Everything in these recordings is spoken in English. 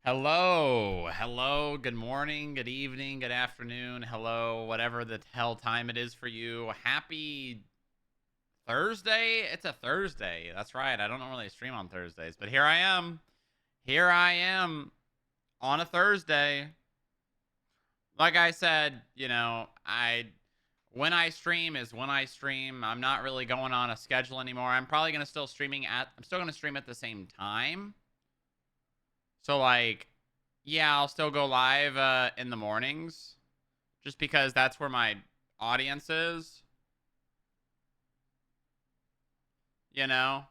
Hello, hello, good morning, good evening, good afternoon, hello, whatever the hell time it is for you. Happy Thursday. It's a Thursday. That's right. I don't normally stream on Thursdays, but here I am. Here I am on a Thursday. Like I said, I when I stream is when I stream. I'm not really going on a schedule anymore. I'm still going to stream at the same time. So like, yeah, I'll still go live in the mornings just because that's where my audience is, you know.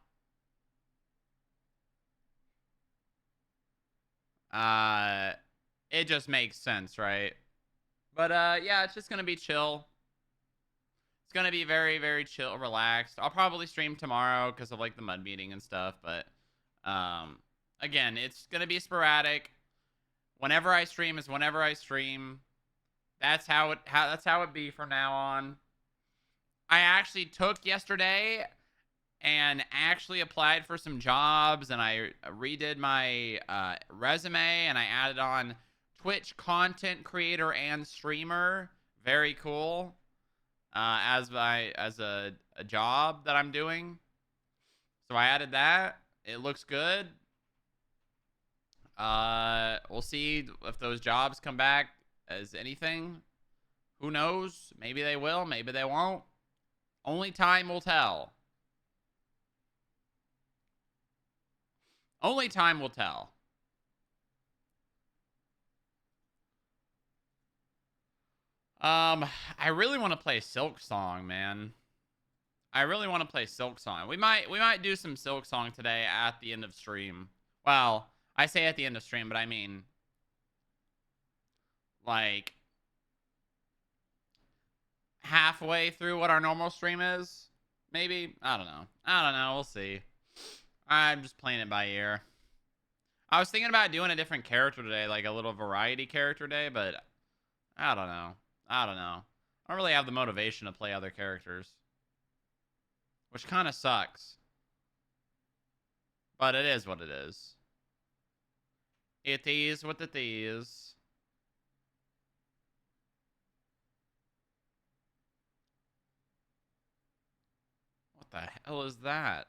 Uh it just makes sense, right? But yeah, it's just going to be chill. It's going to be very very chill, relaxed. I'll probably stream tomorrow cuz of like the mud meeting and stuff, but um again, it's going to be sporadic. Whenever I stream is whenever I stream. That's how it be from now on. I actually took yesterday and actually applied for some jobs, and I redid my resume, and I added on Twitch content creator and streamer. Very cool. As a job that I'm doing. So I added that. It looks good. We'll see if those jobs come back as anything. Who knows? Maybe they will, maybe they won't. Only time will tell. Only time will tell. I really want to play Silk Song, man. I really want to play Silk Song. We might do some Silk Song today at the end of stream. Well, I say at the end of stream, but I mean like halfway through what our normal stream is. Maybe. I don't know. I don't know. We'll see. I'm just playing it by ear. I was thinking about doing a different character today, like a little variety character day, but I don't know. I don't know. I don't really have the motivation to play other characters, which kind of sucks. But it is what it is. It is what it is. What the hell is that?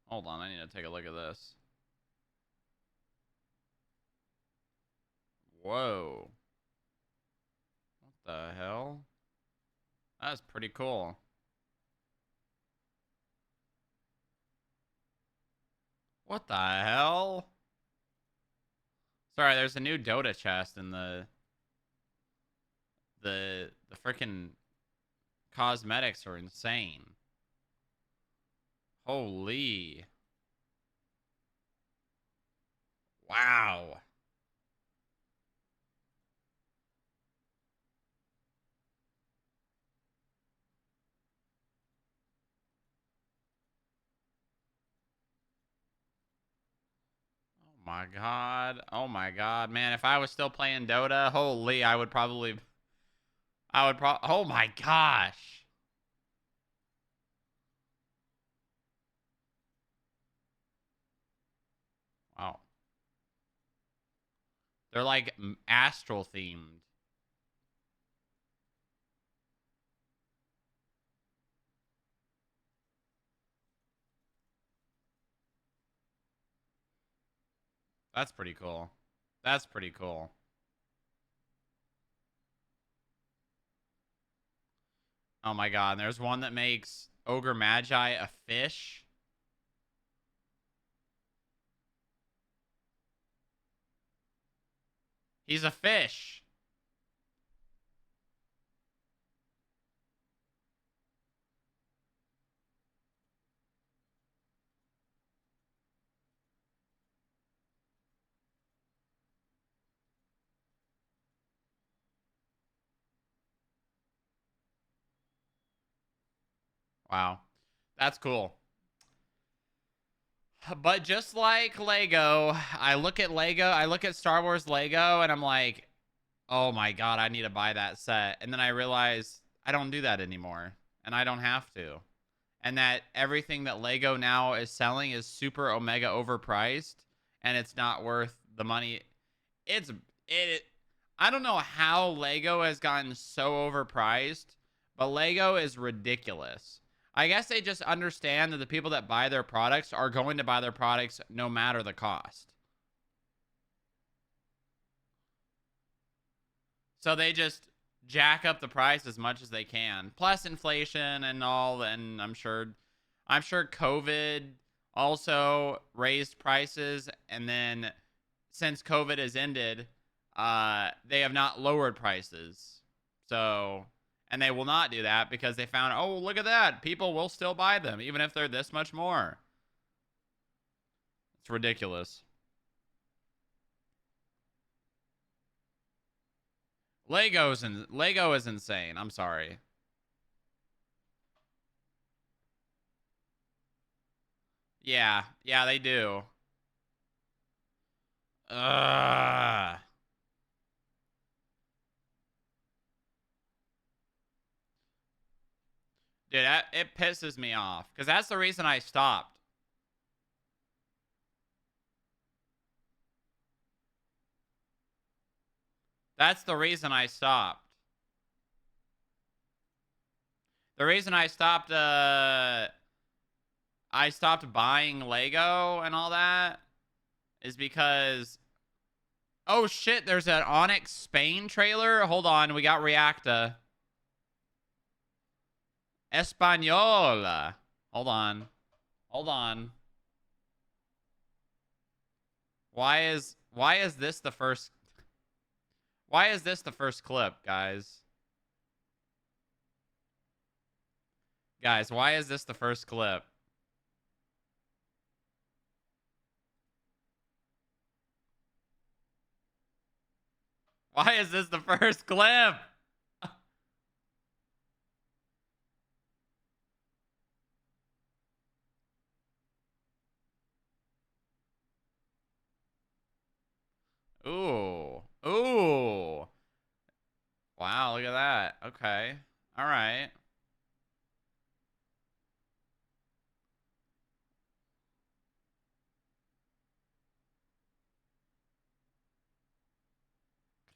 Hold on, I need to take a look at this. Whoa. What the hell? That's pretty cool. What the hell? Sorry, there's a new Dota chest in the freaking cosmetics are insane. Holy. Wow. Oh my god. Oh my god, man, if I was still playing Dota, holy, oh my gosh. Wow. They're like astral themed. That's pretty cool. That's pretty cool. Oh my god, and there's one that makes Ogre Magi a fish. He's a fish. Wow. That's cool. But just like Lego, I look at Star Wars Lego, and I'm like, oh my god, I need to buy that set. And then I realize I don't do that anymore, and I don't have to. And that everything that Lego now is selling is super omega overpriced, and it's not worth the money. it's it. I don't know how Lego has gotten so overpriced, but Lego is ridiculous. I guess they just understand that the people that buy their products are going to buy their products no matter the cost. So they just jack up the price as much as they can. Plus inflation and all, and I'm sure COVID also raised prices, and then since COVID has ended, they have not lowered prices. So, and they will not do that because they found, oh, look at that. People will still buy them even if they're this much more. It's ridiculous. Lego is insane. I'm sorry. Yeah, yeah, they do. Ugh. Dude, it pisses me off because that's the reason I stopped. That's the reason I stopped. The reason I stopped buying Lego and all that is because, oh shit, there's an Onyx Spain trailer. Hold on, we got Reacta. Espanol. Hold on. Hold on. Why is this the first Why is this the first clip, guys? Guys, why is this the first clip? Why is this the first clip? Ooh. Ooh. Wow, look at that. Okay. All right.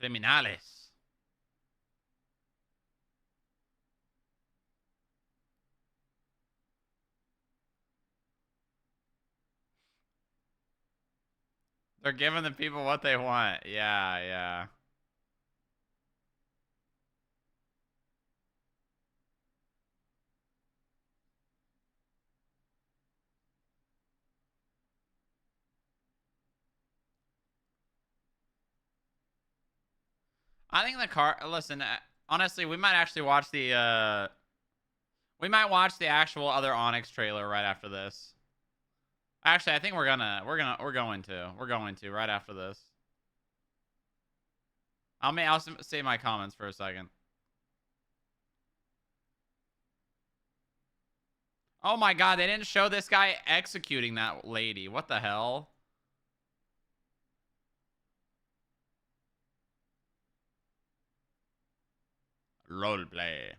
Criminales. They're giving the people what they want. Yeah, yeah. I think the car. Listen, honestly, we might watch the actual other Onyx trailer right after this. Actually, I think we're going to right after this. I'll say my comments for a second. Oh my god, they didn't show this guy executing that lady. What the hell? Roleplay.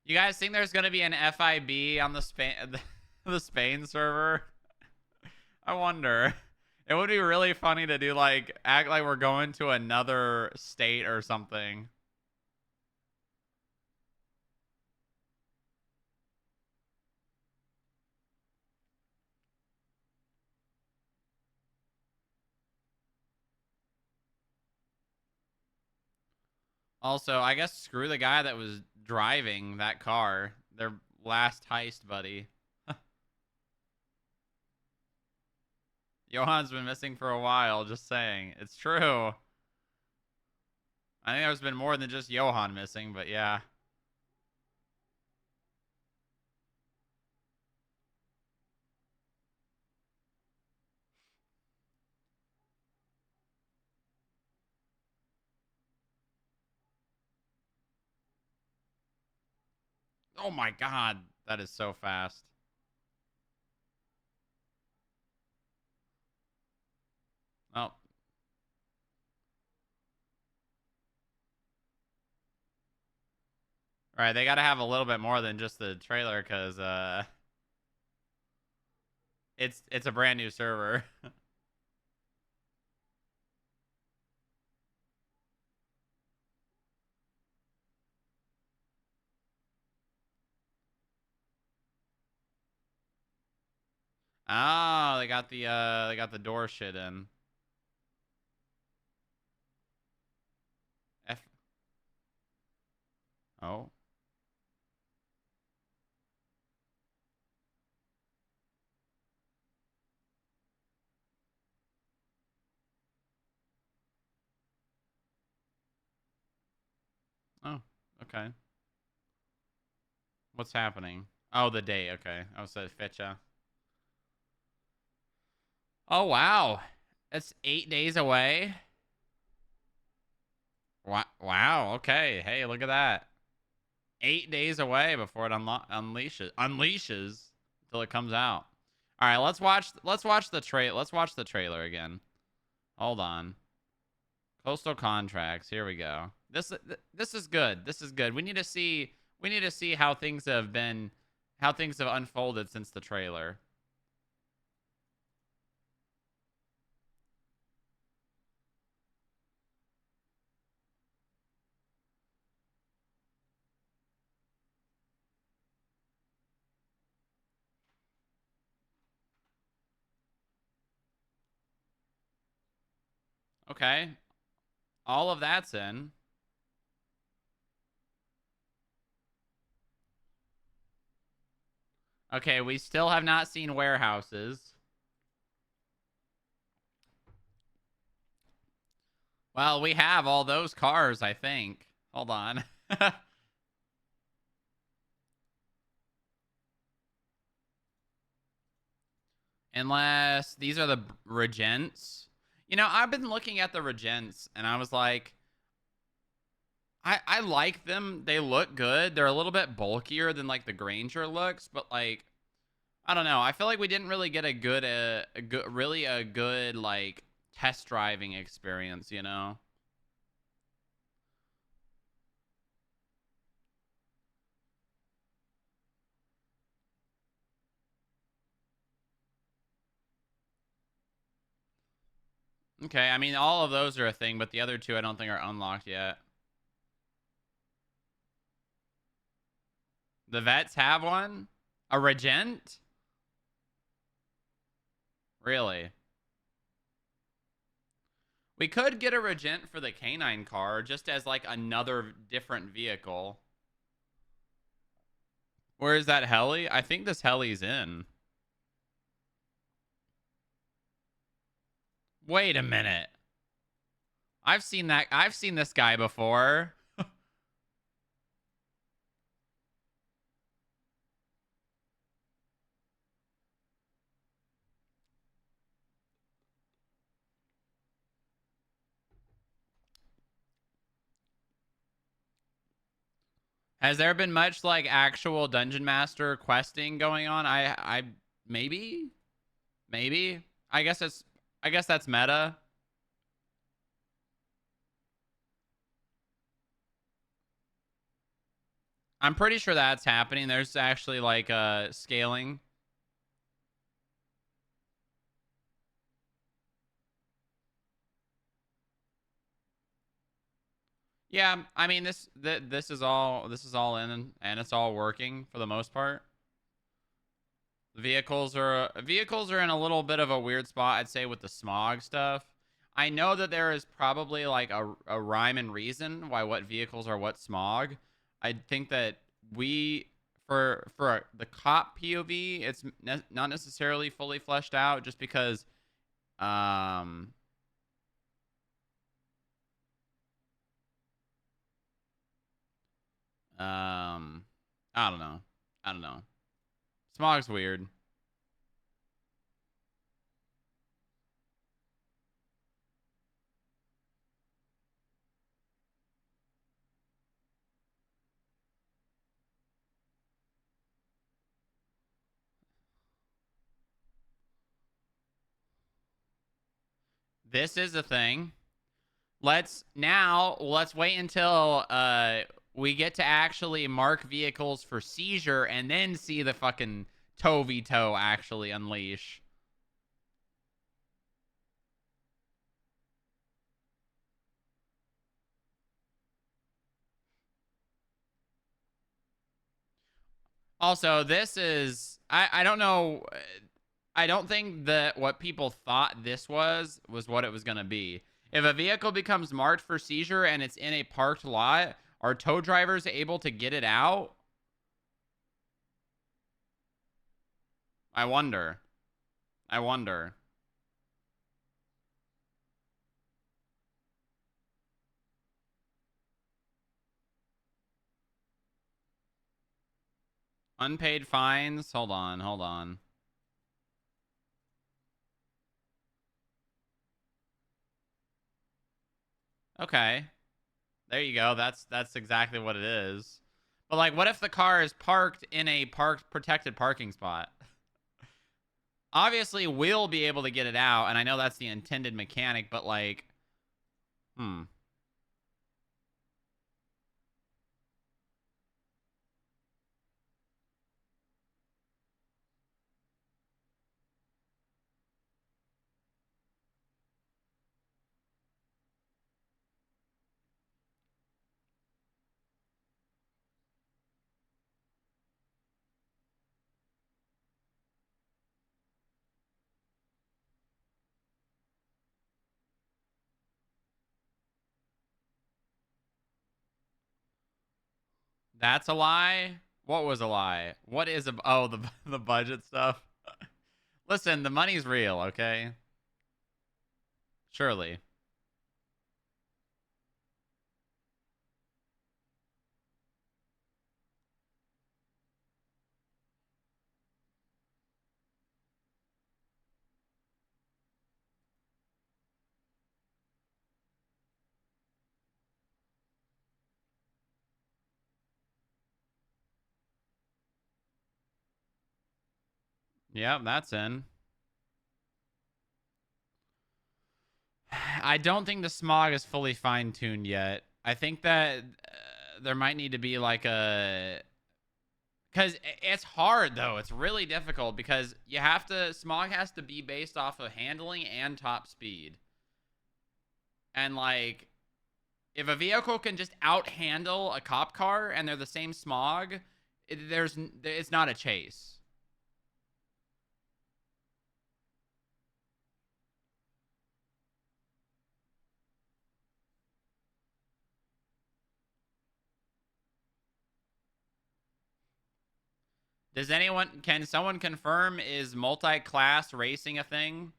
You guys think there's gonna be an FIB on the Spain the Spain server? I wonder. It would be really funny to do like act like we're going to another state or something. Also, I guess screw the guy that was driving that car. Their last heist, buddy. Johan's been missing for a while, just saying. It's true. I think there's been more than just Johan missing, but yeah. Oh my god, that is so fast. Oh, all right. They got to have a little bit more than just the trailer because it's a brand new server. Oh, they got the door shit in. F. Oh. Oh. Okay. What's happening? Oh, the day. Okay. I was at Fetcha. Oh wow. It's 8 days away. Wow. Okay. Hey, look at that. 8 days away before it unleashes until it comes out. All right, let's watch the trailer again. Hold on. Coastal contracts. Here we go. This is good. This is good. We need to see how things have unfolded since the trailer. Okay. All of that's in. Okay, we still have not seen warehouses. Well, we have all those cars, I think. Hold on. Unless these are the regents. I've been looking at the regents and I was like, I like them. They look good. They're a little bit bulkier than like the Granger looks, but like I don't know. I feel like we didn't really get a good like test driving experience. Okay, I mean all of those are a thing, but the other two I don't think are unlocked yet. The vets have one? A regent? Really? We could get a regent for the canine car just as like another different vehicle. Where is that heli? I think this heli's in. Wait a minute. I've seen this guy before. Has there been much like actual dungeon master questing going on? I maybe maybe I guess that's meta. I'm pretty sure that's happening. There's actually like scaling. Yeah, I mean this is all in and it's all working for the most part. Vehicles are in a little bit of a weird spot, I'd say, with the smog stuff. I know that there is probably like a rhyme and reason why what vehicles are what smog. I think that we for the cop POV, it's not necessarily fully fleshed out, just because um um I don't know. I don't know. Smog's weird. this is a thing. Let's wait until we get to actually mark vehicles for seizure and then see the fucking tow veto actually unleash. Also, this is I don't know. I don't think that what people thought this was what it was going to be. If a vehicle becomes marked for seizure and it's in a parked lot, are tow drivers able to get it out? I wonder. I wonder. Unpaid fines. Hold on. Hold on. Okay. There you go. That's exactly what it is. But like, what if the car is parked in a parked protected parking spot? Obviously, we'll be able to get it out, and I know that's the intended mechanic, but like, hmm. That's a lie. What was a lie? What is a oh the budget stuff? Listen, the money's real, okay? Surely. Yep, that's in. I don't think the smog is fully fine tuned yet. I think that there might need to be like a because it's hard though. It's really difficult because you have to smog has to be based off of handling and top speed. And like if a vehicle can just outhandle a cop car and they're the same smog, it's not a chase. Can someone confirm is multi-class racing a thing?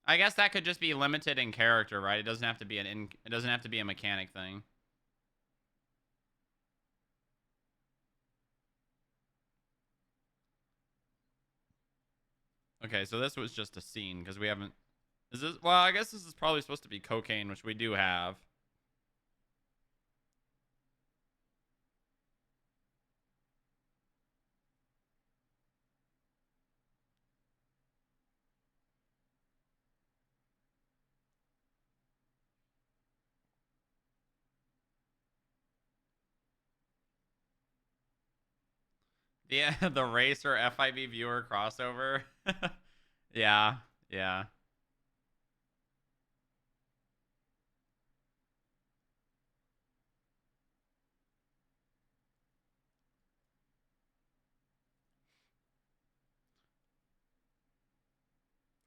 I guess that could just be limited in character, right? It doesn't have to be it doesn't have to be a mechanic thing. Okay, so this was just a scene because we haven't is this well, I guess this is probably supposed to be cocaine, which we do have. Yeah, the racer FIV viewer crossover. Yeah, yeah.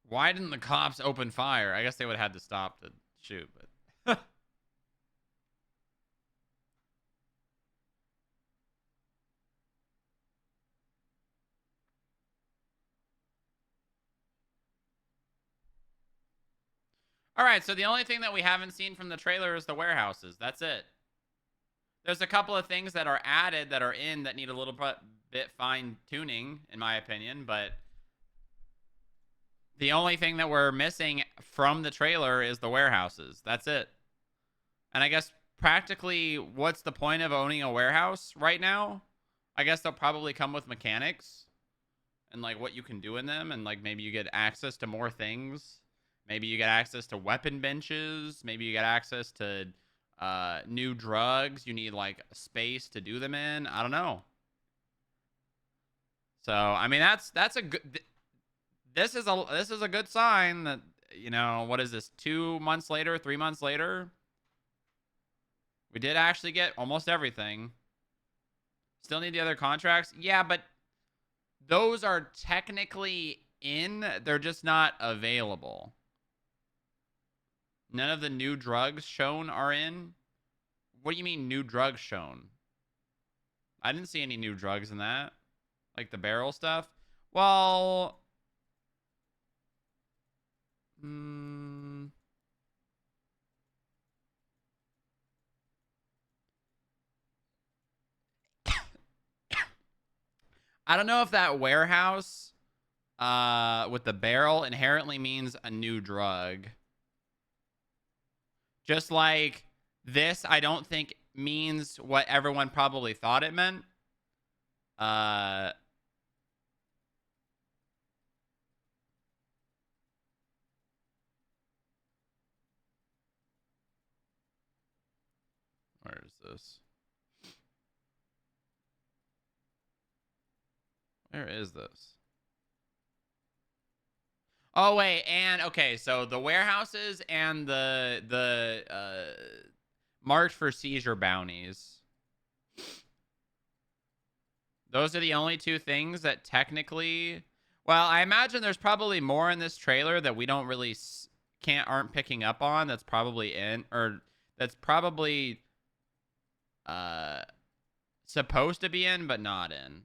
Why didn't the cops open fire? I guess they would have had to stop to shoot, but all right, so the only thing that we haven't seen from the trailer is the warehouses. That's it. There's a couple of things that are added that are in that need a little bit fine tuning, in my opinion, but the only thing that we're missing from the trailer is the warehouses. That's it. And I guess practically, what's the point of owning a warehouse right now? I guess they'll probably come with mechanics. and like what you can do in them, and like maybe you get access to more things. Maybe you get access to weapon benches. Maybe you get access to new drugs. You need like space to do them in. I don't know. So I mean that's a good. This is a good sign that, what is this, 2 months later, 3 months later, we did actually get almost everything. Still need the other contracts. Yeah, but those are technically in. They're just not available. None of the new drugs shown are in. What do you mean new drugs shown? I didn't see any new drugs in that. Like the barrel stuff. Well, I don't know if that warehouse with the barrel inherently means a new drug. Just like this, I don't think means what everyone probably thought it meant. Where is this? Where is this? Oh wait, and okay, so the warehouses and the marked for seizure bounties. Those are the only two things that technically. Well, I imagine there's probably more in this trailer that we don't really aren't picking up on. That's probably in, or that's probably supposed to be in, but not in.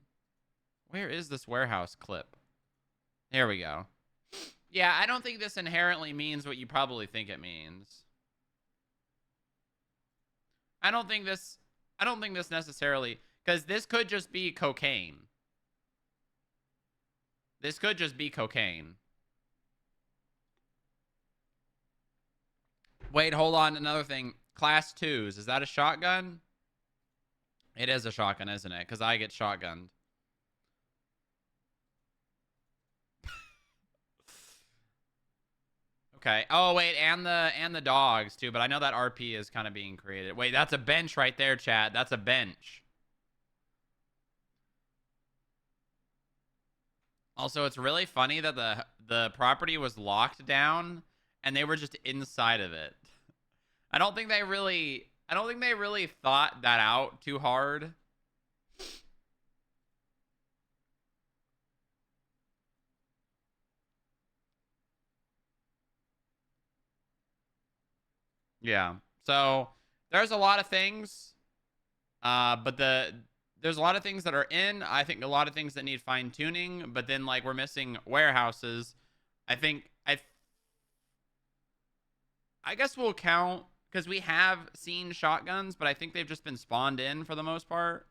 Where is this warehouse clip? There we go. Yeah, I don't think this inherently means what you probably think it means. I don't think this necessarily, because this could just be cocaine. This could just be cocaine. Wait, hold on. Another thing. Class 2s. Is that a shotgun? It is a shotgun, isn't it? Because I get shotgunned. Okay. Oh, wait, and the dogs, too. But I know that RP is kind of being created. Wait, that's a bench right there, chat. That's a bench. Also, it's really funny that the property was locked down and they were just inside of it. I don't think they really thought that out too hard. Yeah. So there's a lot of things, but there's a lot of things that are in. I think a lot of things that need fine tuning. But then like we're missing warehouses. I guess we'll count because we have seen shotguns, but I think they've just been spawned in for the most part.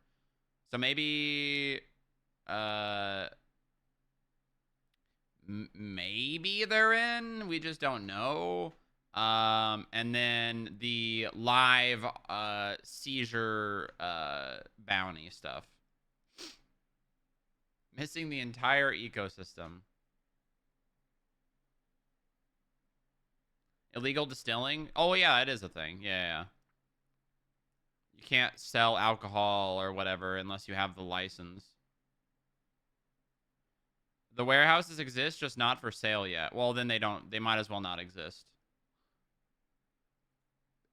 So maybe, uh, maybe they're in. We just don't know. And then the live seizure bounty stuff. Missing the entire ecosystem. Illegal distilling? Oh yeah, it is a thing. Yeah. You can't sell alcohol or whatever unless you have the license. The warehouses exist, just not for sale yet. Well, then they might as well not exist.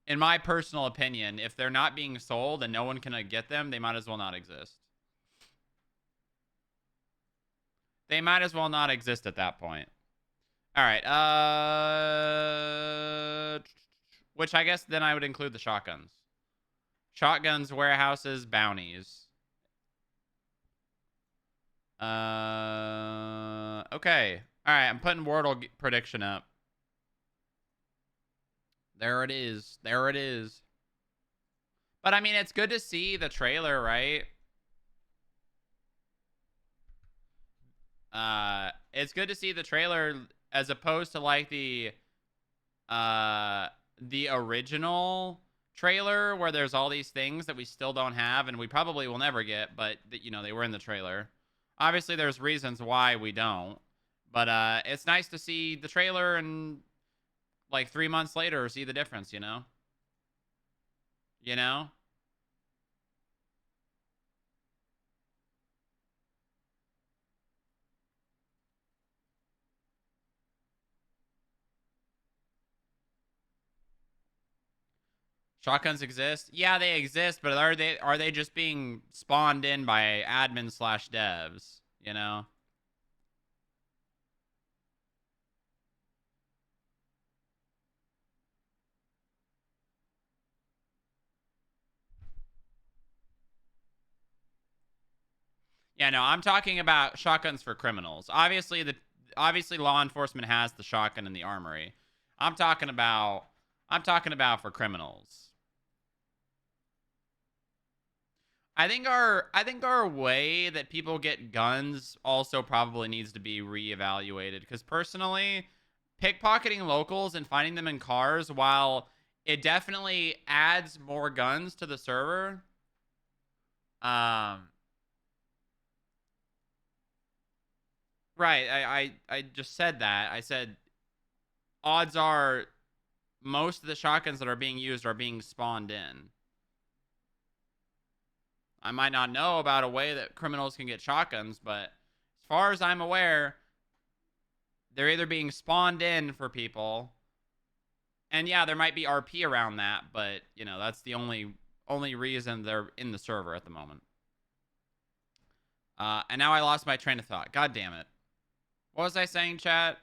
In my personal opinion, if they're not being sold and no one can get them, they might as well not exist. They might as well not exist at that point. All right. Which I guess then I would include the shotguns. Shotguns, warehouses, bounties. Okay. All right, I'm putting Wordle prediction up. There it is. There it is. But I mean, it's good to see the trailer, right? It's good to see the trailer as opposed to like the original trailer where there's all these things that we still don't have and we probably will never get, but they were in the trailer. Obviously, there's reasons why we don't. But it's nice to see the trailer and like 3 months later see the difference, you know? You know? Shotguns exist? Yeah, they exist, but are they just being spawned in by admin slash devs, you know? Yeah, no, I'm talking about shotguns for criminals. Obviously law enforcement has the shotgun in the armory. I'm talking about I'm talking about for criminals. I think our way that people get guns also probably needs to be reevaluated because personally, pickpocketing locals and finding them in cars, while it definitely adds more guns to the server, um, right? I just said that. I said odds are most of the shotguns that are being used are being spawned in. I might not know about a way that criminals can get shotguns, but as far as I'm aware, they're either being spawned in for people, and yeah, there might be RP around that, but you know that's the only reason they're in the server at the moment. And now I lost my train of thought. God damn it! What was I saying, chat?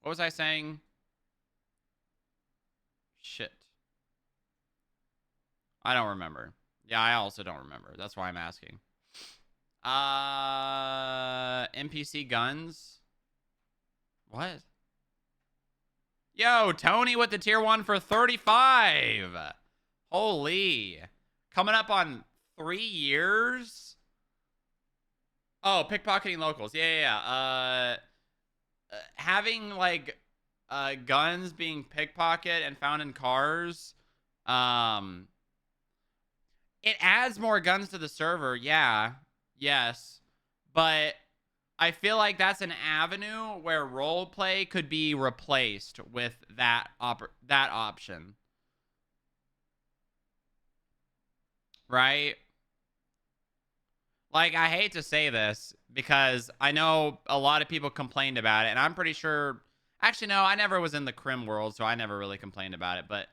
What was I saying? Shit, I don't remember. Yeah, I also don't remember. That's why I'm asking. NPC guns. What? Yo, Tony with the tier 1 for 35. Holy. Coming up on 3 years? Oh, pickpocketing locals. Having, like, guns being pickpocketed and found in cars, um, it adds more guns to the server, yeah. Yes. But I feel like that's an avenue where roleplay could be replaced with that option. Right? Like, I hate to say this because I know a lot of people complained about it, and I'm pretty sure. Actually, no, I never was in the crim world, so I never really complained about it. But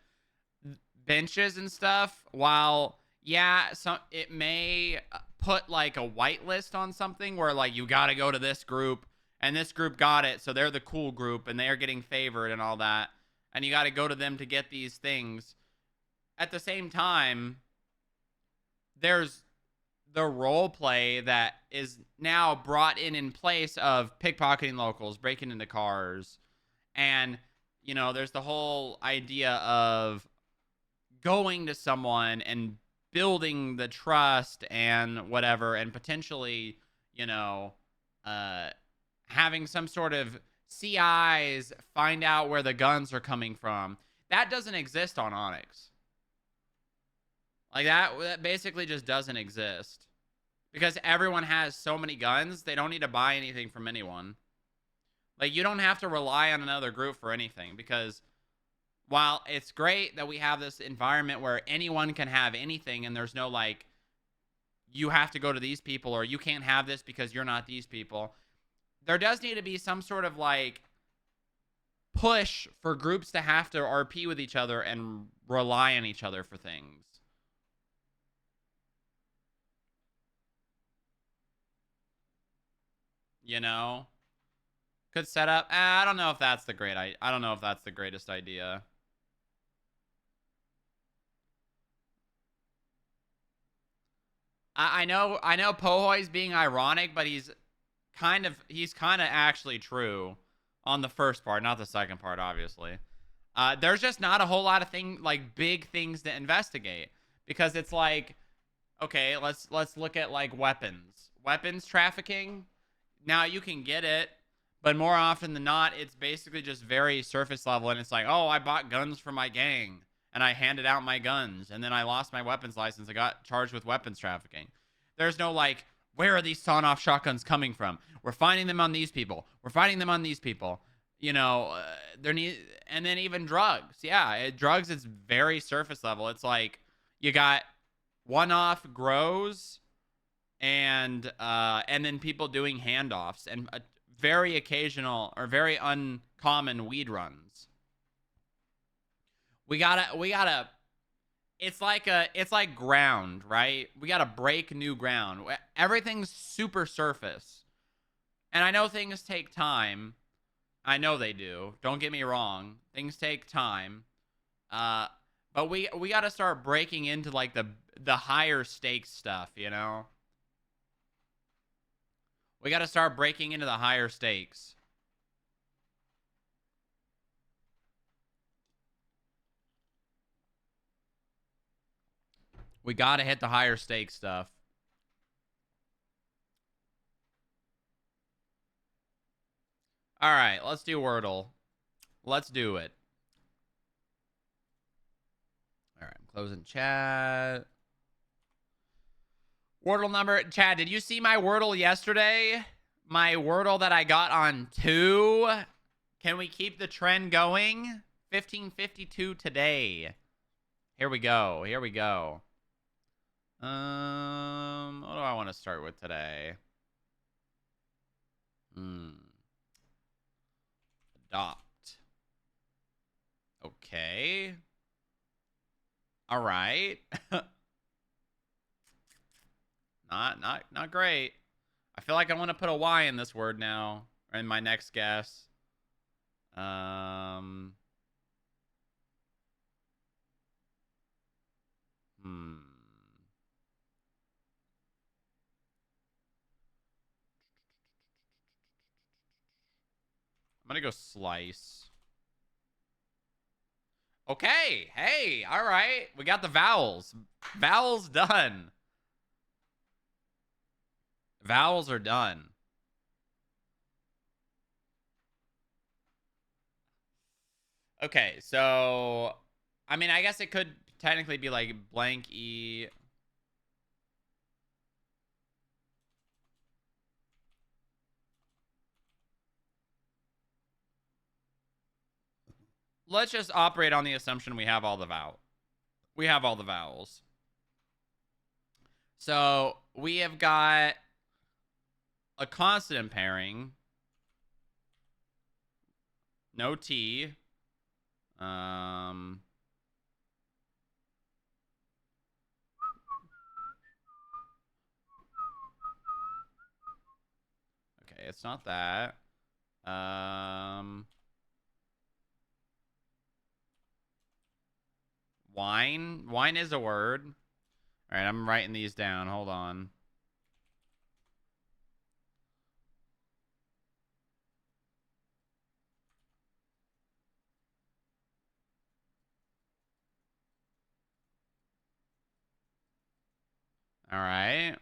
benches and stuff, while yeah, it may put like a whitelist on something where like you got to go to this group and this group got it, so they're the cool group and they're getting favored and all that, and you got to go to them to get these things. At the same time, there's the role play that is now brought in place of pickpocketing locals, breaking into cars, and you know, there's the whole idea of going to someone and building the trust and whatever, and potentially, you know, uh, having some sort of CIs find out where the guns are coming from. That doesn't exist on Onyx. Like that basically just doesn't exist because everyone has so many guns. They don't need to buy anything from anyone. Like you don't have to rely on another group for anything because while it's great that we have this environment where anyone can have anything and there's no like you have to go to these people or you can't have this because you're not these people, there does need to be some sort of like push for groups to have to RP with each other and rely on each other for things. You know? Could set up. I don't know if that's the great I don't know if that's the greatest idea. I know Pohoy's being ironic, but he's kind of actually true on the first part, not the second part, obviously. There's just not a whole lot of big things to investigate because it's like, okay, let's look at like weapons trafficking. Now you can get it, but more often than not, it's basically just very surface level, and it's like, oh, I bought guns for my gang and I handed out my guns, and then I lost my weapons license. I got charged with weapons trafficking. There's no like, where are these sawn-off shotguns coming from? We're finding them on these people. We're finding them on these people. You know, there need, and then even drugs. Yeah, drugs is very surface level. It's like you got one-off grows and then people doing handoffs and very occasional or very uncommon weed runs. We gotta it's like ground, right? We gotta break new ground. Everything's super surface. And I know things take time. I know they do. Don't get me wrong. Things take time. Uh but we gotta start breaking into like the higher stakes stuff, you know? We gotta start breaking into the higher stakes. We gotta hit the higher stakes stuff. All right, let's do Wordle. Let's do it. All right, I'm closing chat. Wordle number. Chad, did you see my Wordle yesterday? My Wordle that I got on 2. Can we keep the trend going? 1552 today. Here we go. Here we go. What do I want to start with today? Adopt. Okay. All right. Not great. I feel like I want to put a Y in this word now, or in my next guess. I'm gonna go slice. Okay. Hey, all right. We got the vowels. Vowels done. Vowels are done. Okay, so I mean, I guess it could technically be like blank E. Let's just operate on the assumption we have all the vowels. So we have got a consonant pairing. No T. Okay, it's not that. Wine. Wine is a word. All right, I'm writing these down. Hold on. All right.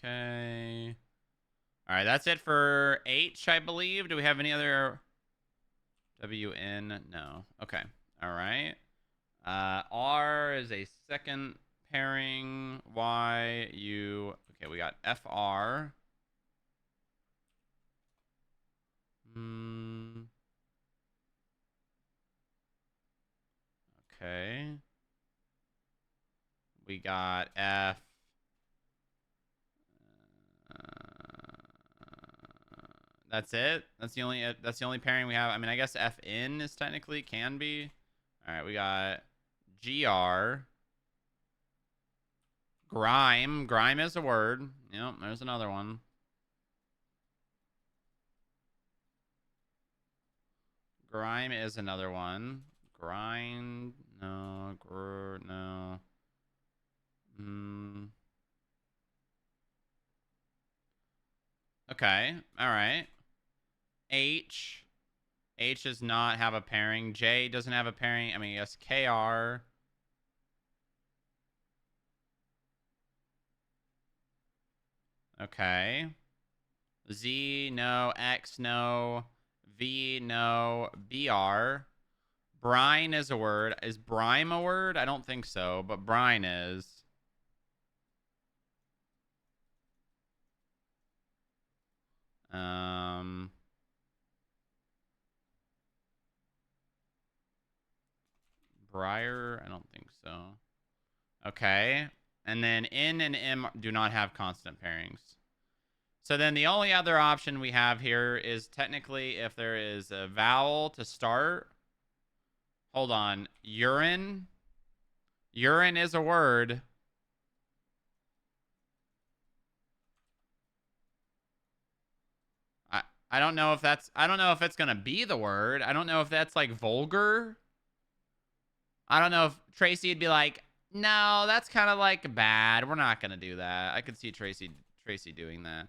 Okay. All right, that's it for H, I believe. Do we have any other WN? No. Okay. All right. R is a second pairing. Y, U. Okay, we got FR. Okay. We got F. That's it. That's the only pairing we have. I mean, I guess FN is technically can be. All right, we got GR. Grime. Grime is a word. Yep, there's another one. Grime is another one. Grind. No. No. Okay. All right. H. H does not have a pairing. J doesn't have a pairing. I mean, yes, KR. Okay. Z, no. X, no. V, no. BR. Brine is a word. Is brine a word? I don't think so, but brine is. Briar? I don't think so. Okay. And then N and M do not have consonant pairings. So then the only other option we have here is technically if there is a vowel to start. Hold on. Urine. Urine is a word. I don't know if that's I don't know if it's gonna be the word. I don't know if that's like vulgar. I don't know if Tracy'd be like, no, that's kind of like bad. We're not gonna do that. I could see Tracy doing that.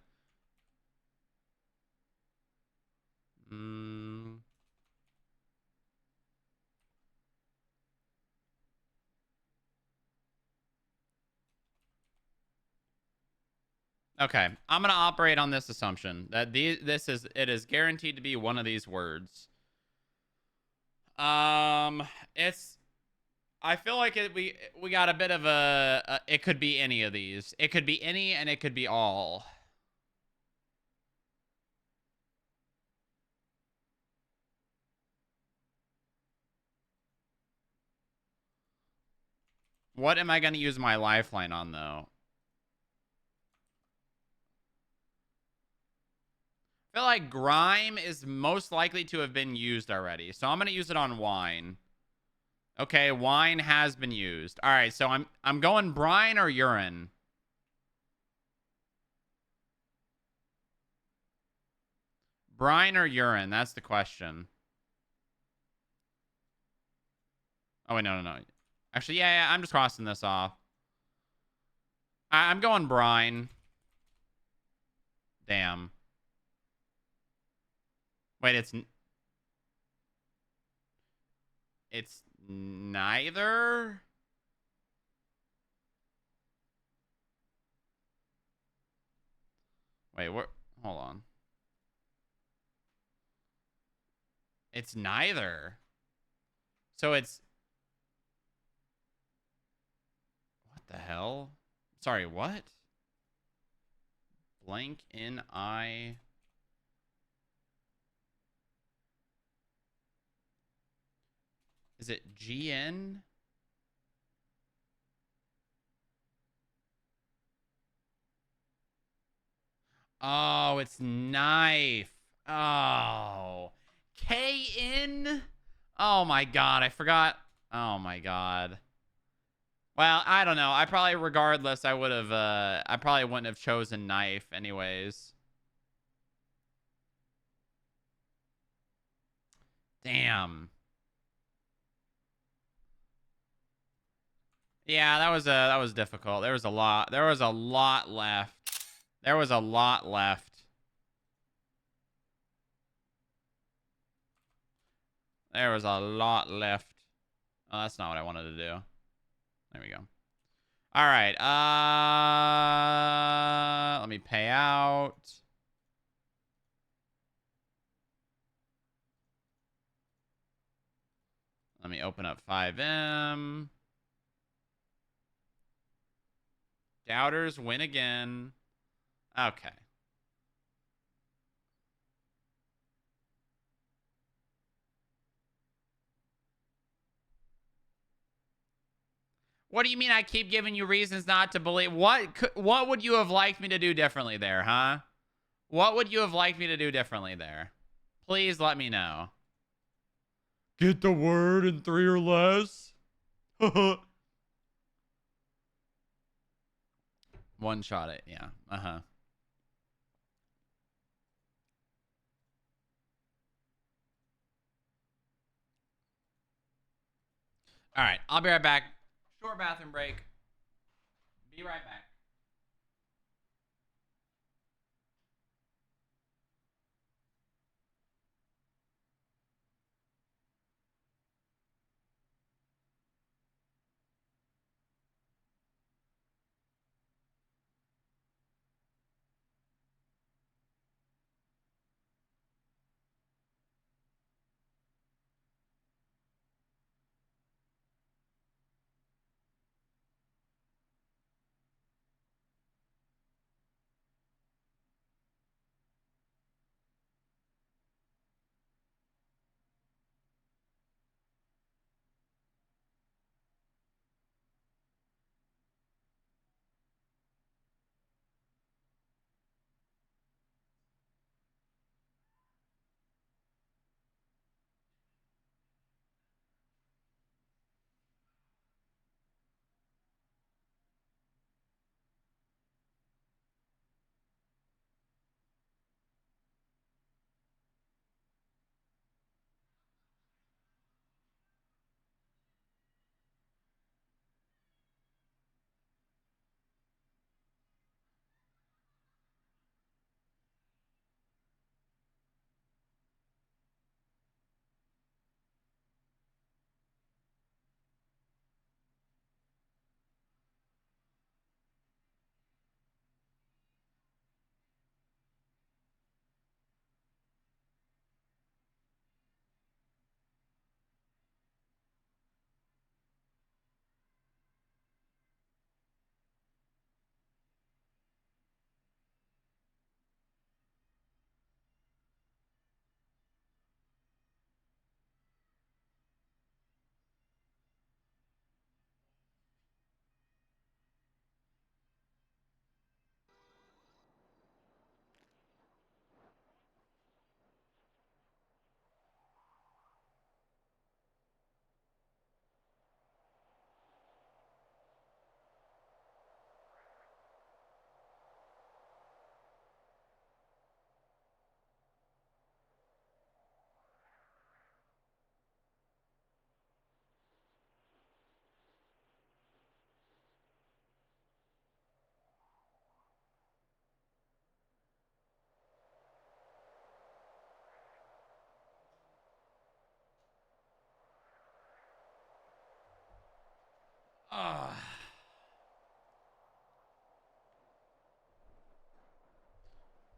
Okay, I'm gonna operate on this assumption that it is guaranteed to be one of these words. It's I feel like we got a bit of it could be any of these. It could be any and it could be all. What am I going to use my lifeline on though? I feel like grime is most likely to have been used already. So I'm going to use it on wine. Okay, wine has been used. All right, so I'm going brine or urine. Brine or urine? That's the question. Oh, wait, no. Actually, yeah, I'm just crossing this off. I'm going brine. Damn. Wait, it's neither? Wait, what? Hold on. It's neither. So it's... What the hell? Sorry, what? Blank in I... Is it GN? Oh, it's knife. Oh. KN? Oh my god, I forgot. Oh my god. Well, I don't know. I probably, regardless, I probably wouldn't have chosen knife anyways. Damn. Yeah, that was difficult. There was a lot. There was a lot left. There was a lot left. There was a lot left. Oh, that's not what I wanted to do. There we go. All right. Let me pay out. Let me open up 5M. Doubters win again. Okay. What do you mean I keep giving you reasons not to believe? What would you have liked me to do differently there, huh? What would you have liked me to do differently there? Please let me know. Get the word in 3 or less. One shot it, yeah. Uh-huh. All right, I'll be right back. Short bathroom break. Be right back. Ugh.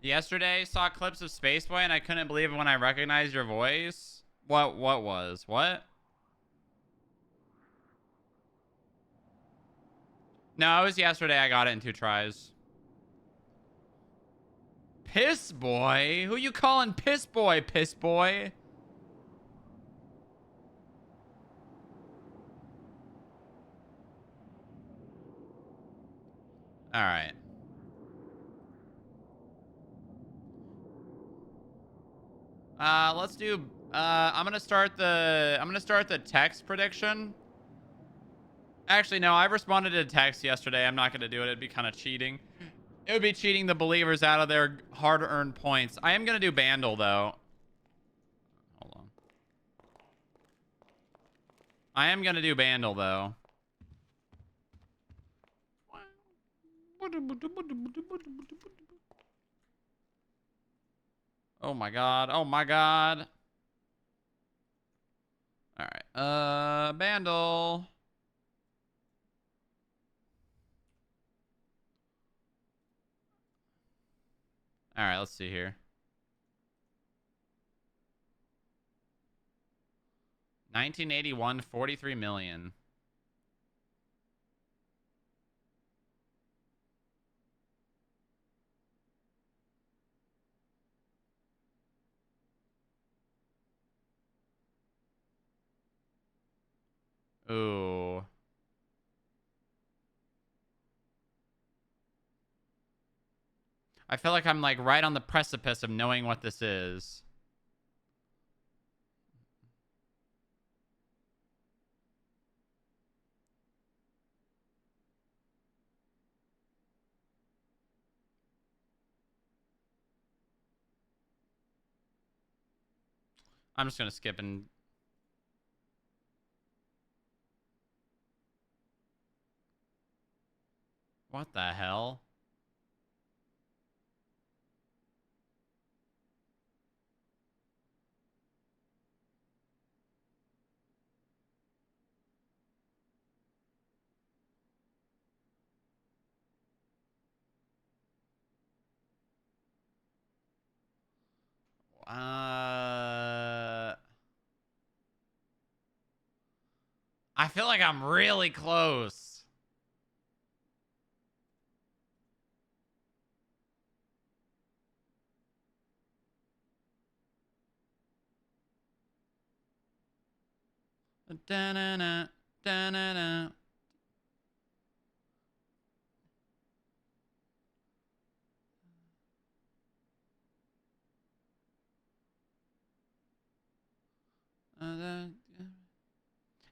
Yesterday, saw clips of Spaceboy and I couldn't believe it when I recognized your voice. What was? What? No, it was yesterday. I got it in 2 tries. Piss boy? Who you calling piss boy, piss boy? All right. Let's do I'm going to start the text prediction. Actually, no, I responded to a text yesterday. I'm not going to do it. It'd be kind of cheating. It would be cheating the believers out of their hard-earned points. I am going to do Bandle, though. Hold on. I am going to do Bandle, though. Oh, my God. Oh, my God. All right. Bandle. All right, let's see here. 1981, 43 million. Ooh. I feel like I'm like right on the precipice of knowing what this is. I'm just going to skip and... What the hell? I feel like I'm really close. Da-na-na, da-na-na.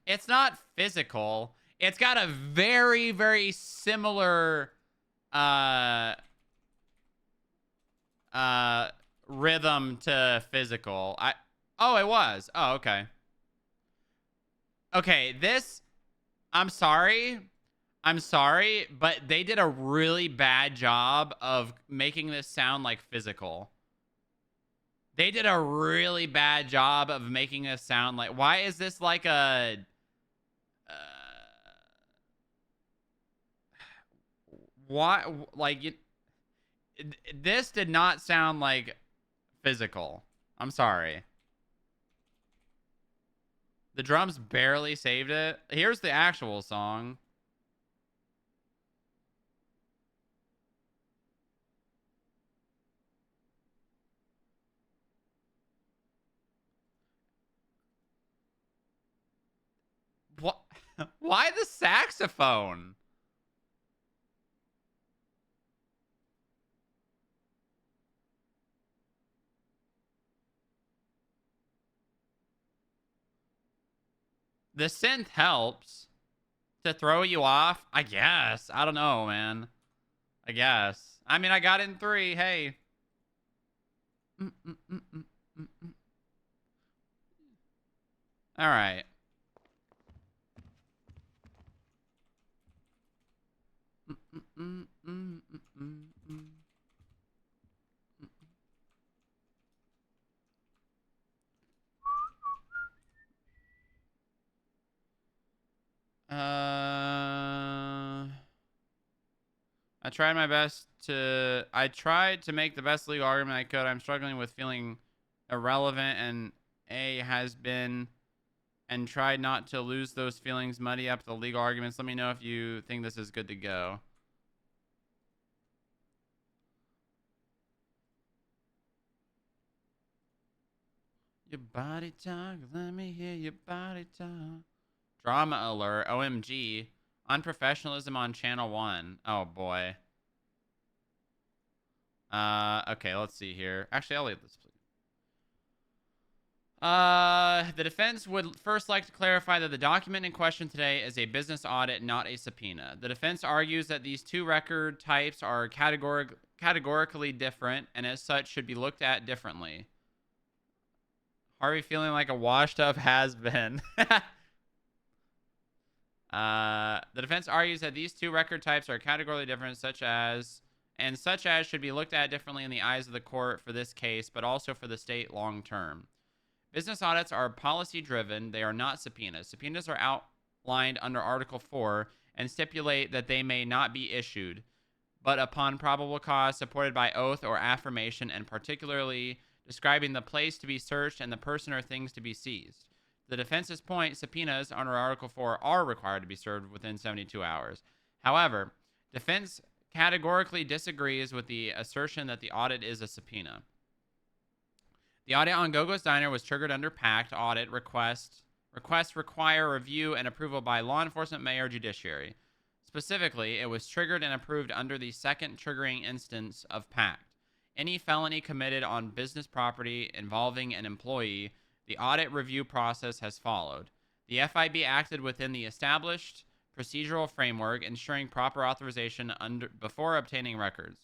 It's not physical. It's got a very, very similar uh uh rhythm to physical. Oh, it was. Oh, okay. Okay, this I'm sorry. I'm sorry, but they did a really bad job of making this sound like physical. They did a really bad job of making this sound like... Why is this like a... Uh, why... Like, this did not sound like physical. I'm sorry. The drums barely saved it. Here's the actual song. What? Why the saxophone? The synth helps to throw you off, I guess. I don't know, man. I guess. I mean, I got in 3. Hey. All right. I tried to make the best legal argument I could. I'm struggling with feeling irrelevant, and A has been, and tried not to lose those feelings, muddy up the legal arguments. Let me know if you think this is good to go. Your body talk, let me hear your body talk. Drama alert, OMG. Unprofessionalism on channel 1. Oh boy. Okay, let's see here. Actually, I'll leave this, please. The defense would first like to clarify that the document in question today is a business audit, not a subpoena. The defense argues that these two record types are categorically different and as such should be looked at differently. Harvey feeling like a washed up has-been. The defense argues that these two record types are categorically different, such as should be looked at differently in the eyes of the court for this case, but also for the state long term. Business audits are policy driven. They are not subpoenas. Subpoenas are outlined under Article 4 and stipulate that they may not be issued, but upon probable cause supported by oath or affirmation, and particularly describing the place to be searched and the person or things to be seized. The defense's point, subpoenas under Article 4 are required to be served within 72 hours. However, defense categorically disagrees with the assertion that the audit is a subpoena. The audit on Gogo's Diner was triggered under PACT audit requests require review and approval by law enforcement, mayor, judiciary. Specifically, it was triggered and approved under the second triggering instance of PACT. Any felony committed on business property involving an employee, the audit review process has followed. The FIB acted within the established procedural framework, ensuring proper authorization before obtaining records.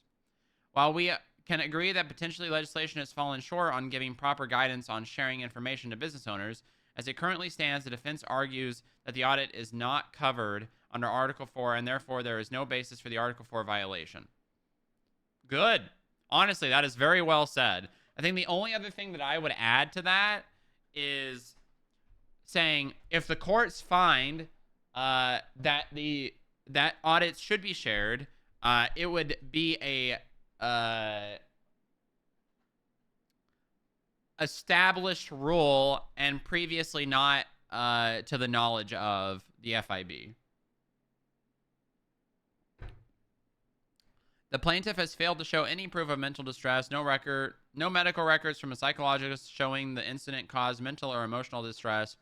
While we can agree that potentially legislation has fallen short on giving proper guidance on sharing information to business owners, as it currently stands, the defense argues that the audit is not covered under Article 4, and therefore there is no basis for the Article 4 violation. Good. Honestly, that is very well said. I think the only other thing that I would add to that is saying if the courts find that audits should be shared, it would be a established rule and previously not to the knowledge of the FIB. The plaintiff has failed to show any proof of mental distress, no medical records from a psychologist showing the incident caused mental or emotional distress.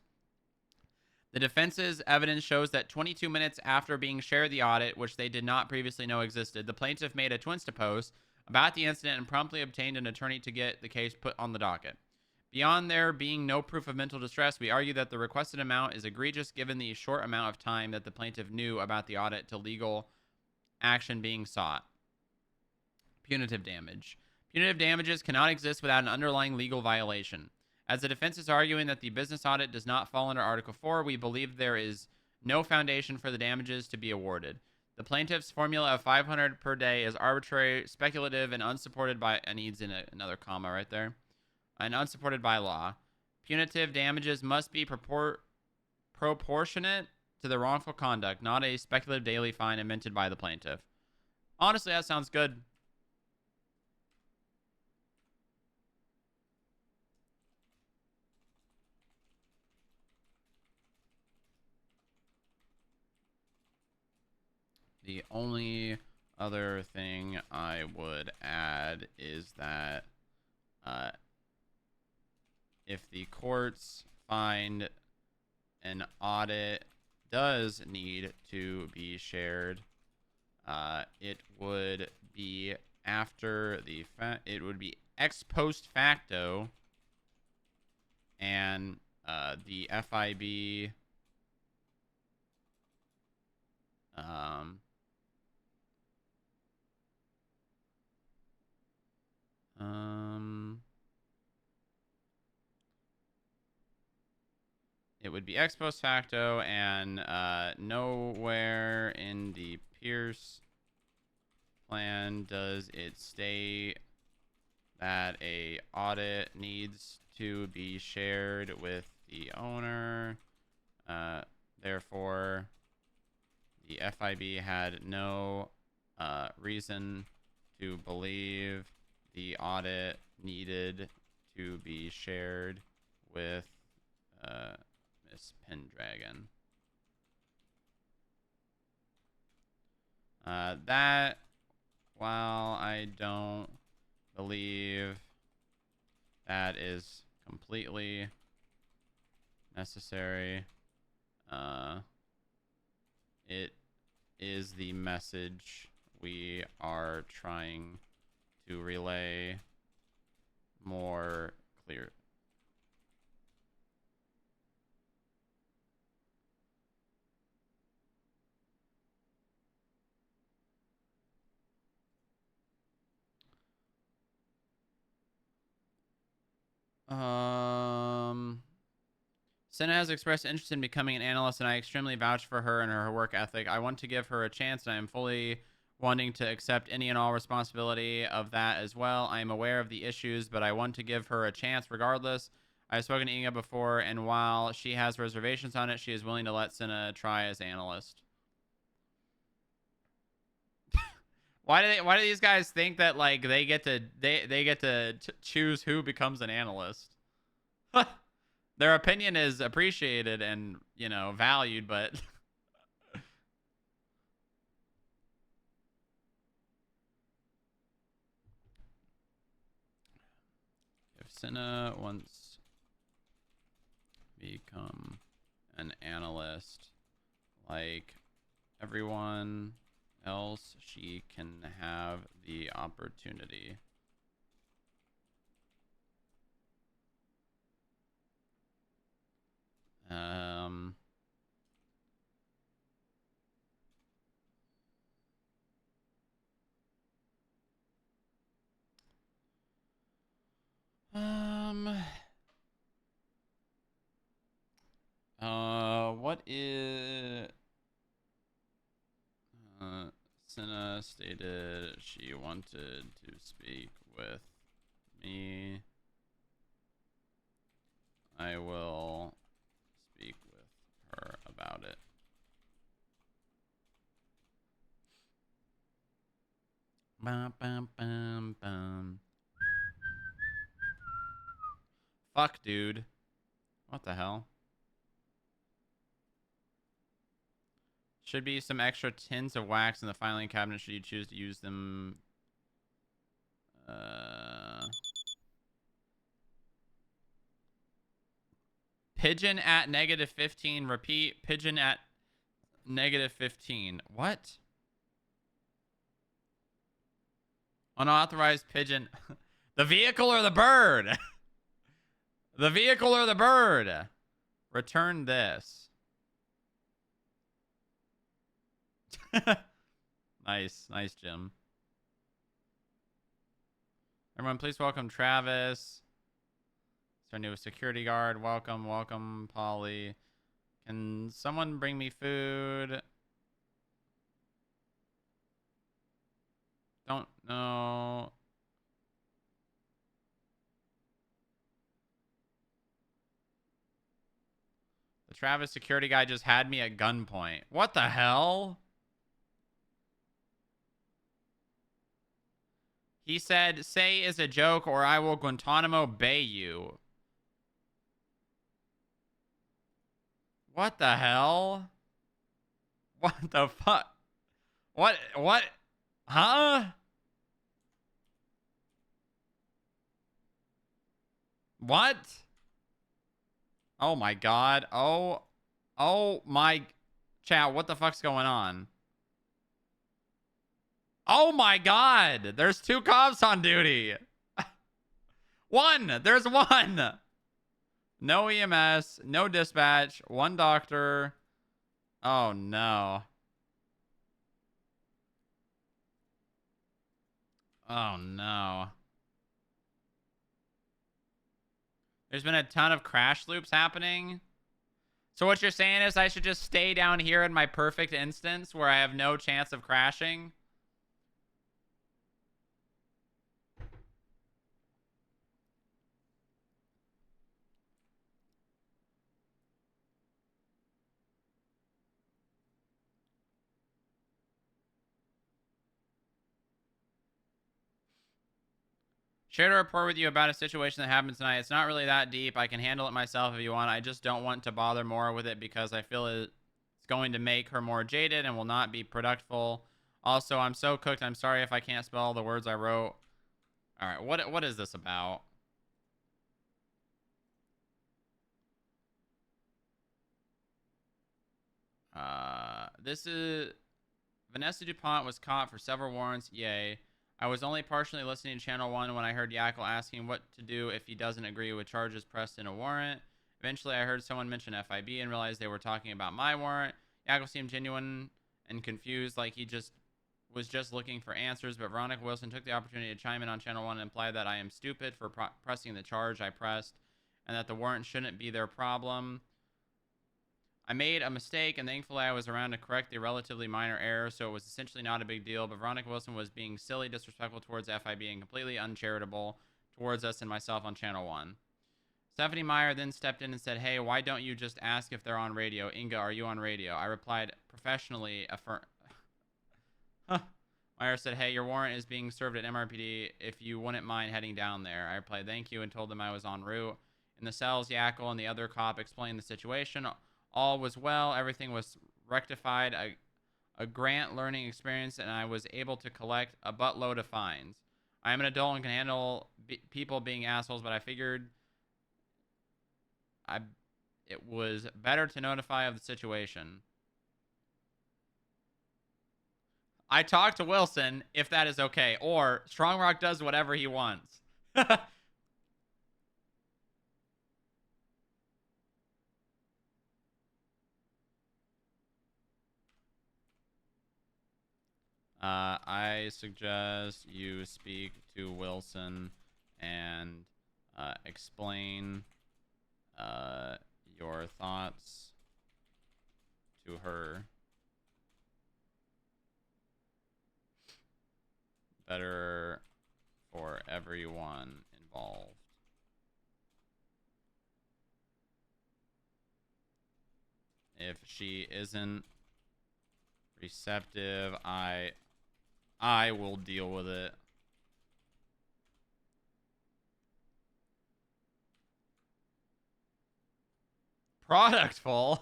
The defense's evidence shows that 22 minutes after being shared the audit, which they did not previously know existed, the plaintiff made a Twinsta post about the incident and promptly obtained an attorney to get the case put on the docket. Beyond there being no proof of mental distress, we argue that the requested amount is egregious given the short amount of time that the plaintiff knew about the audit to legal action being sought. Punitive damage. Punitive damages cannot exist without an underlying legal violation. As the defense is arguing that the business audit does not fall under Article 4, we believe there is no foundation for the damages to be awarded. The plaintiff's formula of $500 per day is arbitrary, speculative, and unsupported by... I needs in another comma right there. And unsupported by law. Punitive damages must be proportionate to the wrongful conduct, not a speculative daily fine invented by the plaintiff. Honestly, that sounds good. The only other thing I would add is that if the courts find an audit does need to be shared, it would be after the it would be ex post facto, and the FIB it would be ex post facto, and nowhere in the Pierce plan does it state that a audit needs to be shared with the owner. Therefore, the FIB had no reason to believe the audit needed to be shared with Miss Pendragon. That, while I don't believe that is completely necessary, it is the message we are trying to relay more clear. Sena has expressed interest in becoming an analyst, and I extremely vouch for her and her work ethic. I want to give her a chance, and I am fully wanting to accept any and all responsibility of that as well. I am aware of the issues, but I want to give her a chance regardless. I've spoken to Inga before, and while she has reservations on it, she is willing to let Sena try as analyst. Why do these guys think that like they get to choose who becomes an analyst? Their opinion is appreciated and, you know, valued, but if Sena wants to become an analyst like everyone else, she can have the opportunity. What is... Sena stated she wanted to speak with me. I will speak with her about it. Bum, bum, bum, bum. Fuck, dude. What the hell? Should be some extra tins of wax in the filing cabinet should you choose to use them. Pigeon at -15. Repeat. Pigeon at -15. What? Unauthorized pigeon. The vehicle or the bird? The vehicle or the bird? Return this. Nice. Nice, Jim. Everyone, please welcome Travis. It's our new security guard. Welcome, welcome, Polly. Can someone bring me food? Don't know. The Travis security guy just had me at gunpoint. What the hell? He said, say is a joke or I will Guantanamo Bay you. What the hell? What the fuck? What? Huh? What? Oh my god. Oh my... Chat, what the fuck's going on? Oh my god! There's 2 cops on duty! One! There's one! No EMS, no dispatch, 1 doctor. Oh no. Oh no. There's been a ton of crash loops happening. So what you're saying is I should just stay down here in my perfect instance where I have no chance of crashing? Shared a report with you about a situation that happened tonight. It's not really that deep. I can handle it myself if you want. I just don't want to bother more with it because I feel it's going to make her more jaded and will not be productive. Also, I'm so cooked. I'm sorry if I can't spell the words I wrote. All right, what is this about? This is Vanessa DuPont was caught for several warrants. Yay. I was only partially listening to Channel 1 when I heard Yackle asking what to do if he doesn't agree with charges pressed in a warrant. Eventually, I heard someone mention FIB and realized they were talking about my warrant. Yackle seemed genuine and confused, like he was just looking for answers, but Veronica Wilson took the opportunity to chime in on Channel 1 and imply that I am stupid for pressing the charge I pressed and that the warrant shouldn't be their problem. I made a mistake, and thankfully I was around to correct the relatively minor error, so it was essentially not a big deal, but Veronica Wilson was being silly, disrespectful towards FIB, and completely uncharitable towards us and myself on Channel 1. Stephanie Meyer then stepped in and said, hey, why don't you just ask if they're on radio? Inga, are you on radio? I replied, professionally, Huh. Meyer said, hey, your warrant is being served at MRPD if you wouldn't mind heading down there. I replied, thank you, and told them I was en route. In the cells, Yackle and the other cop explained the situation. All was well. Everything was rectified. A grant learning experience, and I was able to collect a buttload of fines. I am an adult and can handle people being assholes, but I figured it was better to notify of the situation. I talked to Wilson, if that is okay. Or Strong Rock does whatever he wants. I suggest you speak to Wilson and explain your thoughts to her. Better for everyone involved. If she isn't receptive, I will deal with it. Productful.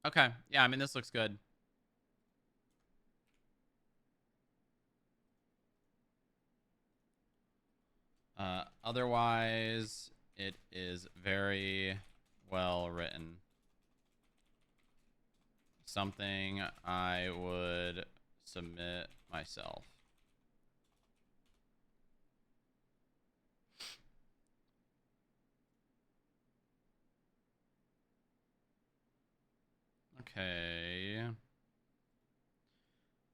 Okay. Yeah, I mean, this looks good. Otherwise, it is very well written. Something I would submit myself. Okay.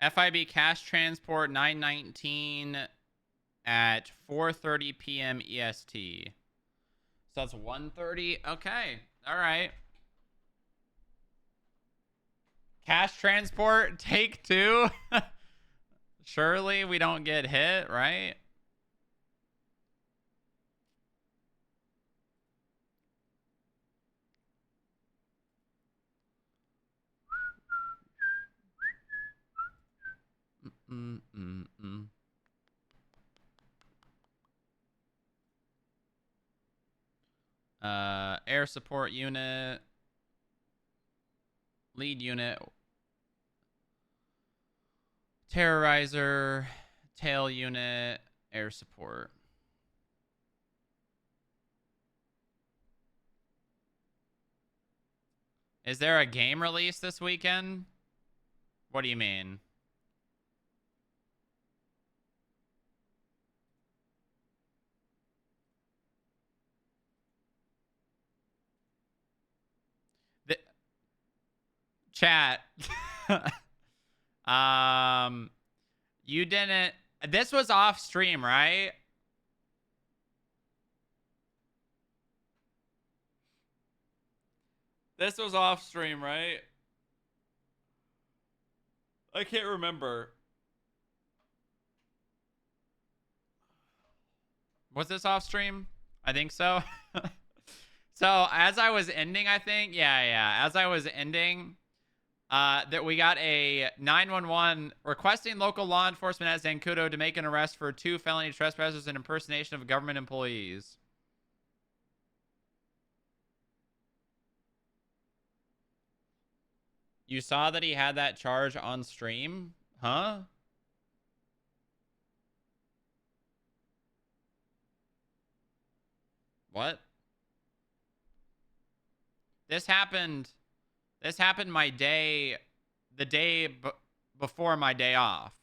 FIB cash transport 919 at 4:30 p.m. EST. So that's 1:30. Okay. All right. Cash transport take 2. Surely we don't get hit, right? Air support unit. Lead unit. Terrorizer. Tail unit. Air support. Is there a game release this weekend? What do you mean? The chat. You didn't. This was off stream, right? This was off stream, right? I can't remember. Was this off stream? I think so. So as I was ending, I think, yeah. As I was ending, that we got a 911 requesting local law enforcement at Zancudo to make an arrest for 2 felony trespassers and impersonation of government employees. You saw that he had that charge on stream? Huh? What? This happened my day, the day before my day off.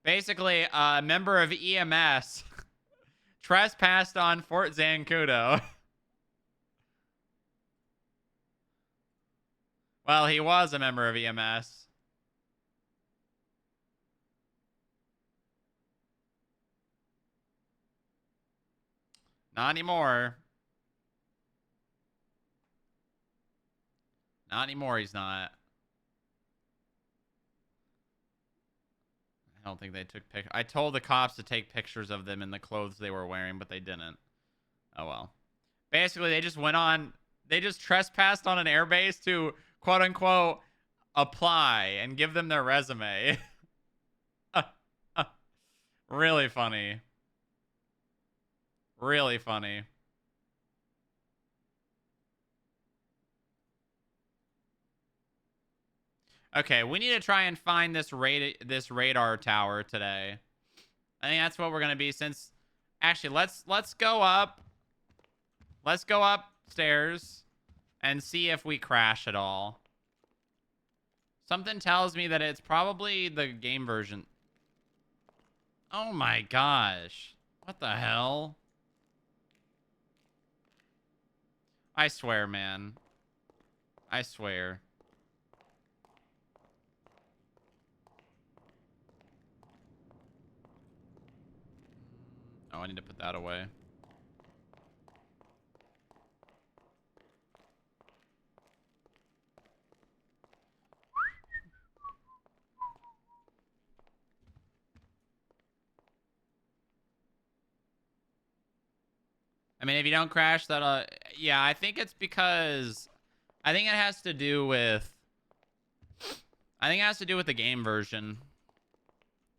Basically, a member of EMS trespassed on Fort Zancudo. Well, he was a member of EMS. Not anymore. Not anymore, he's not. I don't think they took pictures. I told the cops to take pictures of them in the clothes they were wearing, but they didn't. Oh, well. Basically, they just trespassed on an airbase to, quote-unquote, apply and give them their resume. Really funny. Really funny. Okay, we need to try and find this radar tower today. I think that's what we're gonna be. Since actually, let's go up. Let's go upstairs and see if we crash at all. Something tells me that it's probably the game version. Oh my gosh! What the hell? I swear, man. I swear. Oh, I need to put that away. I mean, if you don't crash, that'll... Yeah, I think it's because... I think it has to do with... I think it has to do with the game version.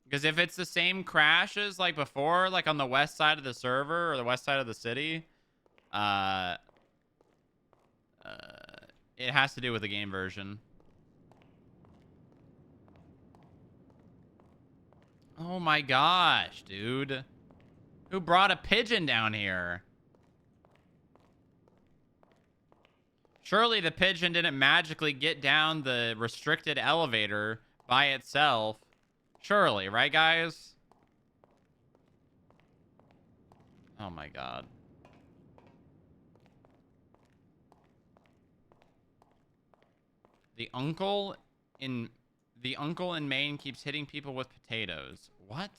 Because if it's the same crashes like before, like on the west side of the server or the west side of the city, it has to do with the game version. Oh my gosh, dude. Who brought a pigeon down here? Surely the pigeon didn't magically get down the restricted elevator by itself. Surely, right, guys? Oh my god. The uncle in Maine keeps hitting people with potatoes. What?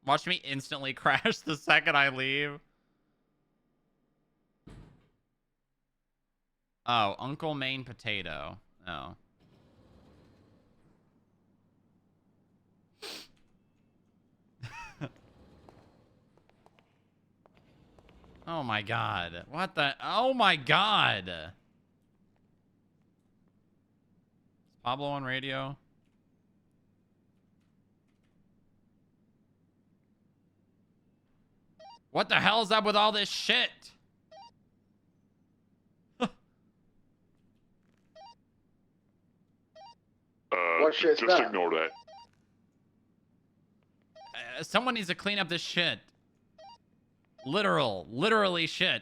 Watch me instantly crash the second I leave. Oh, Uncle Maine Potato. Oh. Oh my god. What the? Oh my god. Is Pablo on radio? What the hell's up with all this shit? What shit's just that? ignore that. Someone needs to clean up this shit. Literally shit.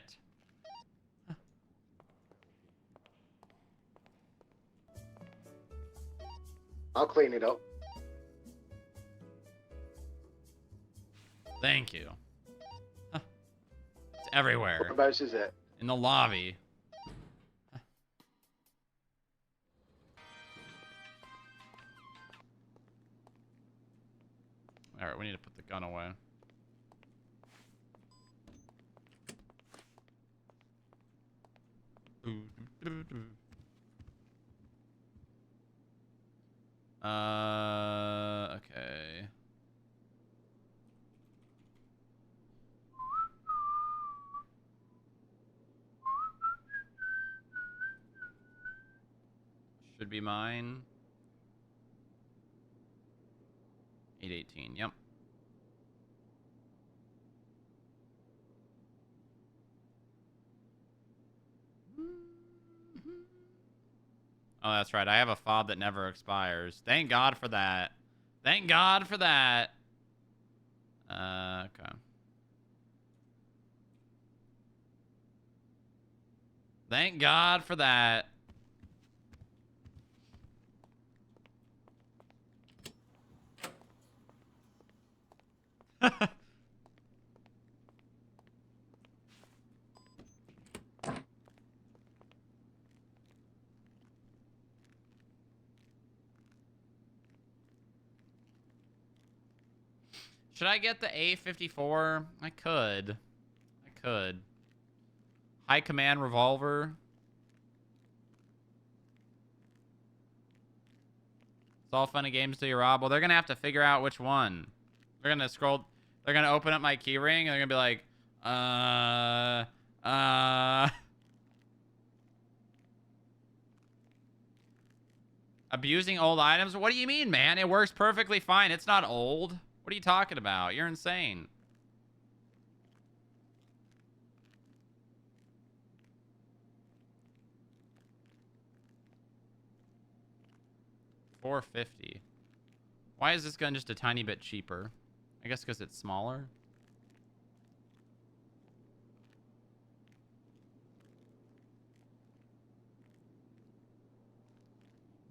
I'll clean it up. Thank you. It's everywhere. Whereabouts is it? In the lobby. Alright, we need to put the gun away. Okay. Should be mine. 818. Yep. Oh, that's right. I have a fob that never expires. Thank God for that. Thank God for that. Okay. Thank God for that. Should I get the A54? I could. I could. High command revolver. It's all fun and games till you rob. Well, they're gonna have to figure out which one. They're gonna scroll. They're gonna open up my keyring and they're gonna be like, abusing old items? What do you mean, man? It works perfectly fine. It's not old. What are you talking about? You're insane. $450. Why is this gun just a tiny bit cheaper? I guess because it's smaller.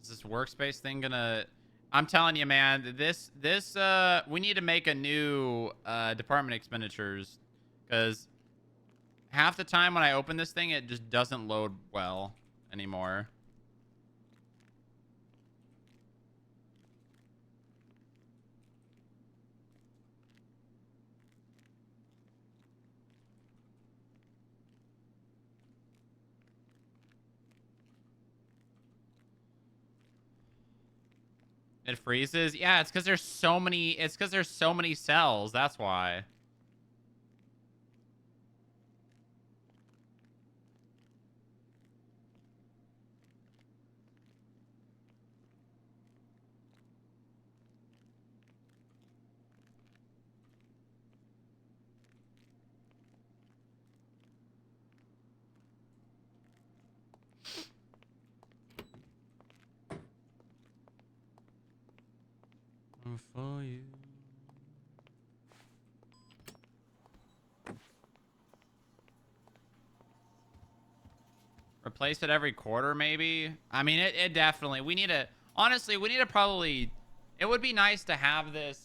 Is this workspace thing gonna... I'm telling you, man, we need to make a new department expenditures, because half the time when I open this thing, it just doesn't load well anymore. It freezes? Yeah, it's because there's so many... It's because there's so many cells. That's why. For you. Replace it every quarter, maybe? I mean, it definitely... We need to... Honestly, we need to probably... It would be nice to have this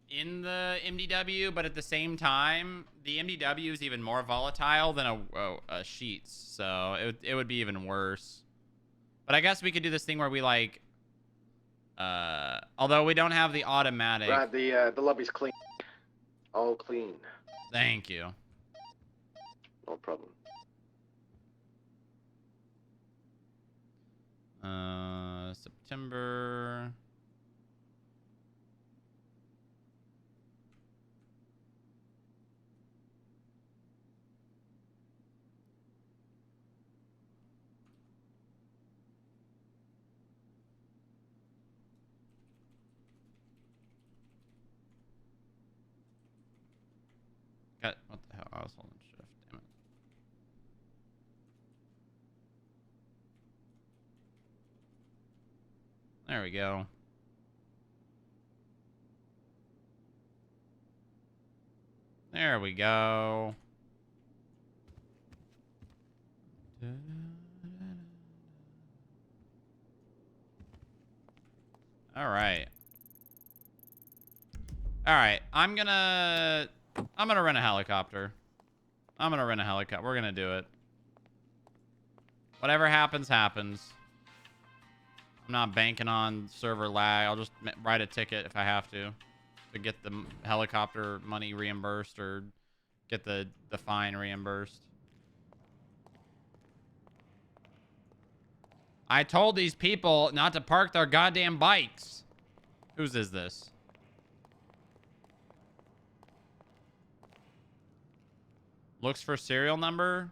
in the MDW, but at the same time, the MDW is even more volatile than a Sheets, so it would be even worse. But I guess we could do this thing where we, like... although we don't have the automatic... Right, the lobby's clean. All clean. Thank you. No problem. September... What the hell? I was holding shift. Damn it. There we go. There we go. All right. All right. I'm gonna rent a helicopter. I'm gonna rent a helicopter. We're gonna do it. Whatever happens, happens. I'm not banking on server lag. I'll just write a ticket if I have to get the helicopter money reimbursed or get the fine reimbursed. I told these people not to park their goddamn bikes. Whose is this? Looks for serial number.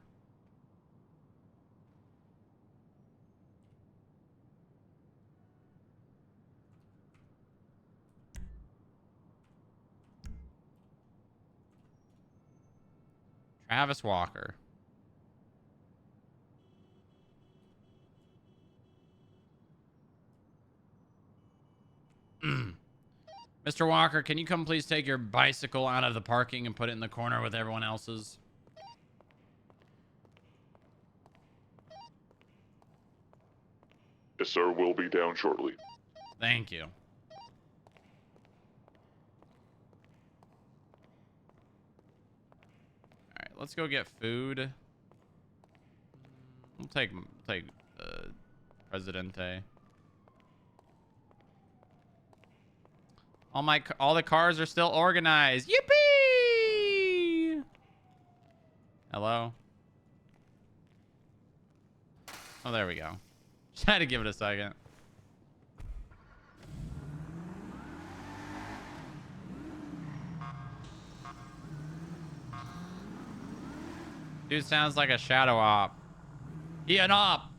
Travis Walker. Mr. Walker, can you come please take your bicycle out of the parking and put it in the corner with everyone else's? Yes, sir. We'll be down shortly. Thank you. Alright, let's go get food. We'll take Presidente. All the cars are still organized. Yippee! Hello? Oh, there we go. Just had to give it a second. Dude sounds like a shadow op. He an op.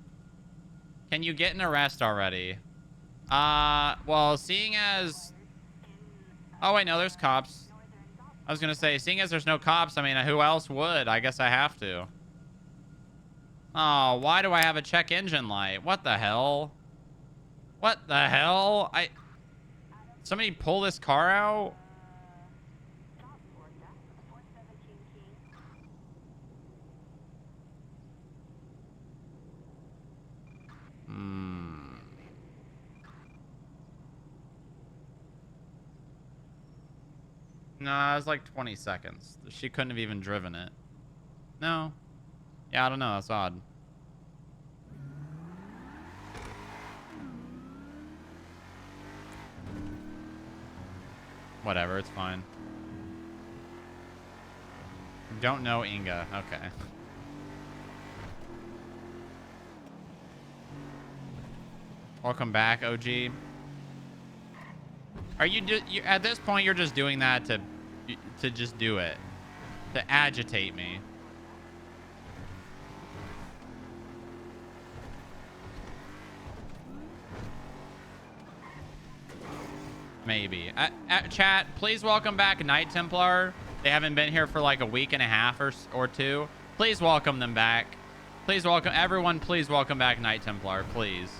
Can you get an arrest already? Well, seeing as... Oh, wait, no, there's cops. I was gonna say, seeing as there's no cops, I mean, who else would? I guess I have to. Oh, why do I have a check engine light? What the hell? What the hell? Somebody pull this car out? No, it was like 20 seconds. She couldn't have even driven it. No. Yeah, I don't know. That's odd. Whatever, it's fine. Don't know Inga. Okay. Welcome back, OG. Are you at this point you're just doing that to just do it, to agitate me? Maybe. Chat, please welcome back Knight Templar. They haven't been here for like a week and a half or two. Please welcome them back. Please welcome everyone. Please welcome back Knight Templar, please.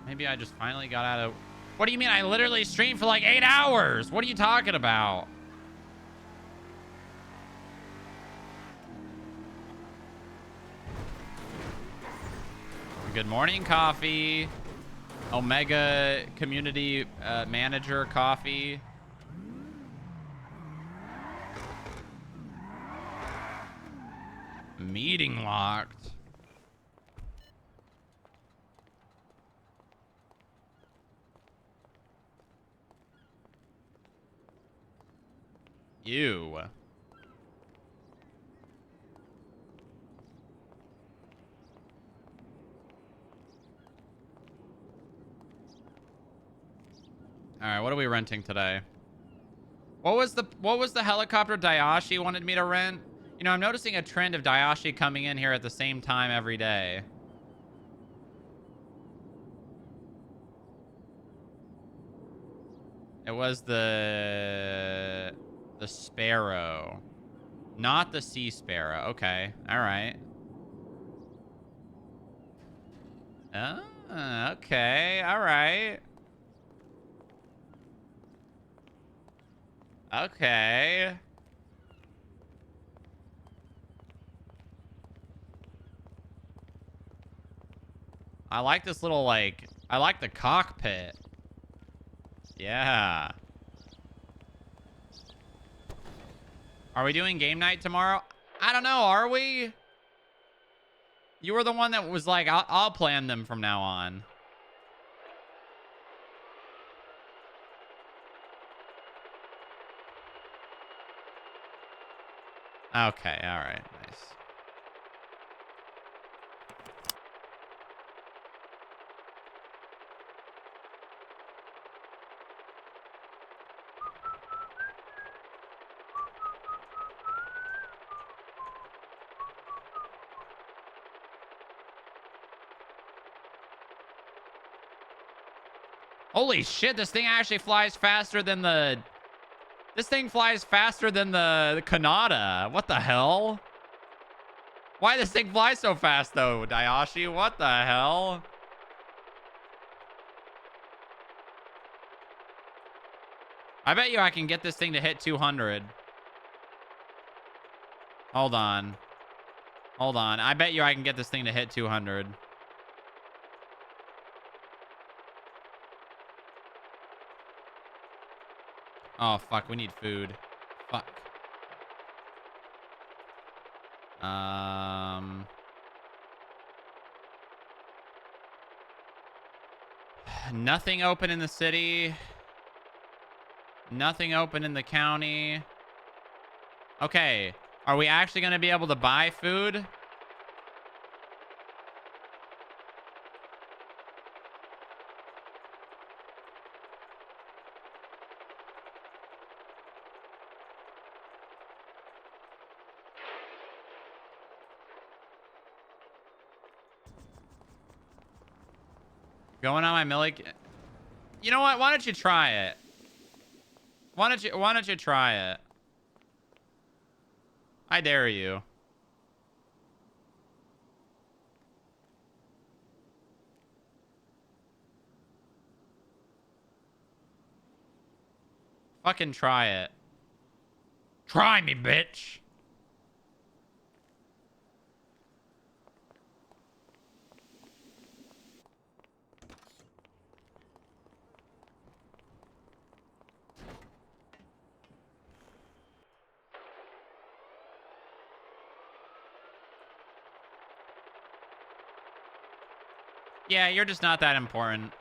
Maybe I just finally got out of... What do you mean? I literally streamed for like 8 hours. What are you talking about? Good morning, coffee. Omega community manager coffee. Meeting locked. You. All right, what are we renting today? What was the helicopter Dayashi wanted me to rent? You know, I'm noticing a trend of Dayashi coming in here at the same time every day. It was the Sparrow. Not the Sea Sparrow. Okay. All right. Oh, okay. All right. Okay. I like this little, like... I like the cockpit. Yeah. Are we doing game night tomorrow? I don't know. Are we? You were the one that was like, I'll plan them from now on. Okay, all right, nice. Holy shit, this thing actually flies faster than the... This thing flies faster than the Kanata. What the hell? Why does this thing fly so fast, though, Dayashi? What the hell? I bet you I can get this thing to hit 200. Hold on. Hold on. I bet you I can get this thing to hit 200. Oh, fuck. We need food. Fuck. Nothing open in the city. Nothing open in the county. Okay. Are we actually going to be able to buy food? Going on my millie. You know what? Why don't you try it? Why don't you try it? I dare you. Fucking try it. Try me, bitch. Yeah, you're just not that important.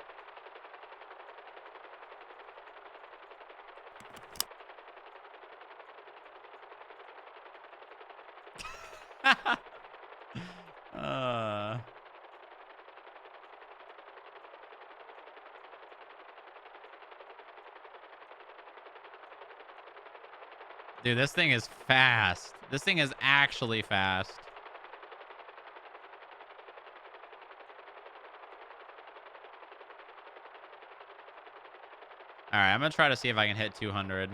Dude, this thing is fast. This thing is actually fast. All right, I'm going to try to see if I can hit 200.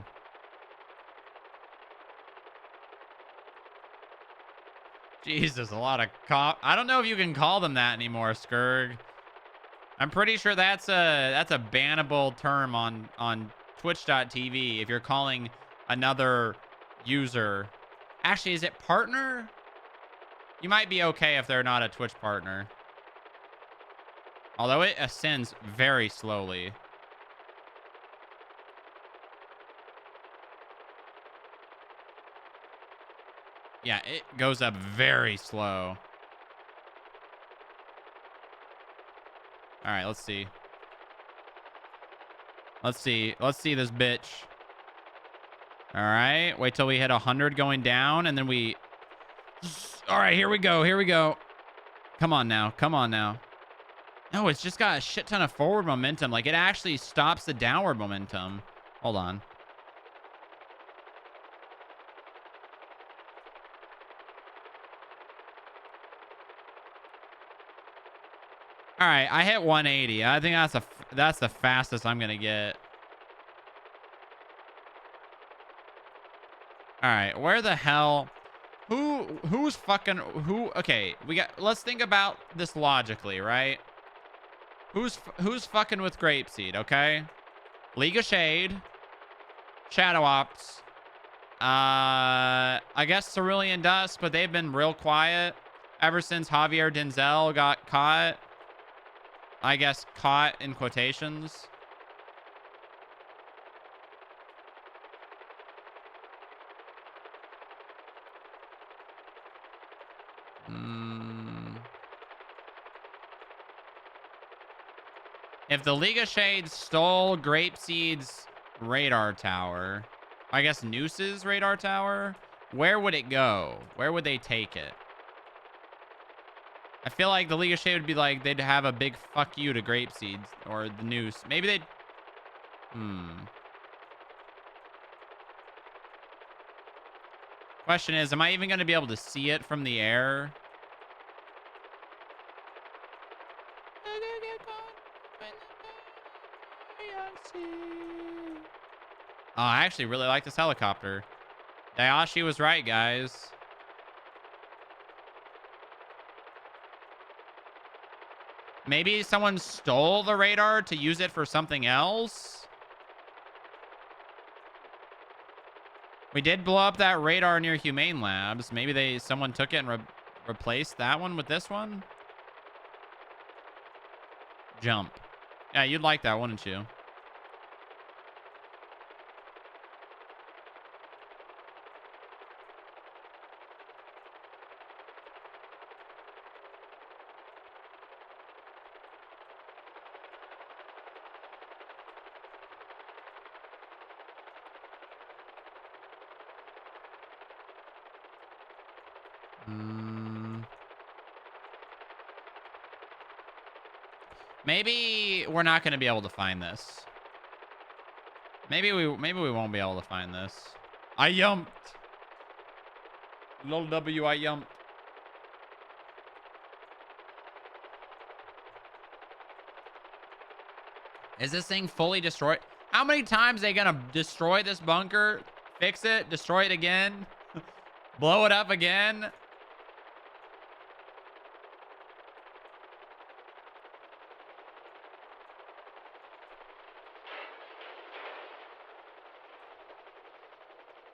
Jesus, a lot of I don't know if you can call them that anymore, Skurg. I'm pretty sure that's a bannable term on twitch.tv if you're calling another user. Actually, is it partner? You might be okay if they're not a Twitch partner. Although it ascends very slowly. Yeah, it goes up very slow. All right, let's see. Let's see. Let's see this bitch. All right. Wait till we hit 100 going down, and then we... All right, here we go. Here we go. Come on now. Come on now. No, it's just got a shit ton of forward momentum. Like, it actually stops the downward momentum. Hold on. All right, I hit 180. I think that's the fastest I'm gonna get. All right, where the hell? Who's fucking who? Okay, let's think about this logically, right? Who's fucking with Grapeseed? Okay, League of Shade, Shadow Ops. I guess Cerulean Dust, but they've been real quiet ever since Javier Denzel got caught. I guess caught in quotations. If the League of Shades stole Grapeseed's radar tower, I guess Noose's radar tower, where would it go? Where would they take it? I feel like the League of Shade would be like, they'd have a big fuck you to Grapeseeds or the Noose. Maybe they'd... Question is, am I even going to be able to see it from the air? Oh, I actually really like this helicopter. Dayashi was right, guys. Maybe someone stole the radar to use it for something else? We did blow up that radar near Humane Labs. Maybe someone took it and replaced that one with this one? Jump. Yeah, you'd like that, wouldn't you? Maybe we're not going to be able to find this. Maybe we won't be able to find this. I yumped. Lil W, I yumped. Is this thing fully destroyed? How many times are they going to destroy this bunker? Fix it? Destroy it again? Blow it up again?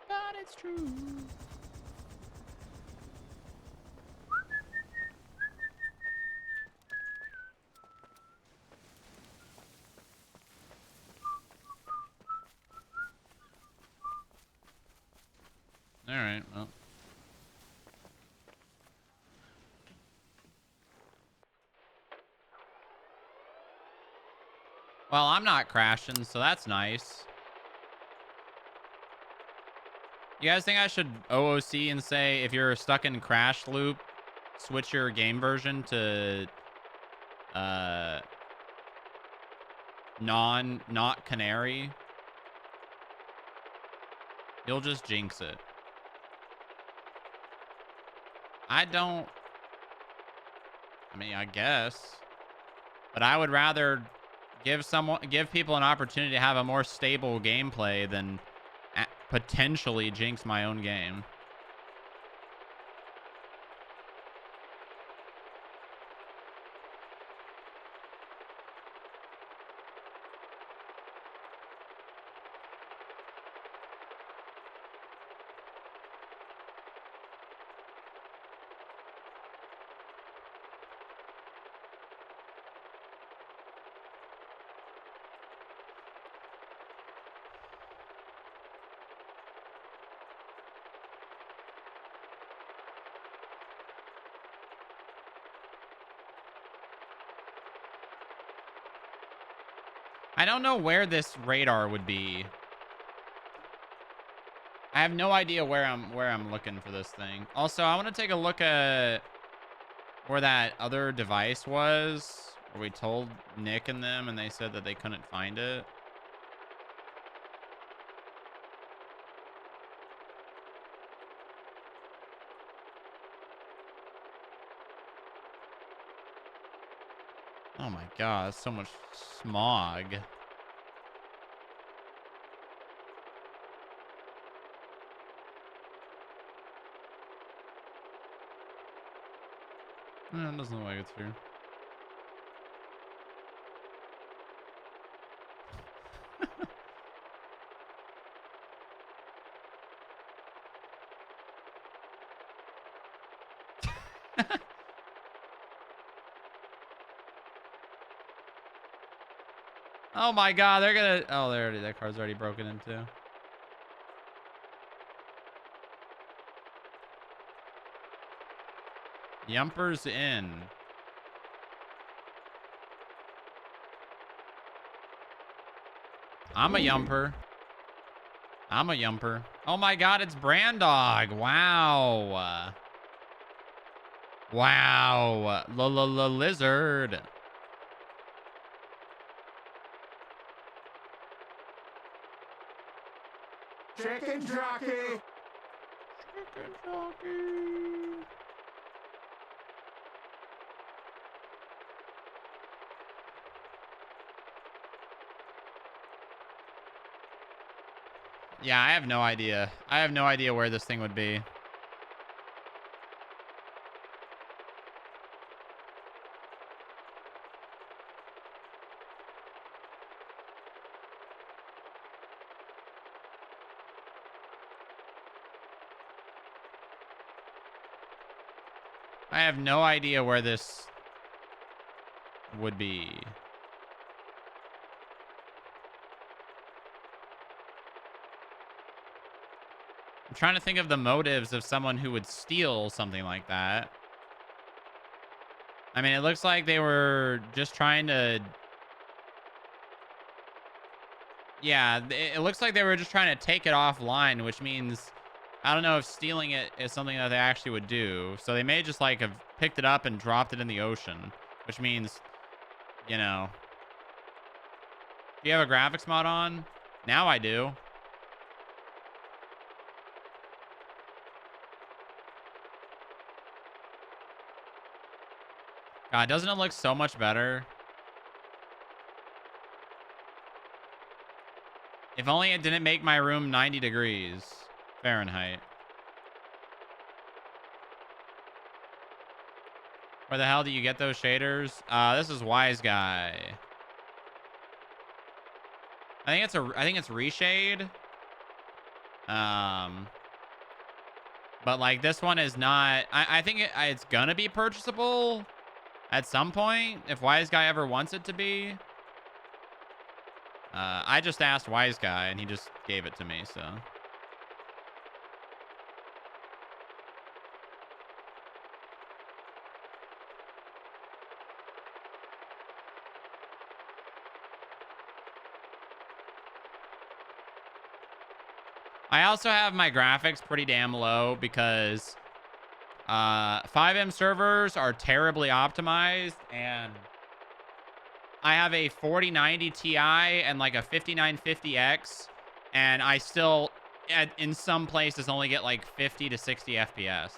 But it's true. All right, well. Well, I'm not crashing, so that's nice. You guys think I should OOC and say if you're stuck in crash loop, switch your game version to not canary? You'll just jinx it. I mean, I guess. But I would rather give people an opportunity to have a more stable gameplay than potentially jinx my own game. I don't know where this radar would be. I have no idea where I'm looking for this thing. Also, I want to take a look at where that other device was, where we told Nick and them, and they said that they couldn't find it. Oh my god, so much smog. No, it doesn't look like it's here. Oh my god, they're gonna... Oh, that car's already broken into. Yumpers in. I'm a yumper. I'm a yumper. Oh my god, it's Brandog. Wow. Wow. Lizard. Chicken jockey. Chicken jockey. Yeah, I have no idea. I have no idea where this thing would be. I have no idea where this would be. I'm trying to think of the motives of someone who would steal something like that. I mean, it looks like they were just trying to... Yeah, it looks like they were just trying to take it offline, which means... I don't know if stealing it is something that they actually would do. So they may just, like, have picked it up and dropped it in the ocean. Which means, you know... Do you have a graphics mod on? Now I do. God, doesn't it look so much better? If only it didn't make my room 90 degrees Fahrenheit. Where the hell do you get those shaders? This is Wise Guy. I think it's Reshade. But like this one is not. I think it's gonna be purchasable at some point if Wise Guy ever wants it to be. I just asked Wise Guy and he just gave it to me, so. I also have my graphics pretty damn low because 5M servers are terribly optimized, and I have a 4090 Ti and like a 5950X, and I still, in some places, only get like 50 to 60 FPS.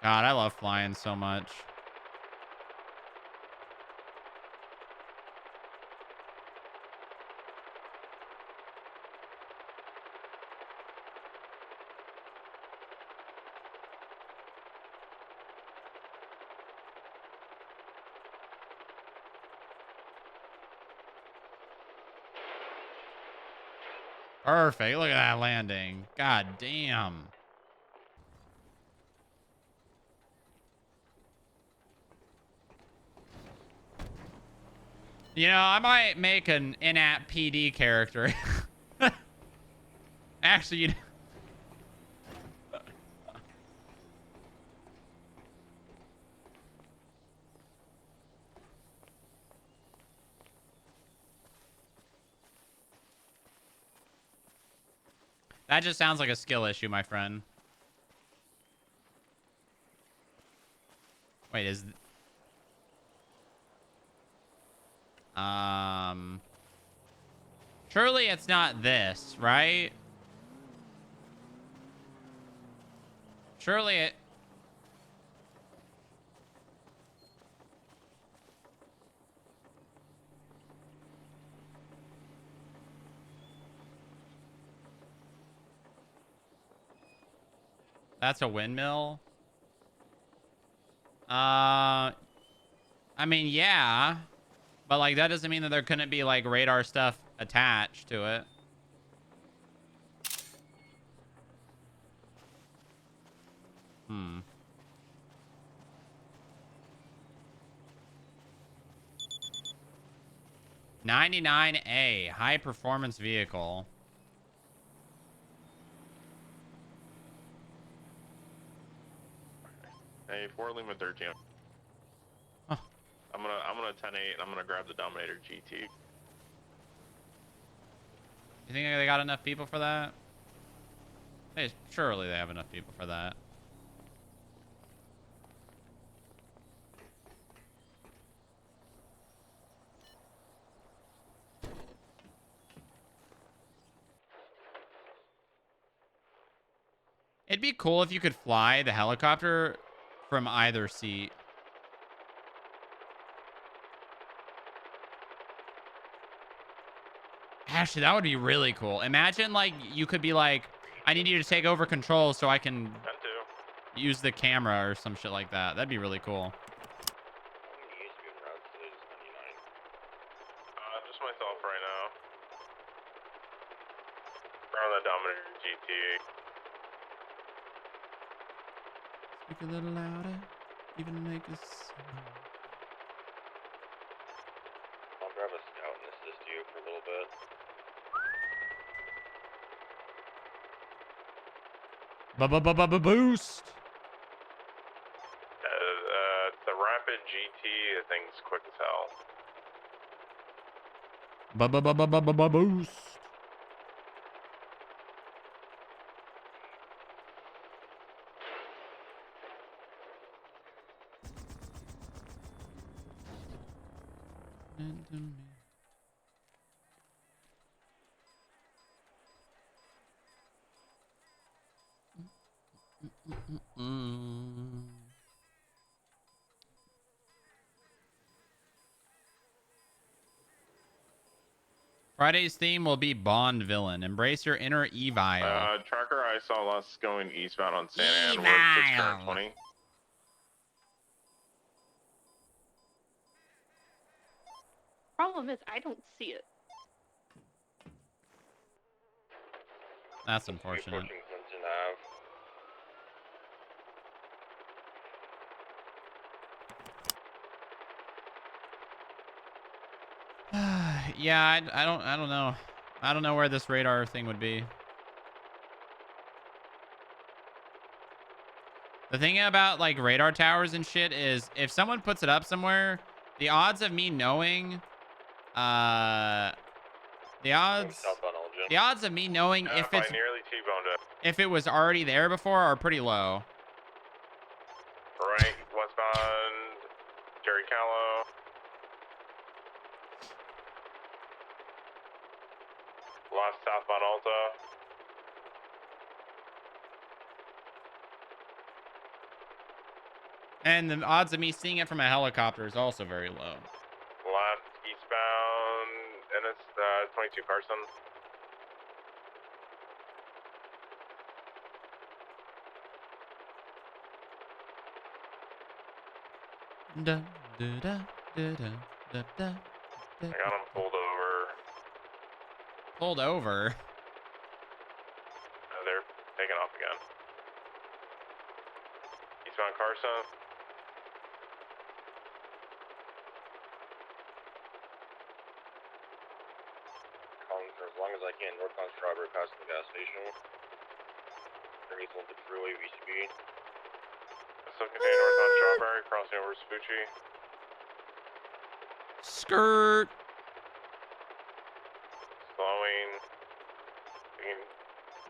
God, I love flying so much. Perfect. Look at that landing. God damn. You know, I might make an in-app PD character. Actually, you know, that just sounds like a skill issue, my friend. Wait, is... Surely it's not this, right? Surely it... That's a windmill? I mean, yeah. But, like, that doesn't mean that there couldn't be, like, radar stuff attached to it. Hmm. 99A, high performance vehicle. Hey, 4 Lima 13. Huh. I'm gonna 10-8 and I'm gonna grab the Dominator GT. You think they got enough people for that? Surely they have enough people for that. It'd be cool if you could fly the helicopter from either seat. Actually, that would be really cool. Imagine, like, you could be like, I need you to take over control so I can 10-2. use the camera or some shit like that. That'd be really cool. Just myself right now. Around that Dominator GT. Speak a little louder, even make us. I'll grab a scout and assist you for a little bit. Boost. The Rapid GT, the thing's quick as hell. Boost. Friday's theme will be Bond villain. Embrace your inner evil. Tracker, I saw us going eastbound on Santa Ana. We're at 6 current 20. Problem is, I don't see it. That's unfortunate. Yeah, I don't know. I don't know where this radar thing would be. The thing about like radar towers and shit is if someone puts it up somewhere, the odds of me knowing the odds of me knowing if I it's nearly T-boned it. if it was already there before are pretty low. Right, westbound, Jerry Callow. Left southbound Alta. And the odds of me seeing it from a helicopter is also very low. Left eastbound, and it's 22 Carson. Da, da, da, da, da, da, da, I got him pulled over. Pulled over. They're taking off again. Eastbound Carson. For as long as I can, northbound Strawberry past the gas station. Underneath Olympic Freeway, VCB. Still continue northbound Strawberry, crossing over Spoochie. Skirt. Slowing.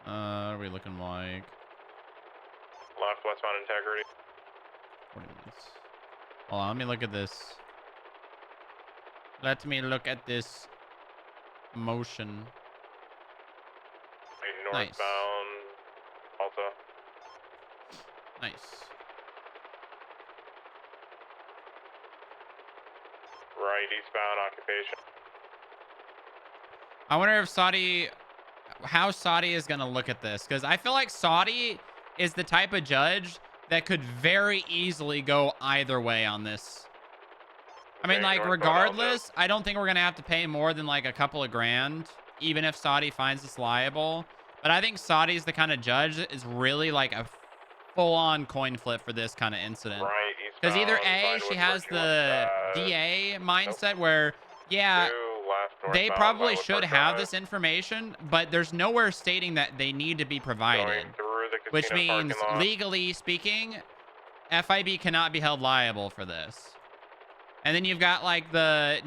What are we looking like? Left westbound Integrity. 40 minutes. Hold on, let me look at this. Let me look at this motion. Nice. Northbound Alta. Nice. Right eastbound Occupation. I wonder if how Saudi is going to look at this. Because I feel like Saudi is the type of judge that could very easily go either way on this. I mean, like, regardless, I don't think we're going to have to pay more than, like, a couple of grand, even if Saudi finds us liable. But I think Saudi's the kind of judge that is really, like, a full-on coin flip for this kind of incident. Right Because eastbound. either A, she has the DA mindset where, yeah, they northbound probably Violet should Park have Drive. this information, but there's nowhere stating that they need to be provided. Going through the Which casino means, parking lot. legally speaking, FIB cannot be held liable for this. And then you've got like the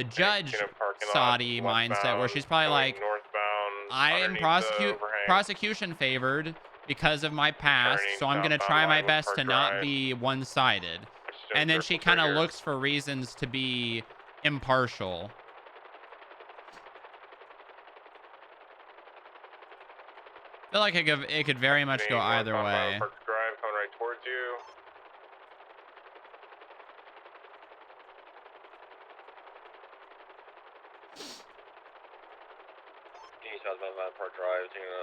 judge Casino parking lot, Saudi mindset where westbound, she's probably going like, northbound, I am underneath the overhang. prosecution favored because of my past, Turning so I'm gonna southbound try my Violet best Park to not Drive. be one-sided. Which is doing And then she circles kind right of here. looks for reasons to be impartial. I feel like it could very much go Continuing either northbound way. Violet Park Drive, coming right towards you. Continue southbound Violet Park Drive, taking a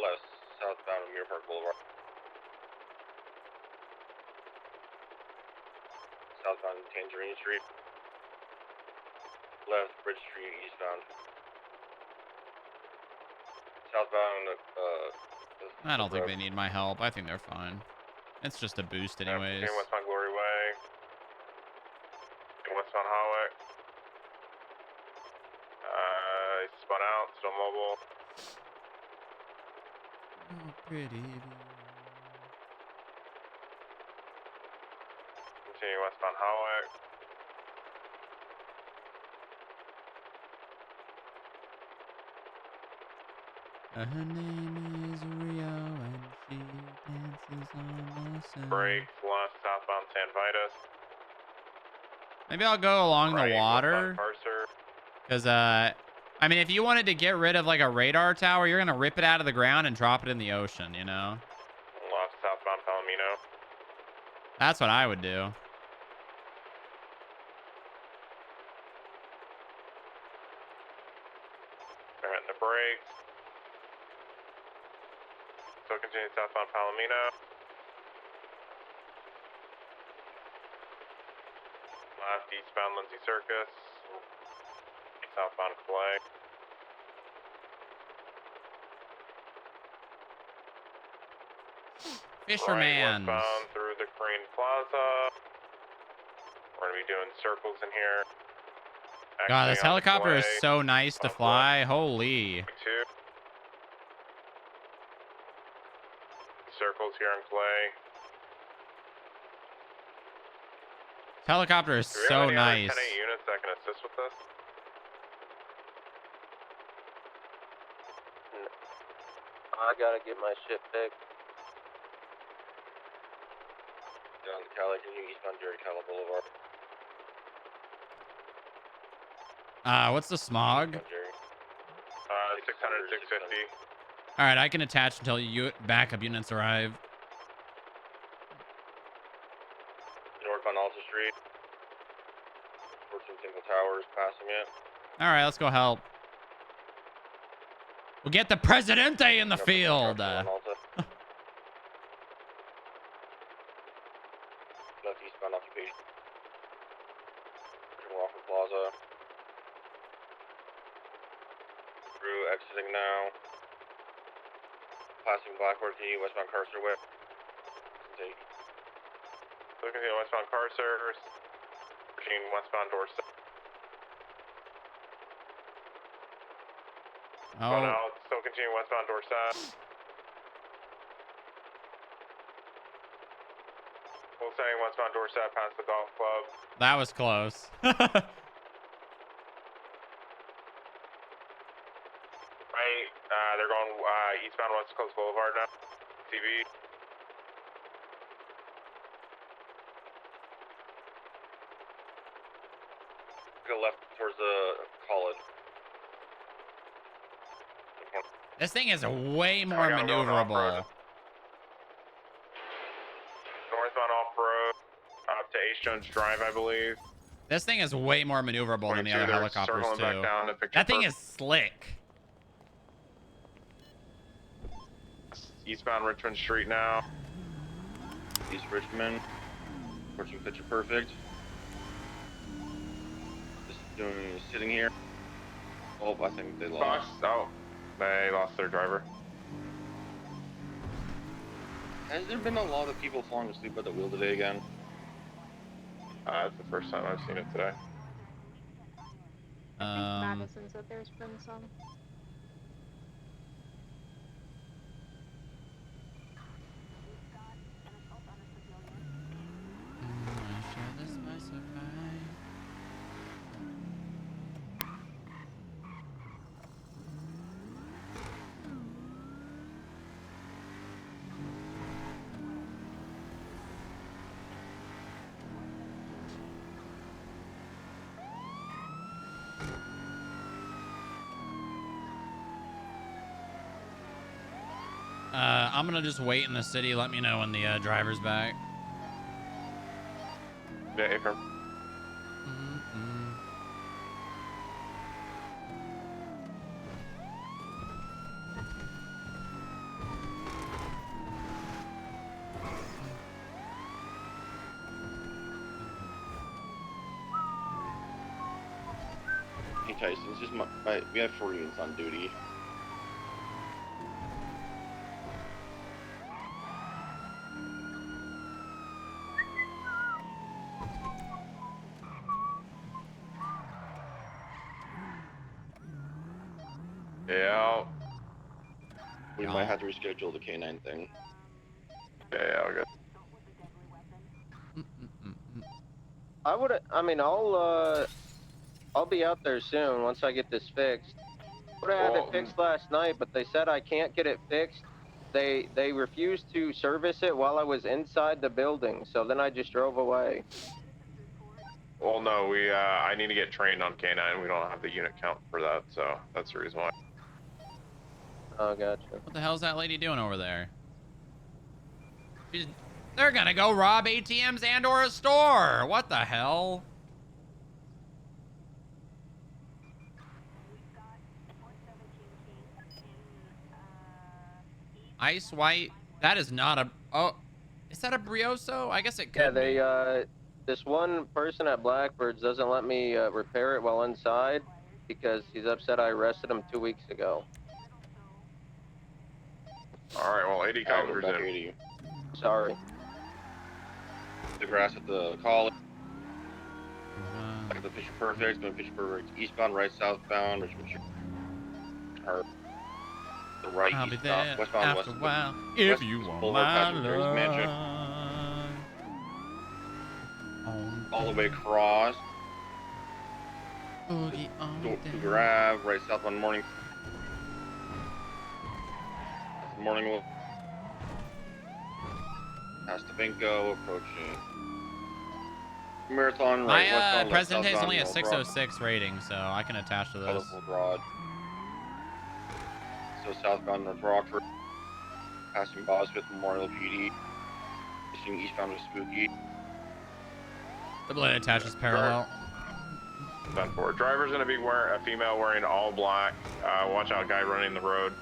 left southbound Mirror Park Boulevard. Southbound Tangerine Street. Left Bridge Street, eastbound. Southbound, I don't think they need my help. I think they're fine. It's just a boost anyways. Continuing westbound Glory Way. Westbound Highway. Spun out, still mobile. Oh, pretty. Continue westbound Highway. Her name is Rio and she dances on the sun. Break left southbound San Vitus. Maybe I'll go along Right, the water. westbound Parser. Because, I mean, if you wanted to get rid of like a radar tower, you're going to rip it out of the ground and drop it in the ocean, you know? Left southbound Palomino. That's what I would do. They're hitting the brakes. So continue southbound Palomino. Left eastbound Lindsay Circus. Southbound Clay. Right, Fisherman. westbound through the Korean Plaza. We're gonna be doing circles in here. God, this Exiting on helicopter is Clay. so nice to fly. Holy. Two. Circles here on Clay. Helicopter is Do we have so any nice. other 10-8 units that can assist with this? I gotta get my shit fixed. Down the Cali, continue eastbound Jerry Cali Boulevard. What's the smog? 600, 650. All right, I can attach until backup units arrive. Northbound Alta Street. 14 single towers passing it. All right, let's go help. We'll get the Presidente in the field. Left eastbound occupation. Walker Plaza. Through exiting now. Passing Blackboard Key, westbound Carcer Whip. Looking at westbound Carcer. Machine westbound Dorset. Going Oh, out, still continuing westbound Dorset. Full setting westbound Dorset past the golf club. that was close. Right, they're going eastbound West Coast Boulevard now. TV. Go left towards the college. This thing is way more gotta go maneuverable. off-road. Northbound off-road, up to Ace Jones Drive, I believe. This thing is way more maneuverable than the other they're helicopters circling back too. down to picture That thing per- is slick. Eastbound Richmond Street now. East Richmond. Approaching picture perfect. Just doing sitting here. Oh, I think they lost. Oh, they lost their driver. Has there been a lot of people falling asleep at the wheel today again? That's the first time I've seen it today. I think Madison said there's been some. I share the spice of life. I'm gonna just wait in the city. Let me know when the driver's back. Yeah, affirm. Hey Tyson, it's just we have 4 units on duty. Yeah. We might have to reschedule the K9 thing. Yeah, all good. I'll be out there soon once I get this fixed. I would have had it fixed last night, but they said I can't get it fixed. They refused to service it while I was inside the building, so then I just drove away. Well, no, I need to get trained on K9. We don't have the unit count for that, so that's the reason why. Oh, gotcha. What the hell's that lady doing over there? They're gonna go rob ATMs and or a store. What the hell? Ice white. That is not a. Oh, is that a brioso? I guess it could be. This one person at Blackbirds doesn't let me repair it while inside because he's upset I arrested him 2 weeks ago. All right, well, 80 calibers back in. 80. Sorry. The grass at the college. Back at the Picture Perfect, going Picture Perfect eastbound, right southbound, Richmond Street. Or the right I'll be eastbound, there westbound, after west. a while if West you want Boulevard, my past Jerry's Mansion. All the way across. Boogie on Cougar Ave, right southbound morning. Morning will past the Bingo, approaching Marathon, right My westbound, left Presidente is southbound, only a North Rock. 606 rating, so I can attach to this. Colorful Broad. So southbound North Rockford, passing Bosworth Memorial PD, pushing eastbound with Spooky. The blade attaches parallel. Done for. Driver's gonna be a female wearing all black. Watch out, guy running the road.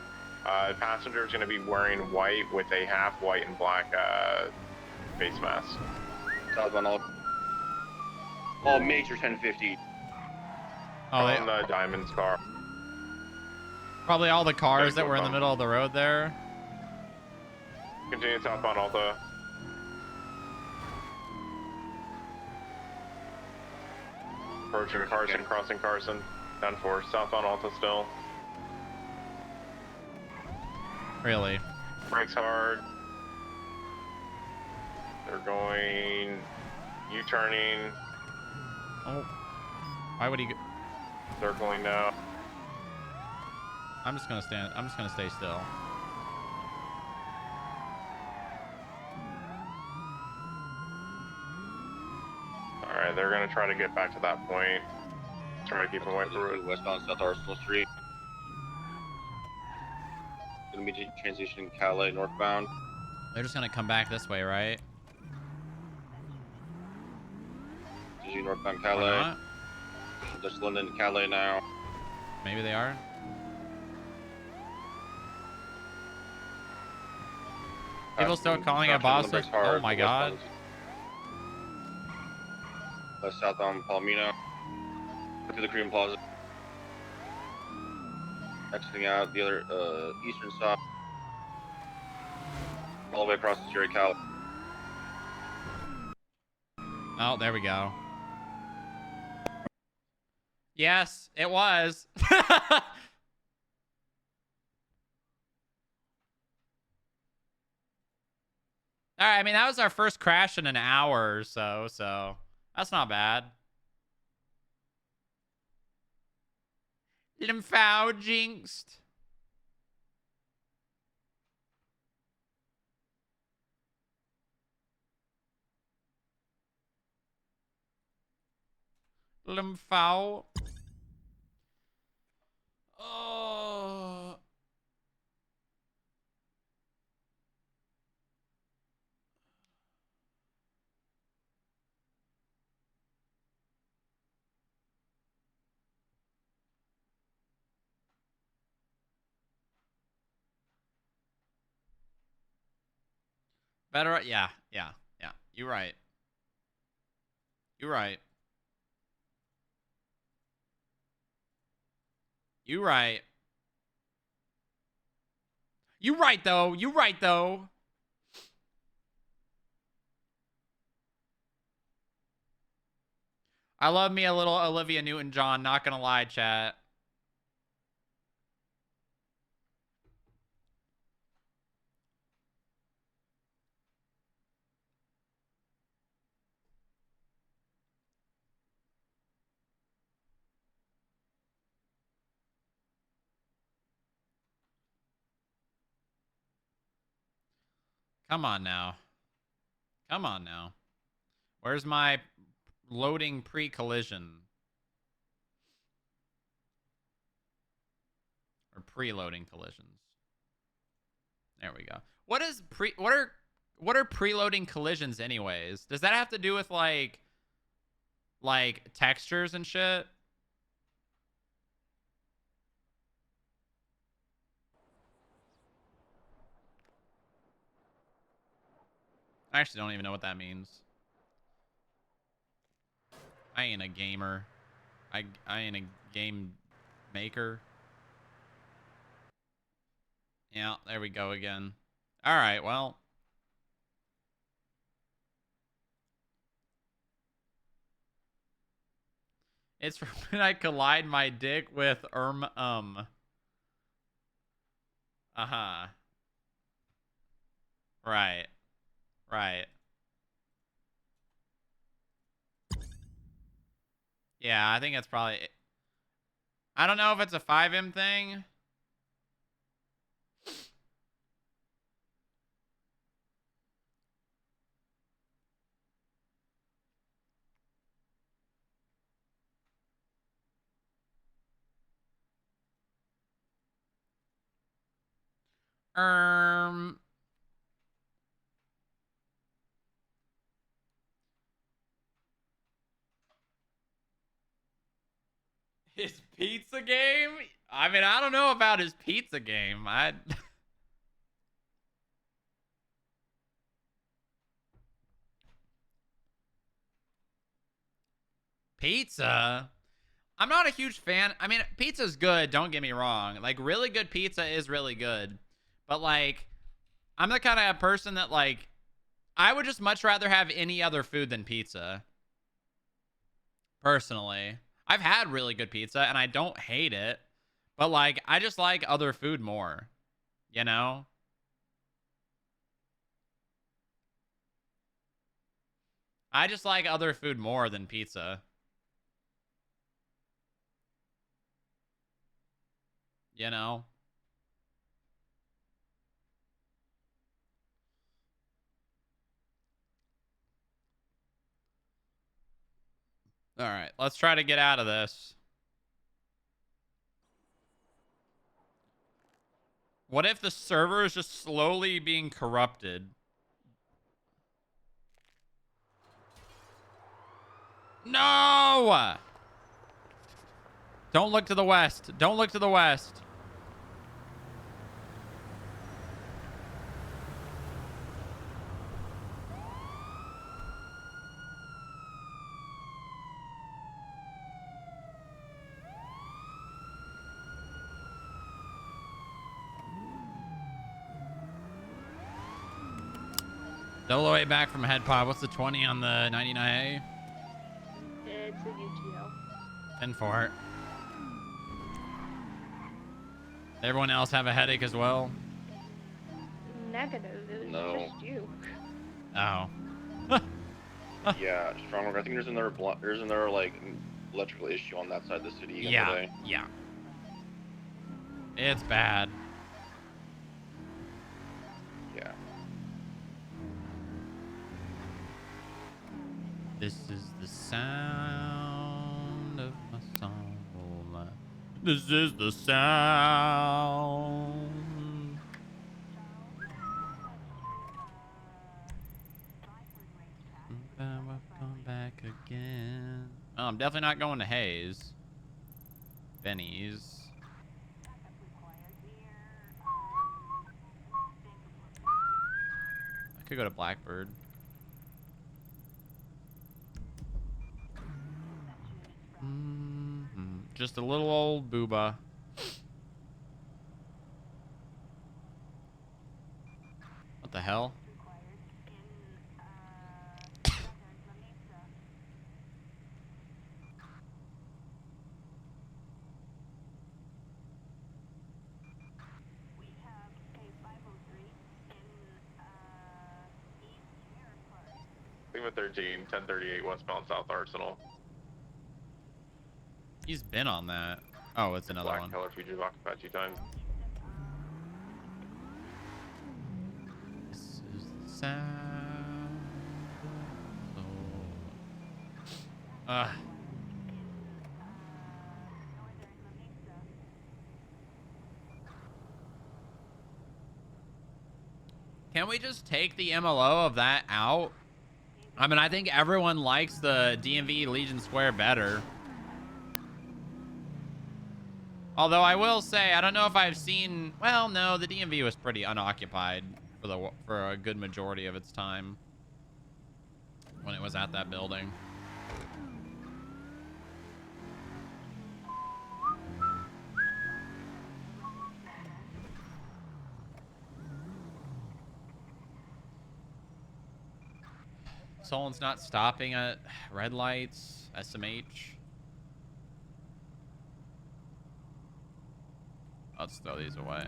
Passenger's gonna be wearing white with a half white and black face mask. Southbound all major 1050. Oh, on the Diamond's car. probably all the cars that were in the middle of the road there. Continue southbound Alta. Approaching Carson, crossing Carson. Down for southbound Alta still. Really? Brakes hard. They're going U-turning. Oh. Why would he go? Circling now. I'm just gonna stand. I'm just gonna stay still. Alright, they're gonna try to get back to that point. Try to keep them away from the road. Westbound South Arsenal Street. Gonna be transitioning Calais northbound. They're just gonna come back this way, right? Transitioning northbound Or Calais. not? Just London Calais now. Maybe they are. People still calling it Boston. Oh my god. Southbound Palomino. To the Korean Plaza. Exiting out the other eastern side. All the way across the Cherry Cal. Oh, there we go. Yes, it was. All right, I mean, that was our first crash in an hour or so, so that's not bad. Lymphow jinxed. Lymphow. Oh. Better, yeah, yeah, yeah. You're right. You're right. You're right. You're right, though. You're right, though. I love me a little Olivia Newton-John. Not gonna lie, chat. Come on now. Come on now. Where's my loading pre-collision? Or preloading collisions. There we go. What are preloading collisions anyways? Does that have to do with like textures and shit? I actually don't even know what that means. I ain't a gamer. I ain't a game maker. Yeah, there we go again. All right, well. It's from when I collide my dick with Uh-huh. Right. Right. Yeah, I think that's probably it. I don't know if it's a 5M thing. Um His pizza game? I mean, I don't know about his pizza game. Pizza? I'm not a huge fan. I mean, pizza's good, don't get me wrong. Like, really good pizza is really good. But, like, I'm the kind of person that, like, I would just much rather have any other food than pizza. Personally. I've had really good pizza, and I don't hate it. But, like, I just like other food more. You know? I just like other food more than pizza. You know? All right, let's try to get out of this. What if the server is just slowly being corrupted? No! Don't look to the west. Don't look to the west. All the way back from head pop. What's the 20 on the 99A? It's a UGL. 10 for it. Everyone else have a headache as well? Negative. It was No. just you. Oh. Yeah, Stronghold. I think there's another like electrical issue on that side of the city again Yeah. today. Yeah. It's bad. Yeah. This is the sound of my soul. This is the sound. Come back again. Oh, I'm definitely not going to Hayes. Benny's. I could go to Blackbird. Just a little old booba. What the hell? Lima 13, 1038 westbound South Arsenal. He's been on that. Oh, it's another Black one. color features occupied 2 times. This is the sound. Can we just take the MLO of that out? I mean, I think everyone likes the DMV Legion Square better. Although I will say, I don't know if I've seen... Well, no, the DMV was pretty unoccupied for a good majority of its time when it was at that building. Someone's not stopping at red lights, SMH. Let's throw these away.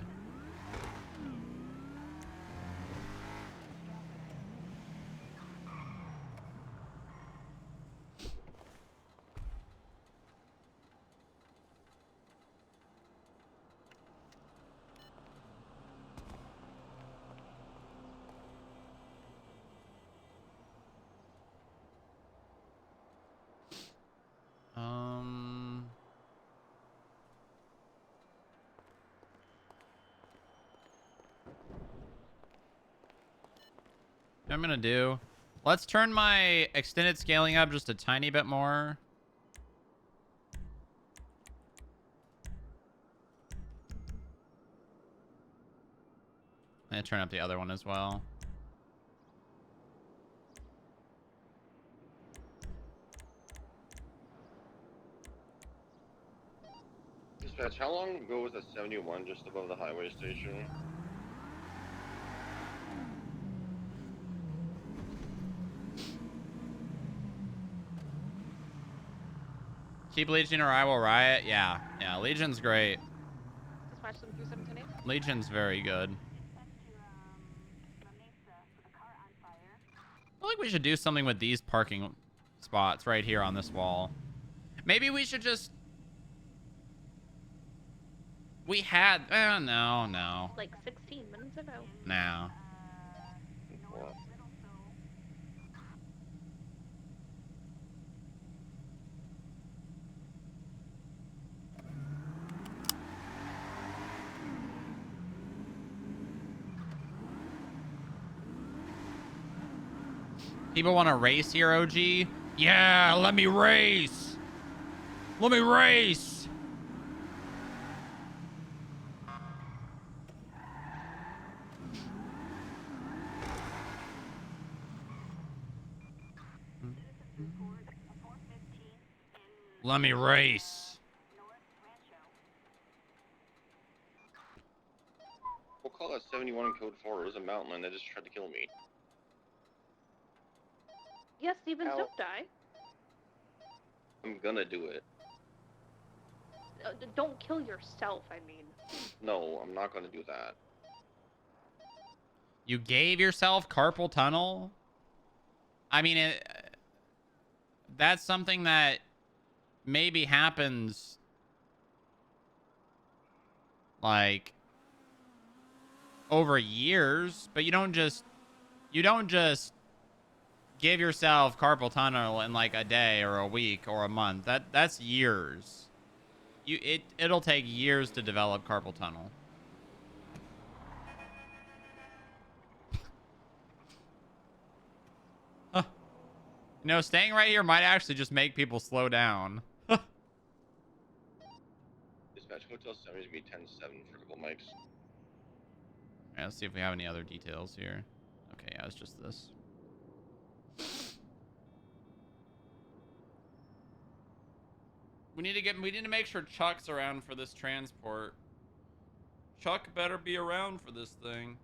What I'm gonna do. Let's turn my extended scaling up just a tiny bit more. And turn up the other one as well. Dispatch, how long ago was that 71 just above the highway station? Keep Legion or I will riot. Yeah, yeah. Legion's great. Dispatch them through 710. Legion's very good. I feel like we should do something with these parking spots right here on this wall. Maybe we should just... We had... no. Like 16 minutes ago. No. People want to race here, OG? Yeah, let me race. Let me race. Let me race. We'll call that 71 in code 4. It was a mountain lion that just tried to kill me. Yes, Steven, Ow. don't die. I'm gonna do it. Don't kill yourself, I mean. No, I'm not going to do that. You gave yourself carpal tunnel? I mean, that's something that maybe happens, like, over years, but you don't just give yourself carpal tunnel in like a day or a week or a month. That's years. It'll take years to develop carpal tunnel. Huh. You know, staying right here might actually just make people slow down. Dispatch Hotel 7 is going to be 10-7 for a couple mics. Right, let's see if we have any other details here. Okay, yeah, it's just this. We need to make sure Chuck's around for this transport. Chuck better be around for this thing.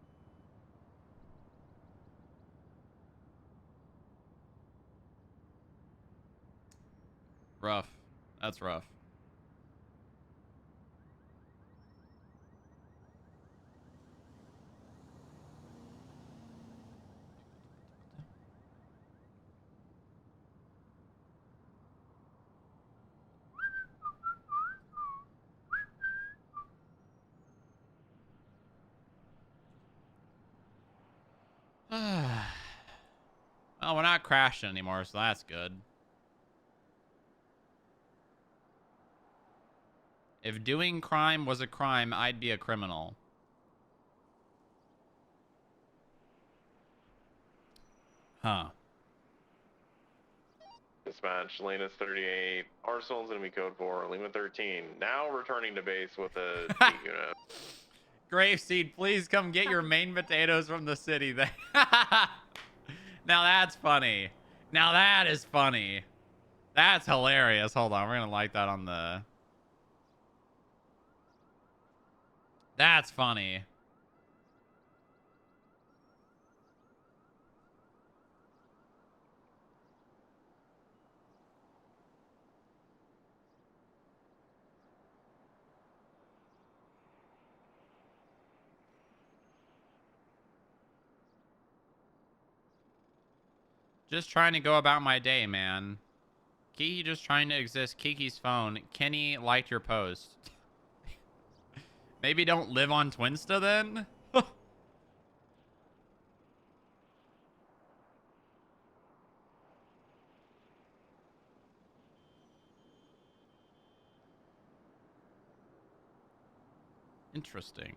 Rough. That's rough. Well, we're not crashing anymore, so that's good. If doing crime was a crime, I'd be a criminal. Huh. Dispatch, Lena's 38. Arsenal's gonna be code 4. Lima 13. Now returning to base with a T unit. Graveseed, please come get your main potatoes from the city. Now that's funny. Now that is funny. That's hilarious. Hold on, we're gonna like that on the... That's funny. Just trying to go about my day, man. Kiki just trying to exist. Kiki's phone. Kenny liked your post. Maybe don't live on Twinsta then? Interesting.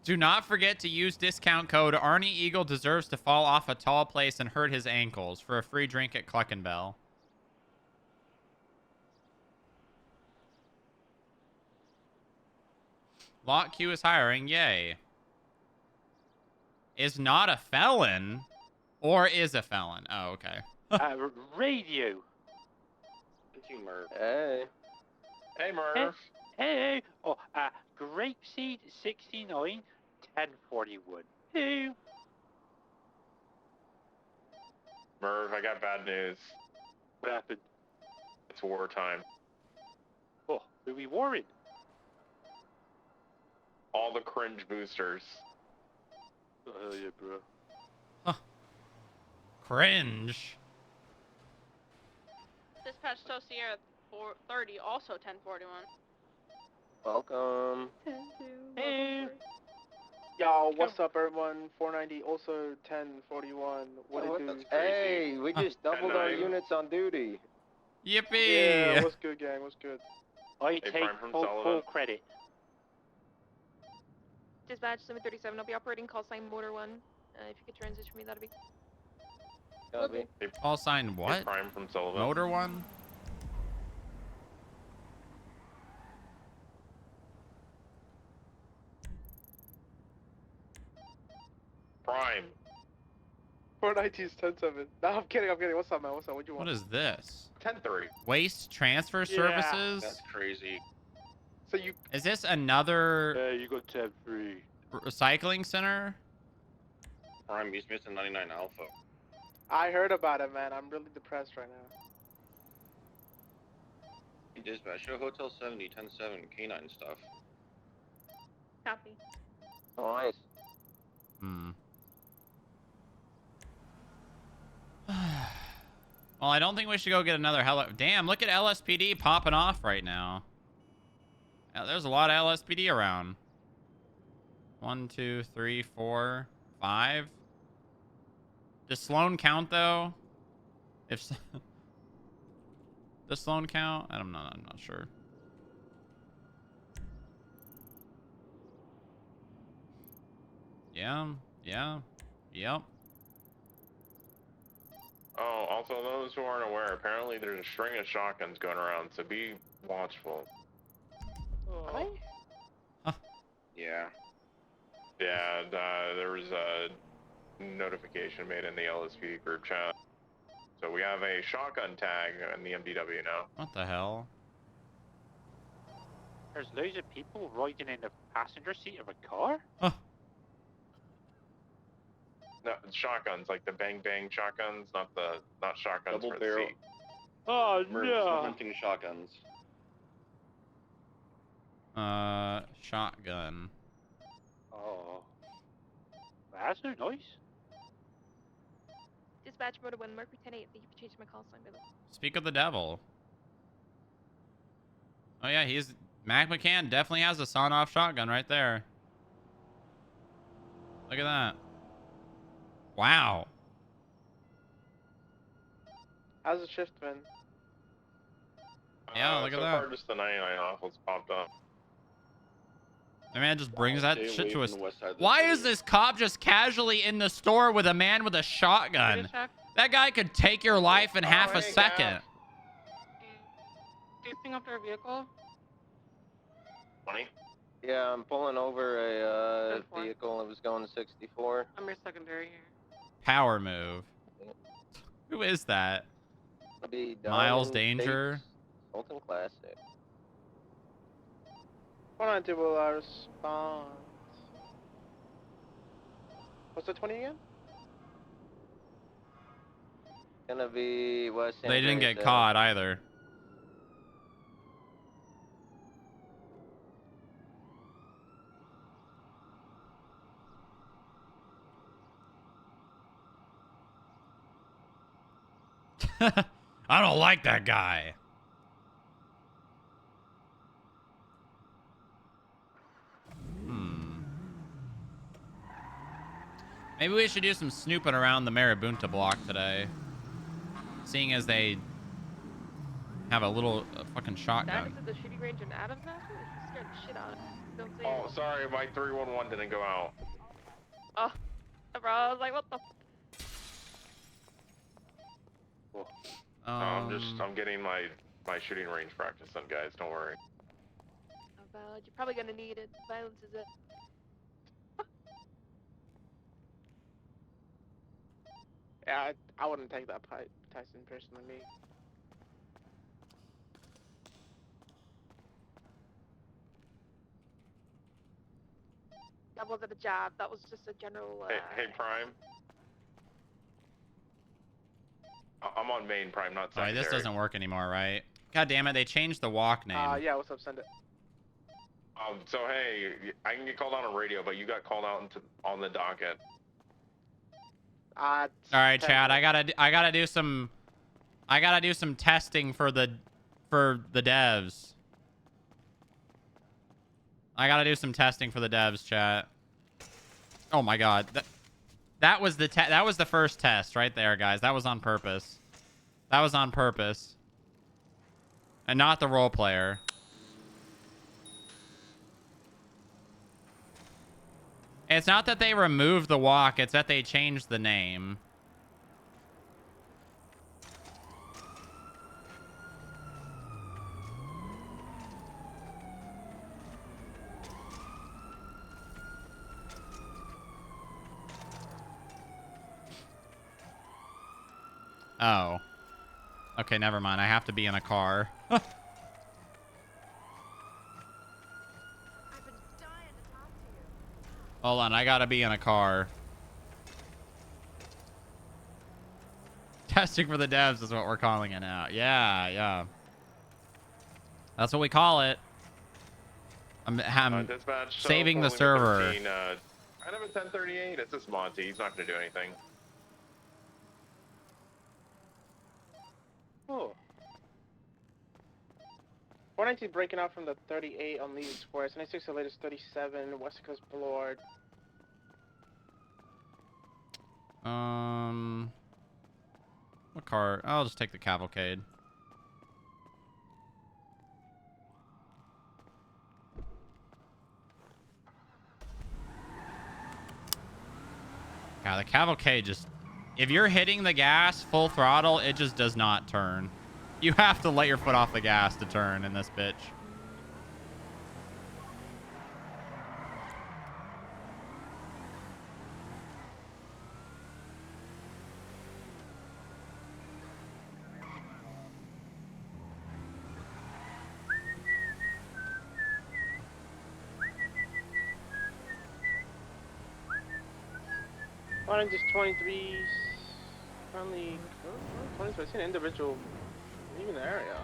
Do not forget to use discount code Arnie Eagle deserves to fall off a tall place and hurt his ankles for a free drink at Cluckenbell. Lot Q is hiring. Yay. Is not a felon or is a felon. Oh, okay. Radio. Continue, Merv. Hey. Hey, Murph. Hey. Oh, Grapeseed 69 1041. Hey. Merv, I got bad news. What happened? It's wartime. Oh, who are we warring? All the cringe boosters. Oh, hell yeah, bro. Cringe. Dispatch to Sierra 430, also 1041. Welcome. Hey. Yo, what's up, everyone? 490, also 1041. What it do? Hey, we just doubled our 10-9. units on duty. Yippee. Yeah, what's good, gang? What's good? I Hey, take Prime from full Sullivan. credit. Dispatch 737, I'll be operating call sign motor 1. If you could transition me, that'd be... Copy. Call sign what? Hey, Prime from Sullivan. Motor one? Prime. 490 is 10-7. No, I'm kidding. What's up, man? What's up? What you want? What is this? 10-3. Waste transfer Yeah. services? That's crazy. So you... Is this another Yeah, you got 10-3. recycling center? Prime East Mist and 99 Alpha. I heard about it, man. I'm really depressed right now. Dispatch, show Hotel 70, 10-7, K9 stuff. Copy. Nice. Hmm. Well, I don't think we should go get another Damn, look at LSPD popping off right now. Yeah, there's a lot of LSPD around. 1, 2, 3, 4, 5. Does Sloan count though? If does Sloan count? I'm not sure. Yeah. Yep. Oh, also those who aren't aware, apparently there's a string of shotguns going around, so be watchful. Oh. Yeah. Yeah, there was a notification made in the LSPD group chat. So we have a shotgun tag in the MDW now. What the hell? There's loads of people riding in the passenger seat of a car? No, shotguns, like the bang bang shotguns, not shotguns Double for the barrel. seat. Oh, We're no. hunting shotguns. Shotgun. Oh. That's so nice. Dispatch Motor 1, Mercury 10-8. Thank you for changing my call sign, by the way. Speak of the devil. Oh yeah, Mac McCann definitely has a sawn-off shotgun right there. Look at that. Wow. How's the shift been? Yeah, look at so that. far just the 99 offals popped up. The man just brings that Stay shit away to us. from the west side of the Why city. is this cop just casually in the store with a man with a shotgun? That guy could take your life in half a hey, second. Do you think after a vehicle? 20? Yeah, I'm pulling over a 10-4. vehicle that was going 64. I'm your secondary here. Power move. Who is that? Be Miles Diamond Danger. States Sultan Classic. 490 will respond. What's the 20 again? Gonna be West San They didn't Andreas, get caught either. I don't like that guy. Maybe we should do some snooping around the Marabunta block today. Seeing as they have a little fucking shotgun. Status at the shooting range in Adams, actually? He scared the shit out of me. Don't say Oh, sorry, my 311 didn't go out. Oh, bro, I was like, what the? I'm getting my shooting range practice done, guys. Don't worry. About, you're probably gonna need it. Violence is it. Yeah, I wouldn't take that Tyson personally, me. That wasn't a jab. That was just a general. Hey, Prime. I'm on main, Prime, not Oh, secondary. this doesn't work anymore, right? God damn it, they changed the walk name. Yeah, what's up, send it. So hey, I can get called out on radio, but you got called out on the docket. All right, Chad, I gotta do some testing for the devs. I gotta do some testing for the devs, chat. Oh my god, that was the first test right there, guys. That was on purpose. That was on purpose, and not the role player. It's not that they removed the walk, it's that they changed the name. Oh. Okay, never mind. I have to be in a car. I've been dying to talk to you. Hold on, I gotta be in a car. Testing for the devs is what we're calling it now. Yeah, yeah. That's what we call it. I'm Dispatch, so saving the Lima server. 13, kind of a 1038. It's just Monty. He's not going to do anything. Oh. 419 breaking out from the 38 on Legion Square. 76 the latest 37, West Coast Boulevard. What car? I'll just take the cavalcade. Yeah, the cavalcade just... If you're hitting the gas full throttle, it just does not turn. You have to let your foot off the gas to turn in this bitch. Orange is 23. Currently, 23. I see an individual leaving the area.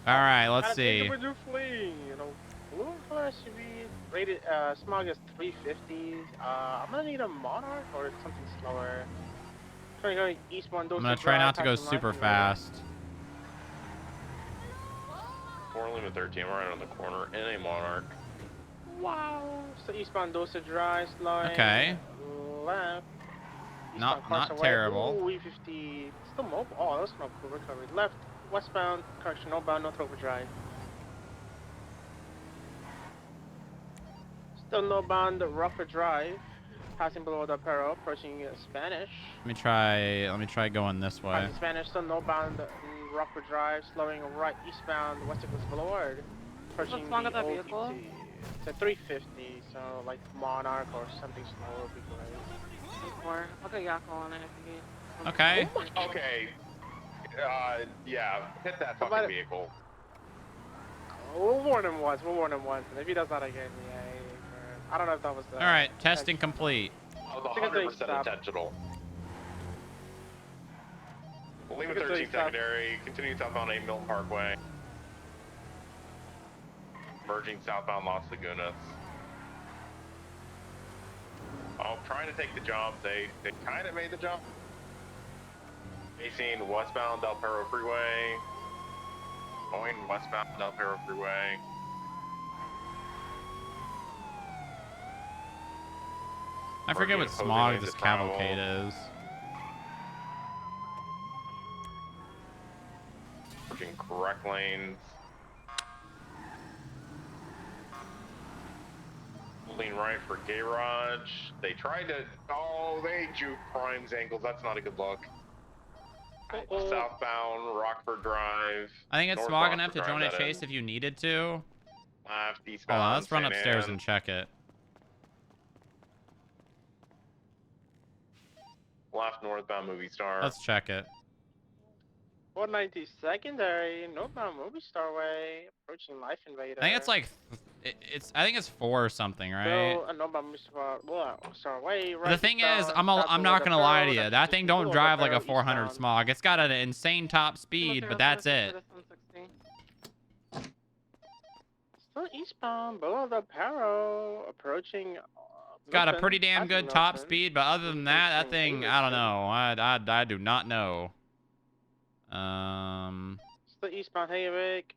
All right, let's see. Individual fleeing. You know, blue car SUV rated smog is 350. I'm gonna need a Monarch or something slower. Trying to go eastbound. I'm gonna try not to go super fast. 4 Lima 13, we're right on the corner in a Monarch. Wow. So eastbound Dosa Drive, slowing. Okay. Left. Not Carsonway. terrible. Ooh, E50. Still mobile. Oh, that's not cool recovery. Left. Westbound. Correction. Northbound. North Overdrive. Still northbound. Rockford Drive. Passing below the Perro. Approaching Spanish. Let me try going this way. Passing Spanish. Still northbound. Rockford Drive. Slowing right eastbound. West Coast Boulevard. Approaching What's wrong with the that vehicle? OPT. It's a 350, so like Monarch or something slower would be great. Or I'll get Yakko on it if you need. Okay. Okay. Yeah, hit that How about fucking it? vehicle. We'll warn him once. And if he does that again, yeah. I don't know if that was the. All right, testing complete. That was Think it's 100% stop. intentional. Lima Think it's 13 stop. secondary, continue southbound 8 Milton Parkway. Merging southbound Las Lagunas. Oh, trying to take the jump. They kind of made the jump. Facing westbound Del Perro Freeway. Going westbound Del Perro Freeway. I forget what Opposing smog lanes this to travel. cavalcade is. Merging correct lanes. Holding right for garage. They tried to. Oh, they juke Prime's ankles. That's not a good look. Southbound Rockford Drive. I think it's North smog enough to Rockford join a Drive, that chase is. if you needed to. Left Hold eastbound. on, let's run St. upstairs Anne. and check it. Left northbound Movie Star. Let's check it. 490 secondary. Northbound Movie Star Way. Approaching Life Invader. I think it's like, I think it's 4 or something, right? So, northbound Movie Star Way. But the thing is, I'm not gonna lie to you. That thing don't drive like a 400 smog. It's got an insane top speed, but that's it. Still eastbound, below the Perro, approaching. It's got a Milton, pretty damn passing good top Milton. speed, but other than that, that thing, I don't know. I do not know. Still eastbound Haywick.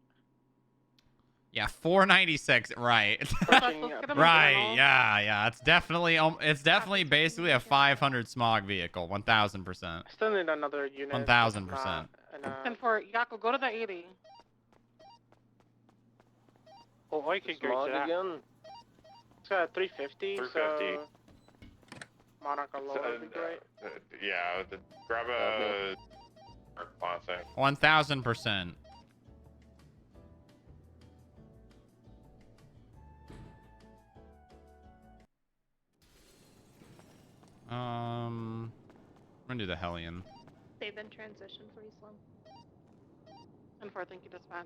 Yeah, 496, right. Approaching, Right, yeah. It's definitely basically a 500 smog vehicle, 1000%. Still need another unit. 1000%. And for Yakko, go to the 80. Oh, I can go Smog to that. again. It's got a 350, 350. so Monarch alone would be great. Yeah, grab a classic. 1000%. do the Hellion. Save then transition for you, Slim. 10-4, thank you, dispatch.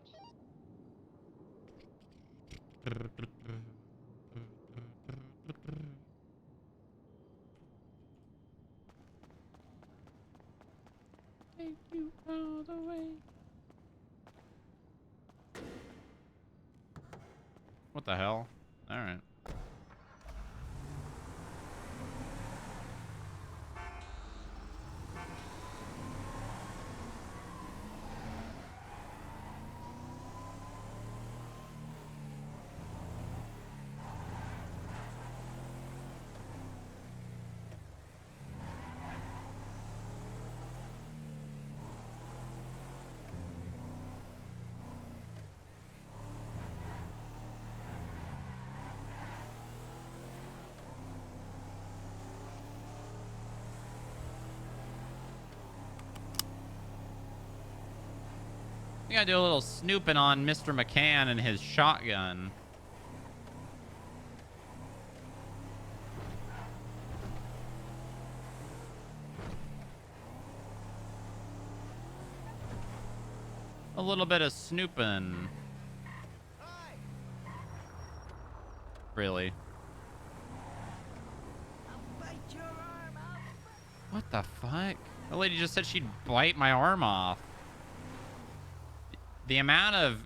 Take you all the way. What the hell? All right. I gotta do a little snooping on Mr. McCann and his shotgun. A little bit of snooping. Really? What the fuck? The lady just said she'd bite my arm off. The amount of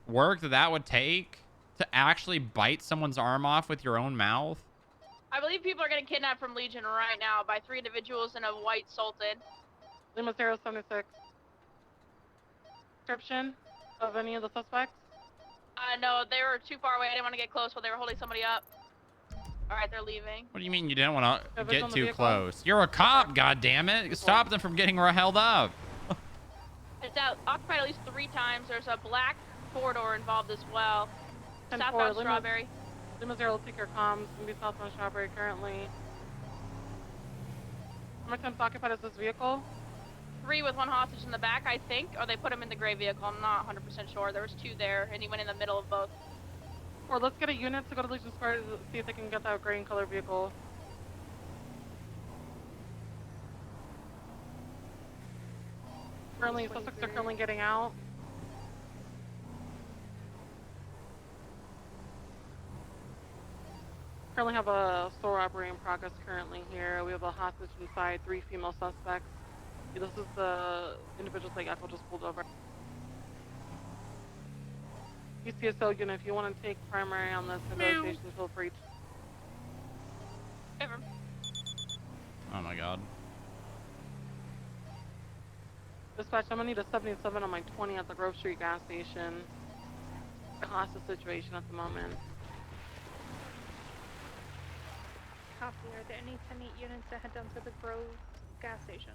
work that would take to actually bite someone's arm off with your own mouth. I believe people are getting kidnapped from Legion right now by 3 individuals in a white Sultan. Lima 076. Description of any of the suspects? No, they were too far away. I didn't want to get close while they were holding somebody up. Alright, they're leaving. What do you mean you didn't want to Coverage get on the too vehicle? close? You're a cop, goddammit. Stop them from getting held up. It's out, occupied at least 3 times. There's a black 4-door involved as well. 10-4, Southbound Strawberry. Lima 0 will take your comms. Gonna be southbound Strawberry currently. How many times occupied is this vehicle? 3 with 1 hostage in the back, I think. Or they put him in the gray vehicle. I'm not 100% sure. There was 2 there, and he went in the middle of both. Or let's get a unit to go to Legion Square to see if they can get that gray and color vehicle. Currently, suspects are currently getting out. Currently have a store robbery in progress currently here. We have a hostage inside, 3 female suspects. This is the individuals that Echo just pulled over. PCSO unit, if you want to take primary on this negotiation, feel free to. Ever. Oh my god. Dispatch, I'm gonna need a 77 on my 20 at the Grove Street gas station. A hostage situation at the moment. Copy. Are there any 10-8 units that head down to the Grove gas station?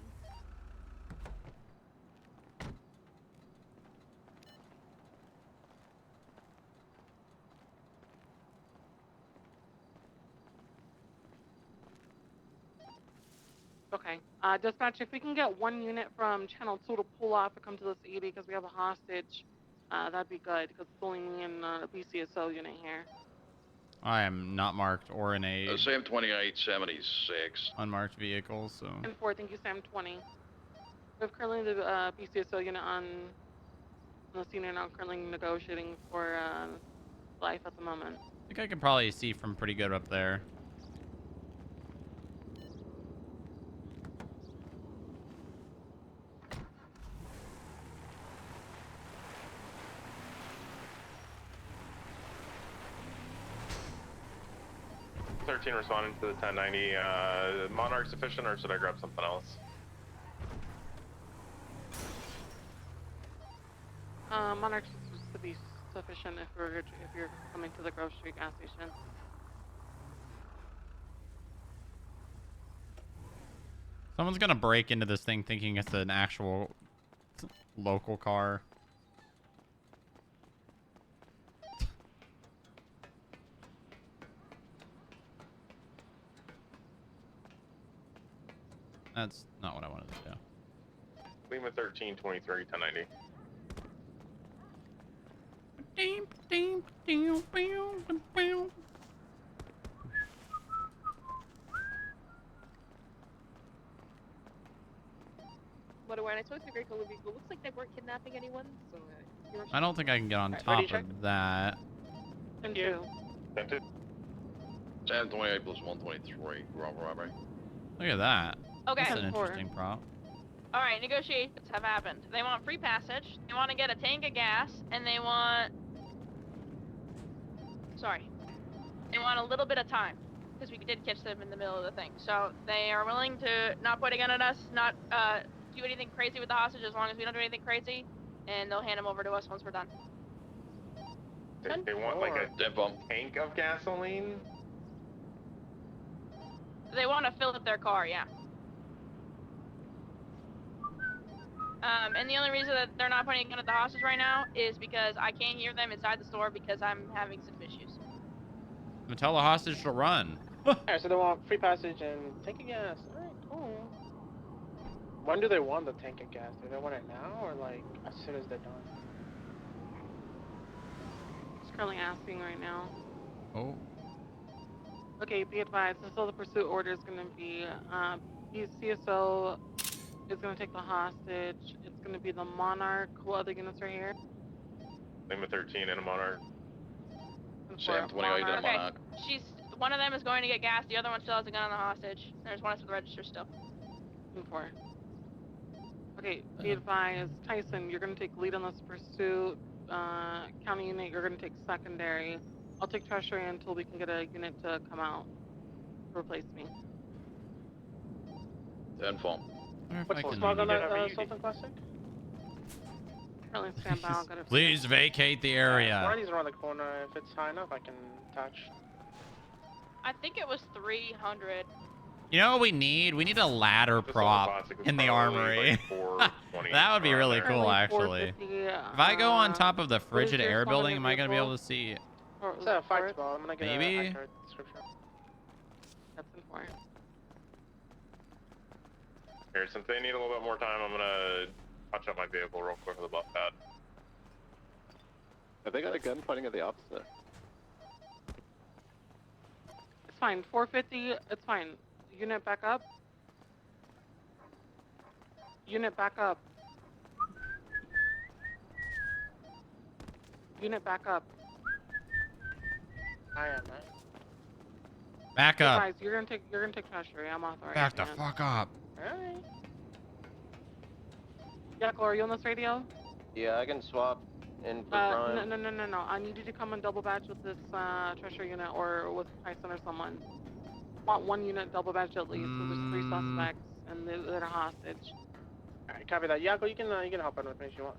Okay. Dispatch, if we can get 1 unit from Channel 2 to pull off and come to this 80 because we have a hostage, that'd be good because it's only me and a BCSO unit here. I am not marked or in a Sam 2876. unmarked vehicle, so. 10-4, thank you, Sam 20. We have currently the BCSO unit on the scene and now currently negotiating for life at the moment. I think I can probably see from pretty good up there. Responding to the 1090. Monarch sufficient, or should I grab something else? Monarch should be sufficient if you're coming to the Grove Street gas station. Someone's gonna break into this thing thinking it's an actual local car. That's not what I wanted to do. Lima 1323 1090. motorway, and I spoke to the Great Color vehicle. Looks like they weren't kidnapping anyone, so I don't think I can get on Alright, ready, top of that. Thank you. 1028 plus 123. Wrong robbery. Look at that. Okay. That's an interesting prop. All right, negotiations have happened. They want free passage. They want to get a tank of gas, and they want. Sorry. They want a little bit of time, because we did catch them in the middle of the thing. So they are willing to not put a gun at us, not do anything crazy with the hostage as long as we don't do anything crazy, and they'll hand them over to us once we're done. They want like a tank of gasoline? They want to fill up their car, yeah. And the only reason that they're not putting a gun at the hostage right now is because I can't hear them inside the store because I'm having some issues. Tell the hostage to run. Alright, so they want free passage and tank of gas. Alright, cool. When do they want the tank of gas? Do they want it now or like as soon as they're done? It's currently asking right now. Oh. Okay, be advised, so the pursuit order is going to be, CSO is going to take the hostage. It's going to be the Monarch. What other units are here? Lima 13 and a Monarch. Sam 28 and a Okay. Monarch. One of them is going to get gas, the other one still has a gun on the hostage. There's one at the register still. 4. Okay, be advised, Tyson, you're going to take lead on this pursuit. County unit, you're going to take secondary. I'll take treasury until we can get a unit to come out to replace me. 10 phone. What's the slug on that Sultan Classic? Currently stand by, I'll get it. Please vacate the area. Marty's around the corner. If it's high enough, I can touch. I think it was 300. You know what we need? We need a ladder prop in the armory. That would be really cool, actually. If I go on top of the frigid air building, am I going to be able to see? It's a fight spot. I'm going to get Maybe? an accurate description. That's important. Here, since they need a little bit more time, I'm gonna touch up my vehicle real quick with a buff pad. Have they got a gun pointing at the opposite? It's fine. 450, it's fine. Unit back up. Unit back up. Unit back up. I am, man. Back up. Guys, you're gonna take treasury. I'm authorized. Back the fuck up. Alright. Yakko, are you on this radio? Yeah, I can swap in for Prime. No. I need you to come and double batch with this treasury unit or with Tyson or someone. Want one unit double batch at least. So there's 3 suspects and they're hostage. Alright, copy that. Yakko, you can hop on with me if you want.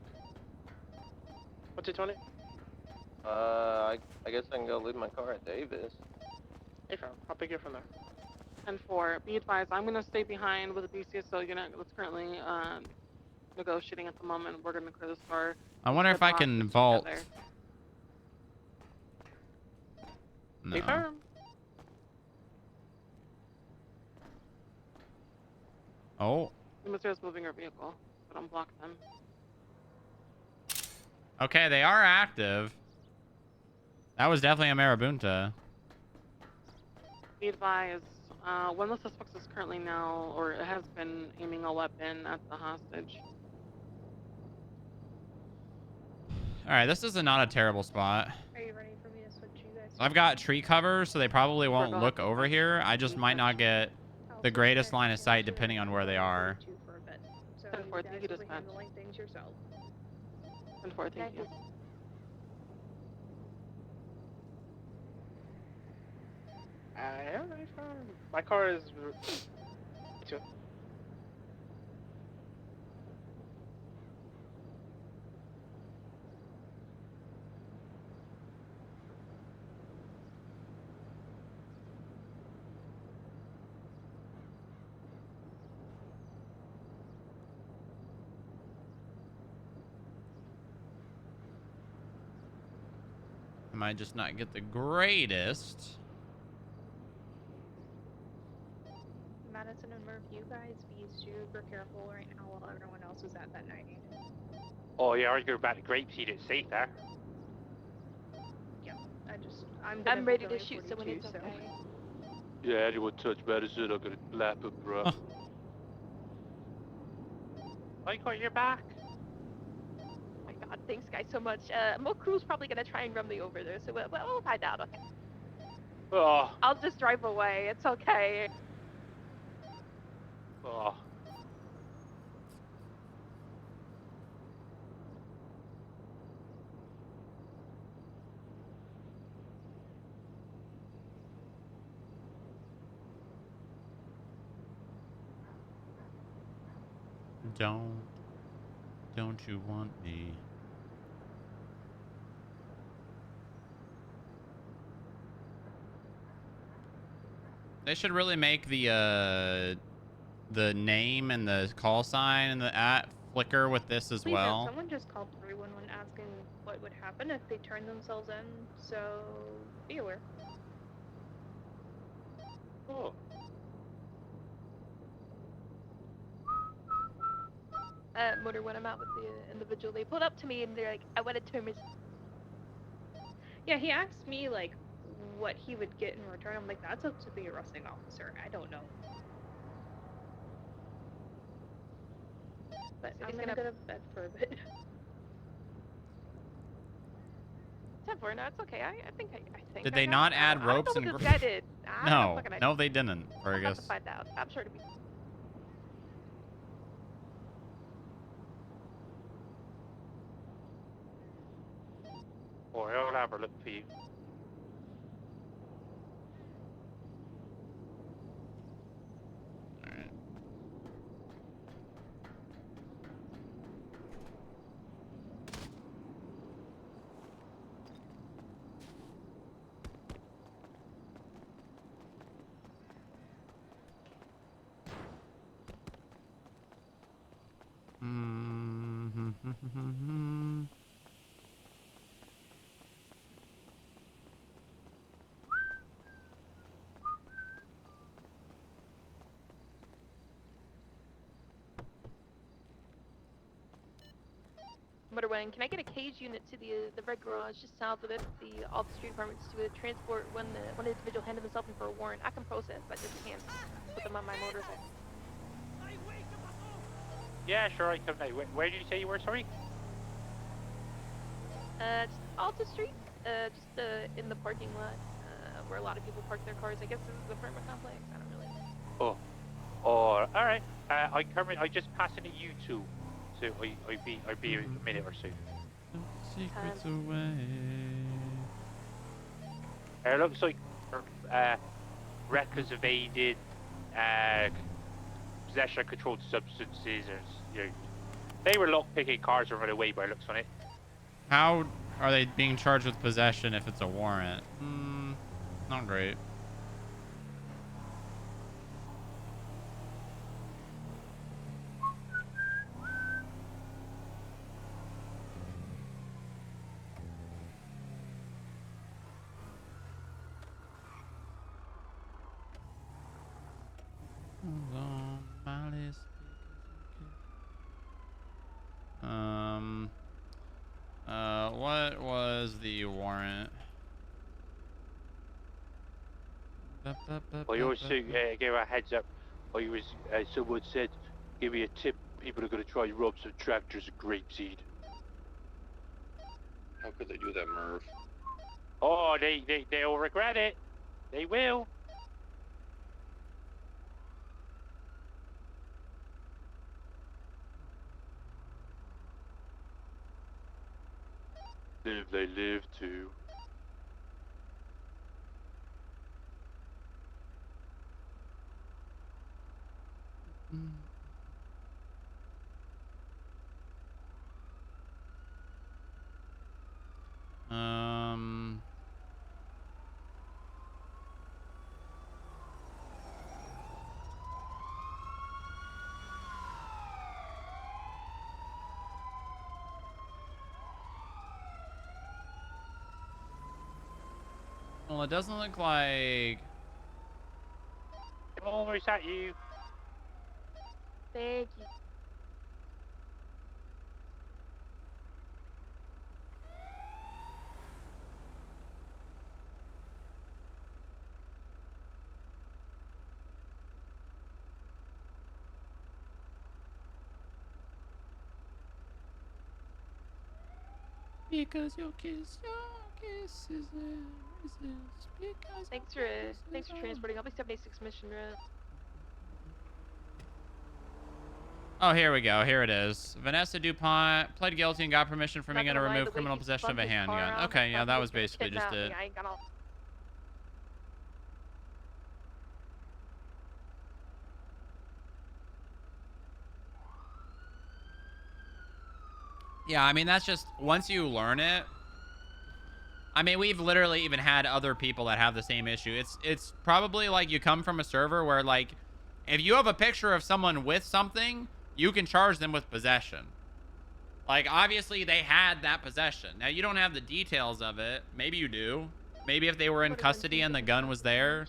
What's it, 20? I guess I can go leave my car at Davis. Hey, fam. I'll pick you from there. 10-4. Be advised, I'm gonna stay behind with the BCSO unit that's currently negotiating at the moment. We're gonna clear the store. I wonder if I can vault. Together. No. Hey, fam. Oh. The material's moving our vehicle, but unblock them. Okay, they are active. That was definitely a Marabunta. Be advised, one of the suspects is currently now, or has been aiming a weapon at the hostage. Alright, this is not a terrible spot. Are you ready for me to switch you guys? I've got tree cover, so they probably won't look over here. I just might not get the greatest line of sight depending on where they are. So 10-4, you thank guys you, will be dispatch. handling things yourself. 10-4, thank you. Yeah, my car is... Two. I might just not get the greatest. Madison and Murph, you guys be super careful right now while everyone else is at that 90. Oh yeah, I go back to Grape Seed, it's safe there. Yeah, I'm ready to shoot someone, it's okay. Yeah, anyone touch medicine, I'm gonna lap him, bro. I got your back. Oh my god, thanks guys so much. Mo Crew's probably gonna try and run me over there, so we'll find out, okay? Oh, I'll just drive away, it's okay. oh. Don't you want me? They should really make the name and the call sign and the at flicker with this as Please, well. someone just called 311 asking what would happen if they turned themselves in, so be aware. Oh. Motor, when I'm out with the individual, they pulled up to me and they're like, I wanted to miss. Yeah, he asked me, like, what he would get in return. I'm like, that's up to the arresting officer. I don't know. But So I'm he's gonna go to bed for a bit. 10-4, no, it's okay. I think I Did I they got not it. add I don't ropes know and what this guy did. I don't know No, fucking idea. no, they didn't, I'll have Fergus. to find out. I'm sure to be. Or I'll have a look for you. Motor Wayne, can I get a cage unit to the red garage just south of it, all the street departments to transport when the individual handed himself in for a warrant? I can process, I just can't put them on my motorcycle. Yeah, sure, I come now. Where did you say you were, sorry? Just Alta Street, just in the parking lot, where a lot of people park their cars. I guess this is the apartment complex. I don't really know. Oh, all right. I come in. I just passing at you two, so I'll be a minute or so. Secrets away. It looks like records evaded, possession of controlled substances, and they were lockpicking cars and run away by the looks on it. How are they being charged with possession if it's a warrant? Not great. What was the warrant? I also gave a heads up. I was someone said, "Give me a tip. People are going to try and rob some tractors of grapeseed." How could they do that, Merv? Oh, they'll regret it. They will. Live, they live too. Well, it doesn't look like. I'm almost at you. Thank you. Because your kisses irresistible. Because Thanks your for kisses are... transporting. I'll be 76 mission route. Oh, here we go. Here it is. Vanessa DuPont pled guilty and got permission from Not Inga to gonna lie, remove the way criminal he possession of spun a his car handgun. around, Okay, I yeah, thought that he was gonna basically just kidnap it. me. I ain't gonna. Yeah, I mean, that's just, once you learn it, I mean, we've literally even had other people that have the same issue. It's probably like you come from a server where, like, if you have a picture of someone with something, you can charge them with possession. Like, obviously, they had that possession. Now, you don't have the details of it. Maybe you do. Maybe if they were in custody and the gun was there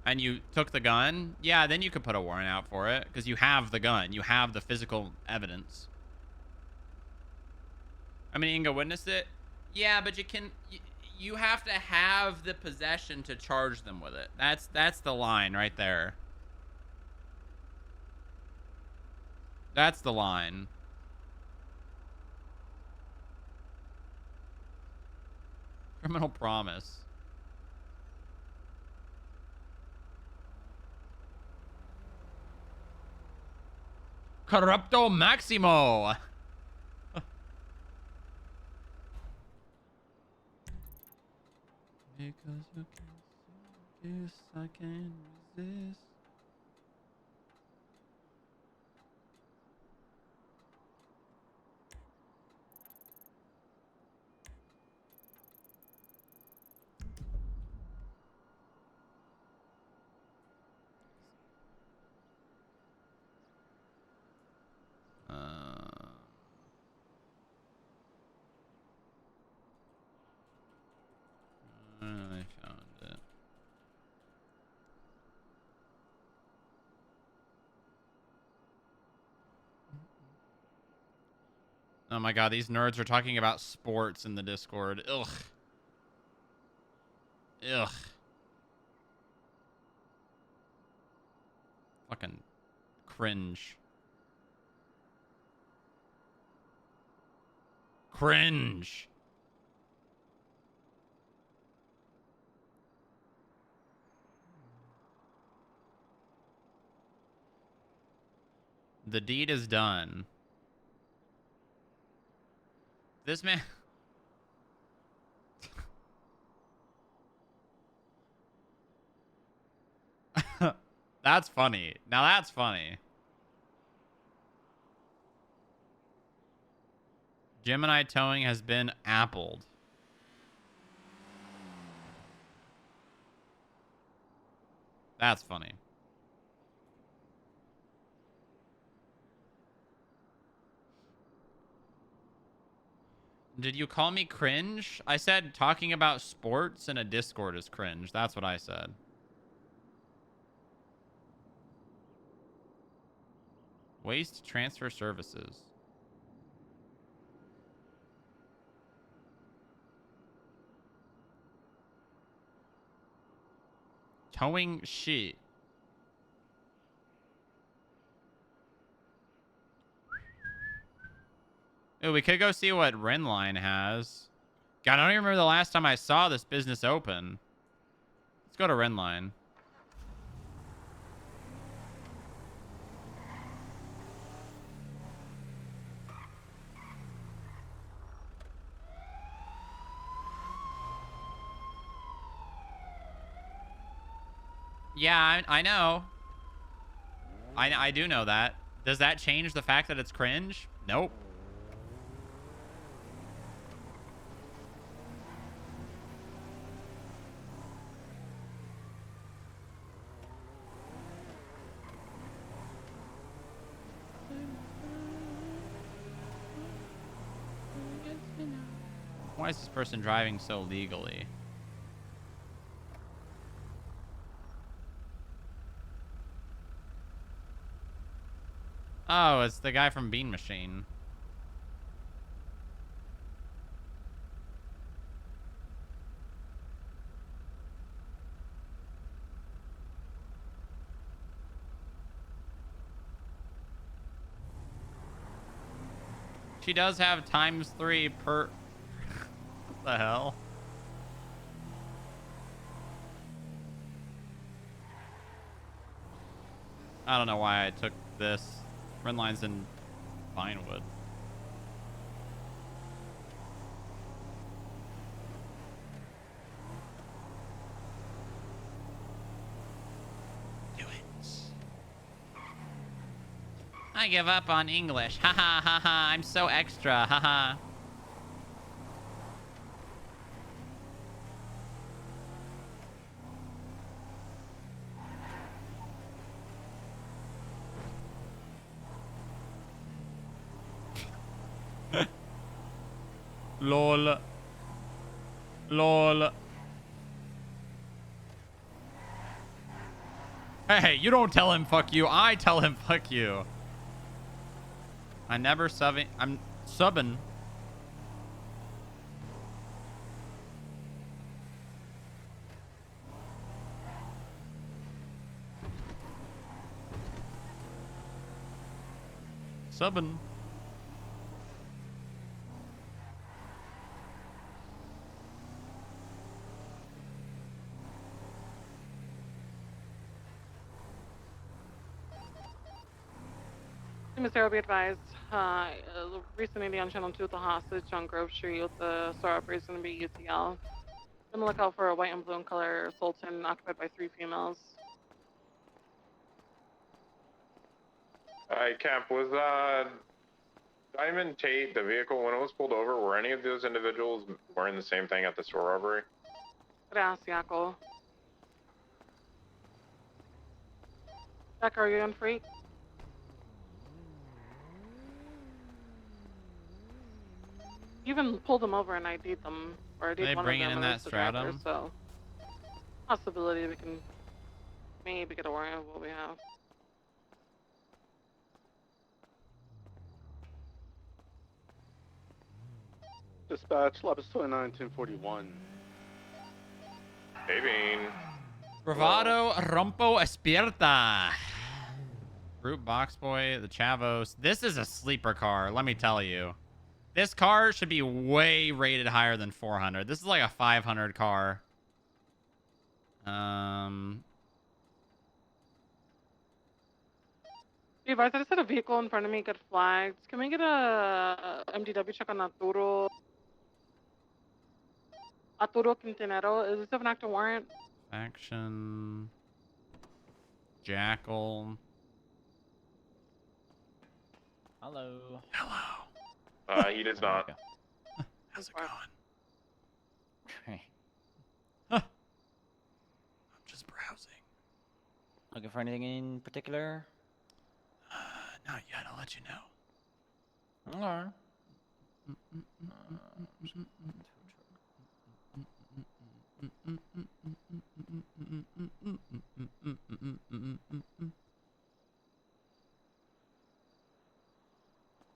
and you took the gun, yeah, then you could put a warrant out for it because you have the gun. You have the physical evidence. I mean, Inga witnessed it. Yeah, but you have to have the possession to charge them with it. That's the line right there. That's the line. Criminal promise. Corrupto Maximo. Because you can't kiss, I can't resist. I found it. Oh my god, these nerds are talking about sports in the Discord. Ugh. Ugh. Fucking cringe. Cringe. The deed is done. This man... That's funny. Now that's funny. Gemini towing has been appled. That's funny. Did you call me cringe? I said talking about sports in a Discord is cringe. That's what I said. Waste transfer services. Towing shit. Ooh, we could go see what Renline has. God, I don't even remember the last time I saw this business open. Let's go to Renline. Yeah, I know. I do know that. Does that change the fact that it's cringe? Nope. Why is this person driving so legally? Oh, it's the guy from Bean Machine. She does have ×3 per... What the hell? I don't know why I took this. Red line's in Vinewood. Do it. I give up on English. Ha ha ha ha. I'm so extra. Ha ha. Lol. Lol. Hey, you don't tell him fuck you. I tell him fuck you. I never subbing. I'm subbing. Subbing. Miss Arrow, be advised. Recently on Channel 2 with the hostage on Grove Street with the store operator is going to be UTL. On the lookout for a white and blue in color Sultan occupied by 3 females. Alright, Cap, was Diamond Tate, the vehicle, when it was pulled over, were any of those individuals wearing the same thing at the store robbery? Gracias. Jack, are you on freak? You even pulled them over and ID'd them, or ID'd They one bringing of them in and that it's the driver, stratum? so possibility we can maybe get a warrant of what we have. Dispatch, Lapis 29, 1041. Hey, Bean. Bravado Rompo Espierta. Brute Box Boy, the Chavos. This is a sleeper car, let me tell you. This car should be way rated higher than 400. This is like a 500 car. Hey, Vice, I just had a vehicle in front of me get flagged. Can we get a MDW check on Arturo? Arturo Quintanero. Is this an active warrant? Faction. Jackal. Hello. Hello. He does not. How's it going? Hey. I'm just browsing. Looking for anything in particular? Not yet. I'll let you know. Alright.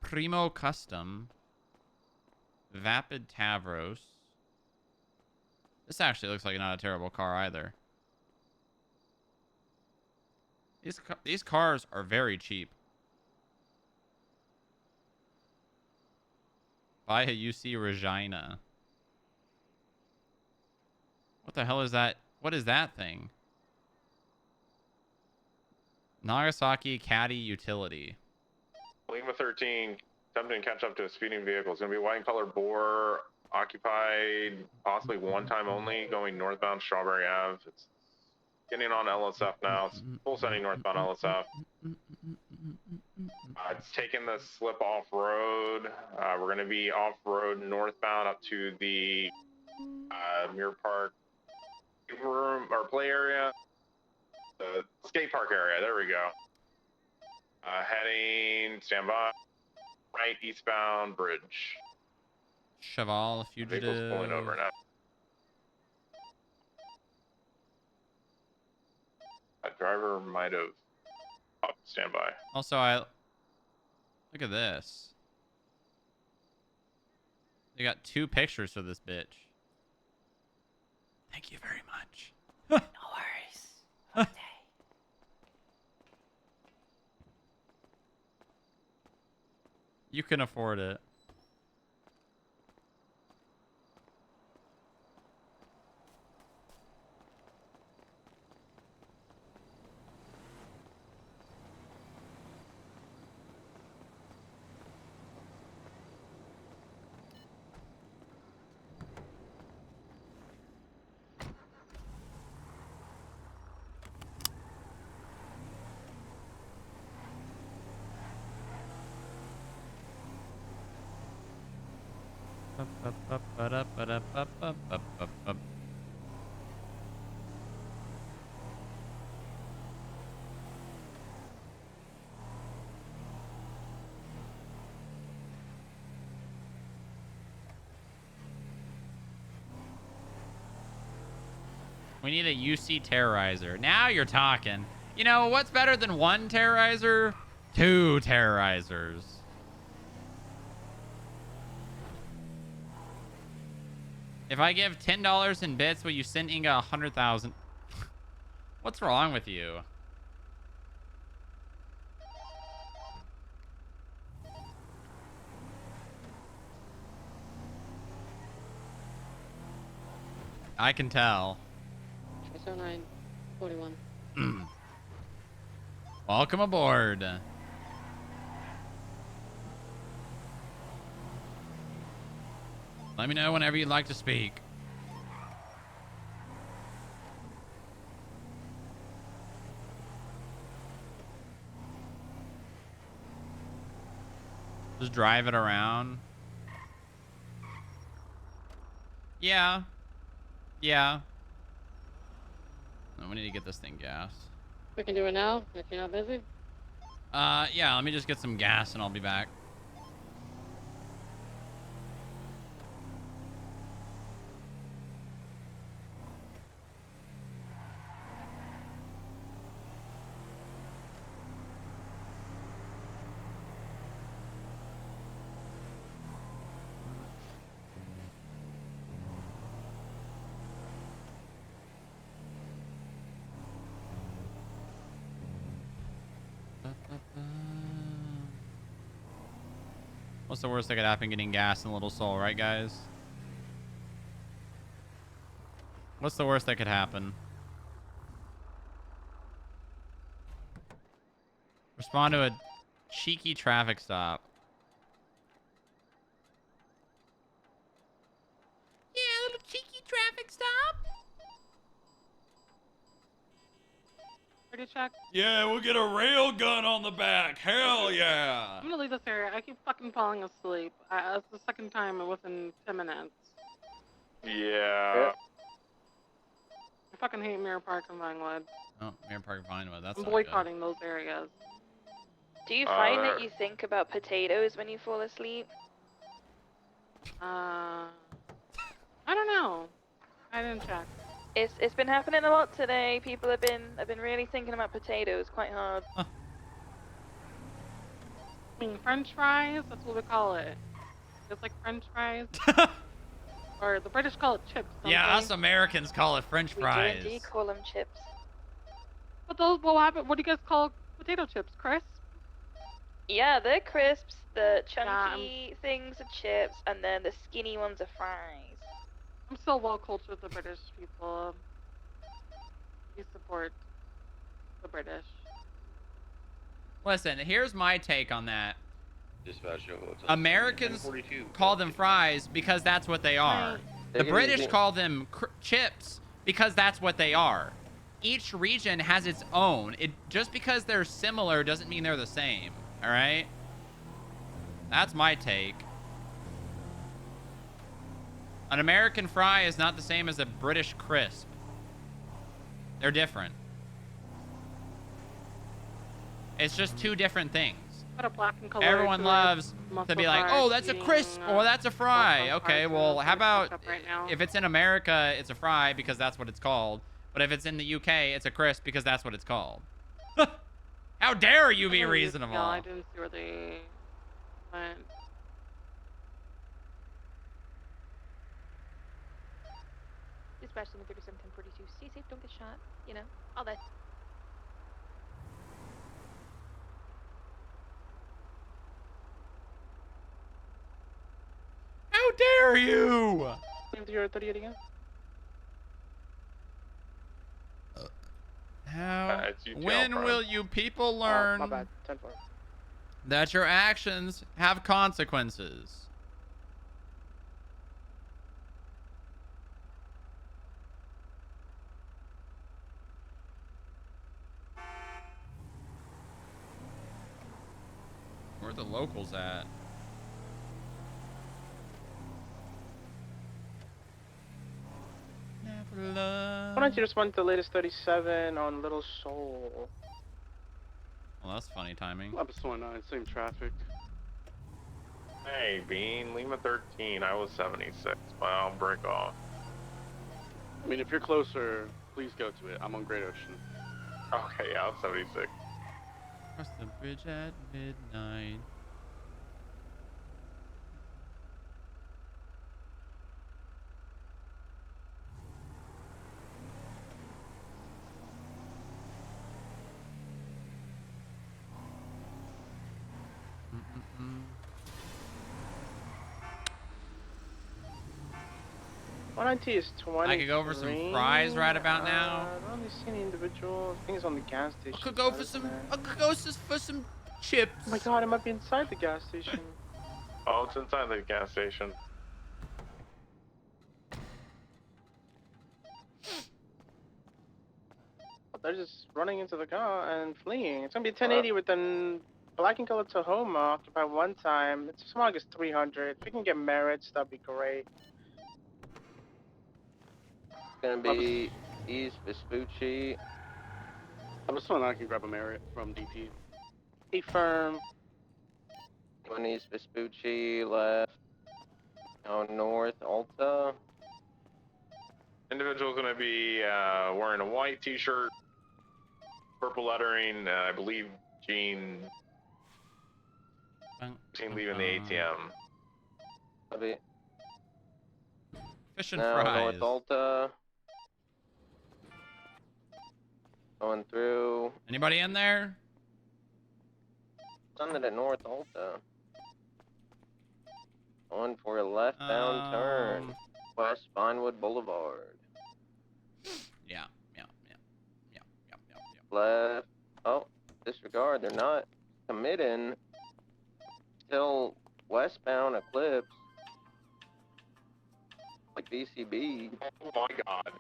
Primo Custom. Vapid Tavros. This actually looks like not a terrible car either. These cars are very cheap. Buy a UC Regina. What the hell is that? What is that thing? Nagasaki Caddy Utility. Lima 13, attempting to catch up to a speeding vehicle. It's going to be white and color bore, occupied, possibly one time only, going northbound Strawberry Ave. It's getting on LSF now. It's full sending northbound LSF. It's taking the slip off road. We're going to be off road northbound up to the Mirror Park room or play area, the skate park area. There we go. Heading, stand by, right eastbound bridge. Cheval fugitive. Vehicle's pulling over now. That driver might have. Oh, stand by. Also, look at this. They got 2 pictures for this bitch. Thank you very much. No worries. You can afford it. We need a UC terrorizer. Now you're talking. You know, what's better than one terrorizer? Two terrorizers. If I give $10 in bits, will you send Inga 100,000? What's wrong with you? I can tell. 609, 41. Welcome aboard. Let me know whenever you'd like to speak. Just drive it around. Yeah. Yeah. No, we need to get this thing gas. We can do it now if you're not busy. Yeah, let me just get some gas and I'll be back. What's the worst that could happen getting gas in Little Soul, right, guys? What's the worst that could happen? Respond to a cheeky traffic stop. Yeah, a little cheeky traffic stop. Ready to check? Yeah, we'll get a rail gun on the back. Hell yeah. I'm gonna leave this area. I keep fucking falling asleep. It's the second time within 10 minutes. Yeah. I fucking hate Mirror Park and Vinewood. Oh, Mirror Park Vinewood. That's I'm not boycotting those areas. Do you find that you think about potatoes when you fall asleep? I don't know. I didn't check. It's been happening a lot today. People have been really thinking about potatoes quite hard. Huh. I mean, French fries. That's what we call it. It's like French fries. Or the British call it chips. Don't Yeah, they? us Americans call it French fries. We do indeed call them chips. But those, what happen? What do you guys call potato chips? Crisp? Yeah, they're crisps. The chunky things are chips, and then the skinny ones are fries. I'm still well cultured with the British people. We support the British. Listen, here's my take on that. Dispatch Hotel Americans 1042. call them fries because that's what they are. The British call them chips because that's what they are. Each region has its own. Just because they're similar doesn't mean they're the same. All right? That's my take. An American fry is not the same as a British crisp. They're different. It's just two different things. Everyone loves to be like, oh, that's a crisp or that's a fry. Okay, well, how about if it's in America, it's a fry because that's what it's called. But if it's in the UK, it's a crisp because that's what it's called. How dare you be reasonable? No, I didn't see where they went. Dispatch 37 1042. Stay safe, don't get shot. You know, all that. How dare you? 038 again. How? It's UTL When Prime. will you people My learn bad. 10-4. that your actions have consequences? Where are the locals at? love. Why don't you just want the latest 37 on Little Soul? Well, that's funny timing. Lapis 29, same traffic. Hey, Bean, Lima 13. I was 76, but I'll break off. I mean, if you're closer, please go to it. I'm on Great Ocean. Okay, yeah, I'm 76. Cross the bridge at midnight. Mm-mm-mm. 190 is 20. I could go for some fries right about now. I don't really see any individuals. I think it's on the gas station. I could go for some. I could go for some chips. Oh my god, it might be inside the gas station. Oh, it's inside the gas station. They're just running into the car and fleeing. It's gonna be 1080 with the black and color Tahoma occupied one time. It's as long as 300. If we can get merits, that'd be great. It's gonna be East Vespucci. Lapis 29 can grab a merit from DP. Be firm. One East Vespucci left. Now north Alta. Individual's gonna be wearing a white t-shirt, purple lettering, I believe jean leaving the ATM. Copy. Fish and now fries. north Alta. Going through. Anybody in there? Sunday at North Alta. Going for a left-bound turn. West Vinewood Boulevard. Yeah. Left. Oh, disregard. They're not committing. Still westbound Eclipse. Like BCB. Oh my god.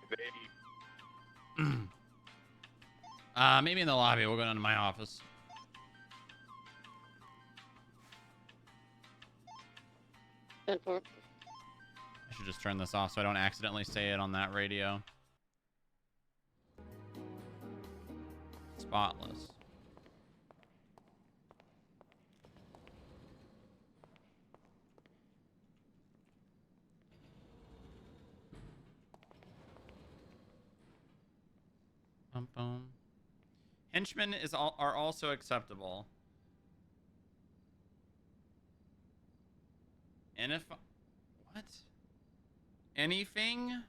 Maybe in the lobby. We'll go down to my office. I should just turn this off so I don't accidentally say it on that radio. Spotless. Bum, bum. Henchmen are also acceptable. And if what? Anything?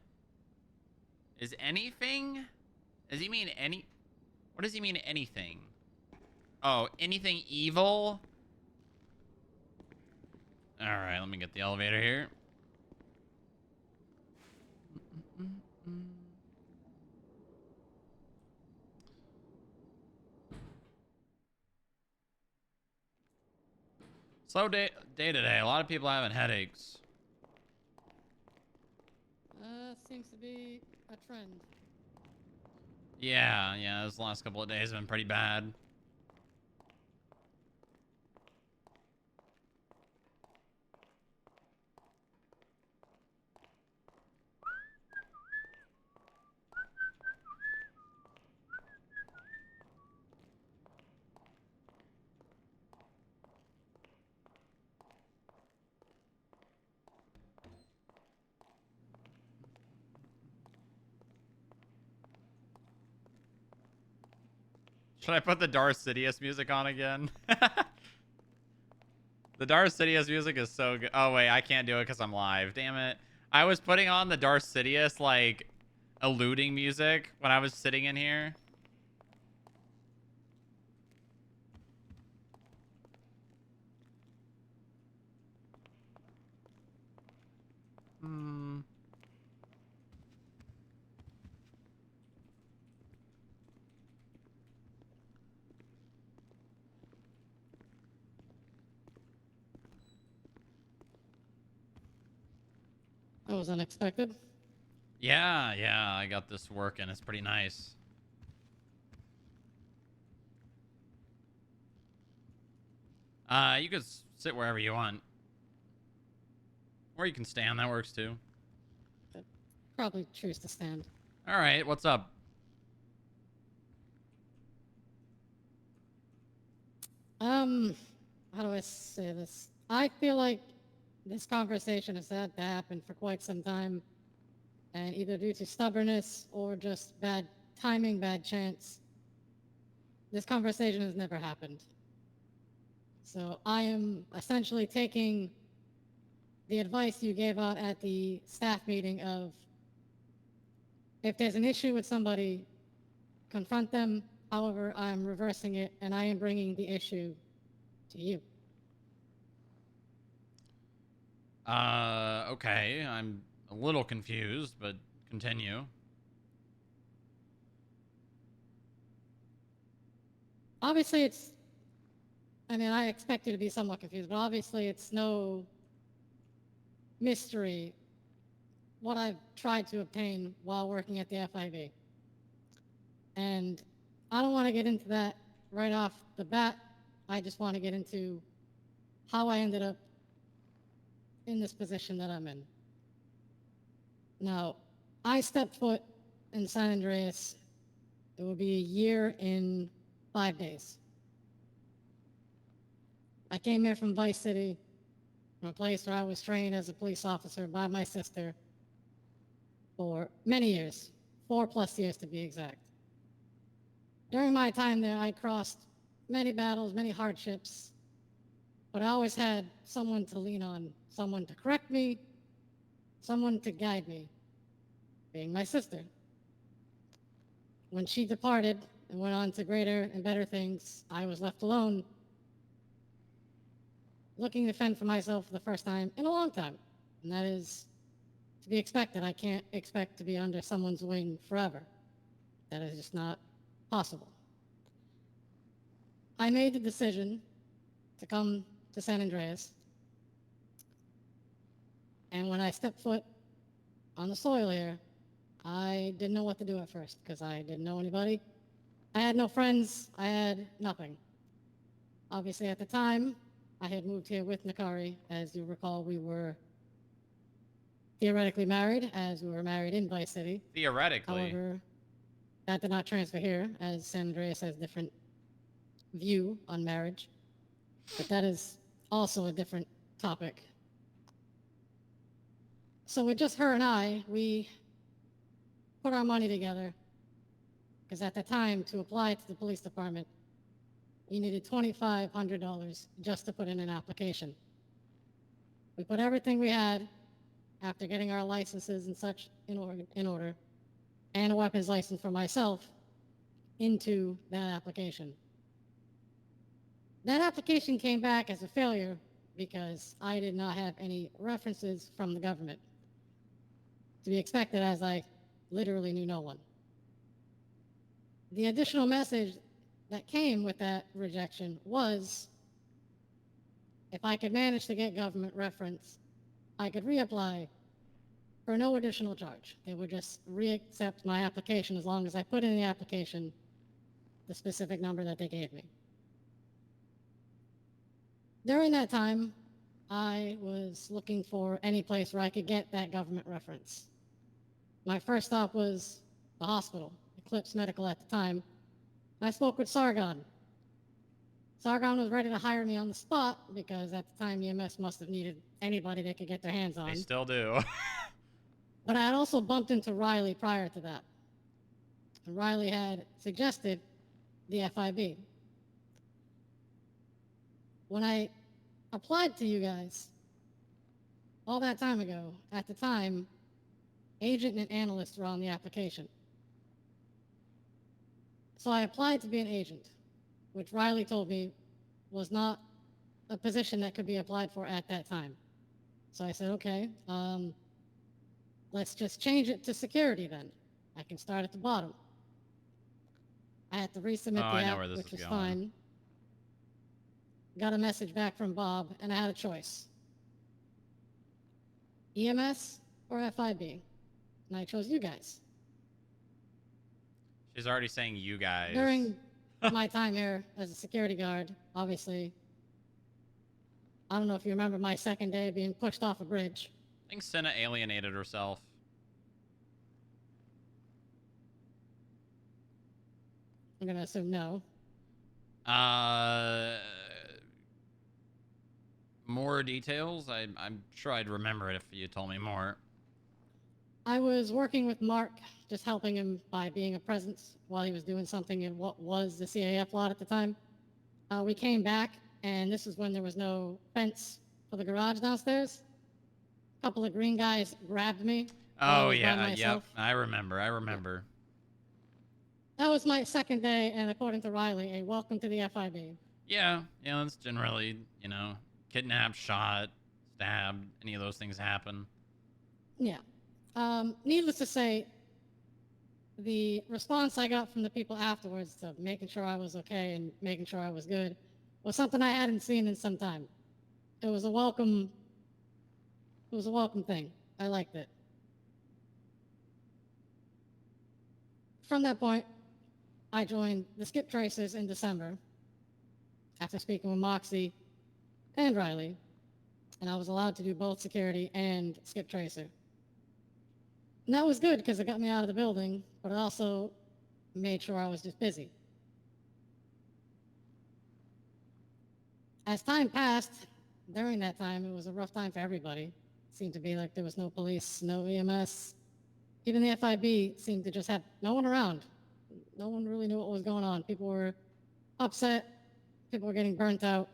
Is anything? Does he mean any? What does he mean anything? Oh, anything evil? All right, let me get the elevator here. Slow day today. A lot of people having headaches. Seems to be a trend. Yeah, this last couple of days have been pretty bad. Should I put the Darth Sidious music on again? The Darth Sidious music is so good. Oh, wait, I can't do it because I'm live. Damn it. I was putting on the Darth Sidious, like, eluding music when I was sitting in here. That was unexpected. Yeah, I got this working. It's pretty nice. You could sit wherever you want. Or you can stand. That works too. probably choose to stand. All right, what's up? How do I say this? I feel like this conversation has had to happen for quite some time, and either due to stubbornness or just bad timing, bad chance, this conversation has never happened. So I am essentially taking the advice you gave out at the staff meeting of, if there's an issue with somebody, confront them. However, I'm reversing it, and I am bringing the issue to you. Okay. I'm a little confused, but continue. Obviously, I expect you to be somewhat confused, but obviously it's no mystery what I've tried to obtain while working at the FIB. And I don't want to get into that right off the bat. I just want to get into how I ended up in this position that I'm in. Now, I stepped foot in San Andreas. It will be a year in 5 days. I came here from Vice City, from a place where I was trained as a police officer by my sister for many years, 4+ years to be exact. During my time there, I crossed many battles, many hardships, but I always had someone to lean on, someone to correct me, someone to guide me, being my sister. When she departed and went on to greater and better things, I was left alone, looking to fend for myself for the first time in a long time. And that is to be expected. I can't expect to be under someone's wing forever. That is just not possible. I made the decision to come to San Andreas. And when I stepped foot on the soil here, I didn't know what to do at first because I didn't know anybody. I had no friends. I had nothing. Obviously, at the time, I had moved here with Nakari. As you recall, we were theoretically married, as we were married in Vice City. Theoretically. However, that did not transfer here, as San Andreas has different view on marriage. But that is also a different topic. So with just her and I, we put our money together, because at the time, to apply to the police department, you needed $2,500 just to put in an application. We put everything we had, after getting our licenses and such in order, and a weapons license for myself, into that application. That application came back as a failure because I did not have any references from the government. To be expected, as I literally knew no one. The additional message that came with that rejection was, if I could manage to get government reference, I could reapply for no additional charge. They would just reaccept my application as long as I put in the application the specific number that they gave me. During that time, I was looking for any place where I could get that government reference. My first stop was the hospital, Eclipse Medical at the time. I spoke with Sargon. Sargon was ready to hire me on the spot because at the time EMS must have needed anybody they could get their hands on. They still do. But I had also bumped into Riley prior to that. And Riley had suggested the FIB. When I applied to you guys, all that time ago, at the time, agent and analyst were on the application. So I applied to be an agent, which Riley told me was not a position that could be applied for at that time. So I said, okay, let's just change it to security then. I can start at the bottom. I had to resubmit the app, which was fine. Got a message back from Bob, and I had a choice. EMS or FIB? And I chose you guys. She's already saying you guys. During my time here as a security guard, obviously, I don't know if you remember my second day being pushed off a bridge. I think Sena alienated herself. gonna assume no. More details? I'm sure I'd remember it if you told me more. I was working with Mark, just helping him by being a presence while he was doing something in what was the CAF lot at the time. We came back, and this is when there was no fence for the garage downstairs. A couple of green guys grabbed me. while I Oh was by yeah, yep. myself. I remember. That was my second day, and according to Riley, a welcome to the FIB. Yeah, that's generally, kidnapped, shot, stabbed, any of those things happen. Yeah. Needless to say, the response I got from the people afterwards to making sure I was okay and making sure I was good was something I hadn't seen in some time. It was a welcome thing. I liked it. From that point, I joined the Skip Tracers in December after speaking with Moxie and Riley, and I was allowed to do both security and Skip Tracer. And that was good because it got me out of the building, but it also made sure I was just busy. As time passed, during that time, it was a rough time for everybody. It seemed to be like there was no police, no EMS. Even the FIB seemed to just have no one around. No one really knew what was going on. People were upset. People were getting burnt out.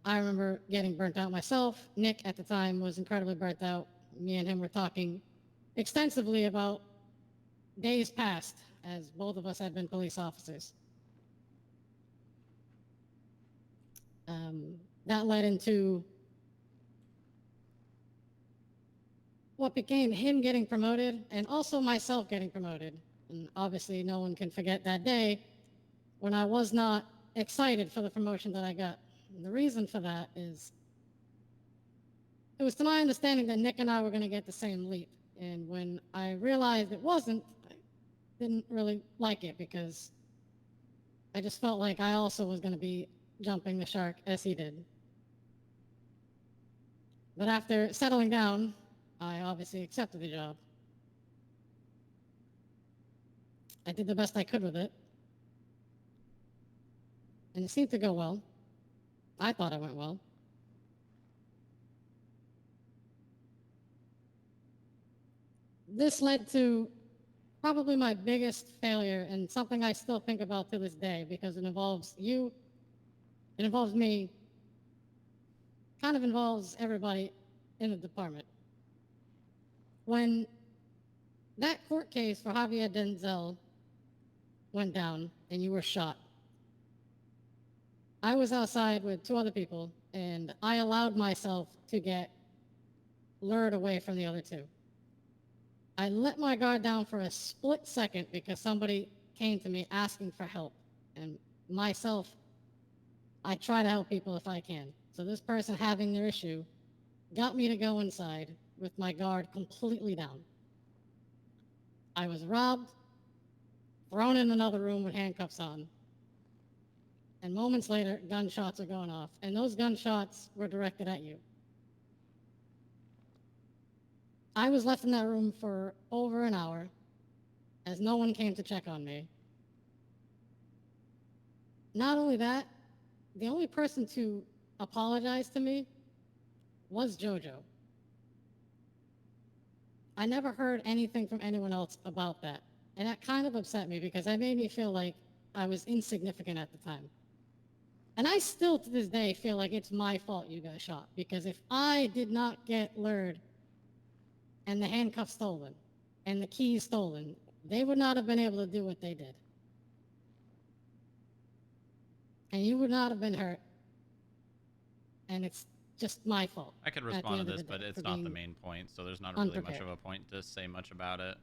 I remember getting burnt out myself. Nick, at the time, was incredibly burnt out. Me and him were talking extensively about days past, as both of us had been police officers. That led into what became him getting promoted and also myself getting promoted. And obviously, no one can forget that day when I was not excited for the promotion that I got. And the reason for that is it was to my understanding that Nick and I were going to get the same leap. And when I realized it wasn't, I didn't really like it because I just felt like I also was going to be jumping the shark as he did. But after settling down, I obviously accepted the job. I did the best I could with it. And it seemed to go well. I thought it went well. This led to probably my biggest failure and something I still think about to this day because it involves you, it involves me, kind of involves everybody in the department. When that court case for Javier Denzel went down and you were shot, I was outside with two other people and I allowed myself to get lured away from the other two. I let my guard down for a split second because somebody came to me asking for help. And myself, I try to help people if I can. So this person having their issue got me to go inside with my guard completely down. I was robbed, thrown in another room with handcuffs on. And moments later, gunshots are going off. And those gunshots were directed at you. I was left in that room for over an hour as no one came to check on me. Not only that, the only person to apologize to me was JoJo. I never heard anything from anyone else about that. And that kind of upset me because that made me feel like I was insignificant at the time. And I still to this day feel like it's my fault you got shot because if I did not get lured and the handcuffs stolen and the keys stolen, they would not have been able to do what they did. And you would not have been hurt. And it's just my fault. I could respond to this, but it's not the main point, so there's not really much of a point to say much about it.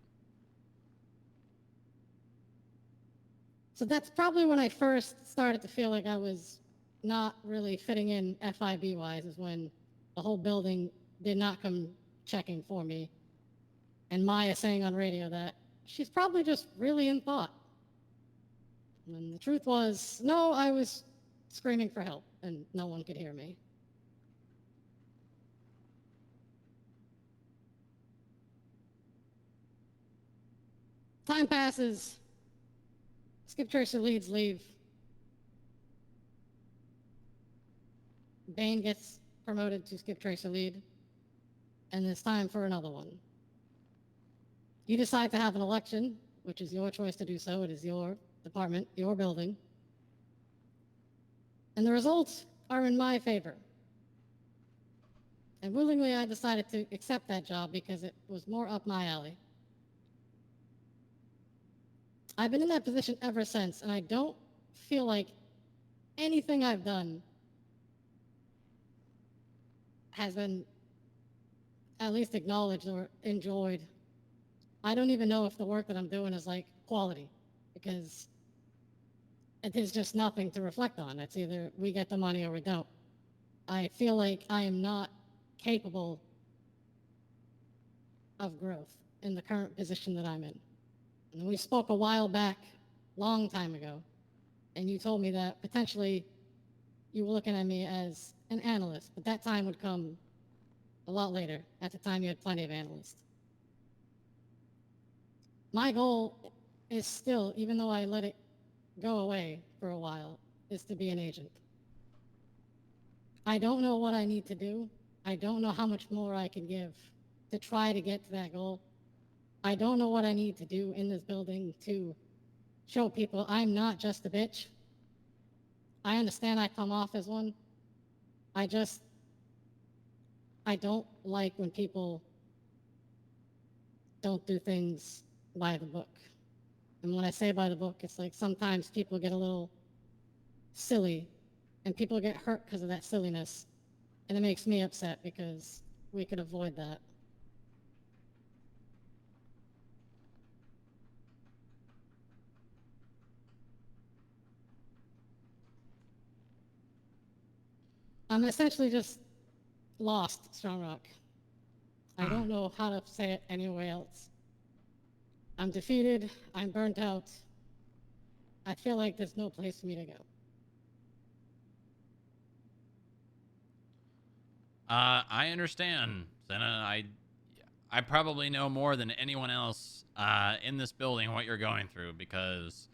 So that's probably when I first started to feel like I was not really fitting in FIB-wise, is when the whole building did not come checking for me. And Maya saying on radio that she's probably just really in thought. And the truth was, no, I was screaming for help, and no one could hear me. Time passes. Skip Tracer leads leave. Bane gets promoted to Skip Tracer lead. And it's time for another one. You decide to have an election, which is your choice to do so. It is your department, your building. And the results are in my favor. And willingly, I decided to accept that job because it was more up my alley. I've been in that position ever since, and I don't feel like anything I've done has been at least acknowledged or enjoyed. I don't even know if the work that I'm doing is like quality, because it is just nothing to reflect on. It's either we get the money or we don't. I feel like I am not capable of growth in the current position that I'm in. And we spoke a while back, long time ago, and you told me that potentially you were looking at me as an analyst, but that time would come a lot later. At the time, you had plenty of analysts. My goal is still, even though I let it go away for a while, is to be an agent. I don't know what I need to do. I don't know how much more I can give to try to get to that goal. I don't know what I need to do in this building to show people I'm not just a bitch. I understand I come off as one. I don't like when people don't do things by the book. And when I say by the book, it's like sometimes people get a little silly and people get hurt because of that silliness. And it makes me upset because we could avoid that. I'm essentially just lost, Strong Rock. I don't know how to say it anywhere else. I'm defeated. I'm burnt out. I feel like there's no place for me to go. I understand, Sena. I probably know more than anyone else in this building what you're going through, because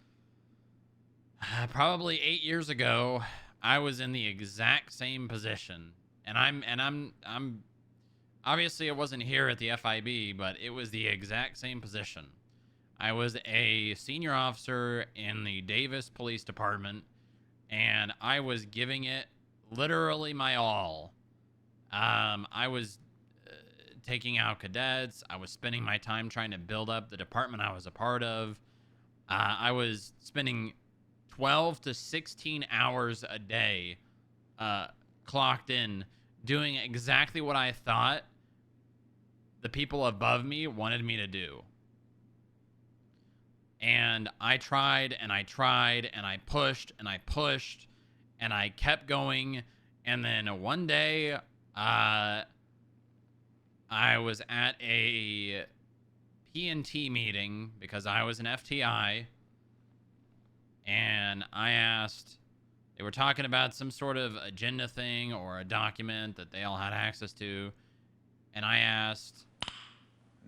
probably 8 years ago I was in the exact same position, and I'm obviously I wasn't here at the FIB, but it was the exact same position. I was a senior officer in the Davis Police Department, and I was giving it literally my all. I was taking out cadets. I was spending my time trying to build up the department I was a part of. I was spending 12 to 16 hours a day clocked in doing exactly what I thought the people above me wanted me to do. And I tried and I tried and I pushed and I pushed and I kept going. And then one day, I was at a P&T meeting because I was an FTI, and I asked, they were talking about some sort of agenda thing or a document that they all had access to, and I asked,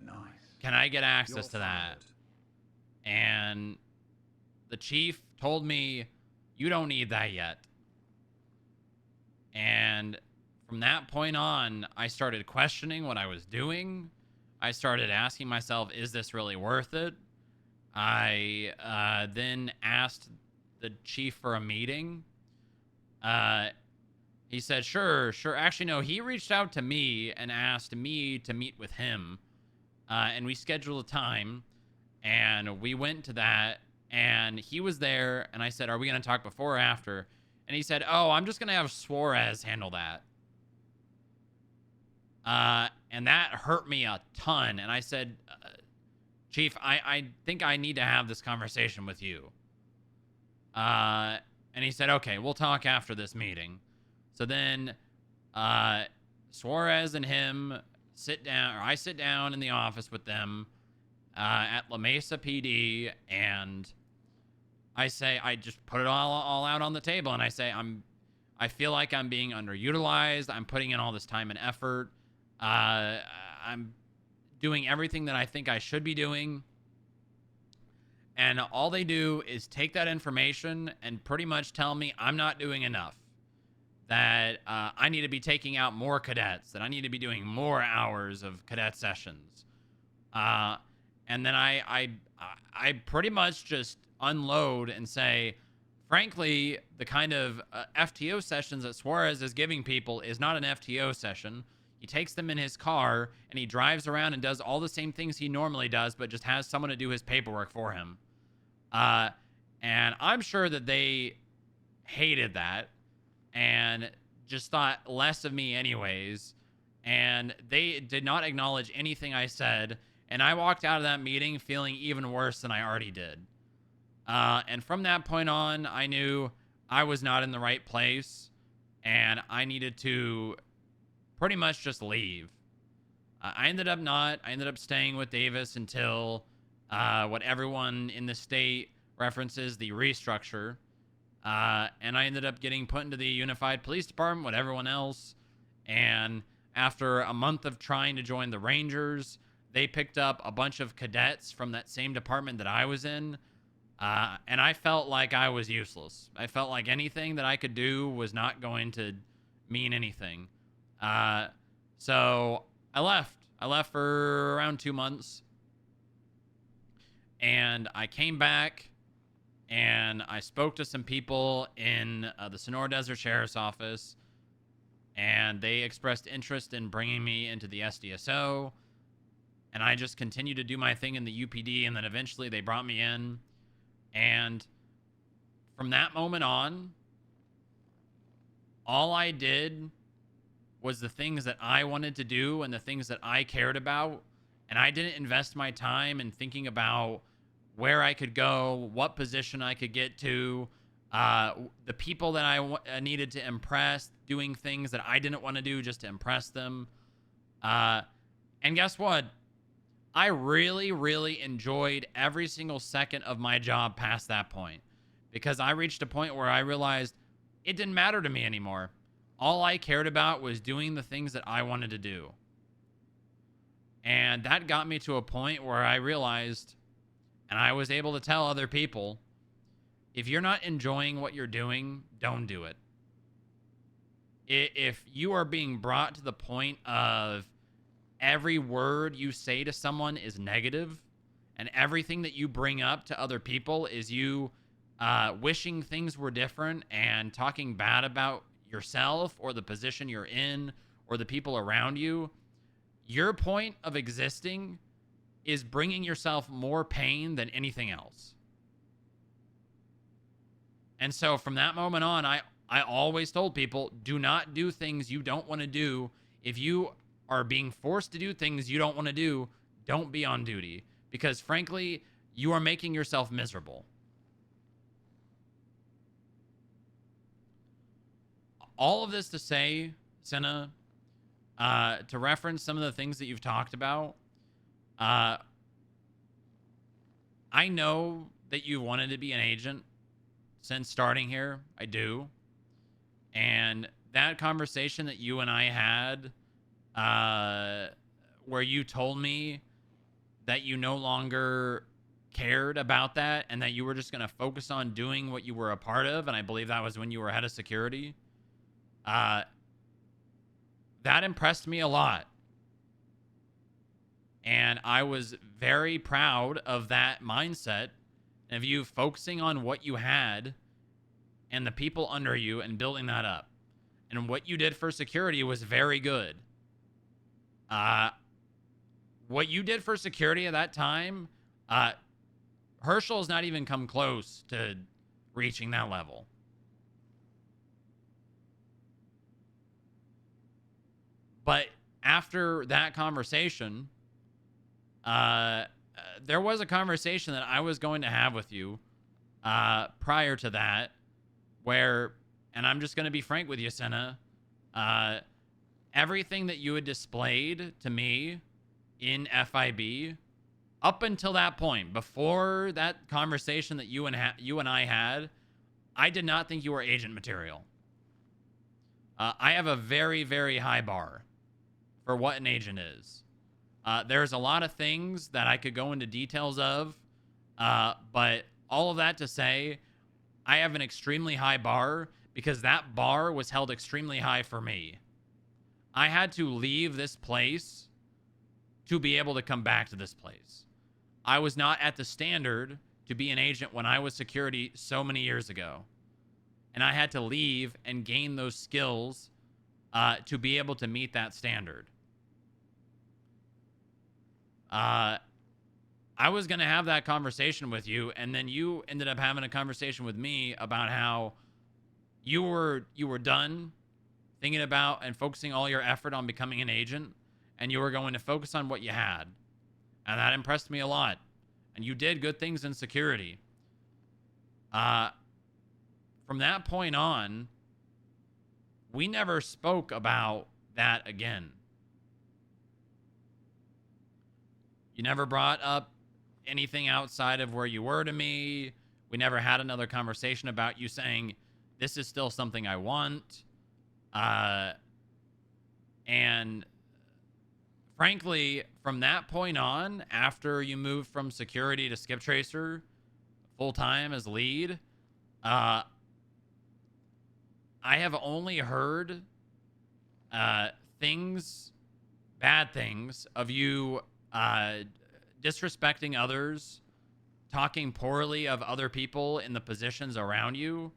Nice. can I get access to that? And the chief told me, you don't need that yet. And from that point on, I started questioning what I was doing. I started asking myself, is this really worth it? I then asked the chief for a meeting. He said, sure. Actually, no, he reached out to me and asked me to meet with him. And we scheduled a time, and we went to that, and he was there, and I said, are we going to talk before or after? And he said, oh, I'm just going to have Suarez handle that. And that hurt me a ton. And I said, Chief, I think I need to have this conversation with you. And he said, okay, we'll talk after this meeting. So then Suarez and him sit down, or I sit down in the office with them at La Mesa PD, and I say, I just put it all out on the table, and I say, I feel like I'm being underutilized. I'm putting in all this time and effort. I'm doing everything that I think I should be doing. And all they do is take that information and pretty much tell me I'm not doing enough. That I need to be taking out more cadets. That I need to be doing more hours of cadet sessions. And then I pretty much just unload and say, frankly, the kind of FTO sessions that Suarez is giving people is not an FTO session. He takes them in his car and he drives around and does all the same things he normally does, but just has someone to do his paperwork for him. And I'm sure that they hated that and just thought less of me anyways. And they did not acknowledge anything I said. And I walked out of that meeting feeling even worse than I already did. And from that point on, I knew I was not in the right place. And I needed to pretty much just leave. I ended up staying with Davis until what everyone in the state references the restructure. And I ended up getting put into the Unified Police Department with everyone else. And after a month of trying to join the Rangers, they picked up a bunch of cadets from that same department that I was in. And I felt like I was useless. I felt like anything that I could do was not going to mean anything. So I left. I left for around 2 months. And I came back and I spoke to some people in the Sonora Desert Sheriff's Office. And they expressed interest in bringing me into the SDSO. And I just continued to do my thing in the UPD. And then eventually they brought me in. And from that moment on, all I did was the things that I wanted to do and the things that I cared about. And I didn't invest my time in thinking about where I could go, what position I could get to, the people that I needed to impress, doing things that I didn't want to do just to impress them. And guess what? I really, really enjoyed every single second of my job past that point, because I reached a point where I realized it didn't matter to me anymore. All I cared about was doing the things that I wanted to do. And that got me to a point where I realized, and I was able to tell other people, if you're not enjoying what you're doing, don't do it. If you are being brought to the point of every word you say to someone is negative, and everything that you bring up to other people is you wishing things were different and talking bad about yourself or the position you're in or the people around you, your point of existing is bringing yourself more pain than anything else. And so from that moment on, I always told people, do not do things you don't want to do. If you are being forced to do things you don't want to do, don't be on duty. Because frankly, you are making yourself miserable. All of this to say, Sena, to reference some of the things that you've talked about, I know that you wanted to be an agent since starting here. I do. And that conversation that you and I had, where you told me that you no longer cared about that and that you were just going to focus on doing what you were a part of, and I believe that was when you were head of security, that impressed me a lot. And I was very proud of that mindset, and of you focusing on what you had and the people under you and building that up. And what you did for security was very good. What you did for security at that time, Herschel has not even come close to reaching that level. But after that conversation, there was a conversation that I was going to have with you prior to that, where, and I'm just going to be frank with you, Sena, everything that you had displayed to me in FIB up until that point, before that conversation that you and I had, I did not think you were agent material. I have a very, very high bar for what an agent is. There's a lot of things that I could go into details of But all of that to say, I have an extremely high bar because that bar was held extremely high for me. I had to leave this place to be able to come back to this place. I was not at the standard to be an agent when I was security so many years ago. And I had to leave and gain those skills to be able to meet that standard. I was going to have that conversation with you, and then you ended up having a conversation with me about how you were done thinking about and focusing all your effort on becoming an agent, and you were going to focus on what you had. And that impressed me a lot. And you did good things in security. From that point on, we never spoke about that again. You never brought up anything outside of where you were to me. We never had another conversation about you saying, this is still something I want. And frankly, from that point on, after you moved from security to skip tracer full-time as lead, I have only heard things, bad things, of you disrespecting others, talking poorly of other people in the positions around you,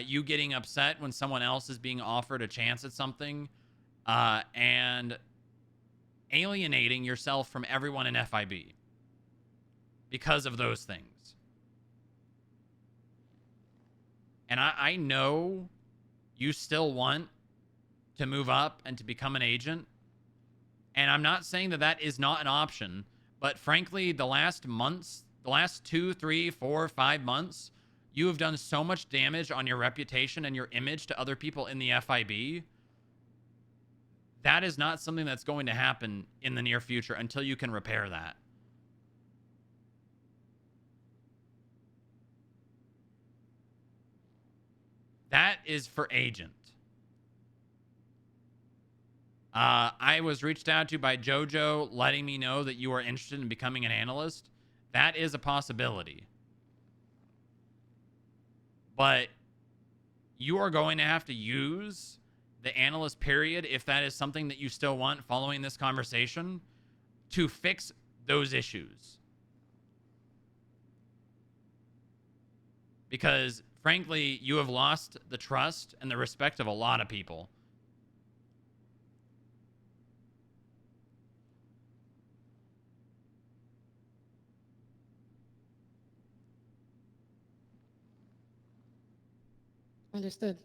you getting upset when someone else is being offered a chance at something, and alienating yourself from everyone in FIB because of those things. And I know you still want to move up and to become an agent. And I'm not saying that that is not an option, but frankly, the last months, the last 2, 3, 4, 5 months, you have done so much damage on your reputation and your image to other people in the FIB. That is not something that's going to happen in the near future until you can repair that. That is for agent. I was reached out to by JoJo letting me know that you are interested in becoming an analyst. That is a possibility. But you are going to have to use the analyst period, if that is something that you still want following this conversation, to fix those issues. Because, frankly, you have lost the trust and the respect of a lot of people. Understood.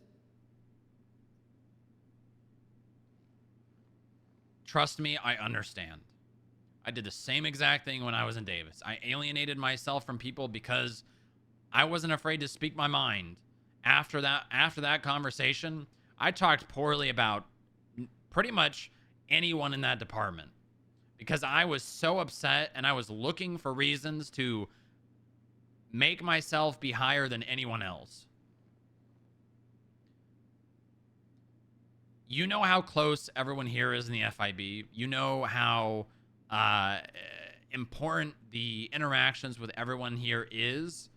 Trust me, I understand. I did the same exact thing when I was in Davis. I alienated myself from people because I wasn't afraid to speak my mind. After that conversation, I talked poorly about pretty much anyone in that department because I was so upset and I was looking for reasons to make myself be higher than anyone else. You know how close everyone here is in the FIB. You know how important the interactions with everyone here is.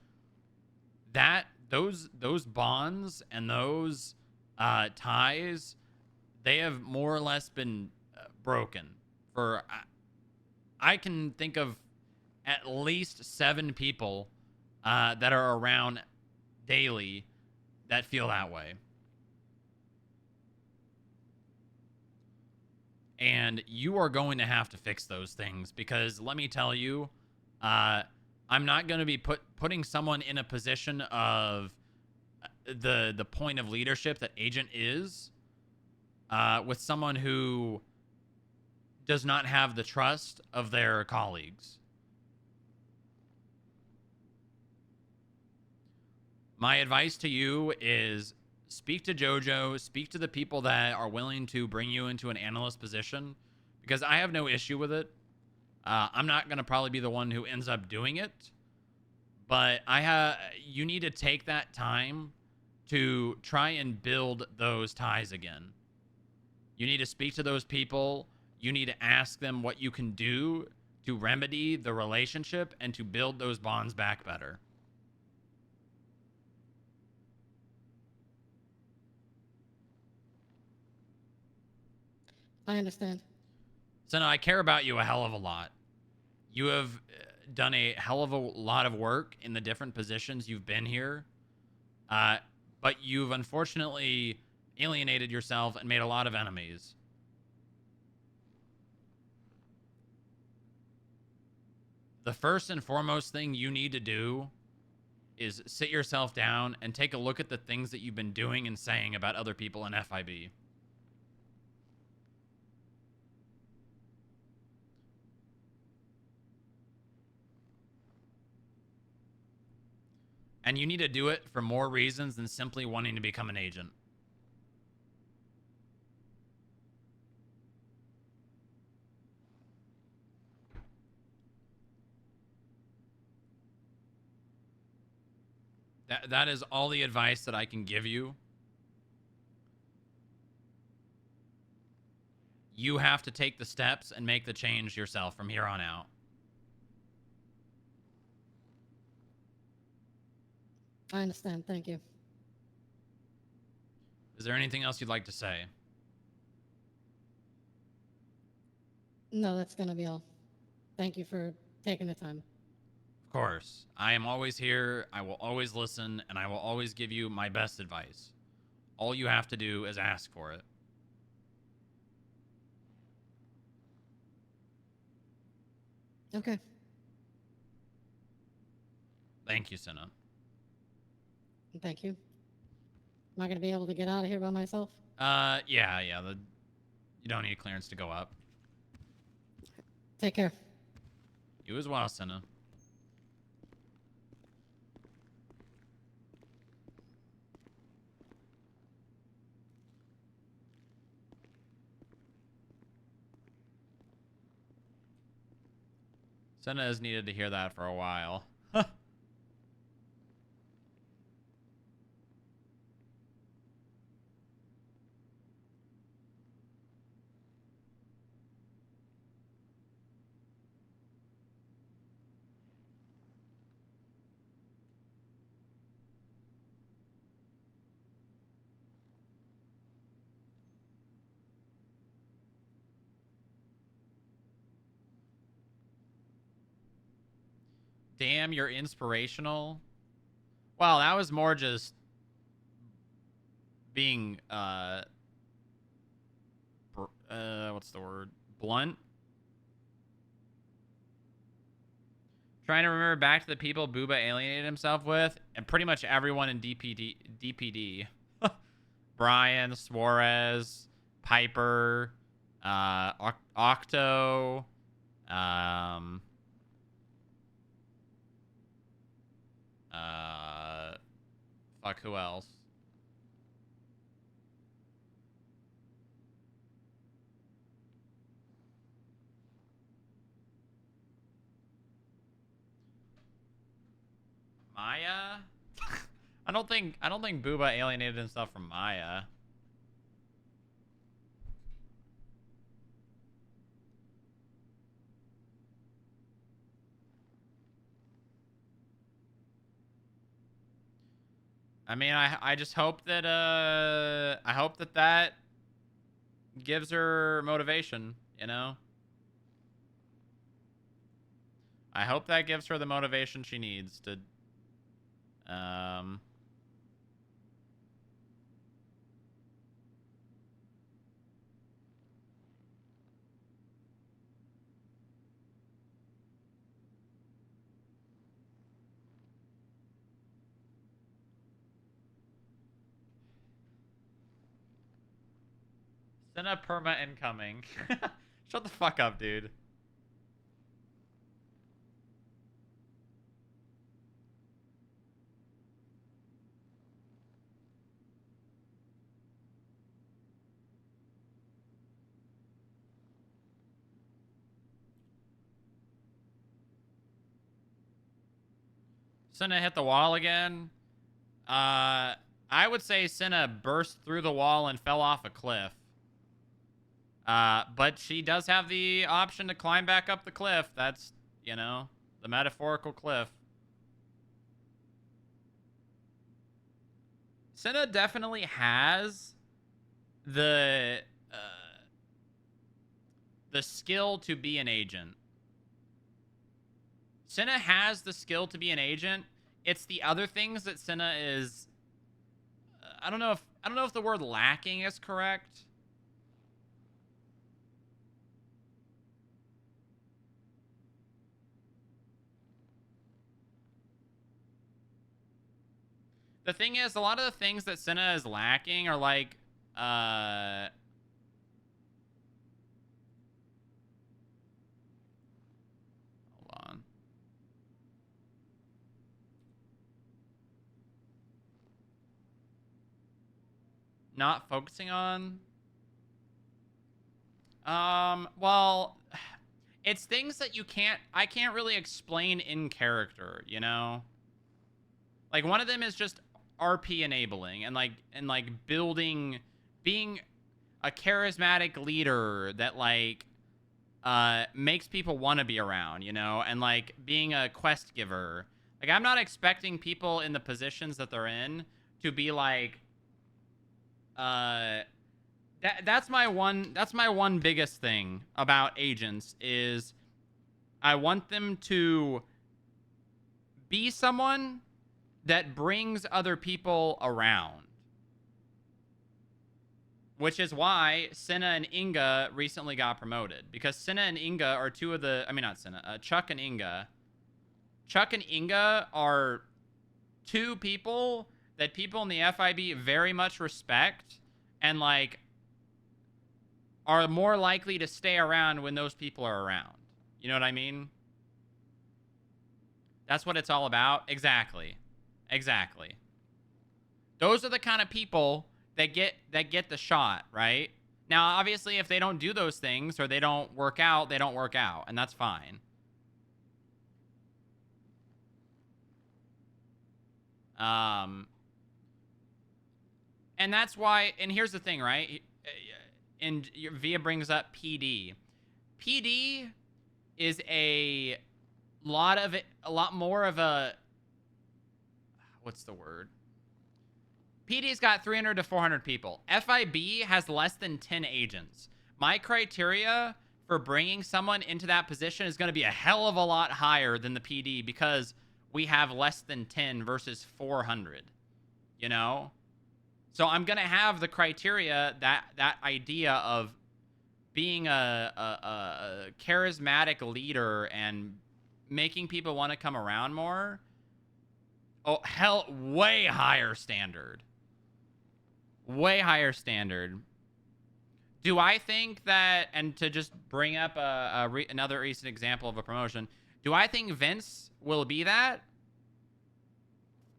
That those bonds and those ties, they have more or less been broken. For I can think of at least 7 people that are around daily that feel that way. And you are going to have to fix those things because let me tell you, I'm not going to be putting someone in a position of the point of leadership that agent is with someone who does not have the trust of their colleagues. My advice to you is speak to JoJo, speak to the people that are willing to bring you into an analyst position, because I have no issue with it. I'm not going to probably be the one who ends up doing it, but you need to take that time to try and build those ties again. You need to speak to those people. You need to ask them what you can do to remedy the relationship and to build those bonds back better. I understand. Sena, I care about you a hell of a lot. You have done a hell of a lot of work in the different positions you've been here. But you've unfortunately alienated yourself and made a lot of enemies. The first and foremost thing you need to do is sit yourself down and take a look at the things that you've been doing and saying about other people in FIB. And you need to do it for more reasons than simply wanting to become an agent. That is all the advice that I can give you. You have to take the steps and make the change yourself from here on out. I understand. Thank you. Is there anything else you'd like to say? No, that's gonna be all. Thank you for taking the time. Of course. I am always here. I will always listen, and I will always give you my best advice. All you have to do is ask for it. Okay. Thank you, Sena. Thank you. Am I gonna be able to get out of here by myself? Yeah. You don't need clearance to go up. Take care. You as well, Sena. Sena has needed to hear that for a while. Damn, you're inspirational. Well, that was more just being what's the word? Blunt. Trying to remember back to the people Booba alienated himself with, and pretty much everyone in DPD. Brian, Suarez, Piper, Octo, fuck, who else? Maya? I don't think Booba alienated himself from Maya. I mean, I just hope that that gives her motivation, you know? I hope that gives her the motivation she needs to Sena perma incoming. Shut the fuck up, dude. Sena hit the wall again. I would say Sena burst through the wall and fell off a cliff. But she does have the option to climb back up the cliff. That's, you know, the metaphorical cliff. Sena definitely has the skill to be an agent. Sena has the skill to be an agent. It's the other things that Sena is. I don't know if the word lacking is correct. The thing is, a lot of the things that Sena is lacking are like, hold on. Not focusing on. Well, it's things that I can't really explain in character, you know? Like, one of them is just RP enabling and like building, being a charismatic leader that like makes people want to be around, you know, and like being a quest giver. Like, I'm not expecting people in the positions that they're in to be like that's my one biggest thing about agents is I want them to be someone that brings other people around. Which is why Sena and Inga recently got promoted. Because Sena and Inga are two of the... I mean, not Sena. Chuck and Inga. Chuck and Inga are two people that people in the FIB very much respect. And, like, are more likely to stay around when those people are around. You know what I mean? That's what it's all about. Exactly. Exactly. Those are the kind of people that get the shot, right? Now, obviously, if they don't do those things or they don't work out, they don't work out, and that's fine. And that's why, and here's the thing, right? And Via brings up PD. PD is a lot more of a, what's the word? PD's got 300 to 400 people. FIB has less than 10 agents. My criteria for bringing someone into that position is going to be a hell of a lot higher than the PD because we have less than 10 versus 400. You know? So I'm going to have the criteria, that idea of being a charismatic leader and making people want to come around more. Oh, hell, way higher standard. Way higher standard. Do I think that, and to just bring up another recent example of a promotion, do I think Vince will be that?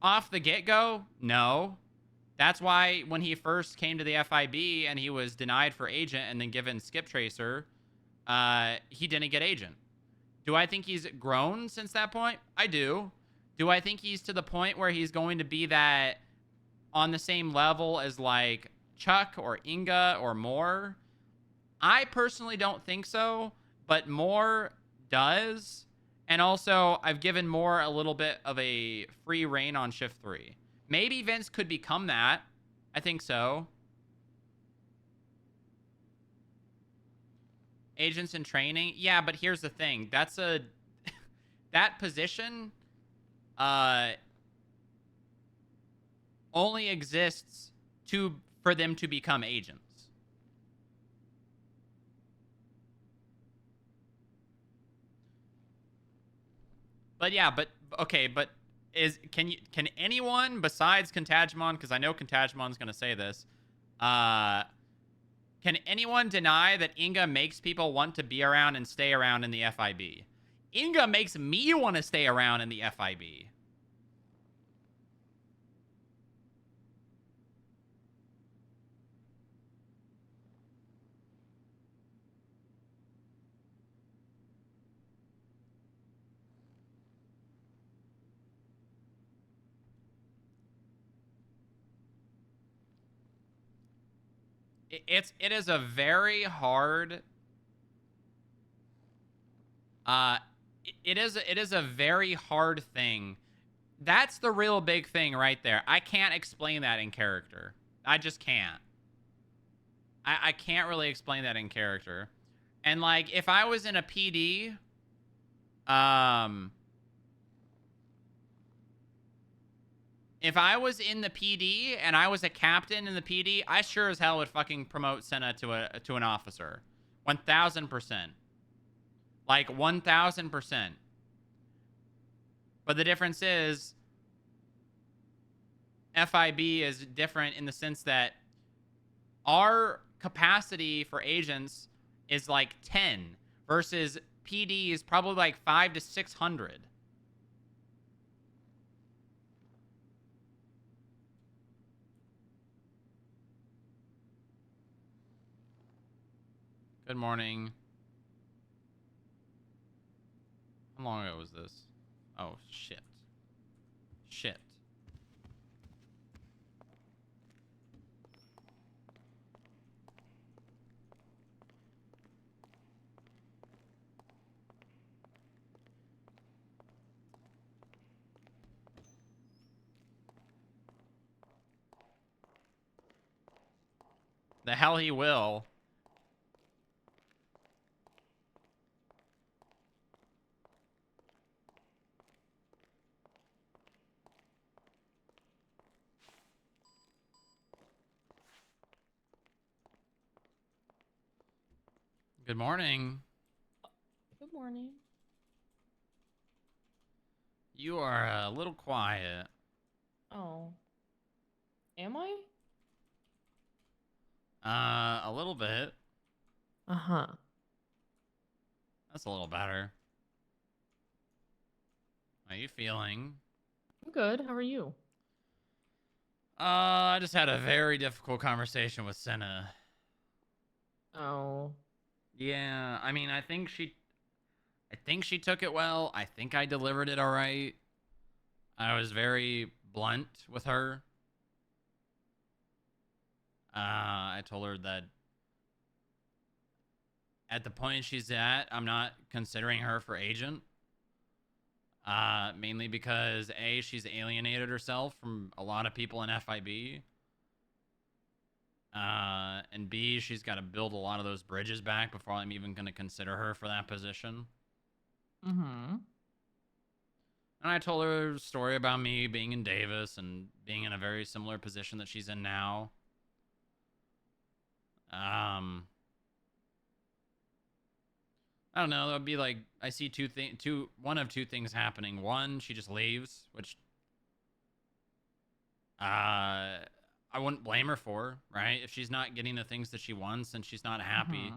Off the get-go? No. That's why when he first came to the FIB and he was denied for agent and then given skip tracer, he didn't get agent. Do I think he's grown since that point? I do. Do I think he's to the point where he's going to be that on the same level as like Chuck or Inga or Moore? I personally don't think so, but Moore does. And also, I've given Moore a little bit of a free reign on shift 3. Maybe Vince could become that. I think so. Agents in training? Yeah, but here's the thing. That's a... that position only exists for them to become agents. But yeah, okay, but can anyone besides Contajmon, because I know Contajmon's gonna say this, can anyone deny that Inga makes people want to be around and stay around in the FIB? Inga makes me want to stay around in the FIB. it is a very hard it is a very hard thing. That's the real big thing right there. I can't explain that in character. I just can't. I can't really explain that in character. And like if I was in a PD, if I was in the PD and I was a captain in the PD, I sure as hell would fucking promote Sena to an officer. 1000%. Like 1000%. But the difference is FIB is different in the sense that our capacity for agents is like 10 versus PD is probably like 5 to 600. Good morning. How long ago was this? Oh, shit. Shit. The hell he will. Good morning. Good morning. You are a little quiet. Oh. Am I? A little bit. Uh-huh. That's a little better. How are you feeling? I'm good. How are you? I just had a very difficult conversation with Sena. Oh. Yeah, I mean, I think she took it well. I think I delivered it all right. I was very blunt with her. I told her that at the point she's at, I'm not considering her for agent. Mainly because A, she's alienated herself from a lot of people in FIB. And B, she's got to build a lot of those bridges back before I'm even going to consider her for that position. Mm-hmm. And I told her a story about me being in Davis and being in a very similar position that she's in now. I don't know. That would be like, I see one of two things happening. One, she just leaves, which I wouldn't blame her for, right? If she's not getting the things that she wants and she's not happy.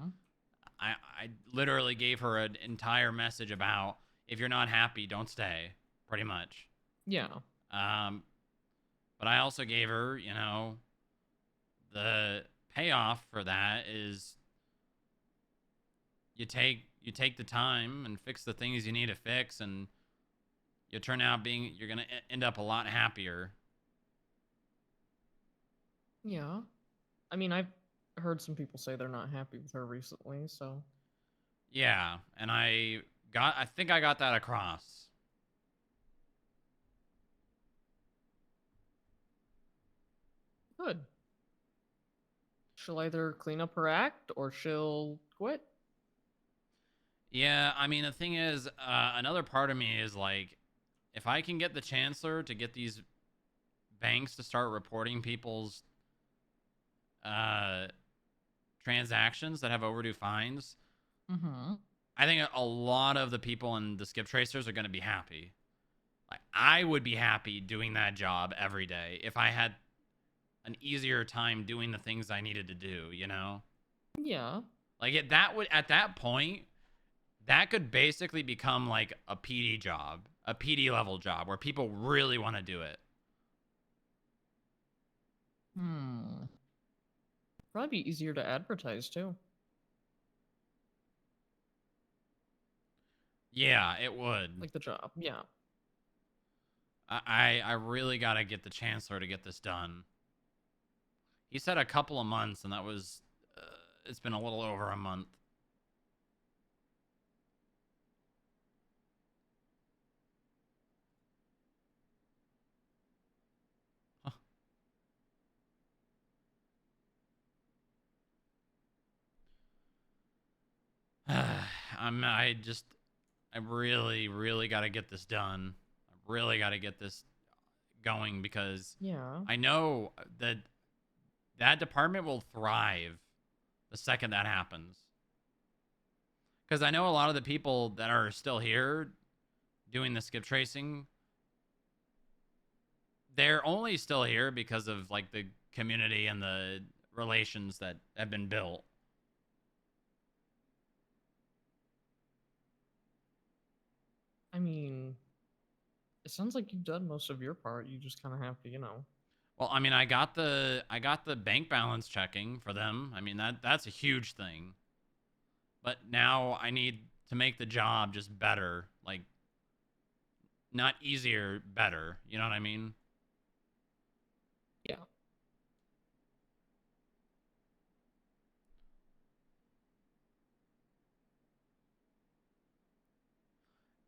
I literally gave her an entire message about, if you're not happy, don't stay, pretty much. Yeah. But I also gave her, you know, the payoff for that is you take the time and fix the things you need to fix, and you're gonna end up a lot happier. Yeah. I mean, I've heard some people say they're not happy with her recently, so. Yeah, and I think I got that across. Good. She'll either clean up her act or she'll quit. Yeah, I mean, the thing is, another part of me is like, if I can get the Chancellor to get these banks to start reporting people's transactions that have overdue fines, I think a lot of the people in the skip tracers are going to be happy. Like, I would be happy doing that job every day if I had an easier time doing the things I needed to do, you know? Yeah. Like, at that point, that could basically become like a PD job, a PD level job where people really want to do it. Probably be easier to advertise too. Yeah, it would. Like the job, yeah. I really got to get the Chancellor to get this done. He said a couple of months, and that was, it's been a little over a month. I really, really got to get this done. I really got to get this going because Yeah. I know that that department will thrive the second that happens. Because I know a lot of the people that are still here doing the skip tracing, they're only still here because of like the community and the relations that have been built. I mean, it sounds like you've done most of your part. You just kind of have to, you know. Well, I mean, I got the bank balance checking for them. I mean, that's a huge thing. But now I need to make the job just better, like not easier, better. You know what I mean? Yeah.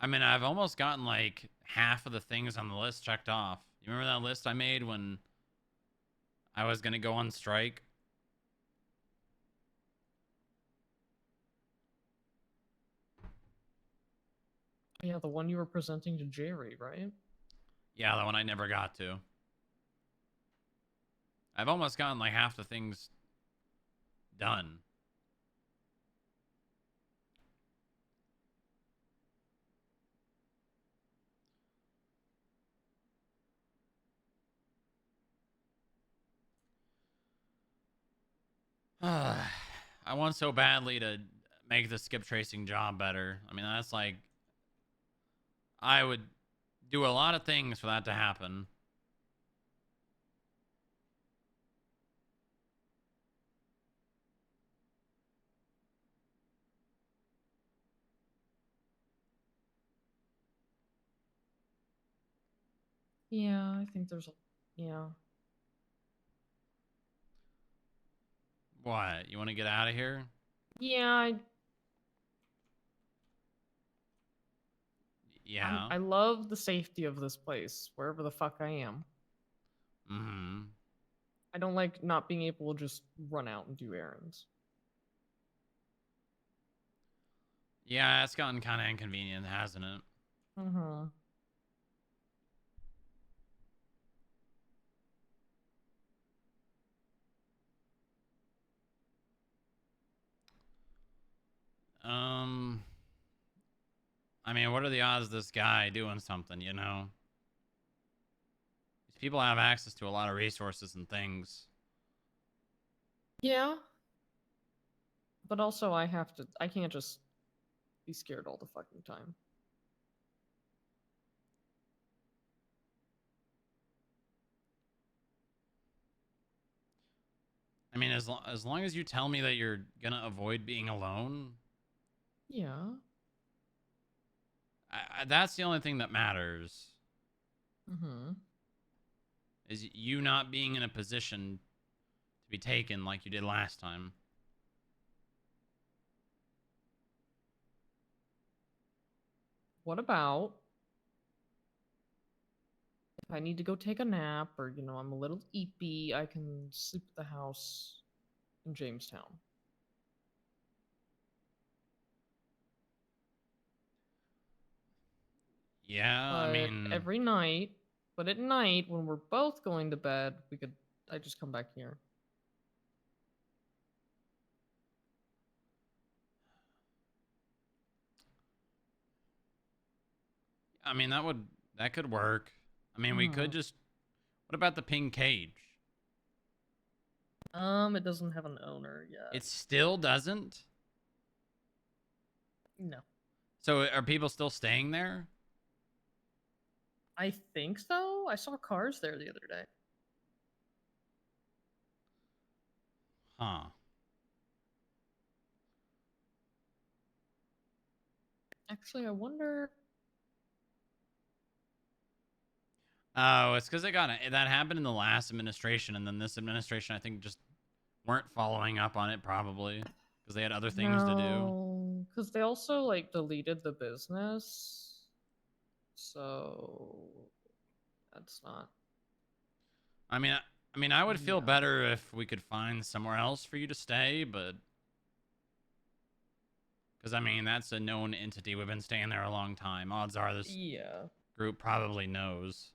I mean, I've almost gotten like half of the things on the list checked off. You remember that list I made when I was going to go on strike? Yeah, the one you were presenting to Jerry, right? Yeah, the one I never got to. I've almost gotten like half the things done. I want so badly to make the skip tracing job better. I mean, that's like, I would do a lot of things for that to happen. Yeah, I think there's a. Yeah. What? You want to get out of here? Yeah, Yeah. I love the safety of this place, wherever the fuck I am. Mm-hmm. I don't like not being able to just run out and do errands. Yeah, it's gotten kind of inconvenient, hasn't it? Mm-hmm. I mean, what are the odds of this guy doing something, you know? These people have access to a lot of resources and things. Yeah. But also I can't just be scared all the fucking time. I mean, as long as you tell me that you're gonna avoid being alone, Yeah. that's the only thing that matters. Mm-hmm. Is you not being in a position to be taken like you did last time. What about if I need to go take a nap or, you know, I'm a little eepy, I can sleep at the house in Jamestown. Yeah, I mean, every night, but at night when we're both going to bed, I just come back here. that could work. I mean, we could just. What about the pink cage? It doesn't have an owner yet. It still doesn't? No. So are people still staying there? I think so. I saw cars there the other day. Huh. Actually, I wonder. Oh, it's because that happened in the last administration, and then this administration, I think, just weren't following up on it probably because they had other things to do. No, because they also like deleted the business, so that's not. I mean, I would feel better if we could find somewhere else for you to stay, but because I mean, that's a known entity. We've been staying there a long time. Odds are this group probably knows.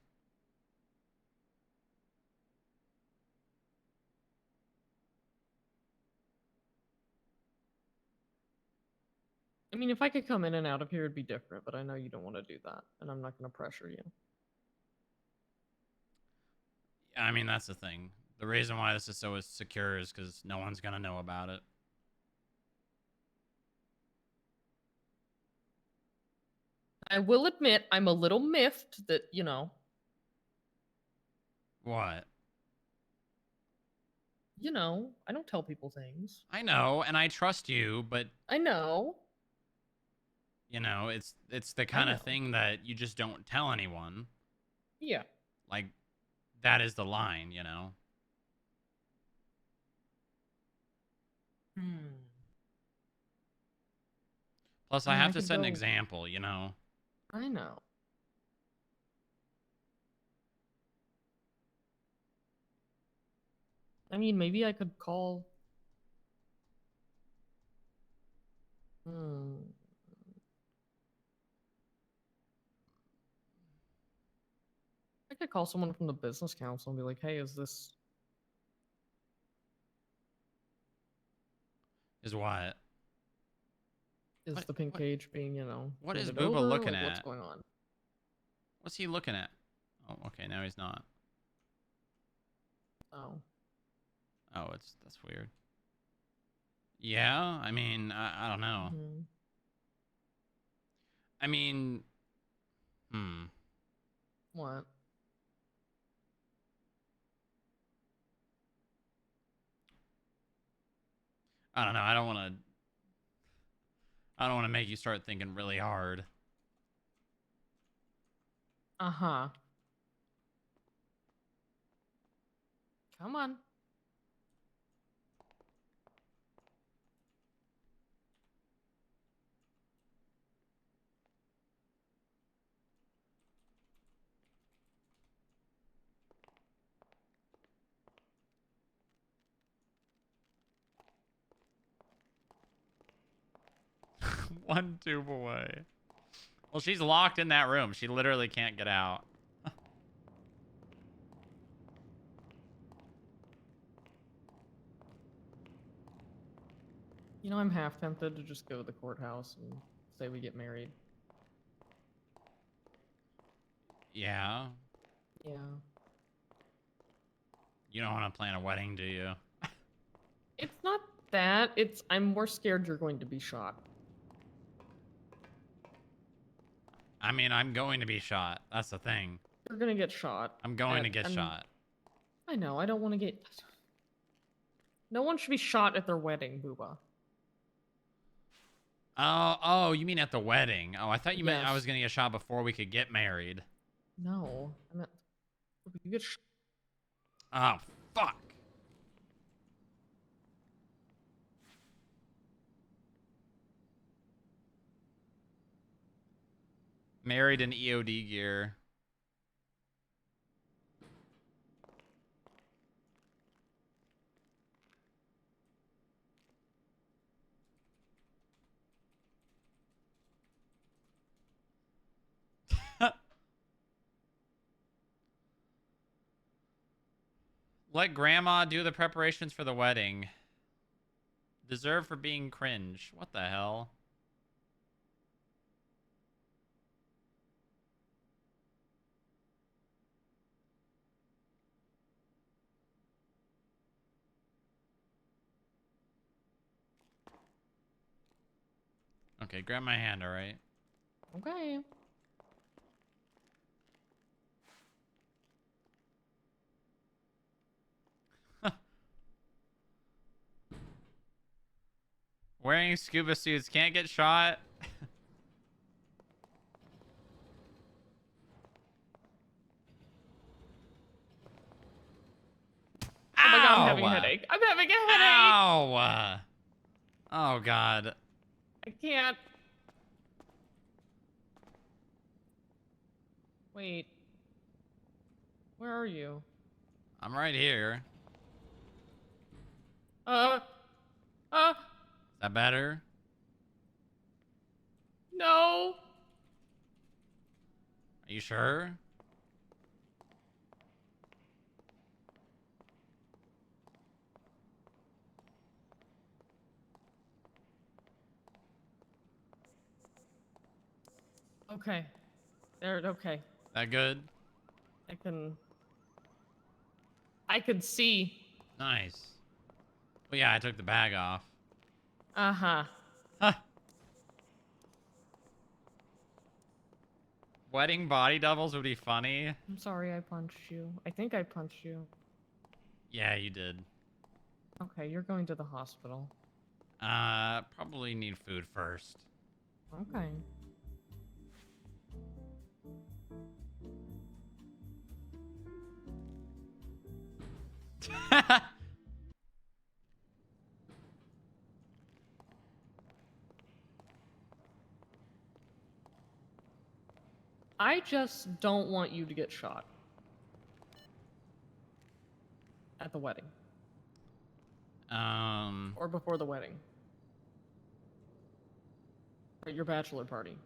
I mean, if I could come in and out of here, it'd be different, but I know you don't want to do that, and I'm not going to pressure you. I mean, that's the thing. The reason why this is so secure is because no one's gonna know about it. I will admit, I'm a little miffed that, you know. What? You know, I don't tell people things. I know, and I trust you, but I know. you know, it's the kind of thing that you just don't tell anyone. Yeah. Like, that is the line, you know? Plus, I mean, have I to could set an go- example, you know? I know. I mean, maybe I could call. I could call someone from the business council and be like, "Hey, is this Is what? is the pink cage being, you know, What is handed Booba over? looking Like, at? what's going on?" What's he looking at? Oh, okay, now he's not. Oh. Oh, that's weird. Yeah, I mean, I don't know. I mean, What? I don't know. I don't want to make you start thinking really hard. Uh-huh. Come on. One tube away. Well, she's locked in that room. She literally can't get out. You know, I'm half tempted to just go to the courthouse and say we get married. Yeah. Yeah. You don't want to plan a wedding, do you? It's not that. It's I'm more scared you're going to be shot. I mean, I'm going to be shot. That's the thing. You're gonna get shot. I'm going to get shot. I know. I don't want to get. No one should be shot at their wedding, Booba. Oh, you mean at the wedding? Oh, I thought you meant I Yes. was gonna get shot before we could get married. No, I meant you get. Oh, fuck. Married in EOD gear. Let grandma do the preparations for the wedding. Deserve for being cringe. What the hell? Okay, grab my hand, alright? Okay. Wearing scuba suits can't get shot. having a headache. I'm having a headache. Ow! Oh God. I can't. Wait. Where are you? I'm right here. Uh. Is that better? No. Are you sure? Okay. There. Okay. That good? I can see. Nice. Well, yeah, I took the bag off. Uh-huh. Huh. Wedding body doubles would be funny. I'm sorry I punched you. I think I punched you. Yeah, you did. Okay, you're going to the hospital. Probably need food first. Okay. I just don't want you to get shot. At the wedding. Or before the wedding. At your bachelor party.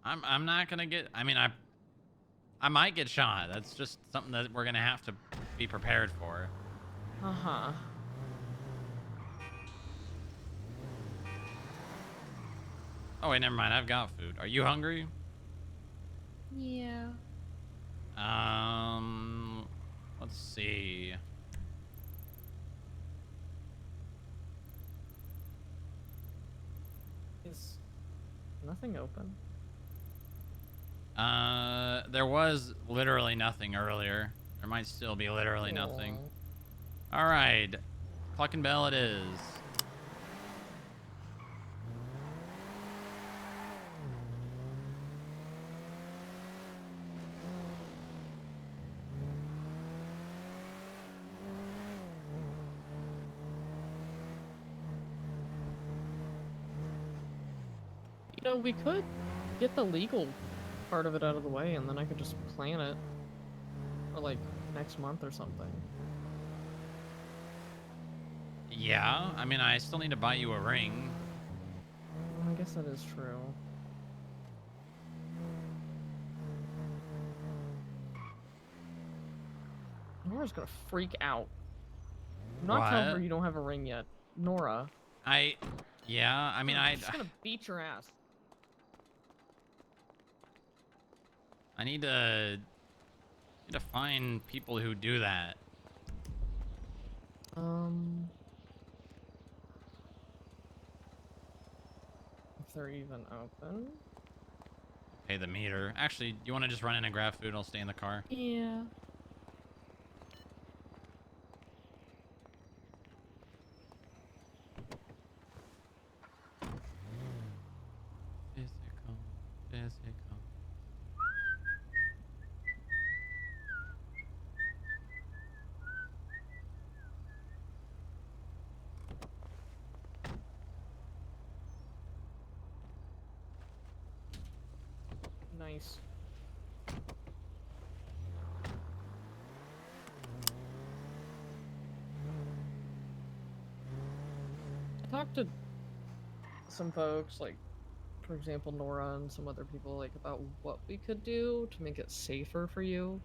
I'm not gonna get. I mean, I might get shot. That's just something that we're gonna have to be prepared for. Uh-huh. Oh wait, never mind. I've got food. Are you hungry? Yeah. Let's see. Is nothing open? There was literally nothing earlier. There might still be literally nothing. All right, Clucking Bell it is. You know, we could get the legal part of it out of the way, and then I could just plan it for, like, next month or something. Yeah, I mean, I still need to buy you a ring. I guess that is true. Nora's gonna freak out. I'm not telling her What? you don't have a ring yet. Nora. Yeah, I mean, I'm just gonna beat your ass. I need to find people who do that. If they're even open. Pay the meter. Actually, you want to just run in and grab food? I'll stay in the car. Yeah. Physical, physical. Nice. I talked to some folks, like, for example, Nora and some other people, like, about what we could do to make it safer for you.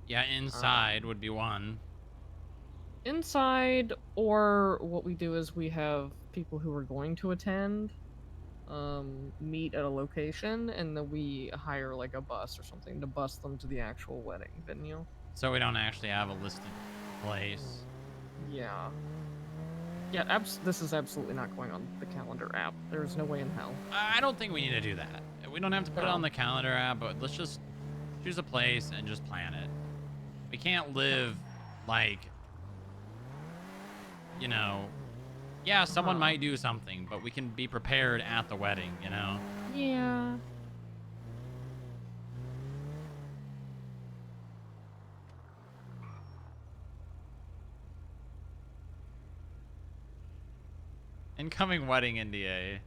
Yeah, inside would be one. Inside, or what we do is we have people who are going to attend meet at a location, and then we hire like a bus or something to bus them to the actual wedding venue. So we don't actually have a listed place. Yeah. Yeah, this is absolutely not going on the calendar app. There's no way in hell. I don't think we need to do that. We don't have to put it on the calendar app, but let's just choose a place and just plan it. We can't live like, you know, yeah, someone might do something, but we can be prepared at the wedding, you know? Yeah. Incoming wedding NDA.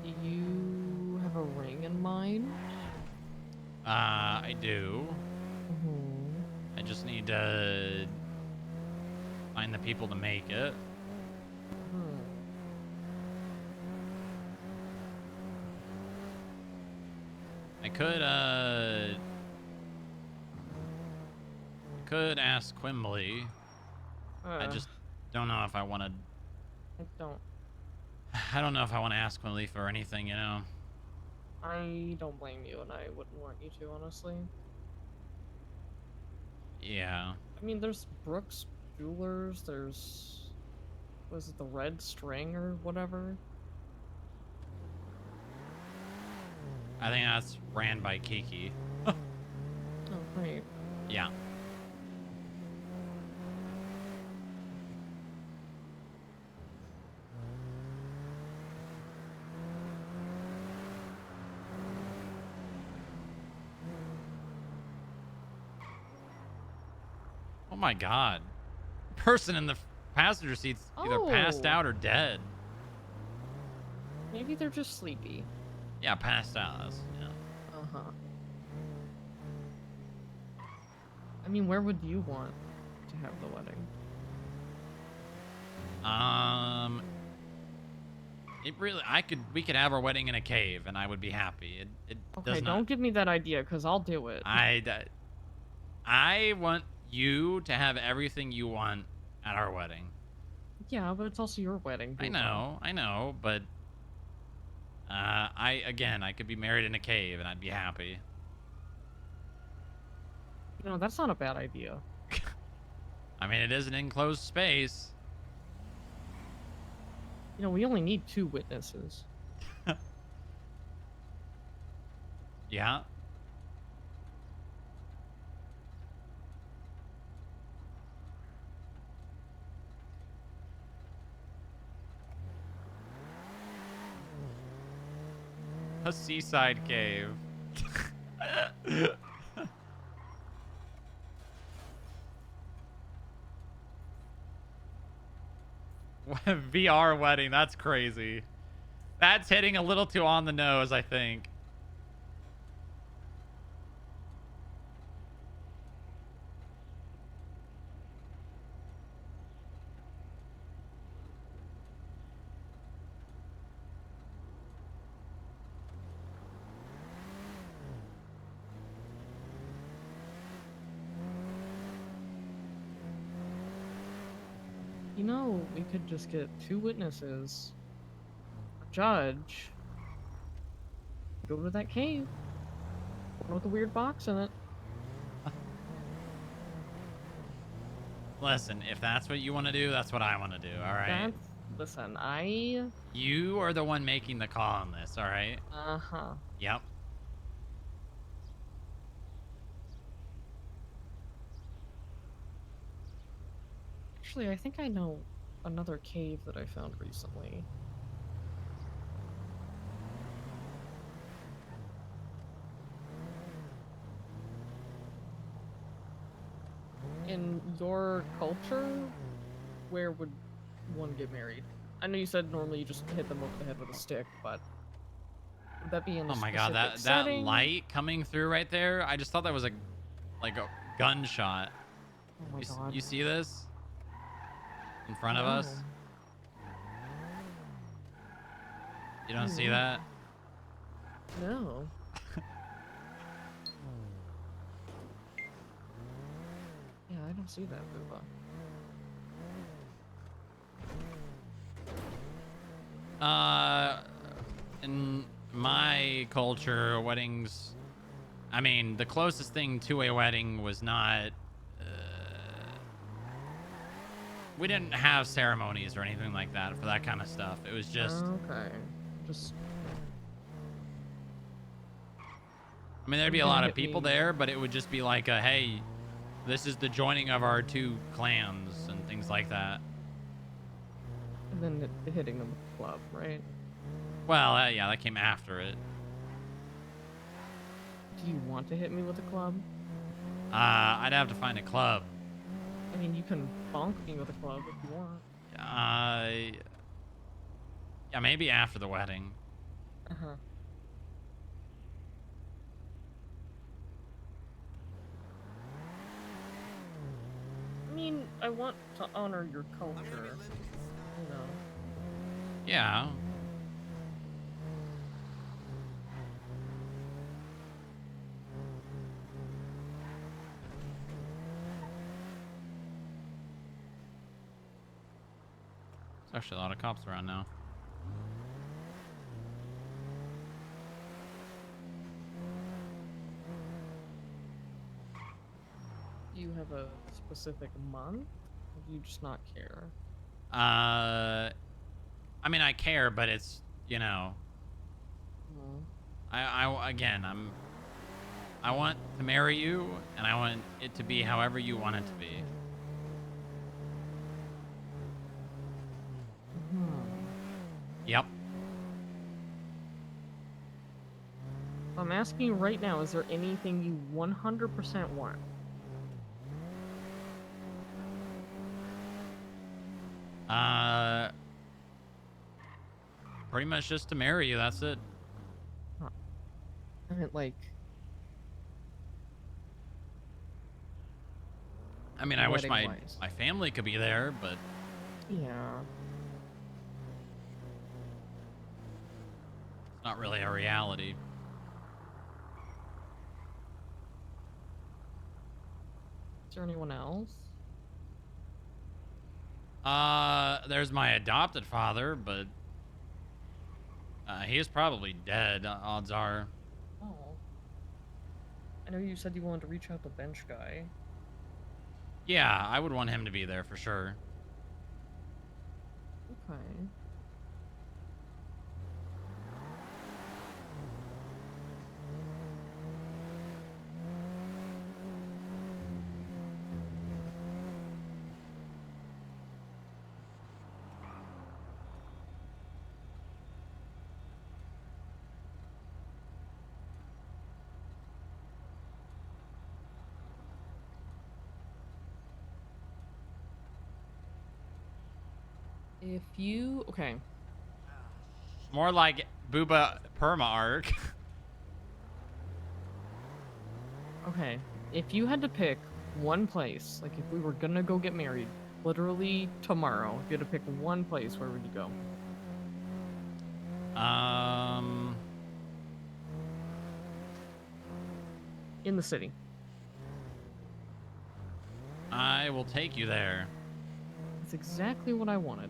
Do you have a ring in mind? I do. Mm-hmm. I just need to find the people to make it. I could ask Quimbley. I just don't know if I want to. I don't know if I want to ask Quimbley for anything, you know. I don't blame you, and I wouldn't want you to, honestly. Yeah. I mean, there's Brooks Jewelers, there's... Was it the Red String or whatever? I think that's ran by Kiki. Oh, great. Yeah. Oh my god. Person in the passenger seat's either passed out or dead. Maybe they're just sleepy. Yeah, passed out. Yeah. Uh-huh. I mean, where would you want to have the wedding? We could have our wedding in a cave and I would be happy. It Okay, does not. don't give me that idea, because I'll do it. I want you to have everything you want at our wedding. Yeah, but it's also your wedding. I know, but I could be married in a cave and I'd be happy. You know, that's not a bad idea. I mean, it is an enclosed space. You know, we only need 2 witnesses. Yeah. A seaside cave. VR wedding, that's crazy. That's hitting a little too on the nose, I think. You know, we could just get 2 witnesses, a judge, go to that cave, one with a weird box in it. Listen, if that's what you want to do, that's what I want to do, alright? Listen, You are the one making the call on this, alright? Uh-huh. Yep. Actually, I think I know another cave that I found recently. In your culture, where would one get married? I know you said normally you just hit them over the head with a stick, but would that be in a Oh my god, that setting? light coming through right there, I just thought that was like a gunshot. Oh my god. You see this? In front of us? You don't see that? No. Yeah, I don't see that, Booba. In my culture, weddings, I mean, the closest thing to a wedding was not, we didn't have ceremonies or anything like that for that kind of stuff. It was just, okay. I mean, there'd be a lot of people there, but it would just be like a, hey, this is the joining of our 2 clans and things like that. And then hitting them with a club, right? Well, yeah, that came after it. Do you want to hit me with a club? I'd have to find a club. I mean, you can bonk me with a club if you want. Yeah, maybe after the wedding. Uh-huh. I mean, I want to honor your culture, you know. Yeah. There's actually a lot of cops around now. Do you have a specific month? Or do you just not care? I mean, I care, but it's, you know, again, I want to marry you, and I want it to be however you want it to be. Yep. I'm asking you right now, is there anything you 100% want? Pretty much just to marry you, that's it. Huh. I mean, like... I mean, I wish my wedding-wise. family could be there, but... Yeah. It's not really a reality. Is there anyone else? There's my adopted father, but... he is probably dead, odds are. Oh. I know you said you wanted to reach out to Bench Guy. Yeah, I would want him to be there for sure. Okay. If you... Okay. More like Booba Perma arc. Okay. If you had to pick one place, like if we were gonna go get married, literally tomorrow, if you had to pick one place, where would you go? In the city. I will take you there. That's exactly what I wanted.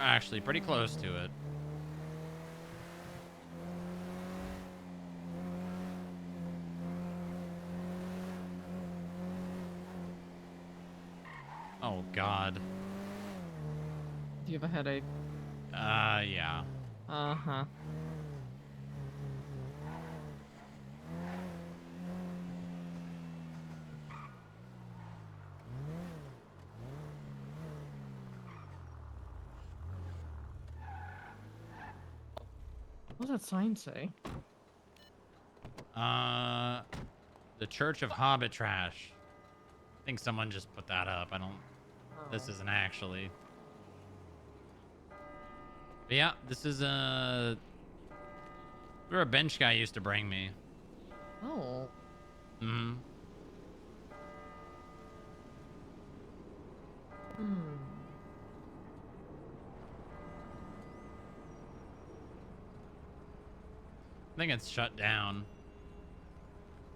Actually, pretty close to it. Oh, God. Do you have a headache? Yeah. Uh-huh. What does that sign say? The Church of Hobbit Trash. I think someone just put that up. I don't... This isn't actually... But yeah, this is, where a bench guy used to bring me. Oh. Mm-hmm. I think it's shut down.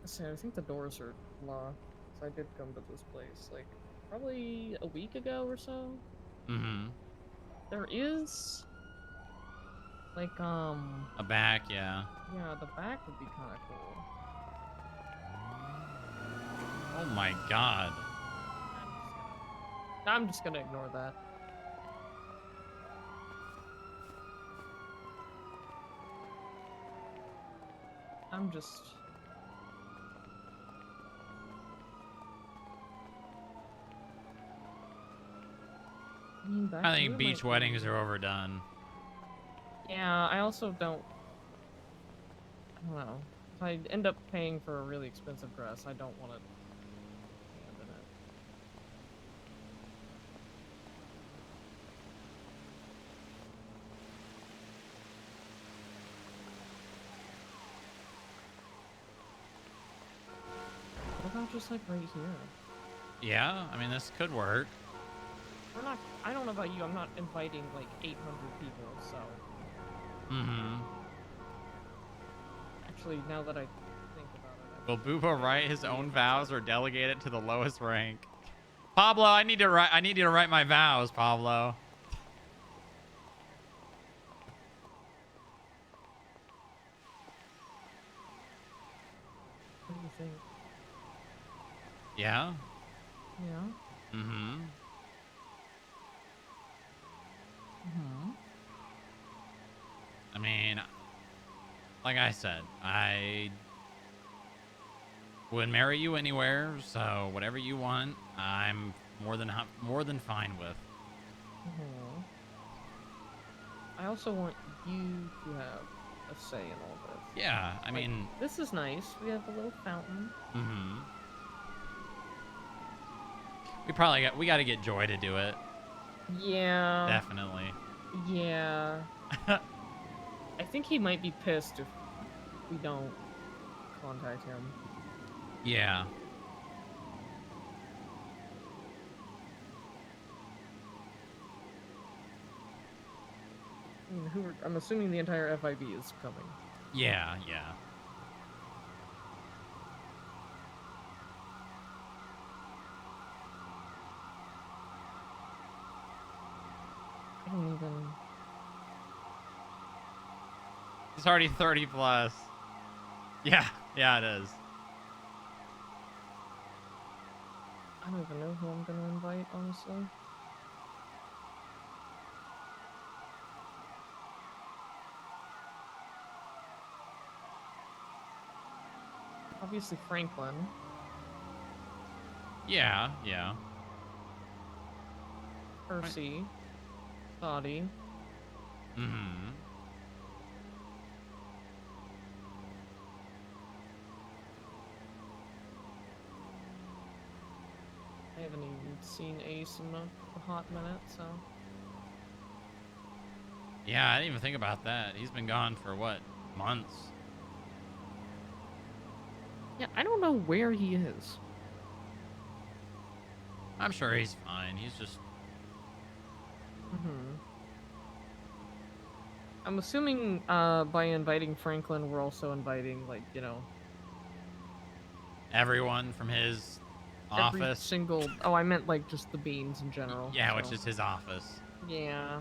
I think the doors are locked. So I did come to this place, like, probably a week ago or so. Mm-hmm. There is... like, A back, yeah. Yeah, the back would be kind of cool. Oh my God. I'm just gonna ignore that. I'm just... I think beach weddings are overdone. Yeah, I also don't. I don't know. If I end up paying for a really expensive dress, I don't want to abandon it. What about just like right here? Yeah, I mean, this could work. We're not. I don't know about you. I'm not inviting like 800 people, so. Mm-hmm. Actually, now that I think about it. Will Bubo write his own vows or delegate it to the lowest rank? Pablo, I need you to write my vows, Pablo. What do you think? Yeah? Yeah. Mm-hmm. Mm-hmm. I mean, like I said, I would marry you anywhere, so whatever you want, I'm more than fine with. Mm-hmm. I also want you to have a say in all this. Yeah, I Like, mean, this is nice. We have a little fountain. Mm-hmm. We got to get Joy to do it. Yeah. Definitely. Yeah. I think he might be pissed if we don't contact him. Yeah. I mean, I'm assuming the entire FIB is coming. Yeah, yeah. I don't even. It's already 30 plus. Yeah, yeah, it is. I don't even know who I'm gonna invite, honestly. Obviously Franklin. Yeah, yeah. Percy. Dottie. Mm-hmm. I haven't even seen Ace in a hot minute, so. Yeah, I didn't even think about that. He's been gone for what, months? Yeah, I don't know where he is. I'm sure he's fine. He's just. Mm-hmm. I'm assuming by inviting Franklin, we're also inviting, like, you know, Everyone from his every office. single. Oh, I meant like just the beans in general. Yeah, so. which is his office. Yeah.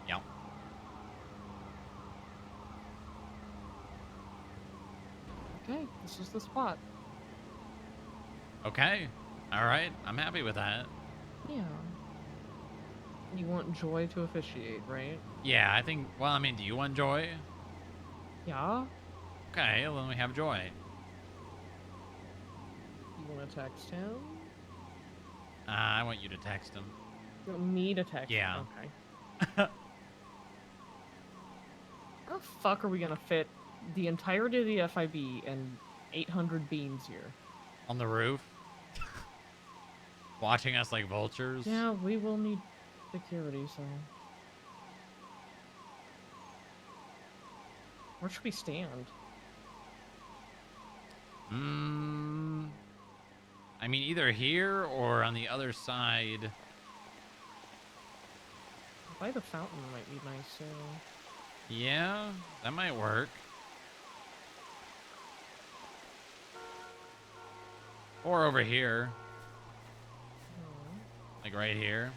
Yep. Okay, this is the spot. Okay. All right. I'm happy with that. Yeah. You want Joy to officiate, right? Yeah, I think. Well, I mean, do you want Joy? Yeah. Okay, well, then we have Joy. You want to text him? I want you to text him. You want me to text Yeah. him? Okay. How the fuck are we gonna fit the entirety of the FIB and 800 beans here? On the roof? Watching us like vultures? Yeah, we will need security, so. Where should we stand? I mean, either here or on the other side. By the fountain might be nice too. Yeah, that might work. Or over here. Like right here.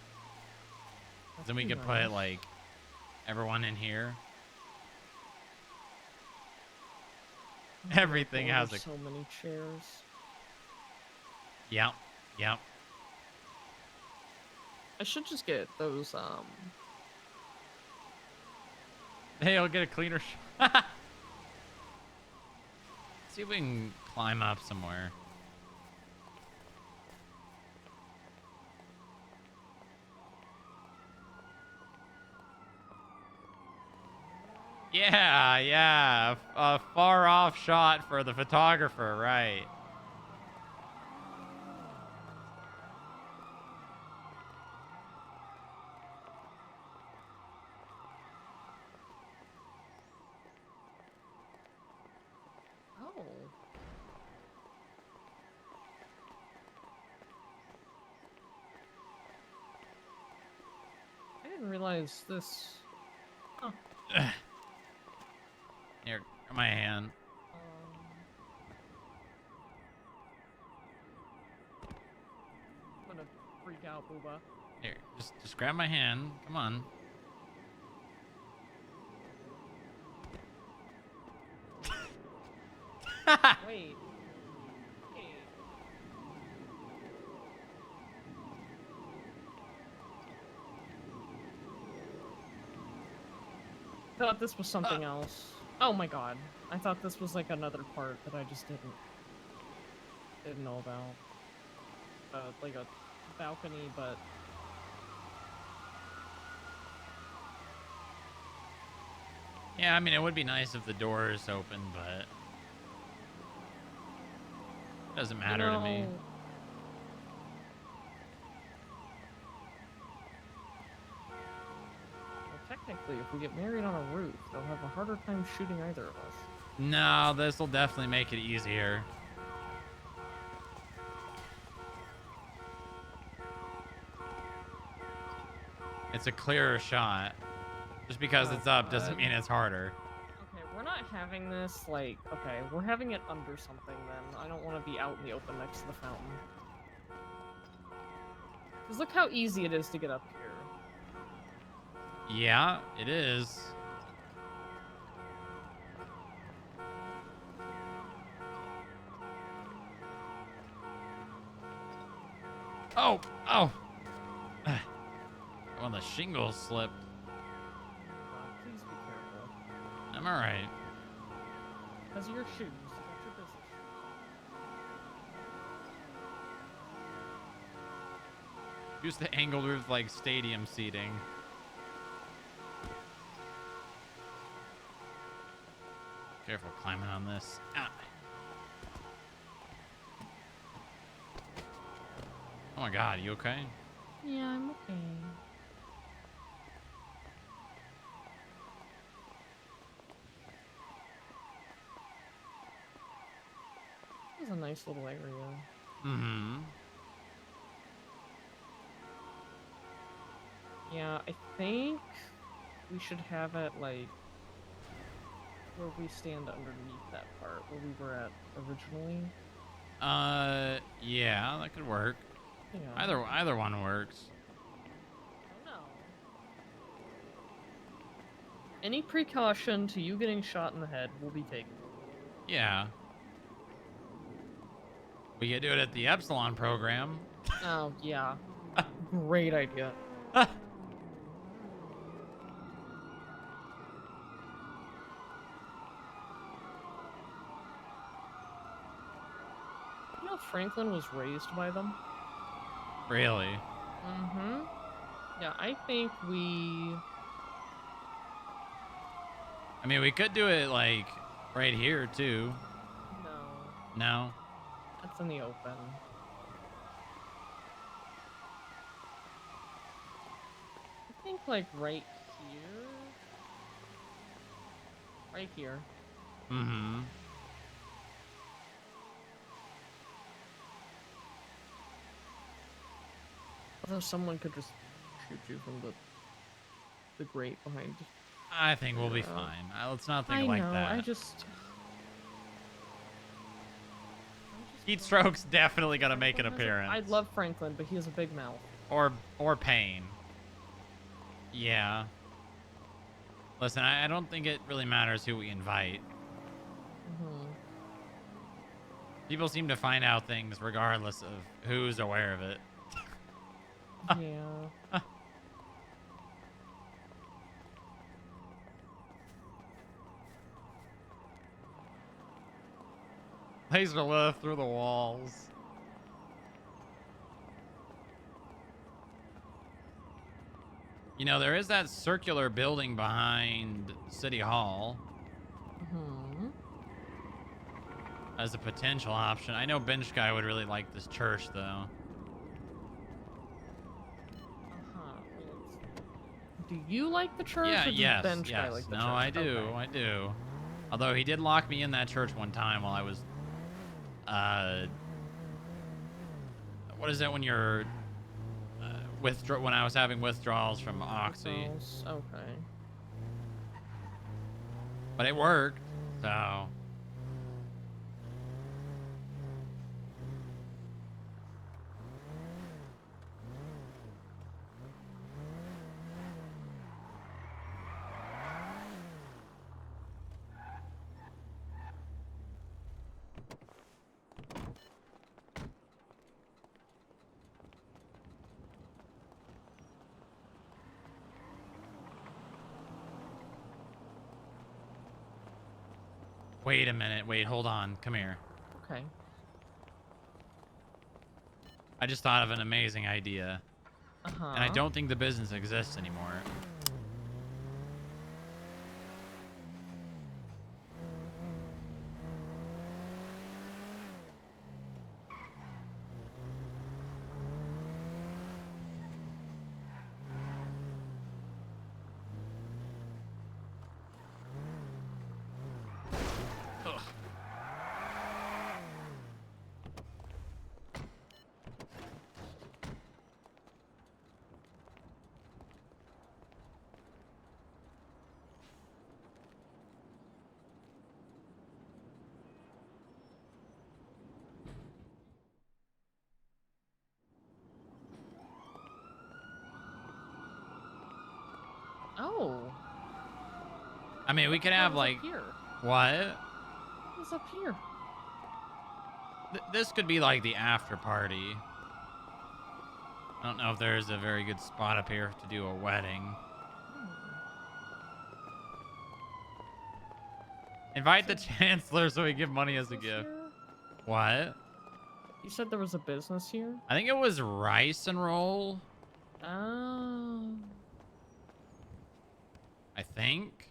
Then we could put like everyone in here. Everything Oh, has a. there's so many chairs. Yep. Yep. I should just get those Hey, I'll get a cleaner shot. See if we can climb up somewhere. Yeah, yeah. A far off shot for the photographer, right. Oh. I didn't realize this. Huh. Here, my hand. I'm gonna freak out, Booba. Here, just grab my hand. Come on. Wait. I thought this was something else. Oh my god. I thought this was like another part that I just didn't know about. Like a balcony, but Yeah, I mean, it would be nice if the doors open, but it doesn't matter to me. Well, technically, if we get married on a roof, they'll have a harder time shooting either of us. No, this will definitely make it easier. It's a clearer shot. Just because it's up doesn't mean it's harder. Okay, we're not having this, like, okay, we're having it under something then. I don't want to be out in the open next to the fountain. Because look how easy it is to get up here. Yeah, it is. Oh, oh. Oh, the shingles slipped. Please be careful. I'm alright. Because of your shoes. That's your business. Use the angled roof like stadium seating. Careful climbing on this. Ah. Oh my god, you okay? Yeah, I'm okay. This is a nice little area. Mm-hmm. Yeah, I think we should have it, like, where we stand underneath that part, where we were at originally. Yeah, that could work. Yeah. Either one works. Oh no. Any precaution to you getting shot in the head will be taken. Yeah. We could do it at the Epsilon program. Oh, yeah. Great idea. You know Franklin was raised by them? Really? Mm-hmm. Yeah, I think we... I mean, we could do it, like, right here, too. No. No? That's in the open. I think, like, right here? Right here. Mm-hmm. Although someone could just shoot you from the grate behind. I think we'll be fine. Let's not think like that. I just... Heat stroke's definitely gonna make an Franklin appearance. I love Franklin, but he has a big mouth. Or pain. Yeah. Listen, I don't think it really matters who we invite. Mm-hmm. People seem to find out things regardless of who's aware of it. Yeah. Laser lift through the walls. You know, there is that circular building behind City Hall Hmm. as a potential option. I know Bench Guy would really like this church, though. Do you like the church, Yeah, or does yes, Bench Guy yes. like the No, church? I do, Okay. I do. Although he did lock me in that church one time while I was, what is that when you're, when I was having withdrawals from Oxy. Okay. But it worked, so. Wait a minute. Wait, hold on. Come here. Okay. I just thought of an amazing idea. And I don't think the business exists anymore. Ugh. Oh. I mean, we could have What was like, up here? what? What's up here? This could be like the after party. I don't know if there's a very good spot up here to do a wedding. Invite the chancellor so we give money as a gift. What? You said there was a business here? I think it was rice and roll. Oh. I think.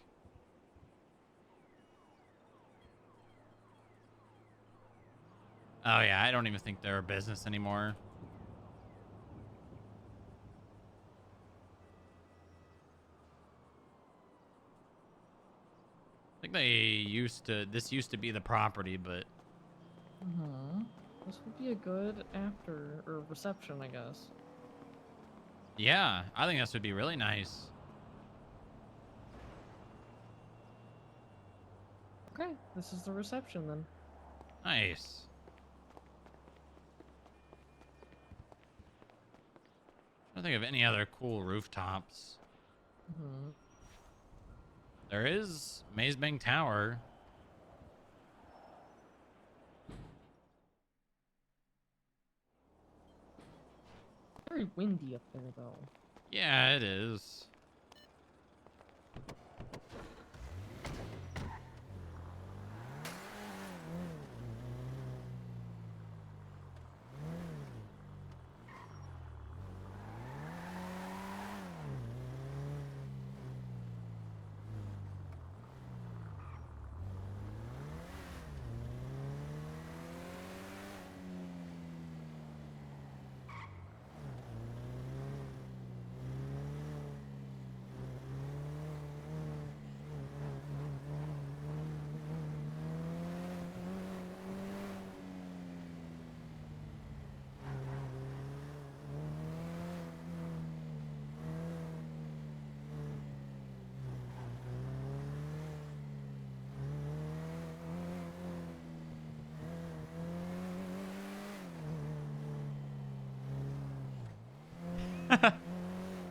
Oh yeah, I don't even think they're a business anymore. I think this used to be the property, but This would be a good after or reception, I guess. yeah, I think this would be really nice. Okay, this is the reception then. Nice. I don't think of any other cool rooftops. There is Maze Bank Tower. Very windy up there, though. Yeah, it is.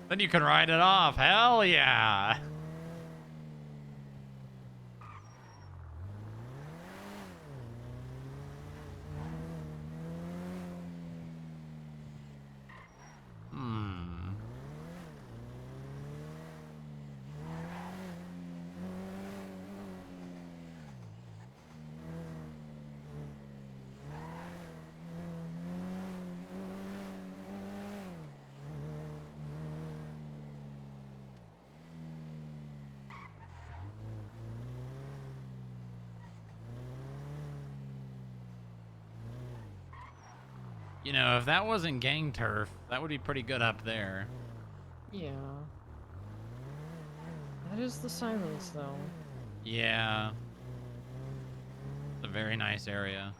Then you can ride it off. Hell yeah. You know, if that wasn't gang turf, that would be pretty good up there. Yeah. That is the sirens, though. Yeah. It's a very nice area.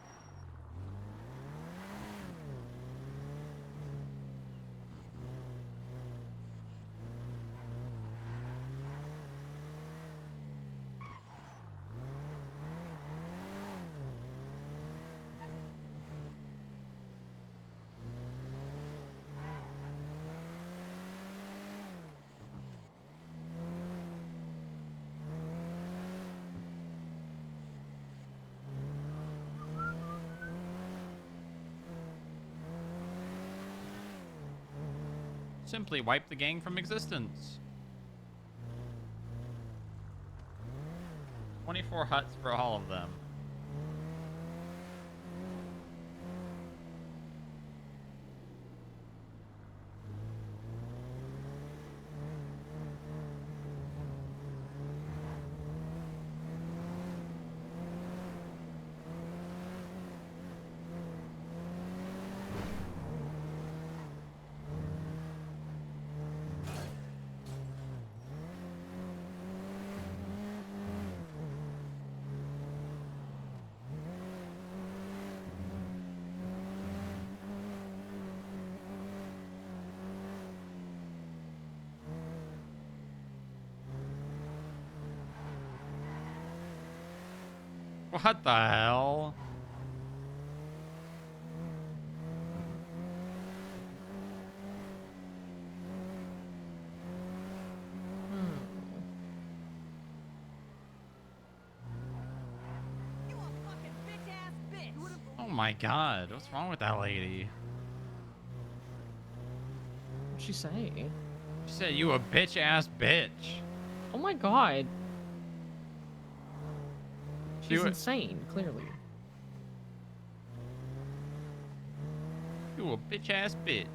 Simply wipe the gang from existence. 24 huts for all of them. What the hell? Oh my god, what's wrong with that lady? What'd she say? She said you a bitch ass bitch. Oh my god. She's You insane, clearly. a bitch ass bitch.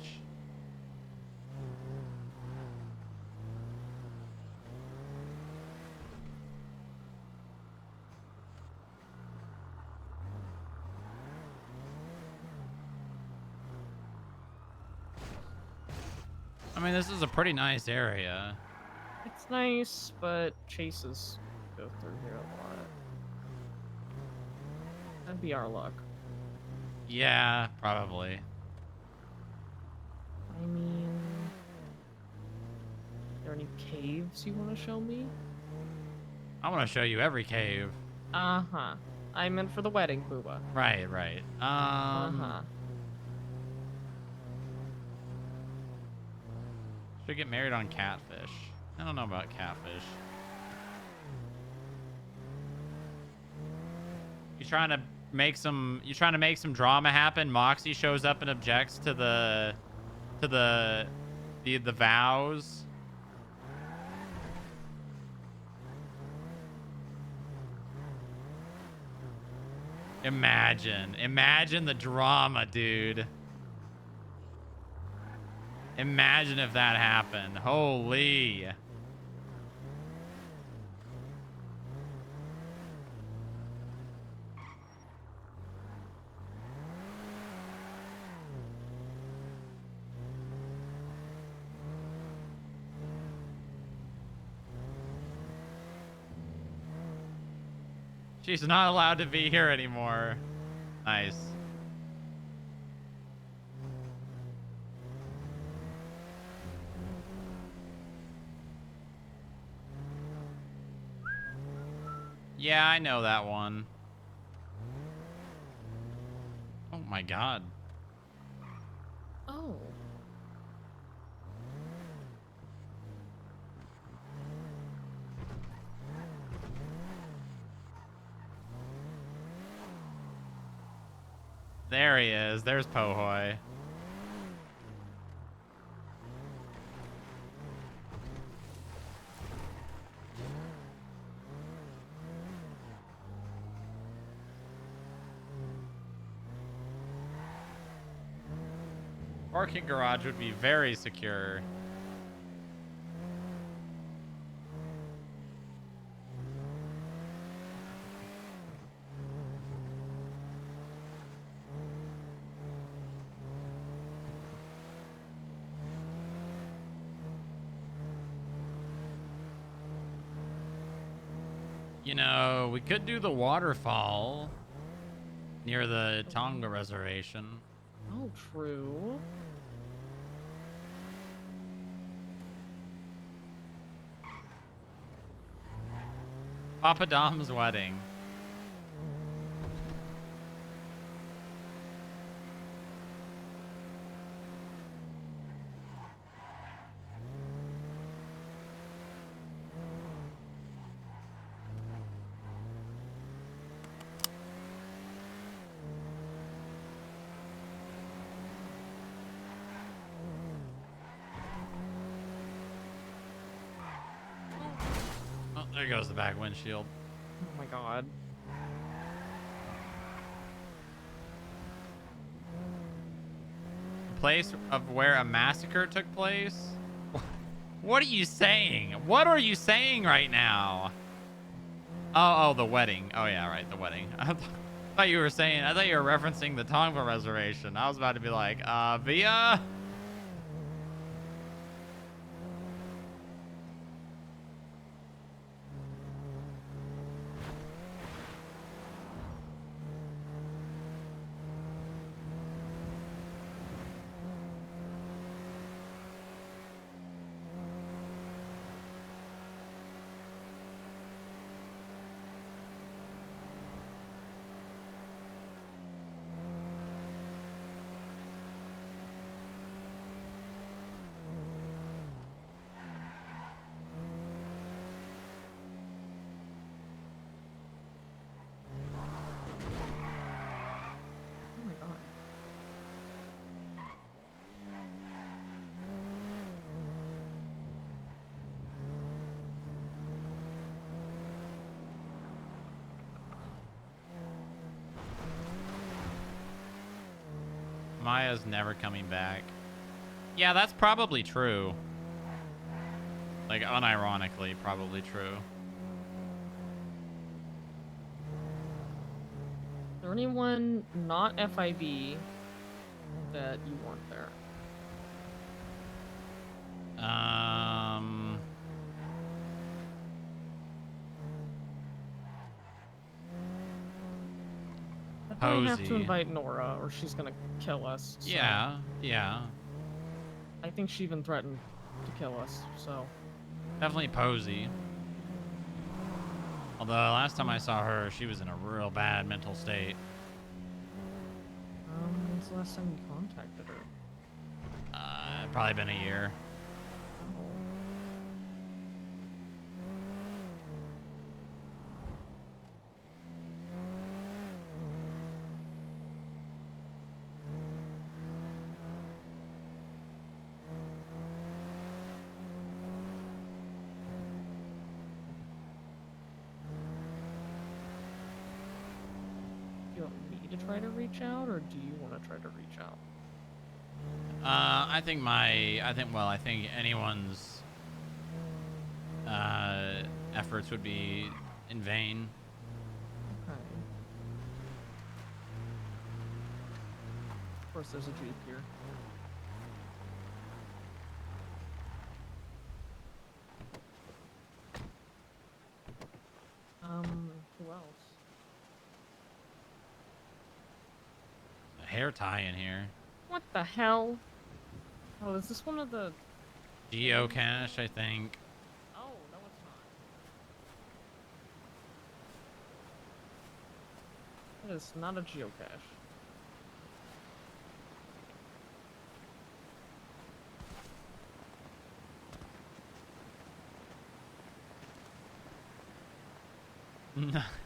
I mean, this is a pretty nice area. It's nice, but chases go through here a lot. That'd be our luck. Yeah, probably. I mean, are there any caves you want to show me? I want to show you every cave. Uh-huh. I meant for the wedding, Booba. Right, right. Uh-huh. Should get married on catfish. I don't know about catfish. You trying to make some drama happen? Moxie shows up and objects to the vows. Imagine the drama, dude. Imagine if that happened. Holy. She's not allowed to be here anymore. Nice. Yeah, I know that one. Oh my god. Oh. There he is. There's Pohoy. Parking garage would be very secure. You know, we could do the waterfall near the Tonga reservation. Oh, true. Papa Dom's wedding. Oh, there goes the back windshield. Oh my god. Place of where a massacre took place? What are you saying? What are you saying right now? Oh, the wedding. Oh yeah, right, the wedding. I thought you were saying, I thought you were referencing the Tonga reservation. I was about to be like, via? Oh my god. Maya's never coming back. Yeah, that's probably true. Like, unironically, probably true. Is there anyone not FIV that you want there? I have to Posey. invite Nora, or she's gonna kill us. So. Yeah, yeah. I think she even threatened to kill us, so. Definitely Posey. Although last time I saw her, she was in a real bad mental state. When's the last time you contacted her? Probably been a year. Do you want me to try to reach out, or do you want to try to reach out? I think anyone's efforts would be in vain. Okay. Of course, there's a Jeep here. Who else? A hair tie in here. What the hell? Oh, is this one of the... Geocache, I think. Oh, no it's not. It is not a geocache.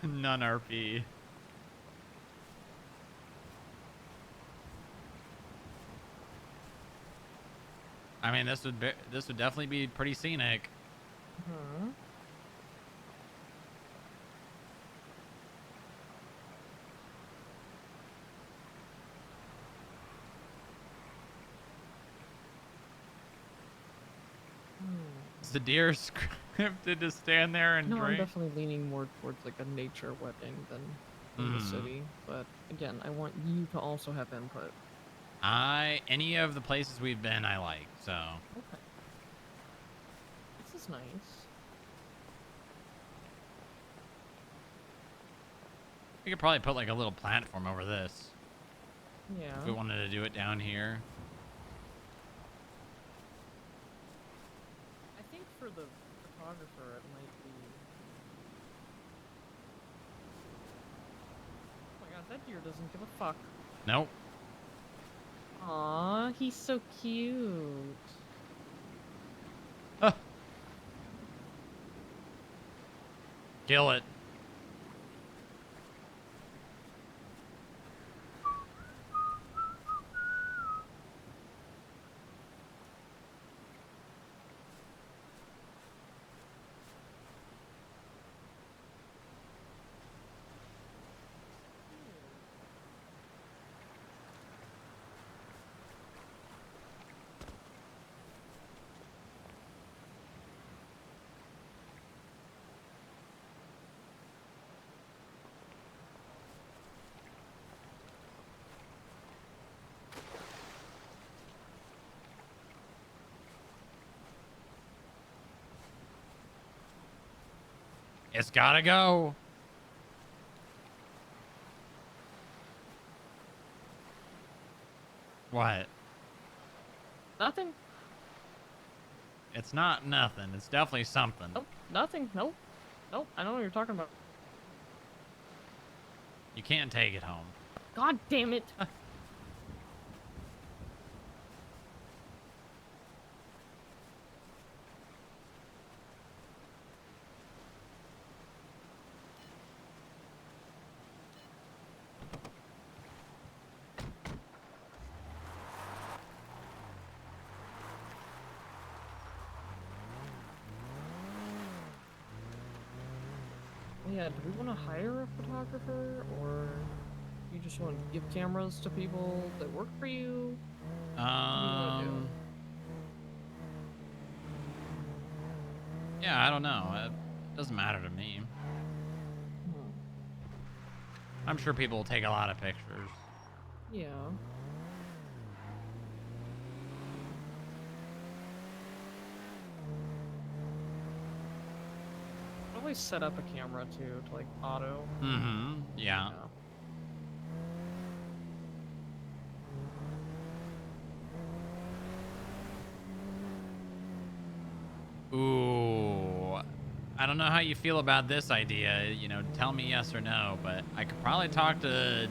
None RP. I mean, this would definitely be pretty scenic. Hmm. Is the deer scripted to stand there and No, I'm drink? definitely leaning more towards like a nature wedding than in the city. But again, I want you to also have input. Any of the places we've been, I like, so. Okay. This is nice. We could probably put like a little platform over this. Yeah. If we wanted to do it down here. I think for the photographer, it might be. Oh my god, that deer doesn't give a fuck. Nope. Aw, he's so cute. Kill it. It's gotta go. What? Nothing. It's not nothing. It's definitely something. Nope. Nothing. Nope. Nope. I don't know what you're talking about. You can't take it home. God damn it. Yeah, do we want to hire a photographer, or you just want to give cameras to people that work for you? What do you wanna do? Yeah, I don't know. It doesn't matter to me. I'm sure people will take a lot of pictures. Yeah. Always set up a camera too to like auto. Mm-hmm. Yeah. Ooh. I don't know how you feel about this idea. You know, tell me yes or no, but I could probably talk to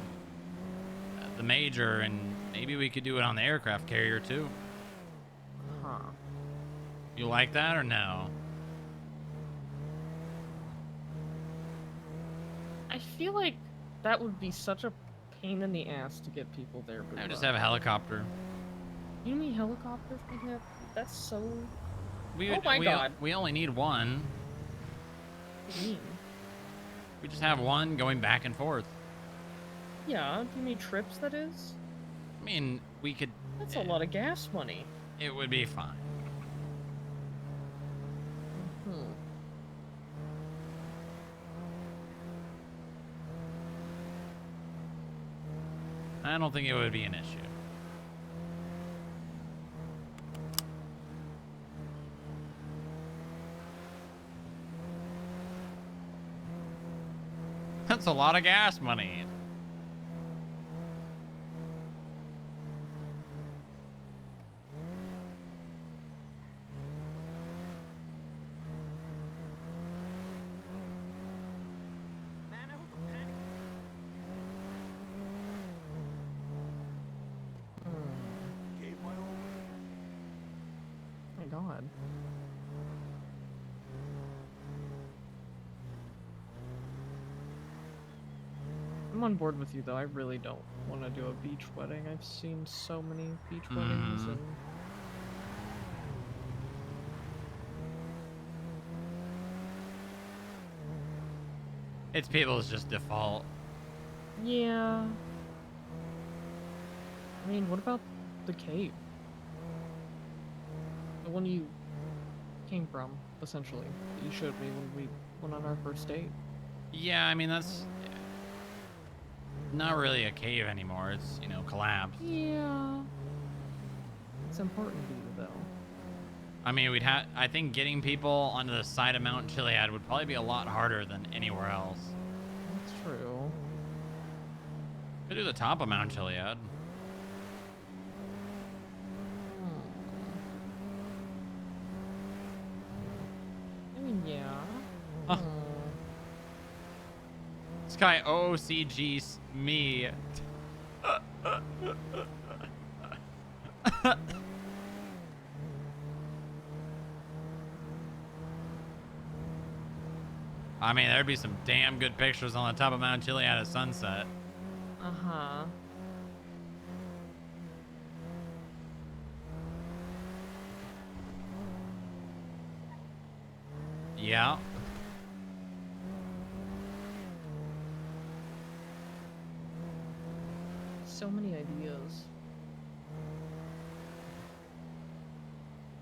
the major and maybe we could do it on the aircraft carrier too. Huh. You like that or no? I feel like that would be such a pain in the ass to get people there. I would just have a helicopter. You mean helicopters? We have. That's so. We Oh would, my god. We only need one. What do you mean? We just have one going back and forth. Yeah. Do you mean trips? That is. I mean, we could. That's a lot of gas money. It would be fine. Hmm. I don't think it would be an issue. That's a lot of gas money. My god. I'm on board with you though. I really don't want to do a beach wedding. I've seen so many beach weddings and It's people's just default. yeah. I mean, what about the cave? The one you came from, essentially, that you showed me when we went on our first date. Yeah, I mean, that's not really a cave anymore. It's, you know, collapsed. Yeah. It's important to you, though. I mean, I think getting people onto the side of Mount Chiliad would probably be a lot harder than anywhere else. That's true. Could do the top of Mount Chiliad. I mean, yeah. Huh. This guy OCG's me. I mean, there'd be some damn good pictures on the top of Mount Chiliad at sunset. Uh-huh. Yeah. So many ideas.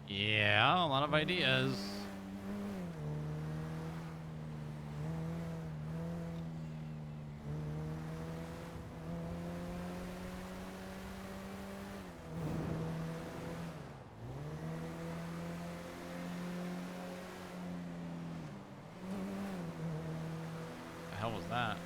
Yeah, a lot of ideas. The hell was that?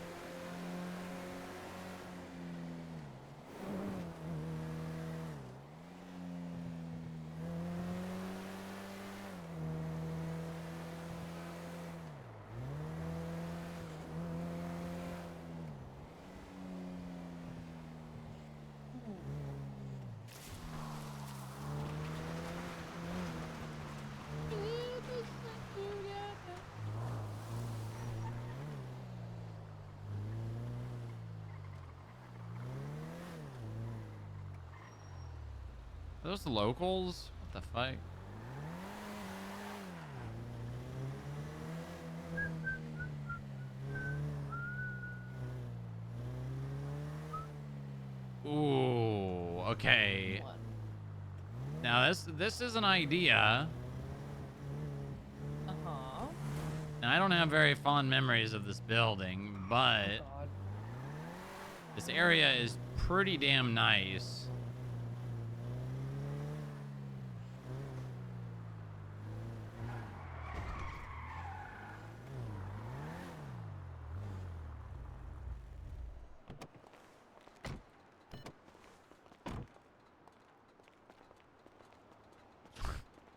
Are those the locals? What the fuck? Ooh, okay. Now this is an idea. Uh-huh. Now I don't have very fond memories of this building, but this area is pretty damn nice.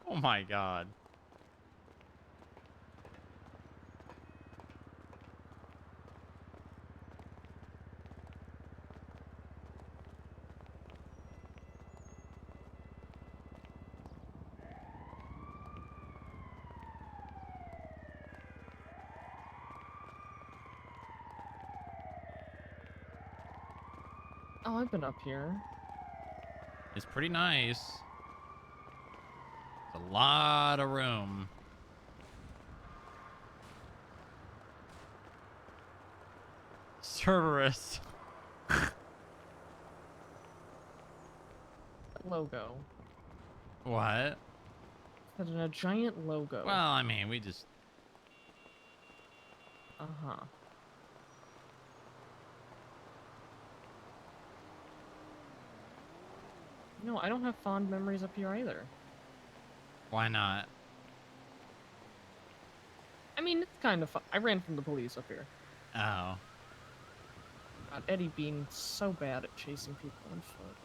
Oh my god. Oh, I've been up here. It's pretty nice. It's a lot of room. Cerberus. Logo. What? Had a giant logo. Well, I mean, we just... Uh-huh. No, I don't have fond memories up here either. Why not? I mean, it's kind of fun. I ran from the police up here. Oh. God, Eddie being so bad at chasing people on foot.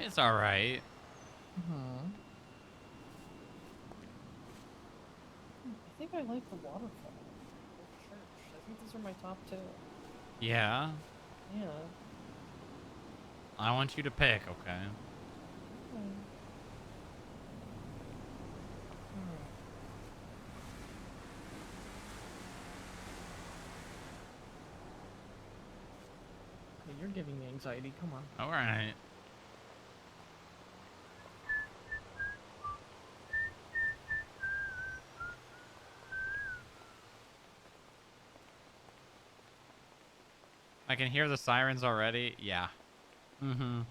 It's alright. I think I like the waterfall. The church. I think these are my top two. Yeah? Yeah. I want you to pick, okay? Hey, you're giving me anxiety. Come on. Alright. I can hear the sirens already. Yeah. Mm-hmm.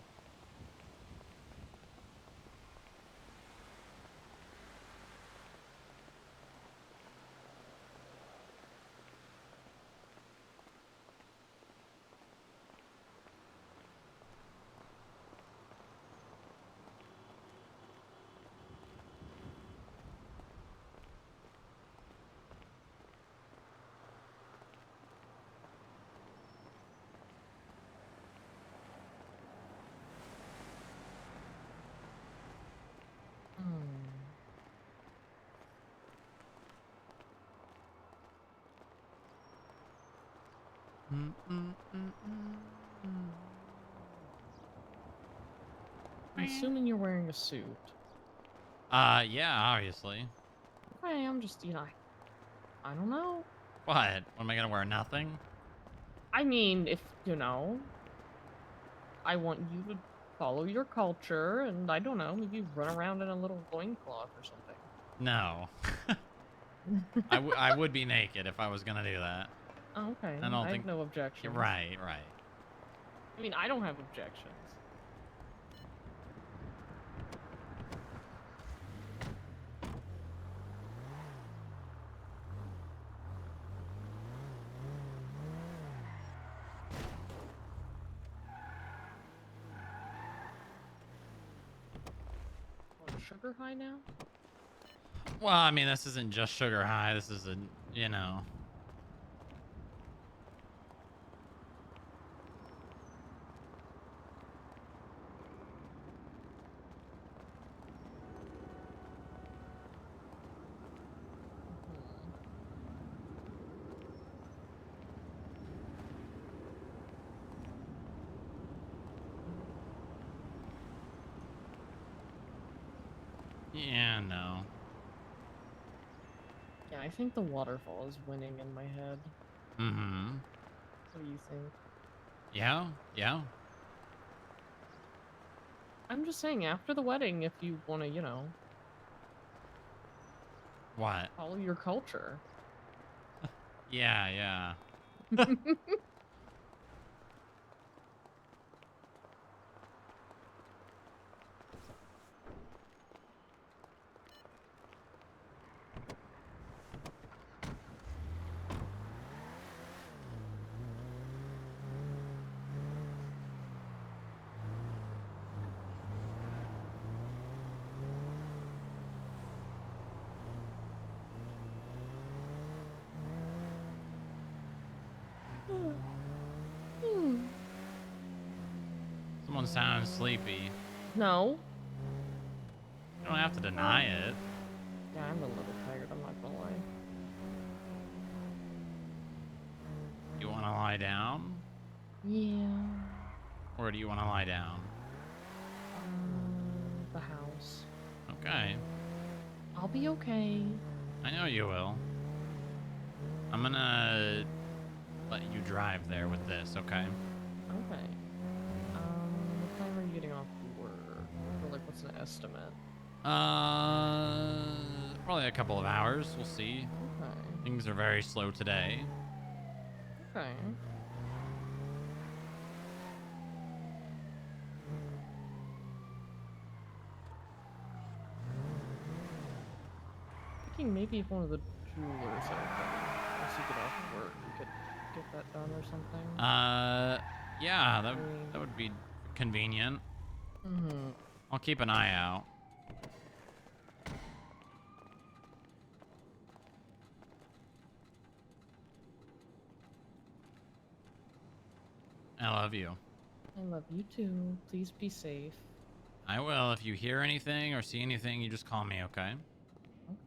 I'm assuming you're wearing a suit. Yeah, obviously. Okay, I'm just, I don't know. What? What am I gonna wear? Nothing? I mean, if, I want you to follow your culture, and I don't know, maybe run around in a little loincloth or something. No. I would be naked if I was gonna do that. Oh, okay. I don't I think. have no objections. Right. I mean, I don't have objections. What, sugar high now? Well, I mean, this isn't just sugar high. This is Yeah, no. Yeah, I think the waterfall is winning in my head. Mm-hmm. What do you think? Yeah. I'm just saying, after the wedding, if you want to, What? follow your culture. Yeah. Someone sounds sleepy. No. You don't have to deny it. Yeah, I'm a little tired, I'm not gonna lie. You want to lie down? Yeah. Where do you want to lie down? The house. Okay. I'll be okay. I know you will. I'm gonna let you drive there with this, okay? Okay. What time are you getting off work? Or, like, what's an estimate? Probably a couple of hours. We'll see. Okay. Things are very slow today. Okay. Thinking maybe if one of the jewelers once you get off of work, you could get that done or something. Yeah, that would be convenient. Mm-hmm. I'll keep an eye out. I love you. I love you too. Please be safe. I will. If you hear anything or see anything, you just call me, okay?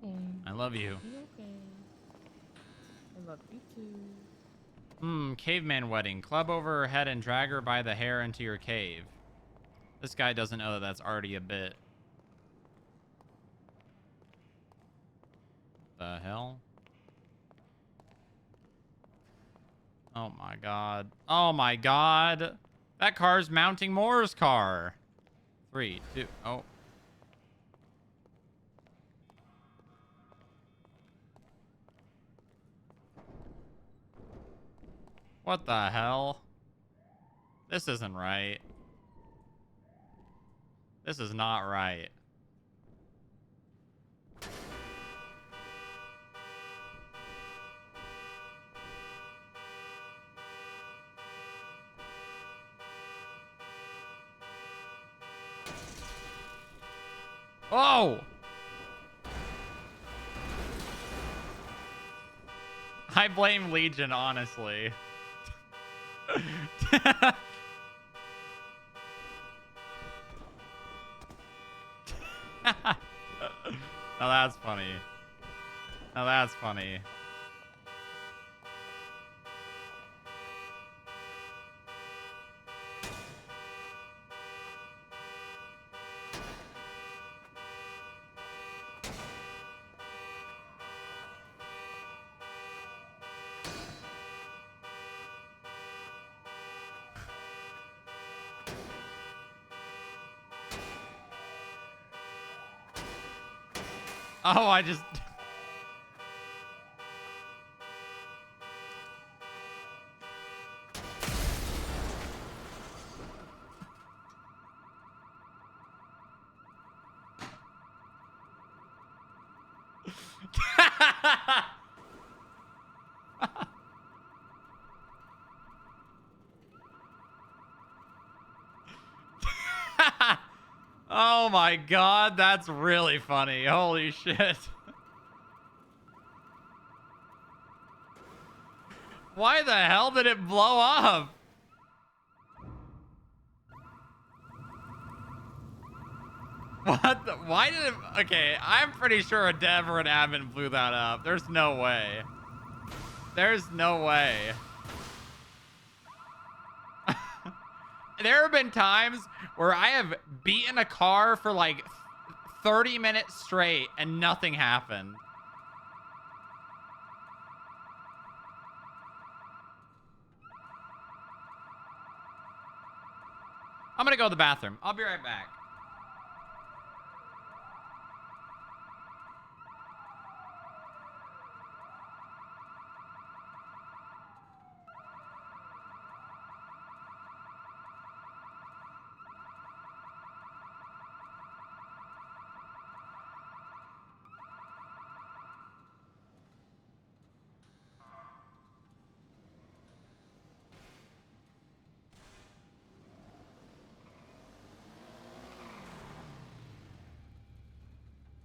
Okay. I love you. Be okay. I love you too. Caveman wedding. Club over her head and drag her by the hair into your cave. This guy doesn't know that that's already a bit. The hell? Oh my god. Oh my god. That car's mounting Moore's car. 3, 2, oh. What the hell? This isn't right. This is not right. Oh! I blame Legion, honestly. Now that's funny. Now that's funny. Oh, I just... Oh my god, that's really funny. Holy shit. Why the hell did it blow up? What the? Why did it? Okay, I'm pretty sure a dev or an admin blew that up. There's no way. There's no way. There have been times where I have beaten a car for like 30 minutes straight and nothing happened. I'm gonna go to the bathroom. I'll be right back.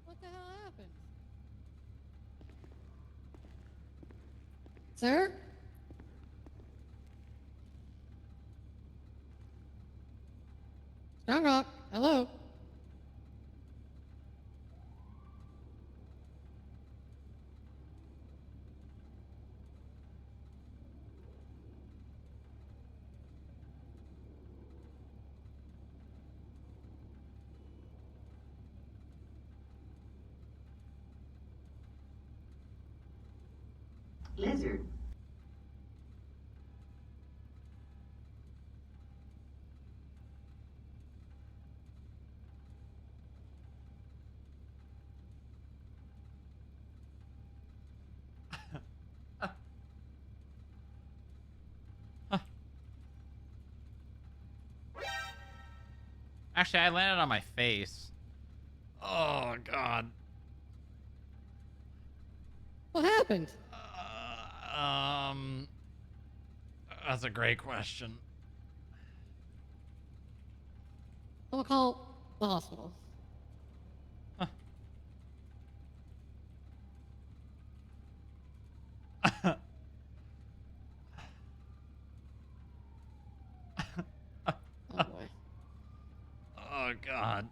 What the hell happened? Sir? Strong Rock, hello? Lizard. Actually, I landed on my face. Oh, God. What happened? Um, that's a great question. I'll call the hospital. Oh boy. Oh, God.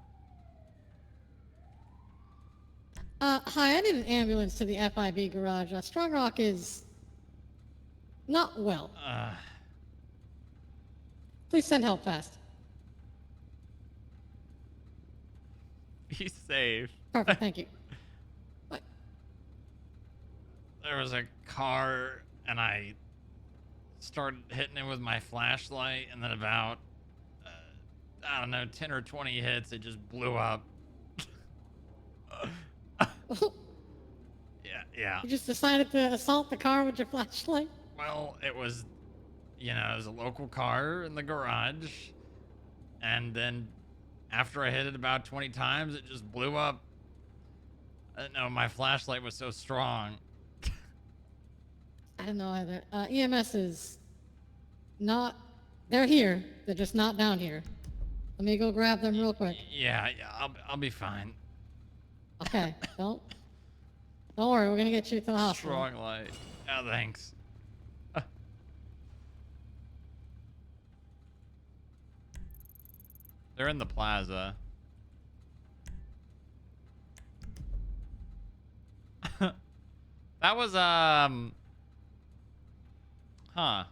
Hi, I need an ambulance to the FIB garage. Strong Rock is not well. Please send help fast. Be safe. Perfect, thank you. What? There was a car, and I started hitting it with my flashlight, and then about, I don't know, 10 or 20 hits, it just blew up. Yeah. You just decided to assault the car with your flashlight? Well, it was, you know, it was a local car in the garage, and then after I hit it about 20 times, it just blew up. I didn't know my flashlight was so strong. I don't know either. EMS is not... They're here. They're just not down here. Let me go grab them real quick. Yeah, I'll be fine. Okay, don't worry, we're gonna get you to the hospital. Strong light. Yeah, thanks. They're in the plaza. That was, huh.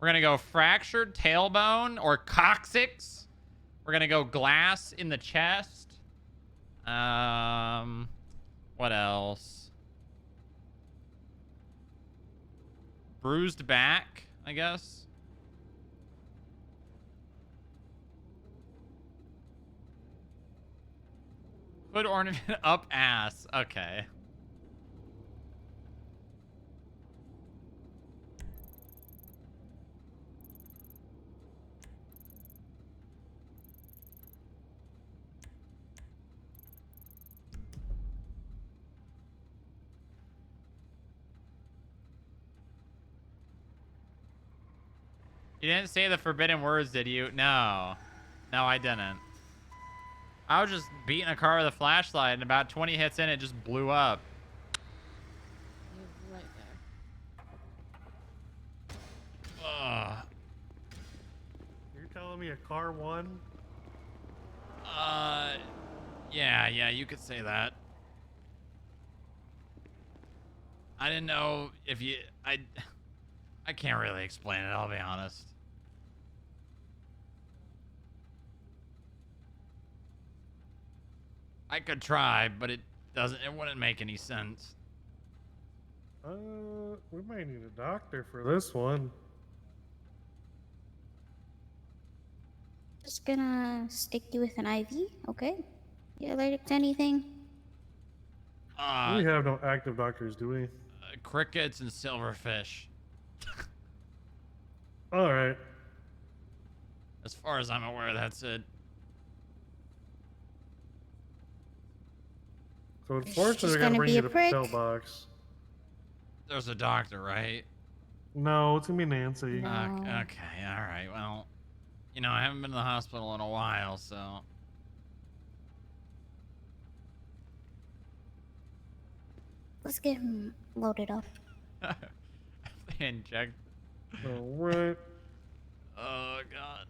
We're gonna go fractured tailbone or coccyx. We're gonna go glass in the chest. What else? Bruised back, I guess. Hood ornament up ass. Okay. You didn't say the forbidden words, did you? No. No, I didn't. I was just beating a car with a flashlight, and about 20 hits in, it just blew up. You're right there. Ugh. You're telling me a car won? Yeah, you could say that. I didn't know if you... I can't really explain it, I'll be honest. I could try, but it wouldn't make any sense. We might need a doctor for this one. Just gonna stick you with an IV, okay? You allergic to anything? We have no active doctors, do we? Crickets and silverfish. Alright. As far as I'm aware, that's it. So unfortunately, we gotta bring you to the pillbox. There's a doctor, right? No, it's gonna be Nancy. Okay, alright, well... You know, I haven't been to the hospital in a while, so... Let's get him loaded up. They inject... Alright. Oh, God.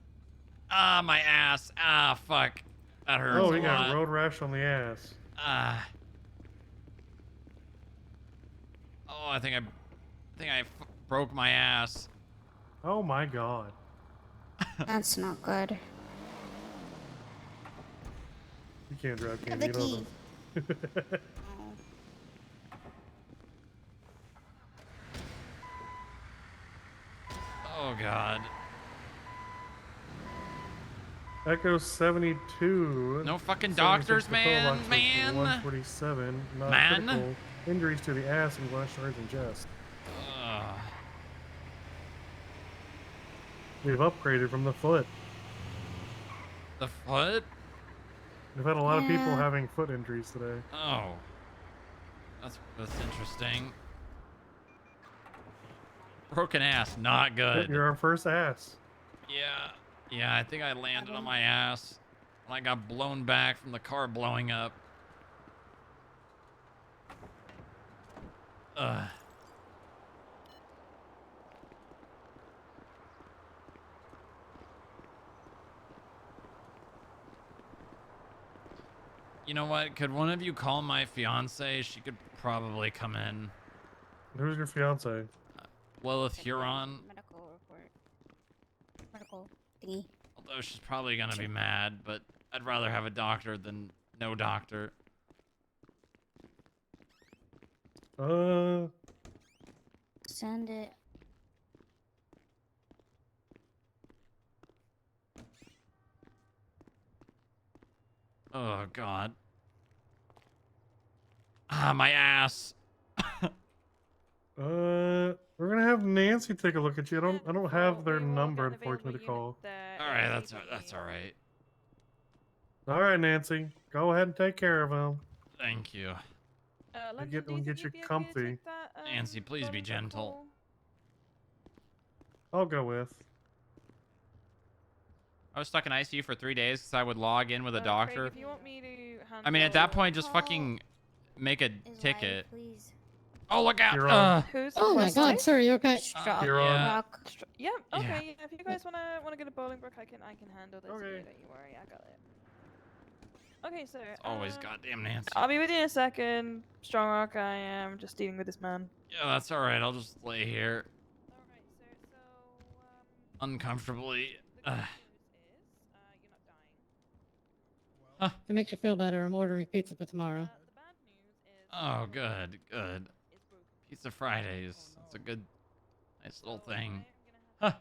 Ah, my ass. Ah, fuck. That hurts Oh, a you got lot. road rash on the ass. Ah. Oh, I think I broke my ass. Oh my god. That's not good. You can't drive, Have can the you? key. Oh, God. Echo 72. No fucking 76 doctors, to man, pillbox with man. 147. Not Man. critical. Injuries to the ass and glass shards and chest. We've upgraded from the foot. The foot? We've had a lot of people having foot injuries today. Oh. That's interesting. Broken ass, not good. You're our first ass. Yeah, I think I landed on my ass when I got blown back from the car blowing up. Ugh. You know what? Could one of you call my fiance? She could probably come in. Who's your fiance? Lilith Huron. Medical report. Medical thingy. Although she's probably gonna be mad, but I'd rather have a doctor than no doctor. Send it. Oh, God. Ah, my ass. We're gonna have Nancy take a look at you. I don't have their number, unfortunately, to call. All right, that's all right. All right, Nancy, go ahead and take care of him. Thank you. We'll get you comfy. Nancy, please be gentle. I'll go with. I was stuck in ICU for 3 days because I would log in with a doctor. Craig, if you want me to I mean, at that point, just fucking make a ticket. Oh, look out! Who's Oh my god, sir, you okay? You're on. Yeah. Yep. Okay. Yeah. Yeah. If you guys wanna get a Bolingbroke, I can handle this. Okay. Don't you worry. I got it. Okay, sir. Always goddamn Nancy. I'll be with you in a second. Strong Rock. I am just dealing with this man. Yeah, that's all right. I'll just lay here. Alright, sir. So, uncomfortably. Huh. If it makes you feel better, I'm ordering pizza for tomorrow. Oh, good, good. Pizza Fridays. That's a good, nice little thing. Huh.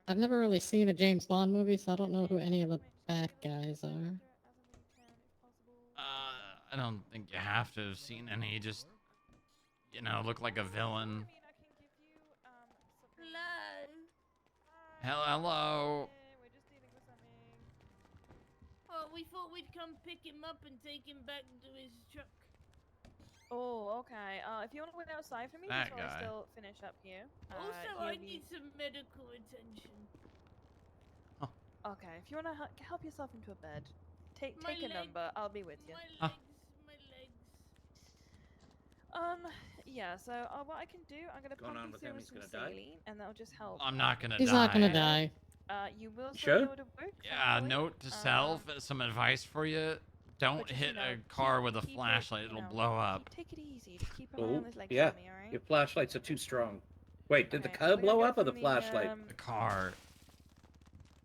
I've never really seen a James Bond movie, so I don't know who any of the bad guys are. I don't think you have to have seen any. Just, you know, look like a villain. Hello. Oh, we thought we'd come pick him up and take him back to his truck. Oh, okay. If you want to wait outside for me, That just while guy. I still finish up here. Also, he'll I be- need some medical attention. Okay, if you want to help yourself into a bed, take My a leg- number. I'll be with you. My legs. Yeah. So what I can do, I'm gonna Going pump on you with through him, with he's some gonna die? saline, and that'll just help. I'm not gonna He's die. not gonna die. You will still Sure? be able to work. Yeah, thankfully. note to self, some advice for you. Don't But just, hit you know, a car with a keep it, flashlight, you it'll know, blow up. Take it easy. Just keep an eye Oh, on his legs yeah. for me, alright? Your flashlights are too strong. Wait, did the Okay, car we're gonna blow go up or the from flashlight? The car.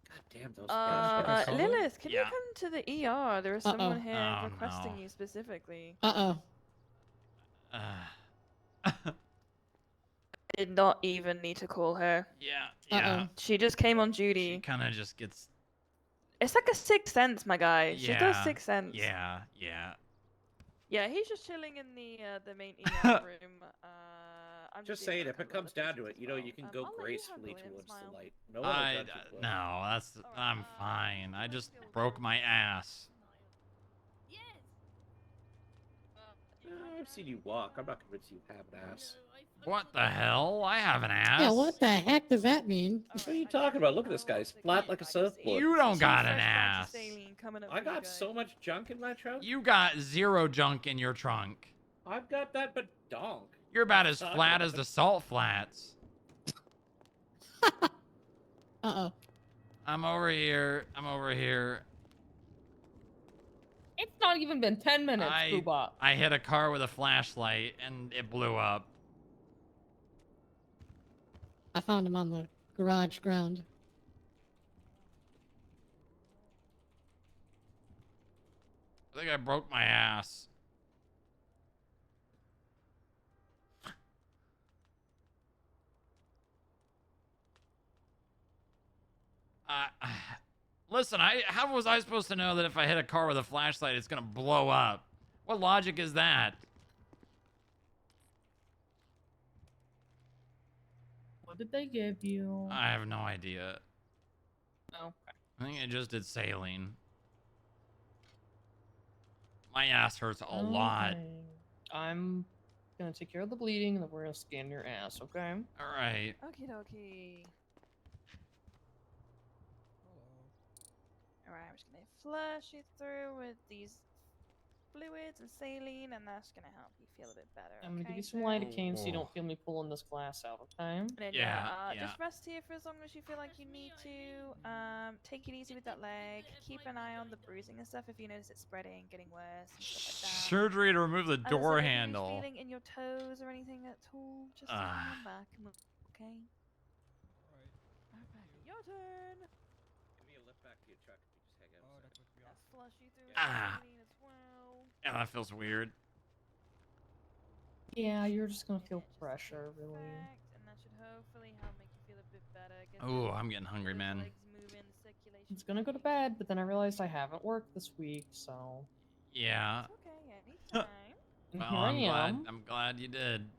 God damn those flashlights. Lilith, can you Yeah. come to the ER? There is someone here Oh, requesting no. you specifically. Did not even need to call her. Yeah. She just came on duty. She kind of just gets. It's like a sixth sense, my guy. She does Yeah. sixth sense. Yeah. Yeah, he's just chilling in the main ER room. I'm Just dealing saying, with if it comes down to it, you know, you can go I'll let you gracefully handle it, towards smile. the light. No one will I judge you for it. no, that's I'm fine. I just broke my ass. I've seen you walk. I'm not convinced you have an ass. What the hell? I have an ass. Yeah, what the heck does that mean? What are you talking about? Look at this guy. He's flat like a surfboard. You don't got an ass. I got so much junk in my trunk. You got zero junk in your trunk. I've got that, but donk. You're about as Talking flat about as the salt flats. Uh-oh. I'm over here. It's not even been 10 minutes, Boobop. I hit a car with a flashlight and it blew up. I found him on the garage ground. I think I broke my ass. Listen, how was I supposed to know that if I hit a car with a flashlight, it's gonna blow up? What logic is that? What did they give you? I have no idea. Okay. I think it just did saline. My ass hurts a lot. Okay. I'm gonna take care of the bleeding and then we're gonna scan your ass, okay? Alright. Okie dokie. Alright, I'm just gonna flush you through with these fluids and saline, and that's gonna help you feel a bit better. I'm gonna give you okay, some sir? lidocaine so you don't feel me pulling this glass out, okay? And then, just rest here for as long as you feel like you need to. Take it easy with that leg. Keep an eye on the bruising and stuff if you notice it spreading, getting worse, and stuff like that. Surgery to remove the And door also, if you're handle. feeling in your toes or anything at all, just come back and we'll, okay? Alright, your turn. Give me a lift back to your truck if you just hang out a second. Let's flush you through Ah. saline as well. Yeah, that feels weird. Yeah, you're just gonna feel pressure, really. And that should hopefully help make you feel a bit better. Get Oh, those I'm getting hungry, man. legs moving, the circulation. It's gonna go to bed, but then I realized I haven't worked this week, so. Yeah. Okay, anytime. And Well, here I I'm glad. am. I'm glad you did.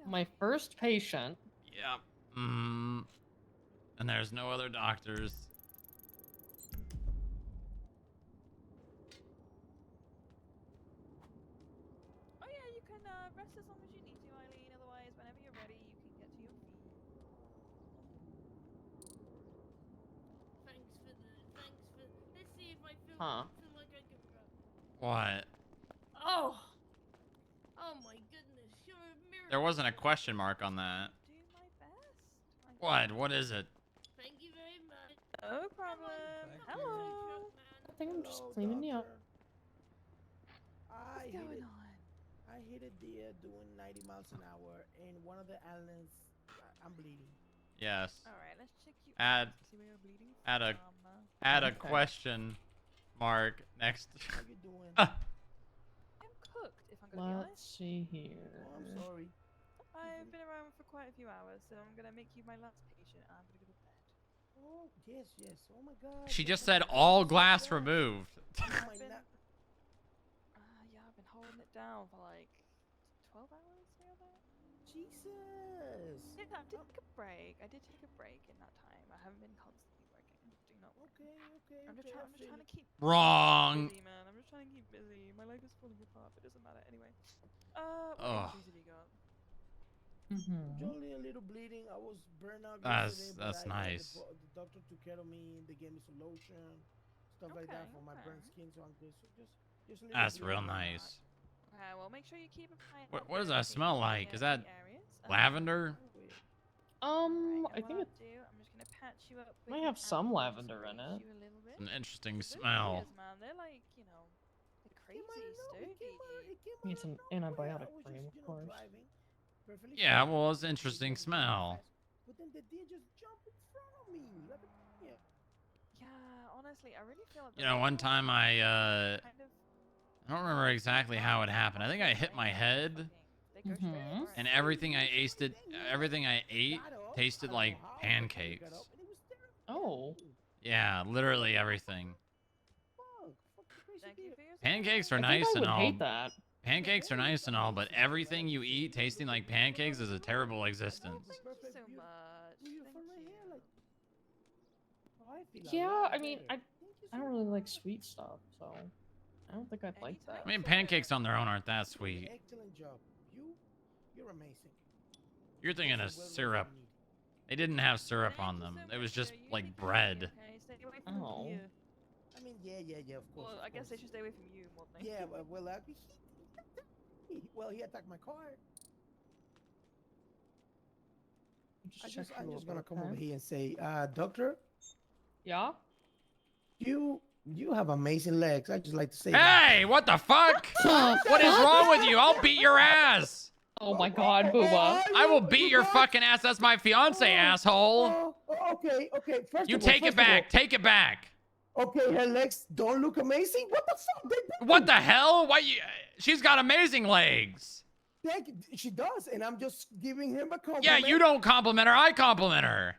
My first patient. Yep. And there's no other doctors. Oh yeah, you can rest as long as you need to, Eileen. Otherwise, whenever you're ready, you can get to your feet. Thanks for. Let's see if I feel, Huh. feel like I can run. What? Oh! Oh my goodness, you're a miracle. There wasn't a question mark on that. Do my best. What? What is it? Thank you very much. No problem. Hello. I think I'm just cleaning you up. I What's hate going it. on? I I hit a deer doing 90 miles an hour in one of the islands. I'm bleeding. Yes. Alright, let's check you Add, out to see where you're bleeding add a, from. add a Okay. question mark next. How you doing? I'm cooked, if I'm gonna be honest. Let's see here. Oh, I'm sorry. I've been around for quite a few hours, so I'm gonna make you my last patient. I'm gonna go to bed. Oh, yes, yes. Oh my God. She just Dr. said Tucker, all you so glass fast. removed. Oh my Been, God. yeah, I've been holding it down for like 12 hours, near that. Jesus. Yeah, I did take a break. I did take a break in that time. I haven't been constantly working. Do not. Okay, okay. I'm just trying to keep Wrong. busy, man. I'm just trying to keep busy. My life is falling apart. It doesn't matter anyway. What Ugh. injuries have you got? Only a little bleeding. I was burned out That's- yesterday, that's but nice. The doctor took care of me. They gave me some lotion, stuff like that for my burned skin, so I'm good. So just a little That's bleeding. real nice. Okay, well, make sure you keep an eye out. What does that smell like? Is that areas. lavender? I think it I'm just gonna patch you up. might have some lavender in it. You a little bit. An interesting Those smell. ears, man, they're like, you know, they're crazy sturdy. Needs an antibiotic cream, of course. Yeah, well, it's an interesting smell. But then the deer just jumped in front of me. Like, yeah. Yeah, honestly, I really feel like You know, one time I don't remember exactly how it happened. I think I hit my head, and everything I ate tasted like pancakes. Oh. Yeah, literally everything. Pancakes are I think nice I and would all. hate that. Pancakes are nice and all, but everything you eat tasting like pancakes is a terrible existence. Thank you so much. Thank you. Yeah, I mean, I don't really like sweet stuff, so I don't think I'd like that. I mean, pancakes on their own aren't that sweet. Excellent job. You're amazing. You're thinking of syrup. They didn't have syrup on them. It was just like bread. Okay, stay away from Oh. you. I mean, yeah, of course. Well, I guess they should stay away from you more than Yeah, well, he attacked my car. I'm just gonna come over here and say, doctor. Yeah. You have amazing legs. I just like to say. Hey, what the fuck? What is wrong with you? I'll beat your ass. Oh my God, Booba. I will beat your fucking ass. That's my fiance, asshole. Okay. First You of all, take it back. Take it back. Okay, her legs don't look amazing. What the fuck? What the hell? Why you? She's got amazing legs. She does, and I'm just giving him a compliment. Yeah, you don't compliment her. I compliment her.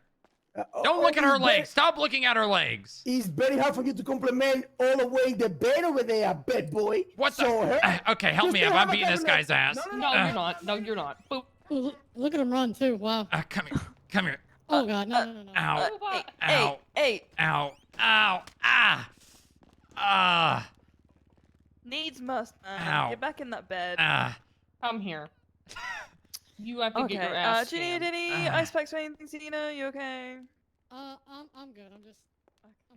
Don't look at her legs. Stop looking at her legs. It's very hard for you to compliment all the way in the bed over there, bed boy. What the? Okay, help me up. I'm beating this guy's ass. No, you're not. No, you're not. Boop. Look at him run too. Wow. Come here. Come here. Oh God, no. Ow. Ow. Hey. Ow. Ow. Ah. Ah. Needs must, man. Ow. Get back in that bed. Ah. Come here. You have to Okay, get your ass do you need scanned. any ice packs or anything, Sena? You okay? I'm good. I'm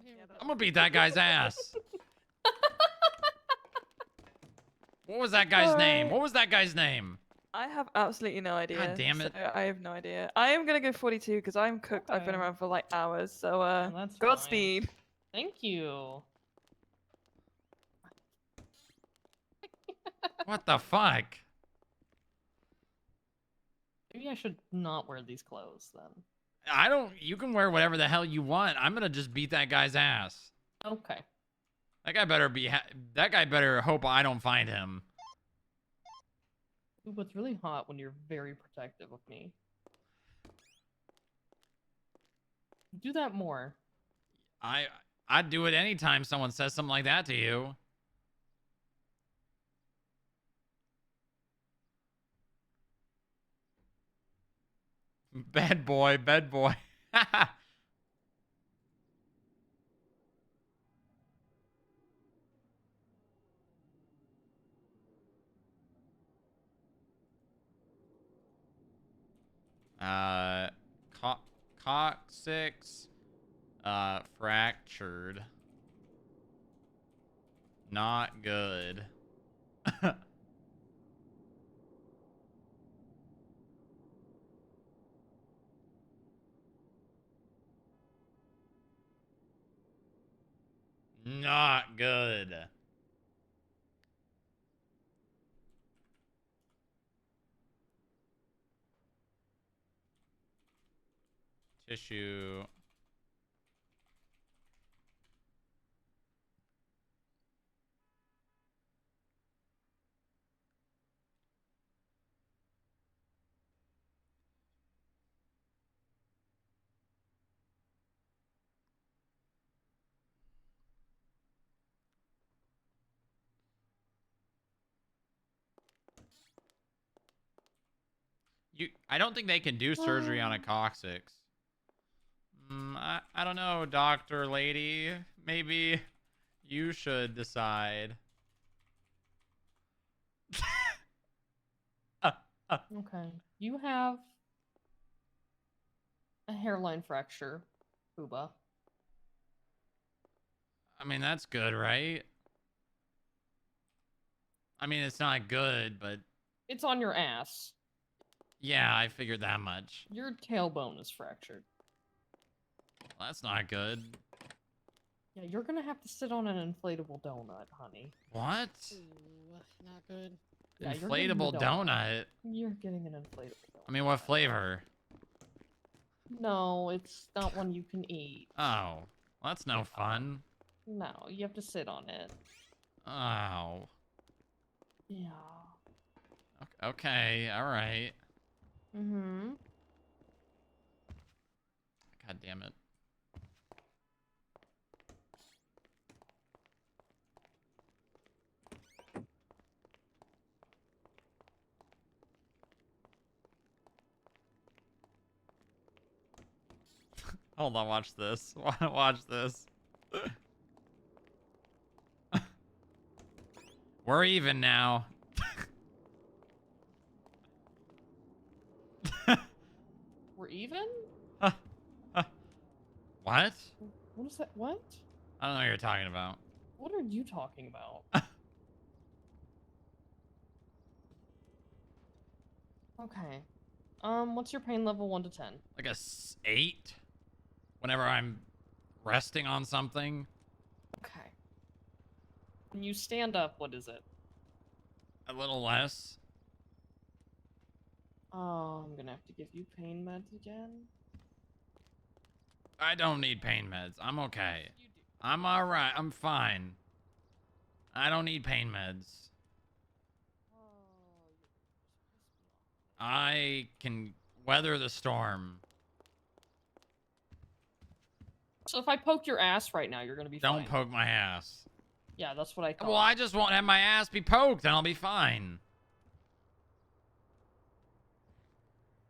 here. I'm gonna beat that guy's ass. What was that guy's name? What was that guy's name? I have absolutely no idea. God damn it. So I have no idea. I am gonna go 42 because I'm cooked. I've been Okay. around for like hours. So that's Godspeed. Thank you. What the fuck? Maybe I should not wear these clothes then. I don't. You can wear whatever the hell you want. I'm gonna just beat that guy's ass. Okay. That guy better be. That guy better hope I don't find him. Ooh, it's really hot when you're very protective of me. Do that more. I'd do it anytime someone says something like that to you. Bad boy, bad boy. Coccyx, fractured. Not good. Not good. Tissue. I don't think they can do surgery on a coccyx. I don't know, doctor lady. Maybe you should decide. Okay. You have a hairline fracture, Booba. I mean, that's good, right? I mean, it's not good, but It's on your ass. yeah, I figured that much. Your tailbone is fractured. Well, that's not good. Yeah, you're gonna have to sit on an inflatable donut, honey. What? Ooh, not good. Yeah, you're getting the Inflatable donut? You're getting an inflatable donut. I mean, what flavor? No, it's not one you can eat. Oh, well, that's no fun. No, you have to sit on it. Oh. Yeah. Okay, all right. Mm-hmm. God damn it. Hold on, watch this. Watch this. We're even now. We're even? What? What is that? What? I don't know what you're talking about. What are you talking about? Okay. What's your pain level 1 to 10? Like a 8? Whenever I'm resting on something? Okay. When you stand up, what is it? A little less. Oh, I'm gonna have to give you pain meds again. I don't need pain meds. I'm okay. I'm alright. I'm fine. I don't need pain meds. I can weather the storm. So if I poke your ass right now, you're gonna be Don't fine. poke my ass. Yeah, that's what I thought. Well, I just won't have my ass be poked, and I'll be fine.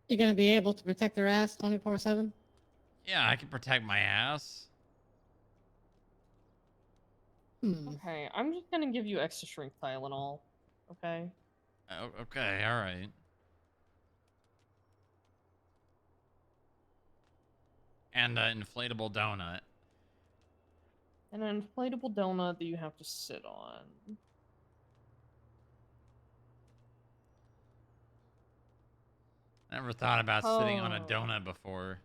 You're gonna be able to protect their ass 24/7? Yeah, I can protect my ass. Okay, I'm just gonna give you extra strength Tylenol. Okay? Oh, okay, alright. And an inflatable donut. And an inflatable donut that you have to sit on. Never thought about sitting on a donut before.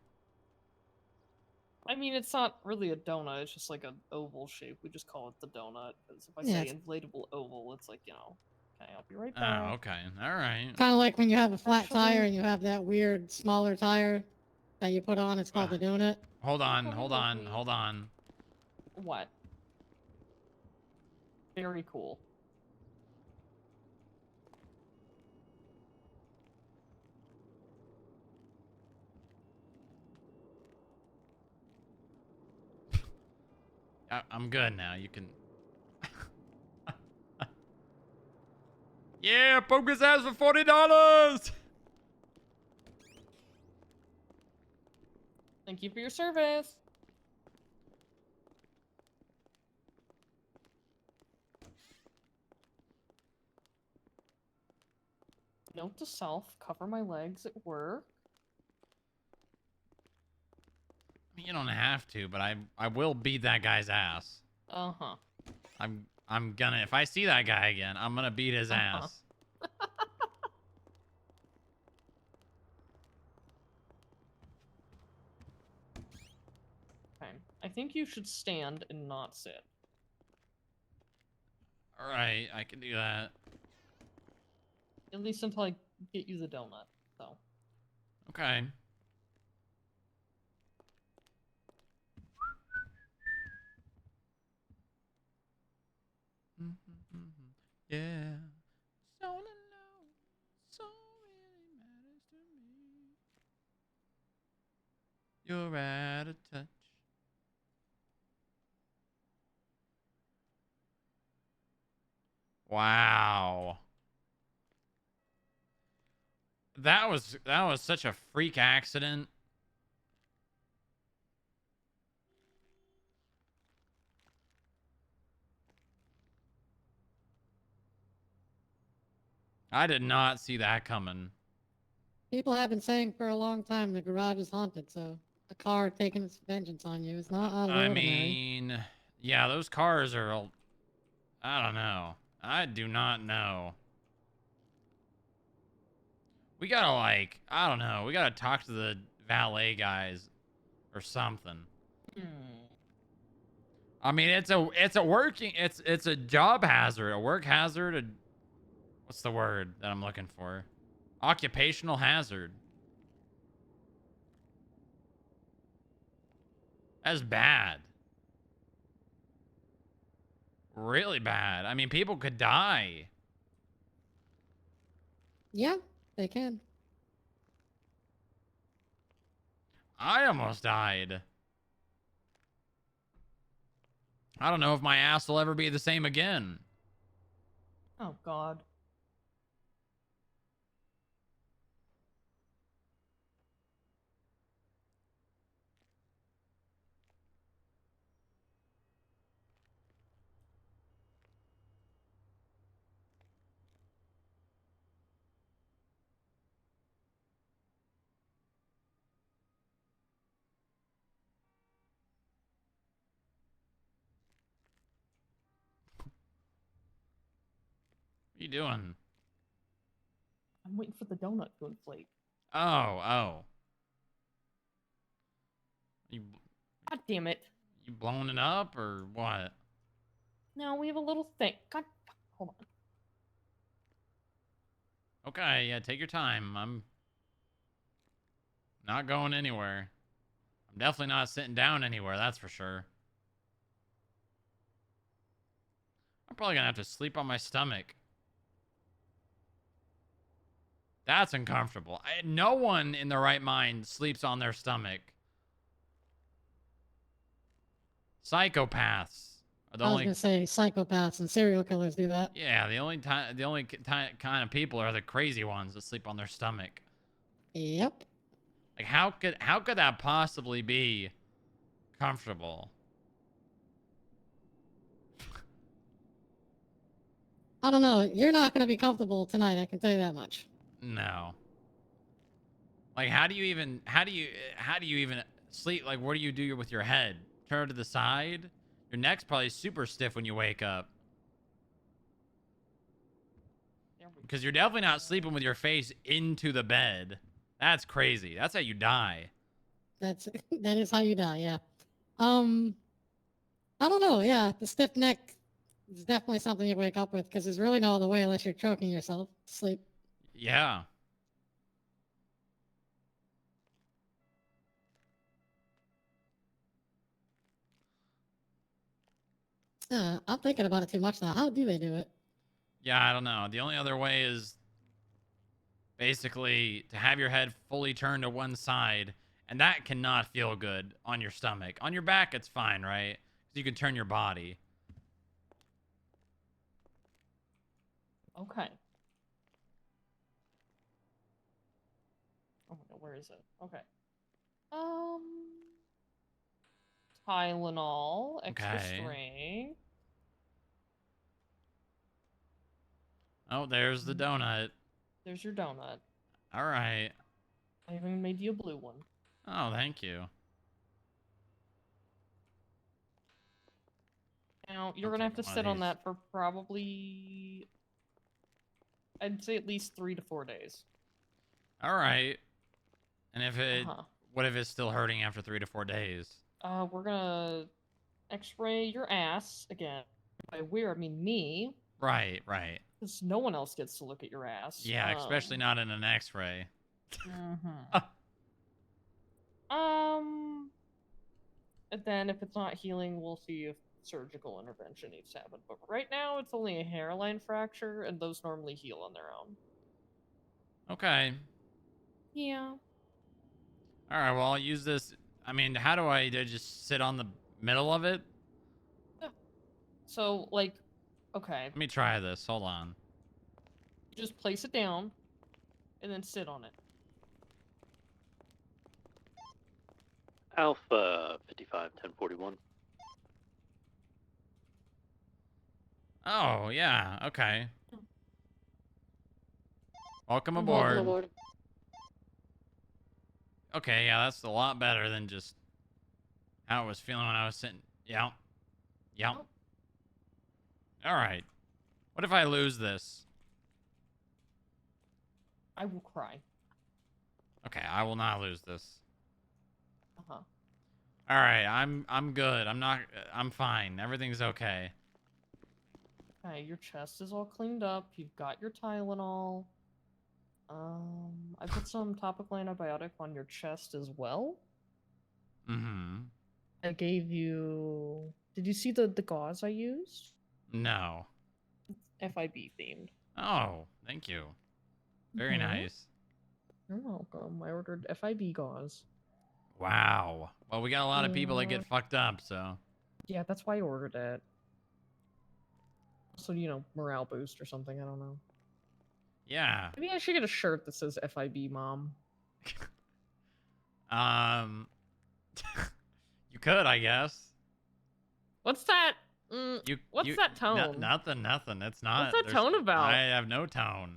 I mean, it's not really a donut, it's just like an oval shape. We just call it the donut. Because if I Yeah, say it's- inflatable oval, it's like, you know. Okay, I'll be right back. Oh, okay. Alright. Kind of like when you have a flat tire and you have that weird smaller tire that you put on. It's called the donut. Hold on, hold on, hold on. What? Very cool. I'm good now. You can... Yeah, poke his ass for $40! Thank you for your service. Note to self, cover my legs at work. You don't have to, but I will beat that guy's ass. Uh-huh. I'm gonna... If I see that guy again, I'm gonna beat his ass. Okay. I think you should stand and not sit. Alright, I can do that. At least until I get you the donut, so. Okay. Yeah. So alone. So really matters to me. You're out of touch. Wow. That was such a freak accident. I did not see that coming. People have been saying for a long time the garage is haunted, so a car taking its vengeance on you is not out of the I ordinary. mean, yeah, those cars are, I don't know. I do not know. We gotta, like, I don't know. We gotta talk to the valet guys or something. I mean, it's a job hazard, a work hazard. What's the word that I'm looking for? Occupational hazard. That's bad. Really bad. I mean, people could die. Yeah, they can. I almost died. I don't know if my ass will ever be the same again. Oh, God. What are you doing? I'm waiting for the donut to inflate. Oh. God damn it. You blowing it up or what? No, we have a little thing. God, hold on. Okay, yeah, take your time. I'm not going anywhere. I'm definitely not sitting down anywhere, that's for sure. I'm probably gonna have to sleep on my stomach. That's uncomfortable. No one in their right mind sleeps on their stomach. Psychopaths are the I was only. gonna say psychopaths and serial killers do that. Yeah, the only kind of people are the crazy ones that sleep on their stomach. Yep. Like how could that possibly be comfortable? I don't know. You're not gonna be comfortable tonight. I can tell you that much. No. Like how do you even sleep? Like what do you do with your head? Turn to the side? Your neck's probably super stiff when you wake up. Because you're definitely not sleeping with your face into the bed. That's crazy. That's how you die. That is how you die. Yeah. I don't know. Yeah, the stiff neck is definitely something you wake up with because there's really no other way unless you're choking yourself to sleep. Yeah. I'm thinking about it too much now. How do they do it? Yeah, I don't know. The only other way is basically to have your head fully turned to one side, and that cannot feel good on your stomach. On your back, it's fine, right? Because you can turn your body. Okay. Oh my god, where is it? Okay. Tylenol, extra Okay. strength. Oh, there's the donut. There's your donut. All right. I even made you a blue one. Oh, thank you. Now, you're I'll gonna have to take one sit of on these. that for probably, I'd say at least 3 to 4 days. All right. And if it, Uh-huh. what if it's still hurting after 3 to 4 days? We're gonna x-ray your ass again. By we, I mean me. Right. Because no one else gets to look at your ass. Yeah, especially not in an X-ray. And then if it's not healing, we'll see if surgical intervention needs to happen. But right now, it's only a hairline fracture, and those normally heal on their own. Okay. Yeah. All right. Well, I'll use this. I mean, how do I just sit on the middle of it? So, like, okay. Let me try this. Hold on. You just place it down, and then sit on it. Alpha 55 1041. Oh, yeah. Okay. Welcome aboard. Welcome aboard. Okay, yeah, that's a lot better than just how I was feeling when I was sitting. Yeah. Yeah. All right. What if I lose this? I will cry. Okay, I will not lose this. Uh-huh. All right, I'm good. I'm fine. Everything's okay. Okay, your chest is all cleaned up. You've got your Tylenol. I put some topical antibiotic on your chest as well. Mm-hmm. I gave you... Did you see the gauze I used? No. FIB themed. Oh, thank you. Very nice. You're welcome. I ordered FIB gauze. Wow. Well, we got a lot of people that get fucked up, so. Yeah, that's why I ordered it. So, you know, morale boost or something, I don't know. Yeah. Maybe I should get a shirt that says FIB Mom. You could, I guess. What's that? What's that tone? Nothing. It's not. What's that tone about? I have no tone.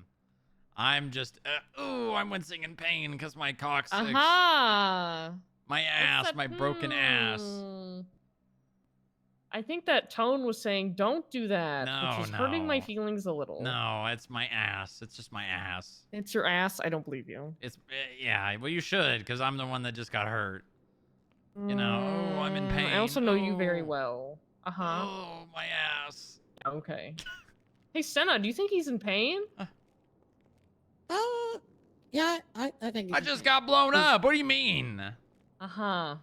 I'm just, I'm wincing in pain because my coccyx. Aha! My ass, my broken ass. I think that tone was saying, don't do that, No, which is hurting my no. feelings a little. No, it's my ass. It's just my ass. It's your ass? I don't believe you. It's, yeah, well, you should, because I'm the one that just got hurt. You know, oh, I'm in pain. I also know you very well. Uh-huh. Oh, my ass. Okay. Hey, Sena, do you think he's in pain? Yeah, I think I just got blown up. What do you mean? Uh-huh.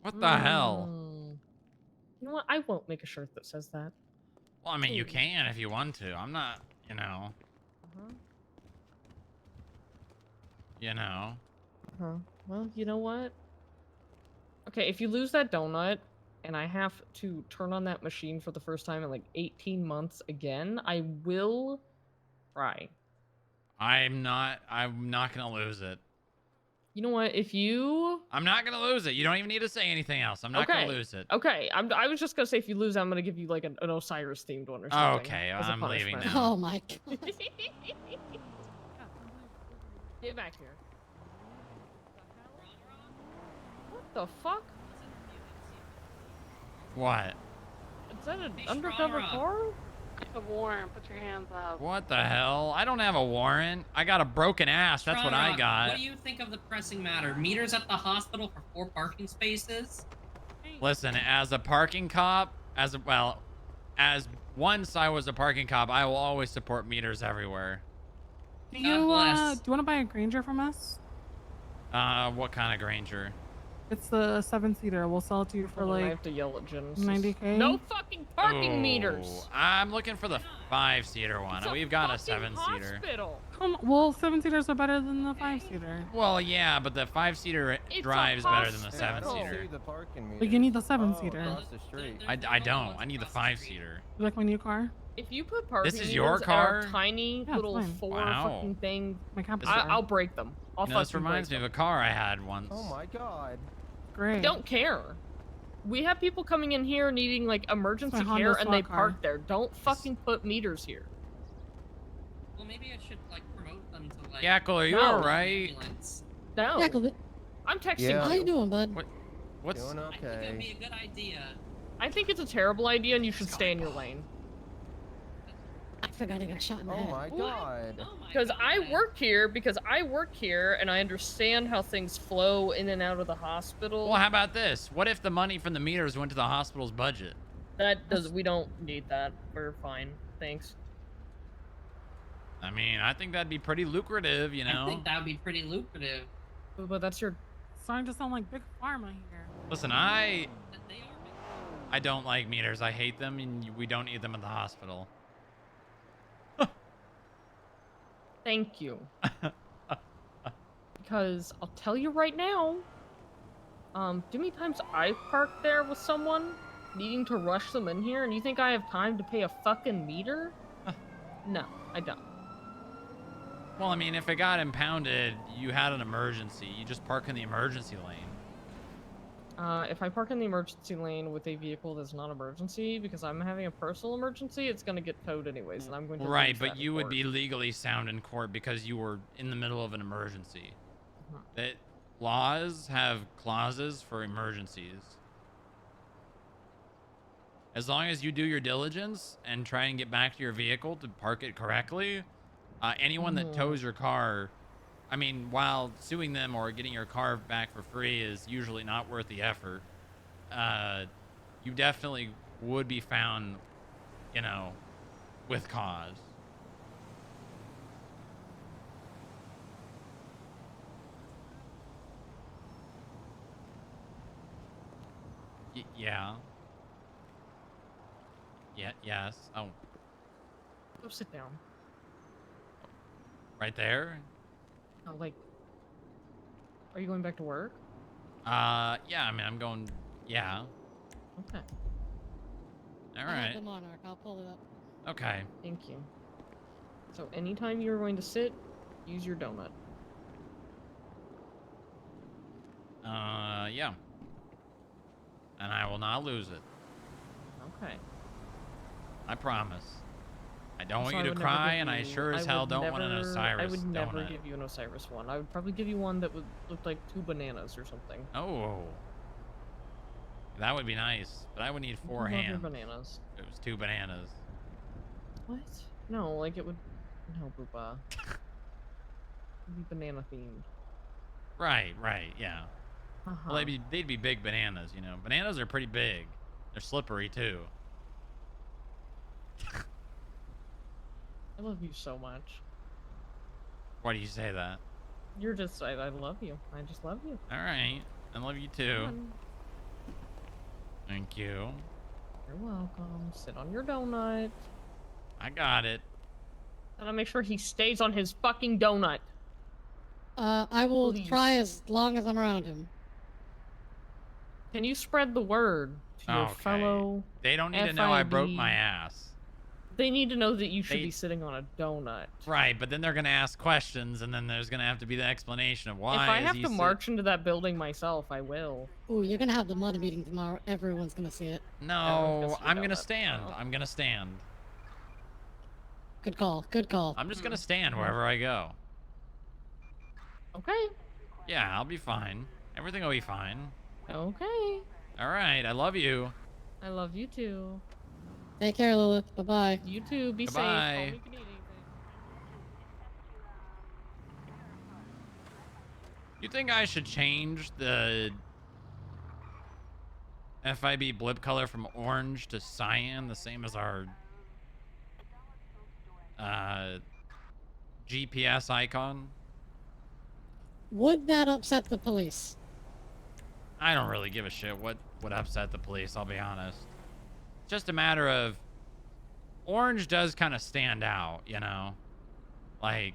What the hell? You know what? I won't make a shirt that says that. Well, I mean, you can if you want to. I'm not, you know. You know. Well, you know what? Okay, if you lose that donut, and I have to turn on that machine for the first time in like 18 months again, I will cry. I'm not gonna lose it. You know what? If you... I'm not gonna lose it. You don't even need to say anything else. I'm not gonna lose it. Okay, I was just gonna say if you lose, I'm gonna give you like an Osiris themed one or something. Okay, as a I'm leaving punishment. now. Oh my god. Get back here. What the fuck? What? Is that an undercover car? The warrant. Put your hands up. What the hell? I don't have a warrant. I got a broken ass. That's what I got. What do you think of the pressing matter? Meters at the hospital for 4 parking spaces? Listen, as a parking cop, as once I was a parking cop, I will always support meters everywhere. Do you want to buy a Granger from us? What kind of Granger? It's the 7-seater. We'll sell it to you for I like have to yell at Genesis. 90K. No fucking parking Ooh, meters. I'm looking for the 5-seater one. We've got a 7-seater. Well, 7-seaters are better than the 5-seater. Well, yeah, but the 5-seater drives better than the hospital. 7-seater. But you need the 7-seater. I don't. I need the 5-seater. You like my new car? If you put parking This is meters your at car? our tiny Yeah, it's little fine. 4 Wow. fucking thing, My campus I'll break them. I'll You know, this fucking reminds break me of a car I had once. Oh my god. Great. I don't care. We have people coming in here needing like emergency It's my care Honda and they SWAT car. park there. Don't fucking put meters here. Well, maybe I should like promote them to like. Yackle, are you No. alright? ambulance. No. Yeah, I'm texting Yeah. how you. you doing, bud? What's Doing I think it'd okay. be a good idea. I think it's a terrible idea and you should stay in your lane. I forgot I got shot in the Oh head. my god. Oh my Because God. I work here and I understand how things flow in and out of the hospital. Well, how about this? What if the money from the meters went to the hospital's budget? We don't need that. We're fine. Thanks. I mean, I think that'd be pretty lucrative, you know? I think that would be pretty lucrative. But that's your... Starting to sound like big pharma here. Listen, They are big. I don't like meters. I hate them, and we don't need them in the hospital. Thank you. Because I'll tell you right now, too many times I've parked there with someone needing to rush them in here, and you think I have time to pay a fucking meter? No, I don't. Well, I mean, if it got impounded, you had an emergency. You just park in the emergency lane. If I park in the emergency lane with a vehicle that's not emergency, because I'm having a personal emergency, it's gonna get towed anyways, and I'm going to Right, lose but that in you would court. be legally sound in court because you were in the middle of an emergency. That laws have clauses for emergencies. As long as you do your diligence and try and get back to your vehicle to park it correctly, anyone that tows your car, I mean, while suing them or getting your car back for free is usually not worth the effort, you definitely would be found, you know, with cause. Yeah. Yeah, yes. Oh. Go sit down. Right there? Oh, like, are you going back to work? Yeah, I mean, I'm going, yeah. Okay. All I have right. the Monarch. I'll pull it up. Okay. Thank you. So anytime you're going to sit, use your donut. Yeah. And I will not lose it. Okay. I promise. I don't want Also, you I to would never cry, give and I you- sure as I hell would don't want an never- Osiris I would never donut. give you an Osiris one. I would probably give you one that would look like 2 bananas or something. Oh. That would be nice, but I would need 4 love your hands. bananas. It was 2 bananas. What? No, like it would... No, Boopa. It'd be banana themed. Right, yeah. Uh-huh. Well, they'd be big bananas, you know. Bananas are pretty big. They're slippery, too. I love you so much. Why do you say that? You're just... I love you. I just love you. All right. I love you, too. Come on. Thank you. You're welcome. Sit on your donut. I got it. Gotta make sure he stays on his fucking donut. I will Please. try as long as I'm around him. Can you spread the word to your fellow They don't need to know I broke FIB? my ass. They need to know that you should be sitting on a donut. Right, but then they're gonna ask questions, and then there's gonna have to be the explanation of why. If I is have he to sit- march into that building myself, I will. Ooh, you're gonna have the money meeting tomorrow. Everyone's gonna see it. No, I'm gonna stand. I'm gonna stand. Good call. Good call. I'm just gonna stand wherever I go. Okay. Yeah, I'll be fine. Everything will be fine. Okay. All right, I love you. I love you too. Take care, Lilith. Bye-bye. You too. Be safe. Call Bye-bye. me if you need anything. You think I should change the FIB blip color from orange to cyan, the same as our GPS icon? Would that upset the police? I don't really give a shit what would upset the police, I'll be honest. Just a matter of orange does kind of stand out, you know? Like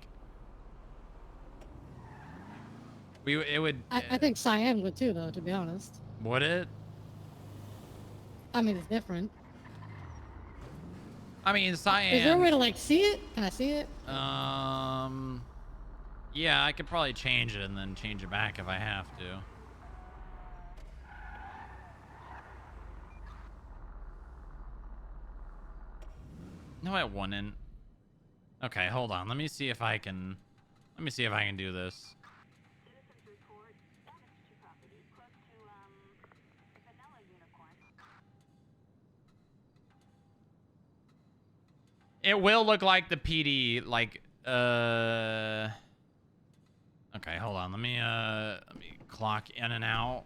it would I think cyan would too, though, to be honest. would it? I mean, it's different. I mean, cyan. Is there a way to, like, see it? Can I see it? Yeah, I could probably change it and then change it back if I have to. No, I wouldn't. Okay, hold on. Let me see if I can do this. It will look like the PD, like, okay, hold on. Let me clock in and out.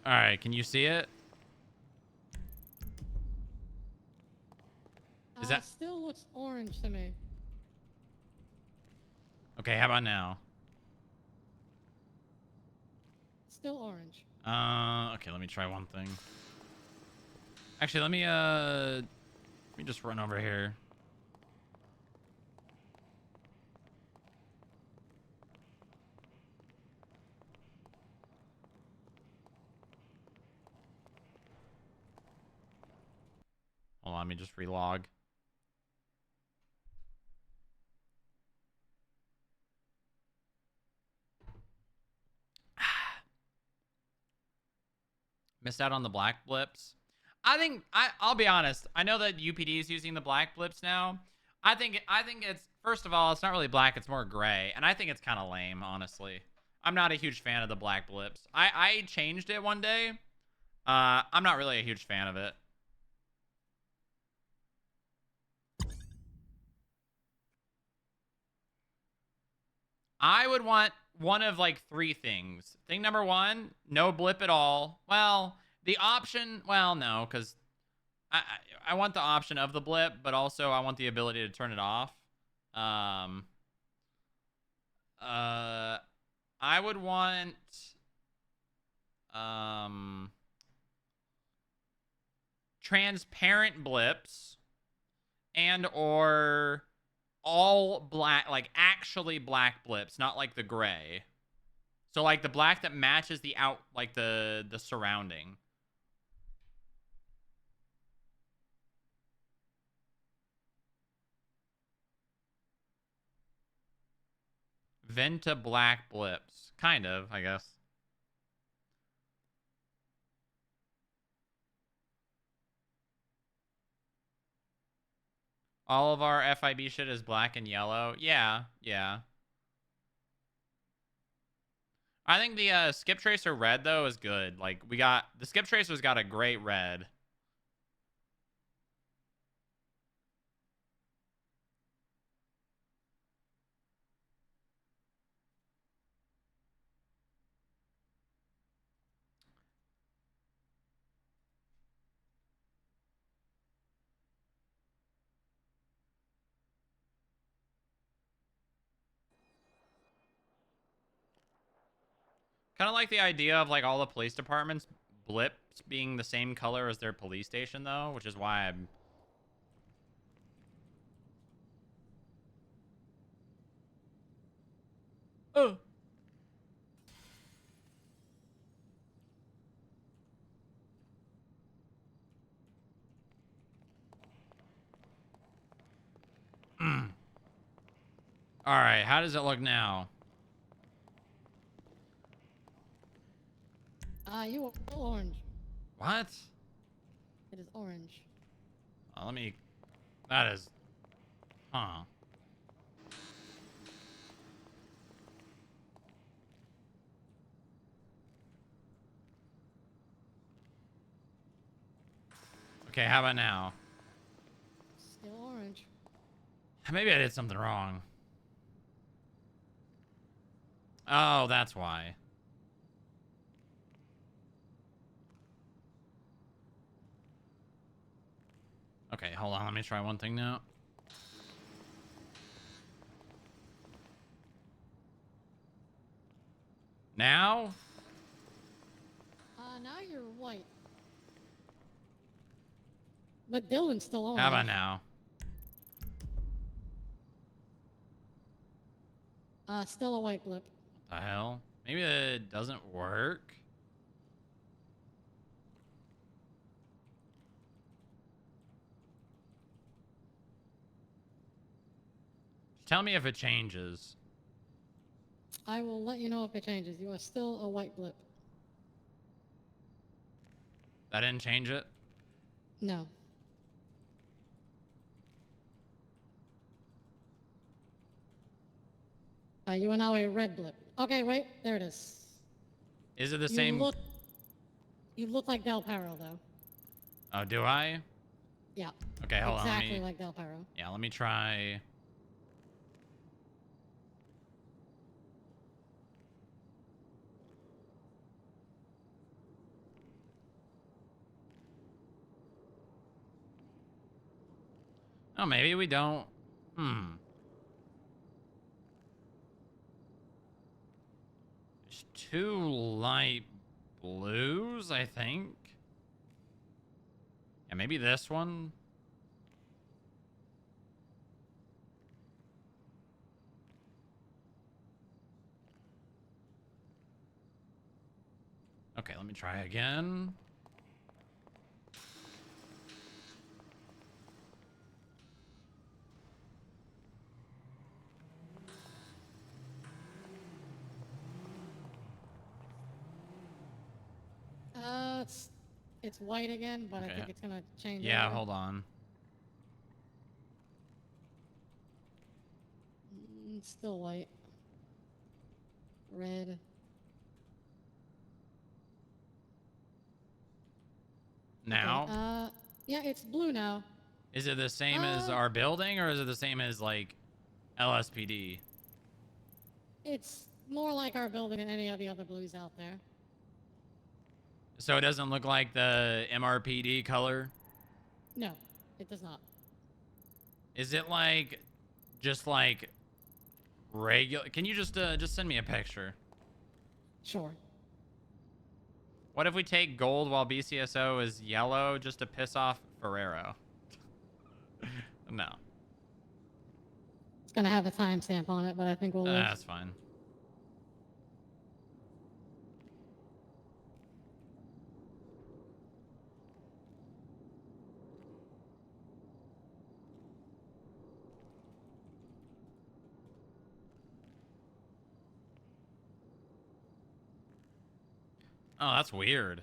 All right, can you see it? Is that still looks orange to me? okay? How about now? Still orange. Okay, let me try one thing. Actually, let me just run over here. Hold on, let me just relog. Missed out on the black blips. I think I'll be honest. I know that UPD is using the black blips now. I think it's, first of all, it's not really black, it's more gray, and I think it's kind of lame, honestly. I'm not a huge fan of the black blips. I changed it one day. I'm not really a huge fan of it. I would want one of like 3 things. Thing number 1, no blip at all. Well, the option, well, no, because I want the option of the blip, but also I want the ability to turn it off. I would want transparent blips and or all black, like actually black blips, not like the gray. So like the black that matches the like the surrounding. Venta black blips. Kind of, I guess. All of our FIB shit is black and yellow. Yeah, yeah. I think the skip tracer red though is good. Like we got the skip tracer's got a great red. Kind of like the idea of like all the police departments blips being the same color as their police station though, which is why I'm oh. All right, how does it look now? You are still orange. What? It is orange. Let me. That is. Huh. Okay, how about now? Still orange. Maybe I did something wrong. Oh, that's why. Okay, hold on. Let me try one thing now. Now? Now you're white. But Dylan's still orange. How about now? Still a white blip. What the hell? Maybe it doesn't work? Tell me if it changes. I will let you know if it changes. You are still a white blip. That didn't change it? No. You are now a red blip. Okay, wait. There it is. Is it the same? You look like Del Perro, though. Oh, do I? Yeah. Okay, hold on. Exactly like Del Perro. Yeah, let me try. Oh, maybe we don't. There's 2 light blues, I think. Yeah, maybe this one. Okay, let me try again. It's white again, but I Okay. think it's gonna change. Yeah, over. hold on. It's still white. Red. Now? Okay, yeah, it's blue now. Is it the same as our building, or is it the same as, like, LSPD? It's more like our building than any of the other blues out there. So it doesn't look like the MRPD color? No, it does not. Is it like, just like, regular? Can you just send me a picture? Sure. What if we take gold while BCSO is yellow just to piss off Ferrero? No. It's gonna have a timestamp on it, but I think we'll live. That's fine. Oh, that's weird.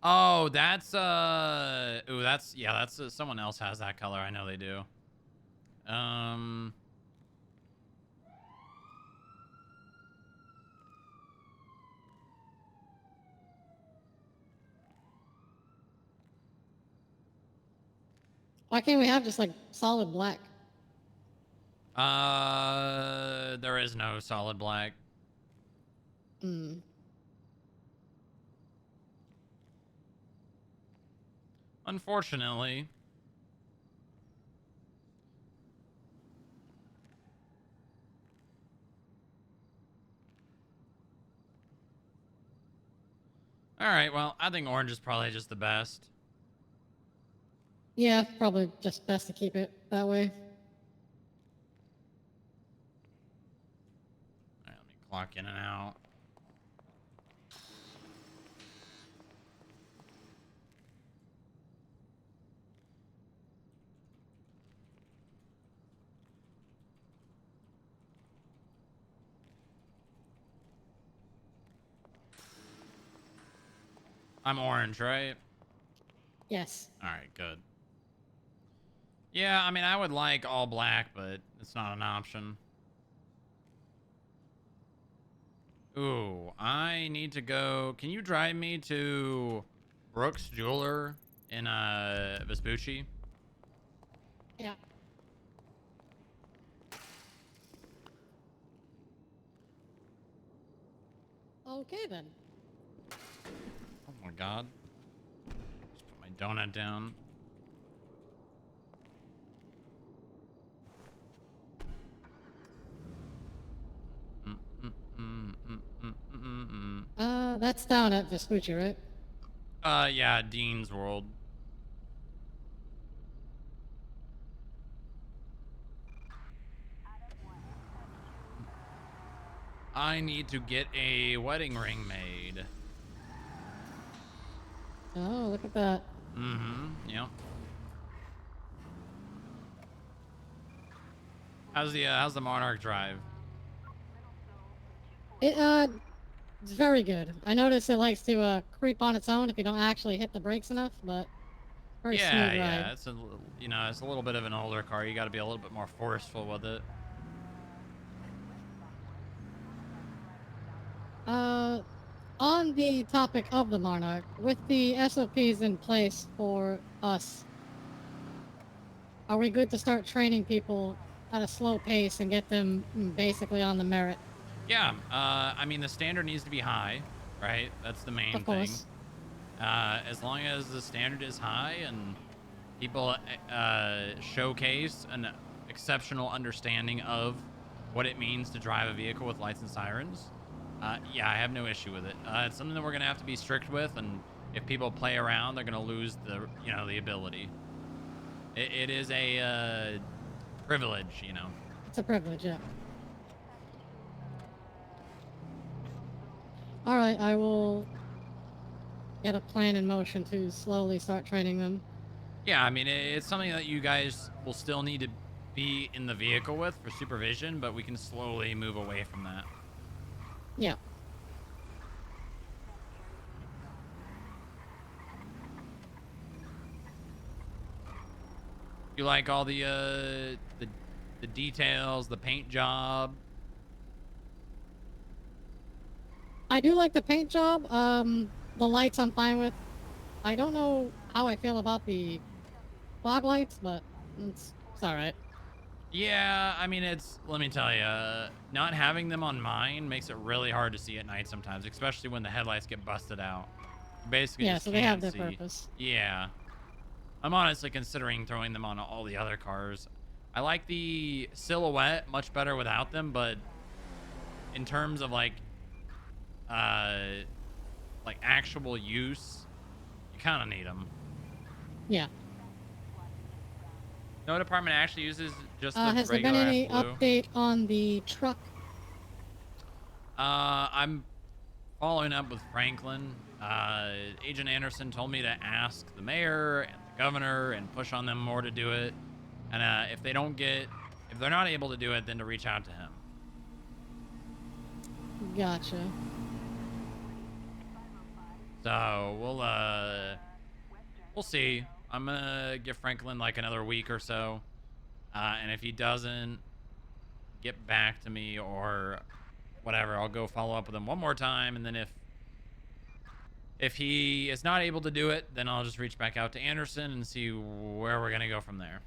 Oh, that's, ooh, that's, yeah, that's, someone else has that color. I know they do. Why can't we have just like solid black? There is no solid black. Unfortunately. All right, well, I think orange is probably just the best. Yeah, probably just best to keep it that way. All right, let me clock in and out. I'm orange, right? Yes. All right, good. Yeah, I mean, I would like all black, but it's not an option. Ooh, I need to go. Can you drive me to Brooks Jeweler in Vespucci? Yeah. Okay then. Oh my god. Just put my donut down. That's down at Vespucci, right? Yeah, Dean's World. I need to get a wedding ring made. Oh, look at that. Yep. How's the Monarch drive? It's very good. I noticed it likes to creep on its own if you don't actually hit the brakes enough, but very smooth ride. Yeah, it's a it's a little bit of an older car. You got to be a little bit more forceful with it. On the topic of the Monarch, with the SOPs in place for us, are we good to start training people at a slow pace and get them basically on the merit? Yeah, I mean, the standard needs to be high, right? That's the main Of course. thing. As long as the standard is high and people showcase an exceptional understanding of what it means to drive a vehicle with lights and sirens, yeah, I have no issue with it. It's something that we're gonna have to be strict with, and if people play around, they're gonna lose the the ability. It is a privilege, It's a privilege, yeah. All right, I will get a plan in motion to slowly start training them. Yeah, I mean, it's something that you guys will still need to be in the vehicle with for supervision, but we can slowly move away from that. Yeah. You like all the details, the paint job? I do like the paint job. The lights I'm fine with. I don't know how I feel about the fog lights, but it's all right. Yeah, I mean, let me tell you, not having them on mine makes it really hard to see at night sometimes, especially when the headlights get busted out. You basically Yeah, just so they have can't their see. purpose. Yeah. I'm honestly considering throwing them on all the other cars. I like the silhouette much better without them, but in terms of like actual use, you kind of need them. Yeah. No department actually uses just the Has there been regular any blue. update on the truck? I'm following up with Franklin. Agent Anderson told me to ask the mayor and the governor and push on them more to do it. And if they're not able to do it, then to reach out to him. Gotcha. So we'll see. I'm gonna give Franklin like another week or so, and if he doesn't get back to me or whatever, I'll go follow up with him one more time, and then if he is not able to do it, then I'll just reach back out to Anderson and see where we're gonna go from there.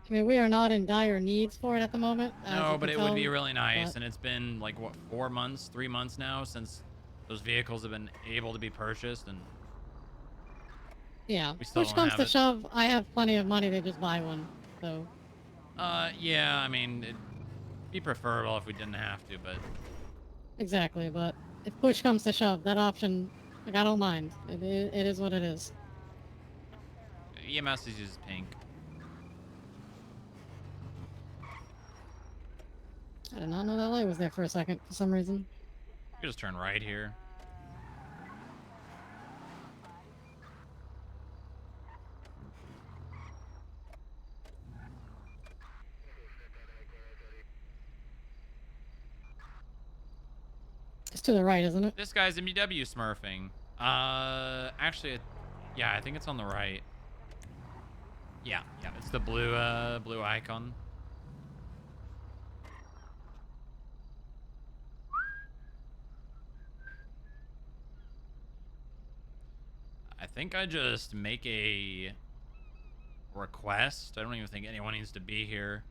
I mean, we are not in dire needs for it at the moment. No, but it would be really nice, and it's been like what 3 months now since those vehicles have been able to be purchased, and yeah, we still push don't comes have to it. shove, I have plenty of money to just buy one. So. Yeah, I mean, it'd be preferable if we didn't have to, but Exactly, but if push comes to shove, that option, like, I don't mind. It is what it is. EMS uses pink. I did not know that light was there for a second for some reason. You just turn right here. It's to the right, isn't it? This guy's MDW smurfing. Actually, yeah, I think it's on the right. Yeah, it's the blue icon. I think I just make a request. I don't even think anyone needs to be here.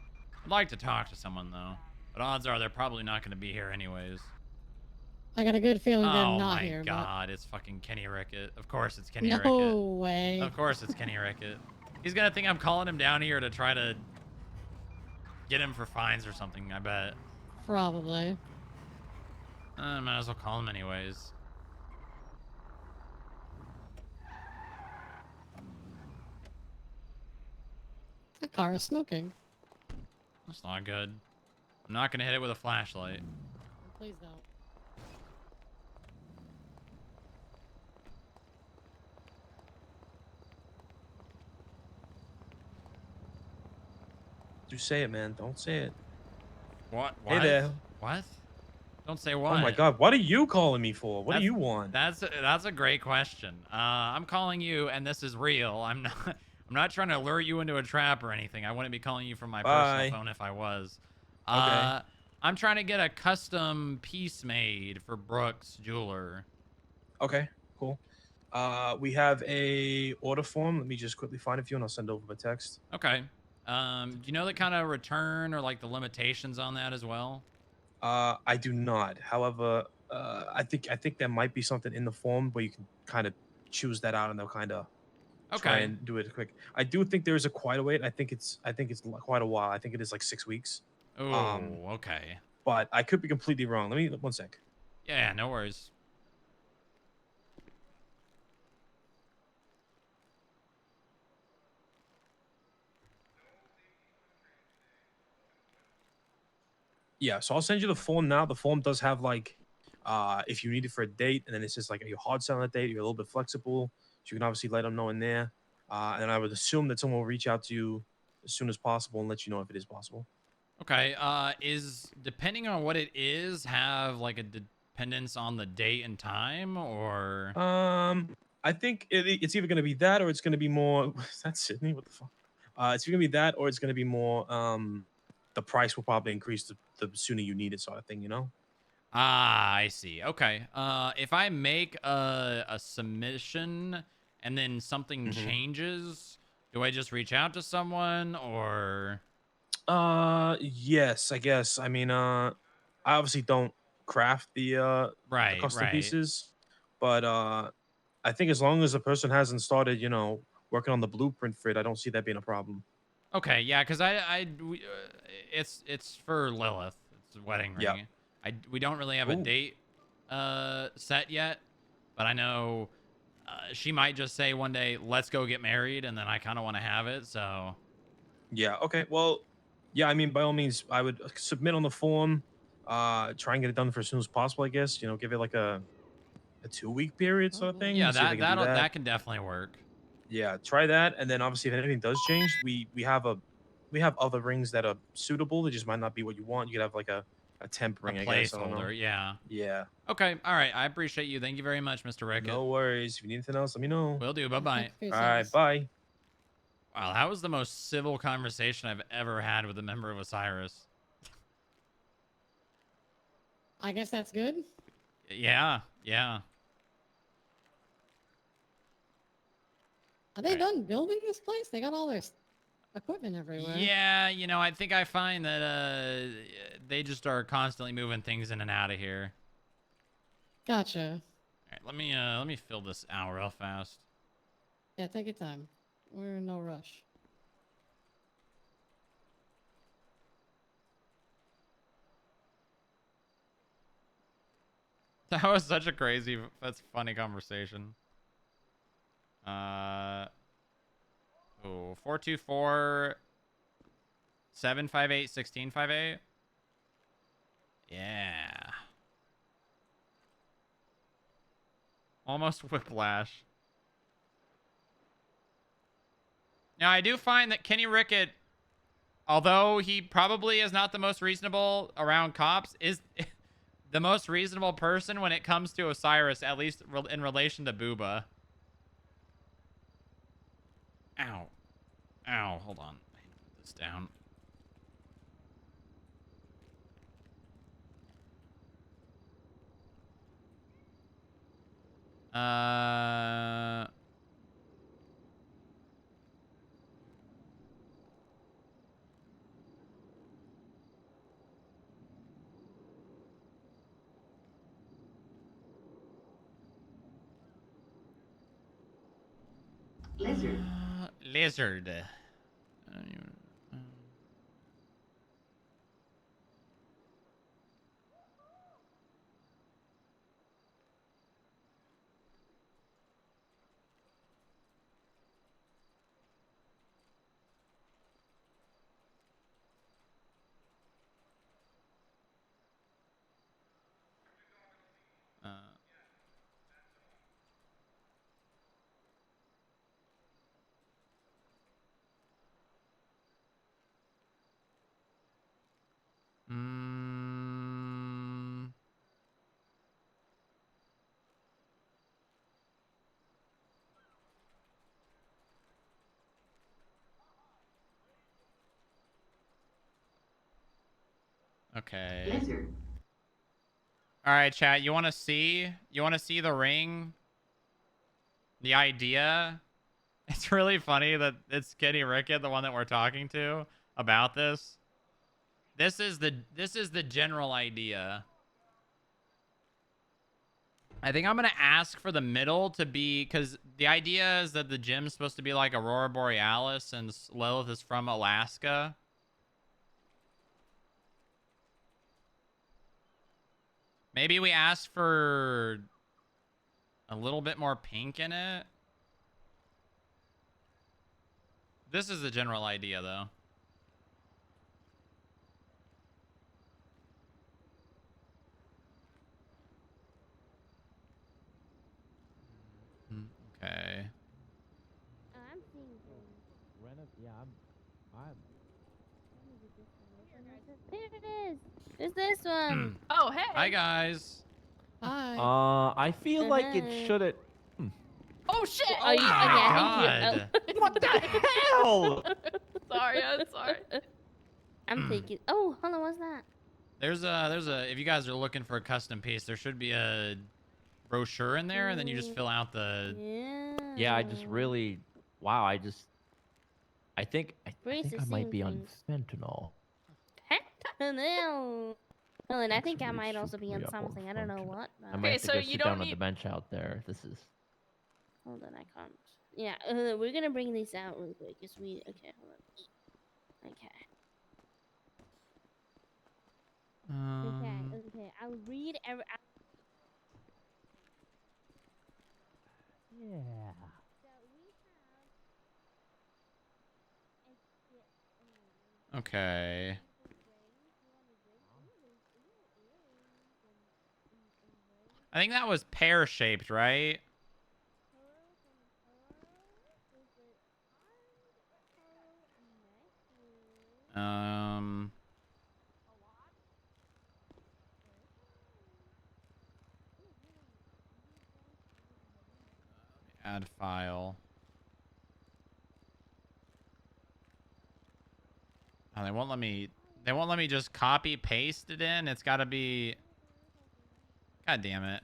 I'd like to talk to someone though, but odds are they're probably not going to be here anyways. I got a good feeling they're Oh not my here. god, it's fucking Kenny Rickett. Of course it's Kenny Rickett. No way. Of course it's Kenny Rickett. He's gonna think I'm calling him down here to try to get him for fines or something, I bet. Probably. I might as well call him anyways. The car is smoking. That's not good. I'm not gonna hit it with a flashlight. Please don't. Just say it, man. Don't say it. What? Hey there. What? Don't say what. Oh my god, what are you calling me for? What do That's- you want? That's a great question. I'm calling you, and this is real. I'm not trying to lure you into a trap or anything. I wouldn't be calling you from my Bye. personal phone if I was. Okay. I'm trying to get a custom piece made for Brooks Jeweler. Okay, cool. We have a order form. Let me just quickly find it for you, and I'll send over a text. Okay. Do you know the kind of return or like the limitations on that as well? I do not. However, I think there might be something in the form where you can kind of choose that out, and they'll kind of try Okay. and do it quick. I do think there is a quite a wait. I think it's quite a while. I think it is like 6 weeks. Oh, okay. But I could be completely wrong. Let me one sec. Yeah, no worries. Yeah, so I'll send you the form now. The form does have like if you need it for a date, and then it's just like, are you hard selling a date? You're a little bit flexible. So you can obviously let them know in there. And I would assume that someone will reach out to you as soon as possible and let you know if it is possible. Okay. Is depending on what it is, have like a dependence on the date and time, or I think it's either going to be that or it's going to be more. That's Sydney. What the fuck? It's going to be that or it's going to be more. The price will probably increase the sooner you need it, sort of thing. You know. I see. Okay. If I make a submission and then something changes, do I just reach out to someone, or? Yes, I guess. I mean, I obviously don't craft the Right. custom Right. pieces, but I think as long as the person hasn't started, working on the blueprint for it, I don't see that being a problem. Okay. Yeah. Because it's for Lilith. It's a wedding Yeah. ring. We don't really have a Ooh. date set yet, but I know she might just say one day, "Let's go get married," and then I kind of want to have it. So. Yeah. Okay. Well, yeah. I mean, by all means, I would submit on the form. Try and get it done for as soon as possible. I guess give it like a 2-week period sort of thing. Yeah. See if they can do that. That can definitely work. Yeah, try that, and then obviously if anything does change, we have other rings that are suitable. They just might not be what you want. You could have like a temp A ring, I guess. I don't know. placeholder. Yeah. Yeah. Okay. All right. I appreciate you. Thank you very much, Mr. Rickett. No worries. If you need anything else, let me know. Will do. Bye bye. All right. Bye. Wow, that was the most civil conversation I've ever had with a member of Osiris. I guess that's good. Yeah. Yeah. Are they done building this place? They got all their equipment everywhere. Yeah, I think I find that they just are constantly moving things in and out of here. Gotcha. All right, let me fill this out real fast. Yeah, take your time. We're in no rush. That was such a that's funny conversation. 424 758 1658. Yeah. Almost whiplash. Now, I do find that Kenny Rickett, although he probably is not the most reasonable around cops, is the most reasonable person when it comes to Osiris, at least in relation to Booba. Ow. Ow, hold on. I need to put this down. Lizard. Lizard. Okay. Lizard. All right, chat. You want to see? You want to see the ring? The idea? It's really funny that it's Kenny Rickett, the one that we're talking to about this. This is the general idea. I think I'm gonna ask for the middle to be, because the idea is that the gym's supposed to be like Aurora Borealis, and Lilith is from Alaska. Maybe we ask for a little bit more pink in it. This is the general idea, though. Okay. I'm seeing things. Yeah, I'm. There it is. It's this one. Oh, hey. Hi, guys. Hi. I feel like it shouldn't. Oh shit! Are you? Okay, I think God. you. What the hell? Sorry, I'm sorry. I'm thinking. Oh, hold on. What's that? There's a, if you guys are looking for a custom piece, there should be a brochure in there, and then you just fill out the... Yeah. Yeah, I just really. Wow, I think Brace is I might seeing be on things. fentanyl. No. Oh, and I think I really might also be on super something. I don't know what. I might have to go sit down on the bench out there. This is. Hold on, I can't. Yeah, we're gonna bring these out really quick. Cause we. Okay, hold on. Okay. Okay. I'll read every. Yeah. Okay. I think that was pear-shaped, right? Um... Add file. Oh, they won't let me. They won't let me just copy paste it in. It's got to be. God damn it.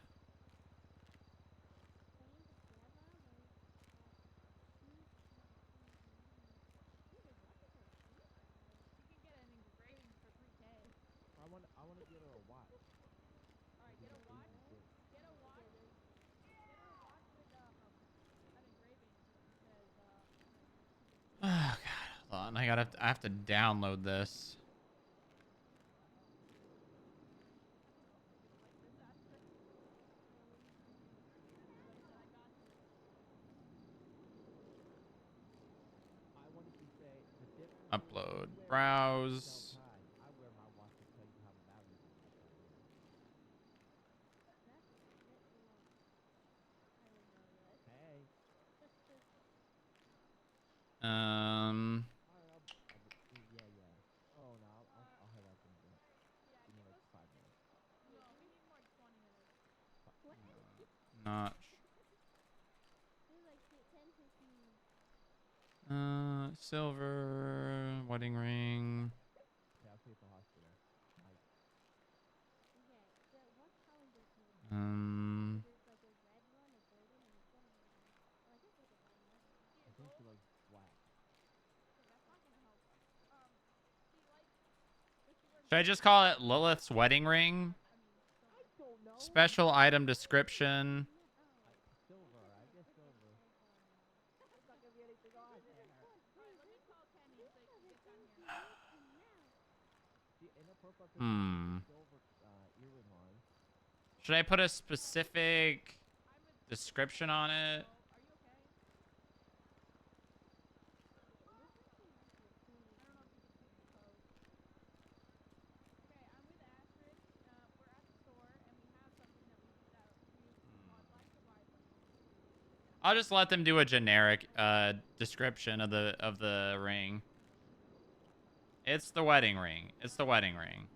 I want to get her a watch. Oh God, hold on. I have to download this. Upload. Browse. I wear my watch to tell you how valuable my time is. Hey. Yeah. Oh no, I'll head up in a bit. Give me like 5 minutes. Not. Silver wedding ring. Yeah, I'll see you at the hospital. Bye. I think she likes black. Should I just call it Lilith's wedding ring? Special item description. Silver, I guess silver. It's not gonna be anything on there. In her profile picture, silver earring on. Should I put a specific description on it? I'll just let them do a generic description of the ring. It's the wedding ring. It's the wedding ring.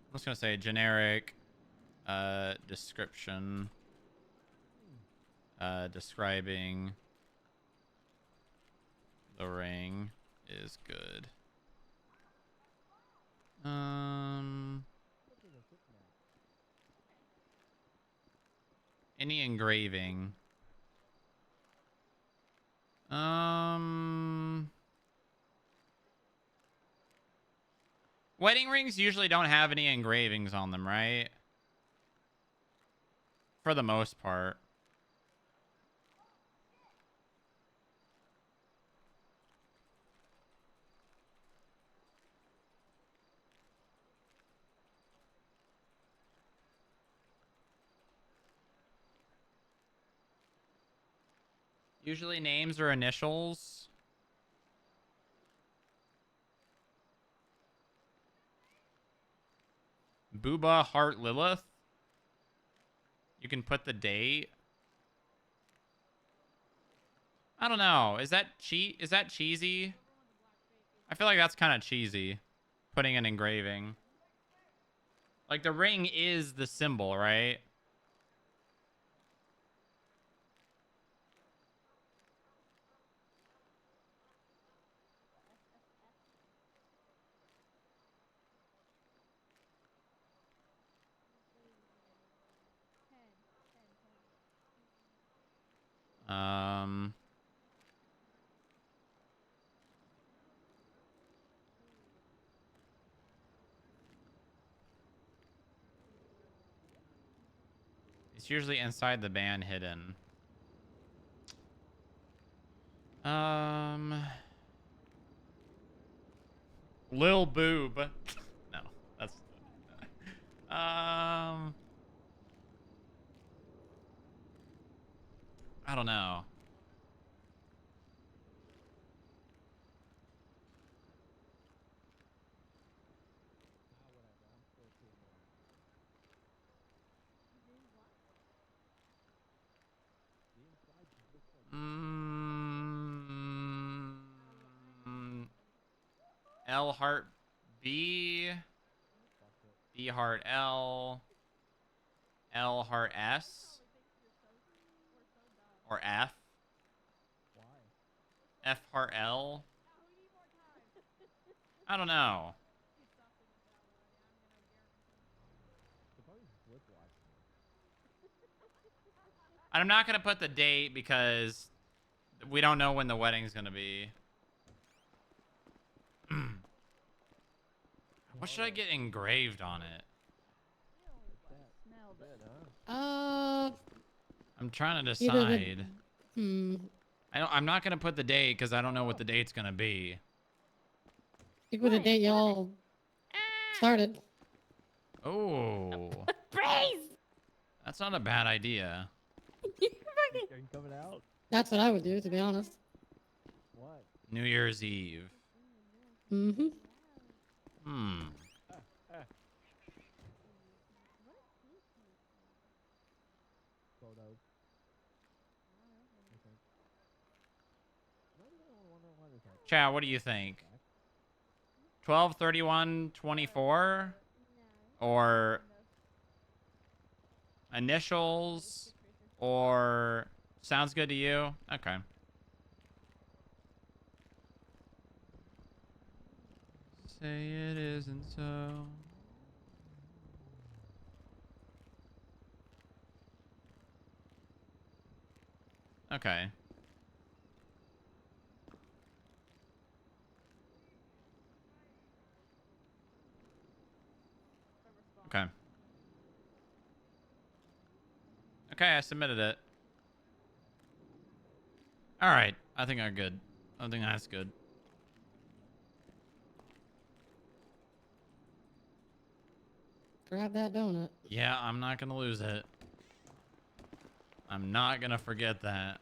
I'm just gonna say generic description describing the ring is good. Any engraving. Wedding rings usually don't have any engravings on them, right? For the most part. Usually names or initials. Booba Heart Lilith. You can put the date. I don't know. Is that cheesy? I feel like that's kind of cheesy. Putting an engraving. Like the ring is the symbol, right? Um It's usually inside the band hidden. Lil Boob. No, that's I don't know. L heart B, B heart L, L heart S, or F, F heart L. I don't know. I'm not going to put the date because we don't know when the wedding's going to be. What should I get engraved on it? I'm trying to decide. I'm not going to put the date because I don't know what the date's going to be. You put a date y'all started. Oh. Praise! That's not a bad idea. Coming out? That's what I would do, to be honest. What? New Year's Eve. Mm-hmm. Photos. I think. Chad, what do you think? 12, 31, 24? Or initials? Or sounds good to you? Okay. Say it isn't so. Okay. Okay. Okay, I submitted it. All right. I think I'm good. I think that's good. Grab that donut. Yeah, I'm not going to lose it. I'm not going to forget that.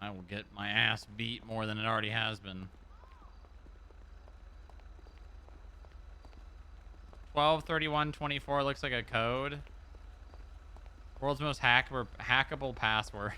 I will get my ass beat more than it already has been. 123124 looks like a code. World's most hackable password.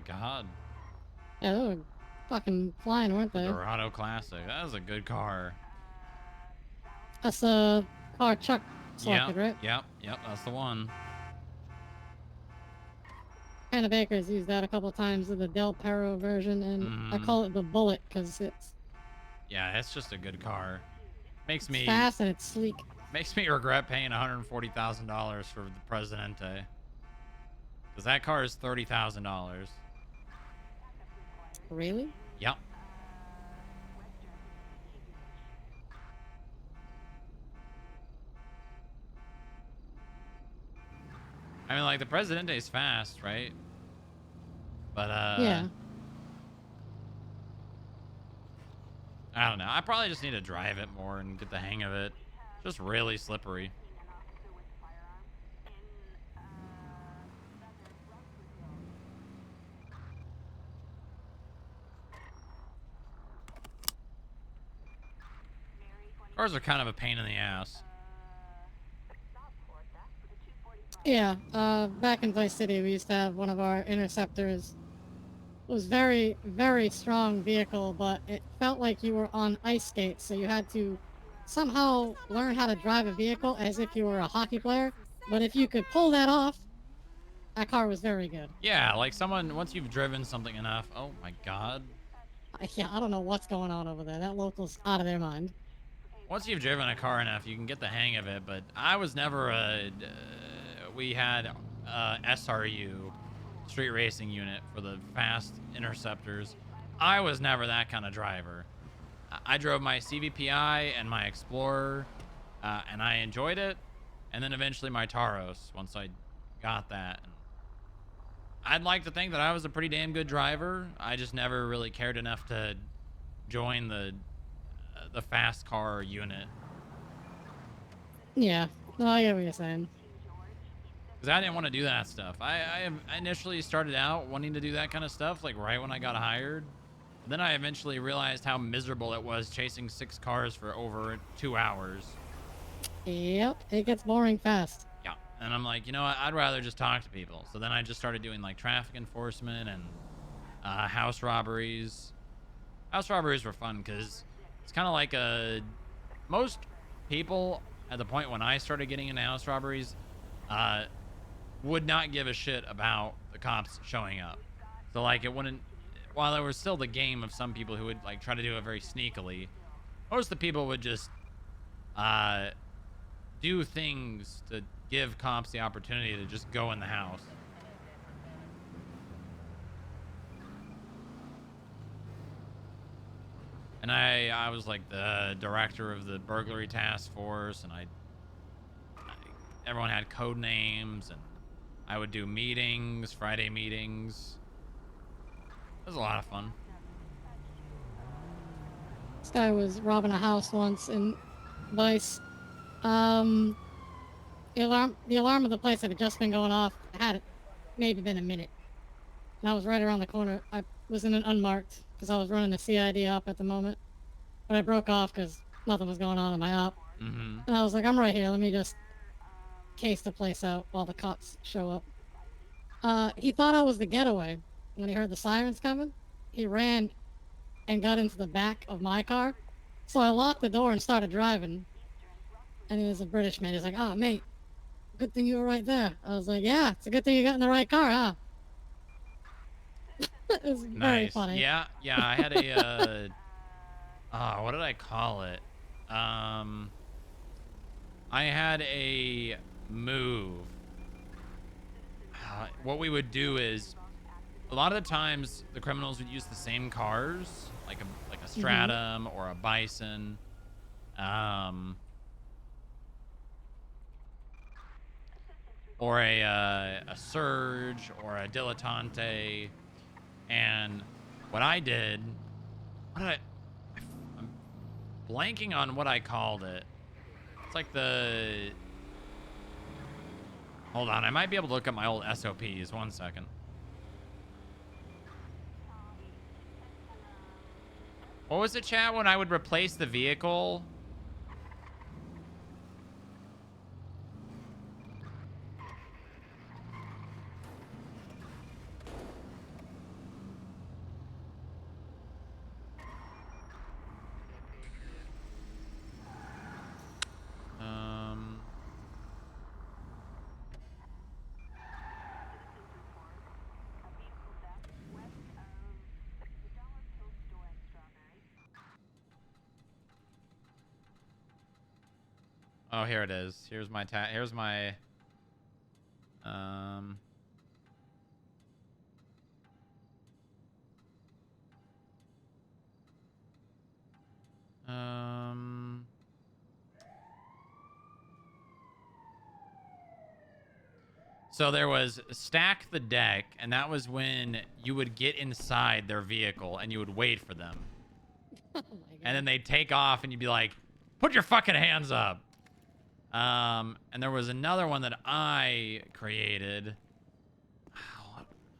god. Yeah, they were fucking flying, weren't The they? Dorado Classic. That was a good car. That's a car Chuck selected, right? Yep. That's the one. Hannah Baker's used that a couple times in the Del Perro version, and I call it the Bullet because it's Yeah, it's just a good car. Makes me fast and it's sleek. Makes me regret paying $140,000 for the Presidente. Because that car is $30,000. Really? Yep. I mean, like, the Presidente is fast, right? But, Yeah. I don't know. I probably just need to drive it more and get the hang of it. Just really slippery. Cars are kind of a pain in the ass. Yeah, back in Vice City, we used to have one of our interceptors. It was very, very strong vehicle, but it felt like you were on ice skates, so you had to somehow learn how to drive a vehicle as if you were a hockey player. But if you could pull that off, that car was very good. Yeah, like once you've driven something enough. Oh my god. Yeah, I don't know what's going on over there. That local's out of their mind. Once you've driven a car enough, you can get the hang of it, but I was never we had SRU, street racing unit, for the fast interceptors. I was never that kind of driver. I drove my CVPI and my Explorer, and I enjoyed it, and then eventually my Taros once I got that. I'd like to think that I was a pretty damn good driver. I just never really cared enough to join the fast car unit. Yeah, no, I get what you're saying. Because I didn't want to do that stuff. I initially started out wanting to do that kind of stuff, like right when I got hired. And then I eventually realized how miserable it was chasing 6 cars for over 2 hours. Yep, it gets boring fast. Yeah, and I'm like, you know what? I'd rather just talk to people. So then I just started doing like traffic enforcement and house robberies. House robberies were fun because it's kind of like most people at the point when I started getting into house robberies would not give a shit about the cops showing up. So like it wouldn't, while there was still the game of some people who would like try to do it very sneakily, most of the people would just do things to give cops the opportunity to just go in the house. And I was like the director of the burglary task force, and everyone had code names, and I would do meetings, Friday meetings. It was a lot of fun. This guy was robbing a house once in Vice. The alarm of the place that had just been going off had maybe been a minute. And I was right around the corner. I was in an unmarked because I was running the CID op at the moment. But I broke off because nothing was going on in my op. Mm-hmm. And I was like, I'm right here. Let me just case the place out while the cops show up. He thought I was the getaway. When he heard the sirens coming, he ran and got into the back of my car. So I locked the door and started driving. And he was a British man. He's like, oh, mate, good thing you were right there. I was like, yeah, it's a good thing you got in the right car, huh? It was very funny. Yeah, I had a, what did I call it? I had a move. What we would do is, a lot of the times, the criminals would use the same cars, like a Stratum or a Bison. Or a Surge or a Dilettante. And what I did, I'm blanking on what I called it. It's like hold on, I might be able to look at my old SOPs. 1 second. What was it, chat, when I would replace the vehicle? Oh, here it is. Here's my here's my so there was stack the deck, and that was when you would get inside their vehicle and you would wait for them. Oh my god. And then they'd take off and you'd be like, put your fucking hands up. And there was another one that I created.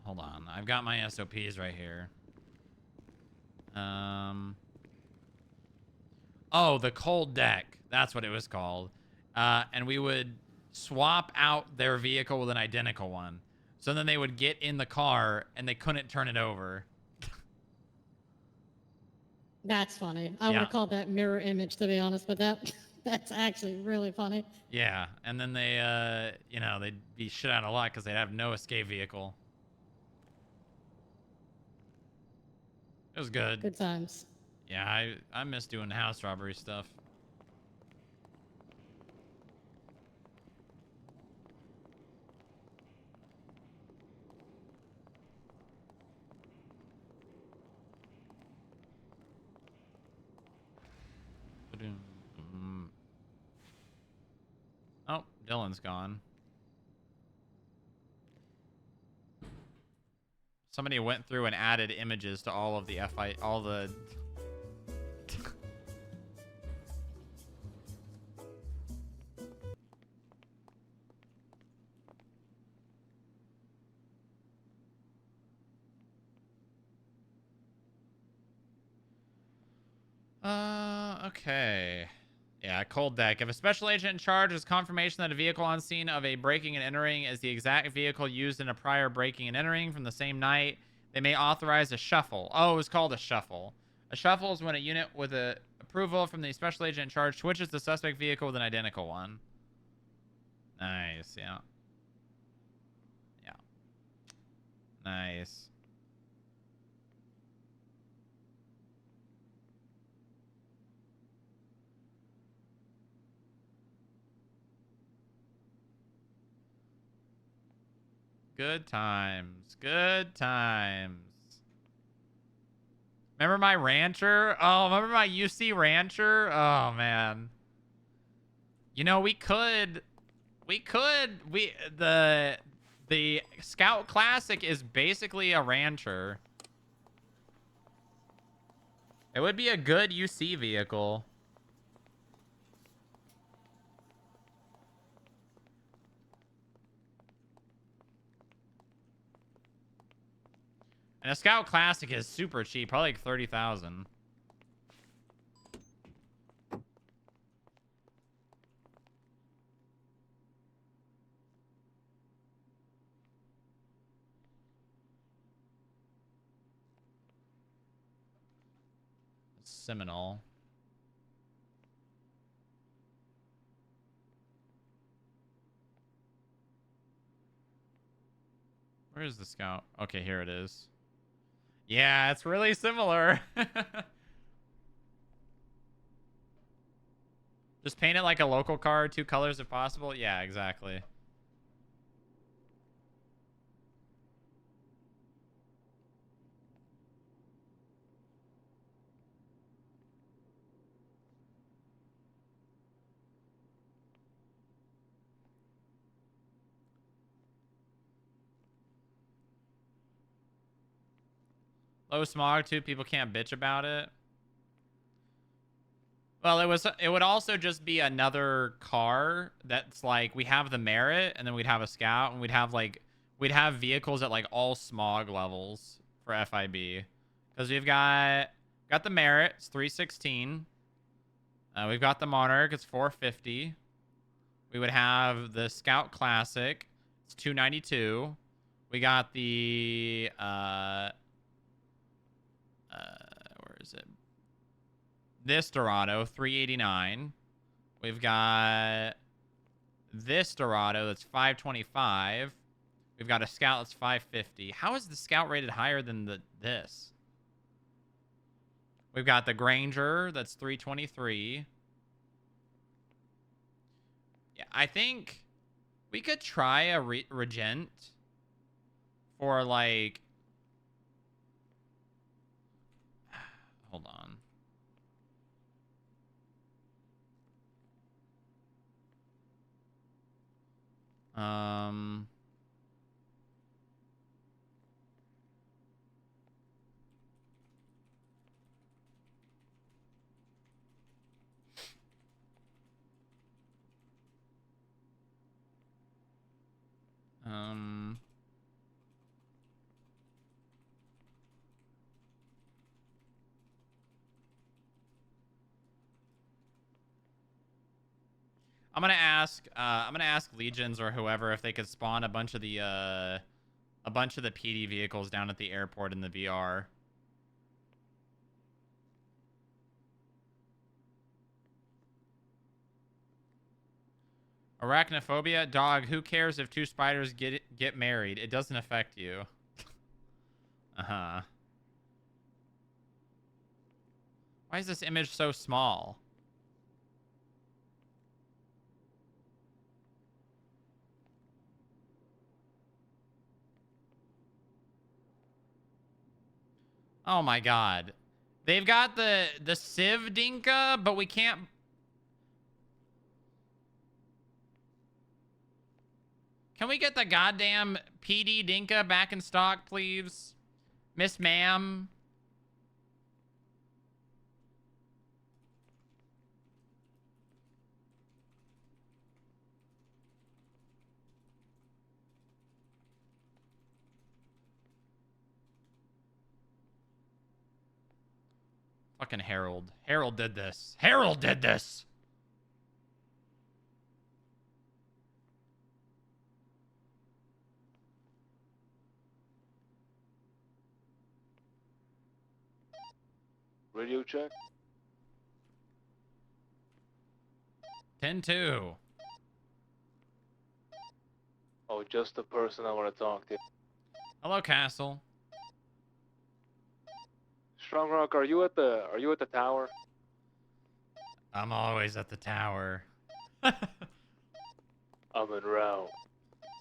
Hold on. I've got my SOPs right here. Oh, the cold deck. That's what it was called. And we would swap out their vehicle with an identical one. So then they would get in the car and they couldn't turn it over. That's funny. I would Yeah. have called that mirror image, to be honest, but that's actually really funny. Yeah, and then they, you know, they'd be shit out of luck because they'd have no escape vehicle. It was good. Good times. Yeah, I miss doing house robbery stuff. Oh, Dylan's gone. Somebody went through and added images to all of the all the... Okay. Yeah, cold deck. If a special agent in charge has confirmation that a vehicle on scene of a breaking and entering is the exact vehicle used in a prior breaking and entering from the same night, they may authorize a shuffle. Oh, it was called a shuffle. A shuffle is when a unit with a approval from the special agent in charge switches the suspect vehicle with an identical one. Nice, yeah. Yeah. Nice. Good times. Good times. Remember my rancher? Oh, remember my UC rancher? Oh, man. You know, the Scout Classic is basically a rancher. It would be a good UC vehicle. And a Scout Classic is super cheap, probably like 30,000. Seminole. Where is the Scout? Okay, here it is. Yeah, it's really similar. Just paint it like a local car, 2 colors if possible. Yeah, exactly. Low smog too. People can't bitch about it. Well, it would also just be another car that's like, we have the Merit and then we'd have a Scout and we'd have vehicles at like all smog levels for FIB. Because we've got the Merit, it's 316. We've got the Monarch, it's 450. We would have the Scout Classic, it's 292. We got the where is it? This Dorado, 389. We've got this Dorado that's 525. We've got a Scout that's 550. How is the Scout rated higher than this? We've got the Granger that's 323. I think we could try a regent for like. Hold on. Um, I'm gonna ask Legions or whoever if they could spawn a bunch of the PD vehicles down at the airport in the VR. Arachnophobia? Dog, who cares if two spiders get married? It doesn't affect you. Uh-huh. Why is this image so small? Oh my god. They've got the Civ Dinka, but we can't... Can we get the goddamn PD Dinka back in stock, please? Miss Ma'am? Fucking Harold. Harold did this. Harold did this! Radio check. 10-2. Oh, just the person I want to talk to. Hello, Castle. Strong Rock, are you at the tower? I'm always at the tower. I'm en route.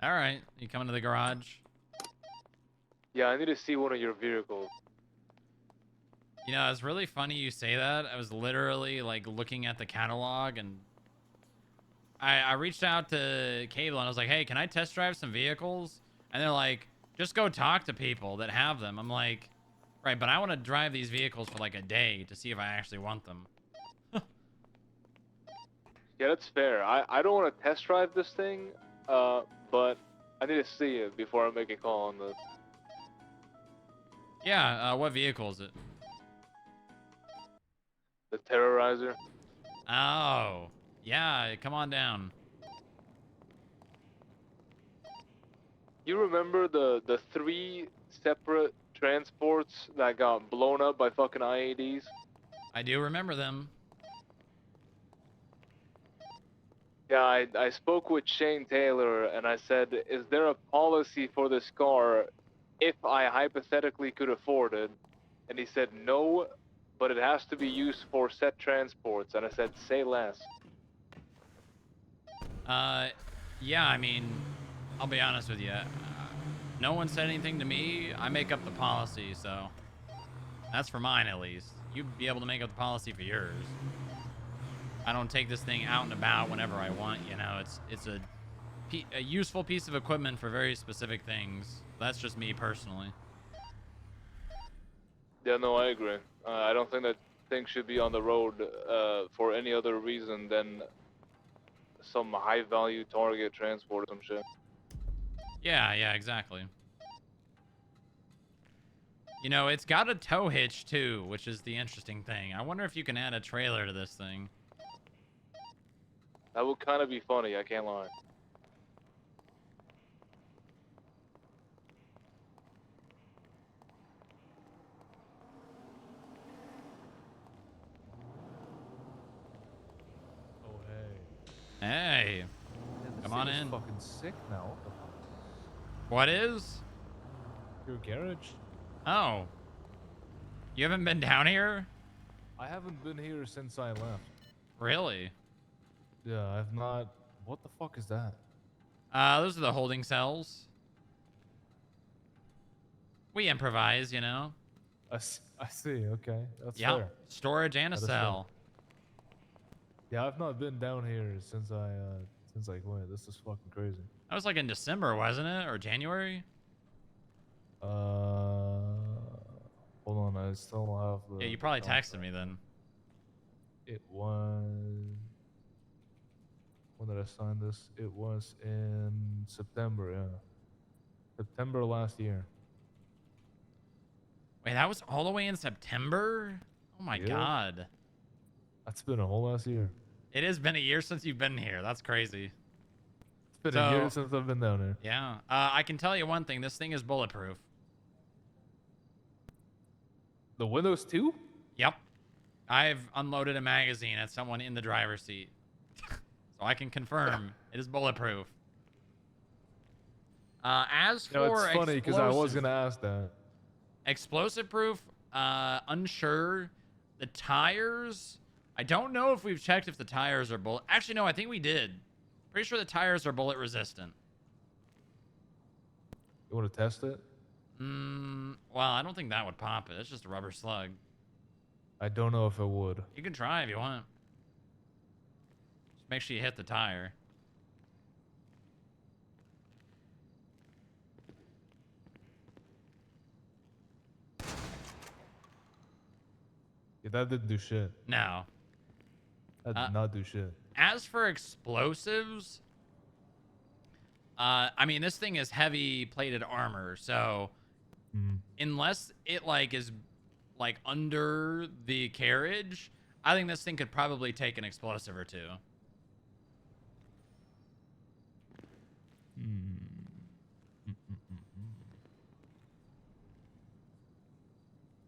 Alright, you coming to the garage? Yeah, I need to see one of your vehicles. You know, it's really funny you say that. I was literally, like, looking at the catalog, and I reached out to Cable, and I was like, hey, can I test drive some vehicles? And they're like, just go talk to people that have them. I'm like, right, but I want to drive these vehicles for, like, a day to see if I actually want them. Yeah, that's fair. I don't want to test drive this thing, but I need to see it before I make a call on this. Yeah, what vehicle is it? The Terrorizer. Oh, yeah, come on down. You remember the 3 separate transports that got blown up by fucking IADs? I do remember them. Yeah, I spoke with Shane Taylor and I said, is there a policy for this car if I hypothetically could afford it? And he said, no, but it has to be used for set transports. And I said, say less. Yeah, I mean, I'll be honest with you. No one said anything to me. I make up the policy, so that's for mine at least. You'd be able to make up the policy for yours. I don't take this thing out and about whenever I want, you know. It's a useful piece of equipment for very specific things. That's just me personally. Yeah, no, I agree. I don't think that thing should be on the road for any other reason than some high-value target transport or some shit. Yeah, exactly. You know, it's got a tow hitch too, which is the interesting thing. I wonder if you can add a trailer to this thing. That would kind of be funny, I can't lie. Oh, hey. Hey. Man, this Come on thing is in. fucking sick now. What the fuck? What is? Your garage? Oh. You haven't been down here? I haven't been here since I left. Really? Yeah, I've not What the fuck is that? Those are the holding cells. We improvise, you know. I see. Okay, that's Yeah, fair. storage and a That is fair. cell. Yeah, I've not been down here since like when. This is fucking crazy. That was like in December, wasn't it, or January? Hold on, I still have the. Yeah, you probably contract. texted me then. It was. When did I sign this? It was in September. Yeah, September last year. Wait, that was all the way in September? Oh my Yeah. god. That's been a whole last year. It has been a year since you've been here. That's crazy. It's been a year since I've been down here. Yeah. I can tell you one thing. This thing is bulletproof. The Windows 2? Yep. I've unloaded a magazine at someone in the driver's seat. So I can confirm it is bulletproof. As for it's funny because I was gonna ask that. Explosive proof, unsure. The tires, I don't know if we've checked if the tires are bullet. Actually, no, I think we did. Pretty sure the tires are bullet resistant. You want to test it? Well, I don't think that would pop it. It's just a rubber slug. I don't know if it would. You can try if you want. Just make sure you hit the tire. Yeah, that didn't do shit. No. That did not do shit. As for explosives, I mean, this thing is heavy plated armor, so unless it like is like under the carriage, I think this thing could probably take an explosive or two.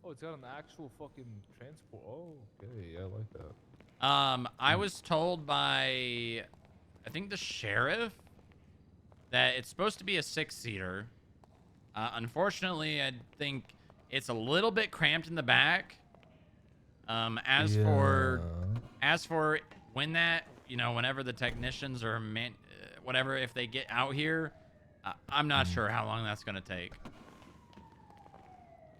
Oh, it's got an actual fucking transport. Oh, okay, yeah, I like that. I was told by, I think the sheriff, that it's supposed to be a 6-seater. Unfortunately, I think it's a little bit cramped in the back. As for when that, you know, whenever the technicians or whatever, if they get out here, I'm not sure how long that's gonna take.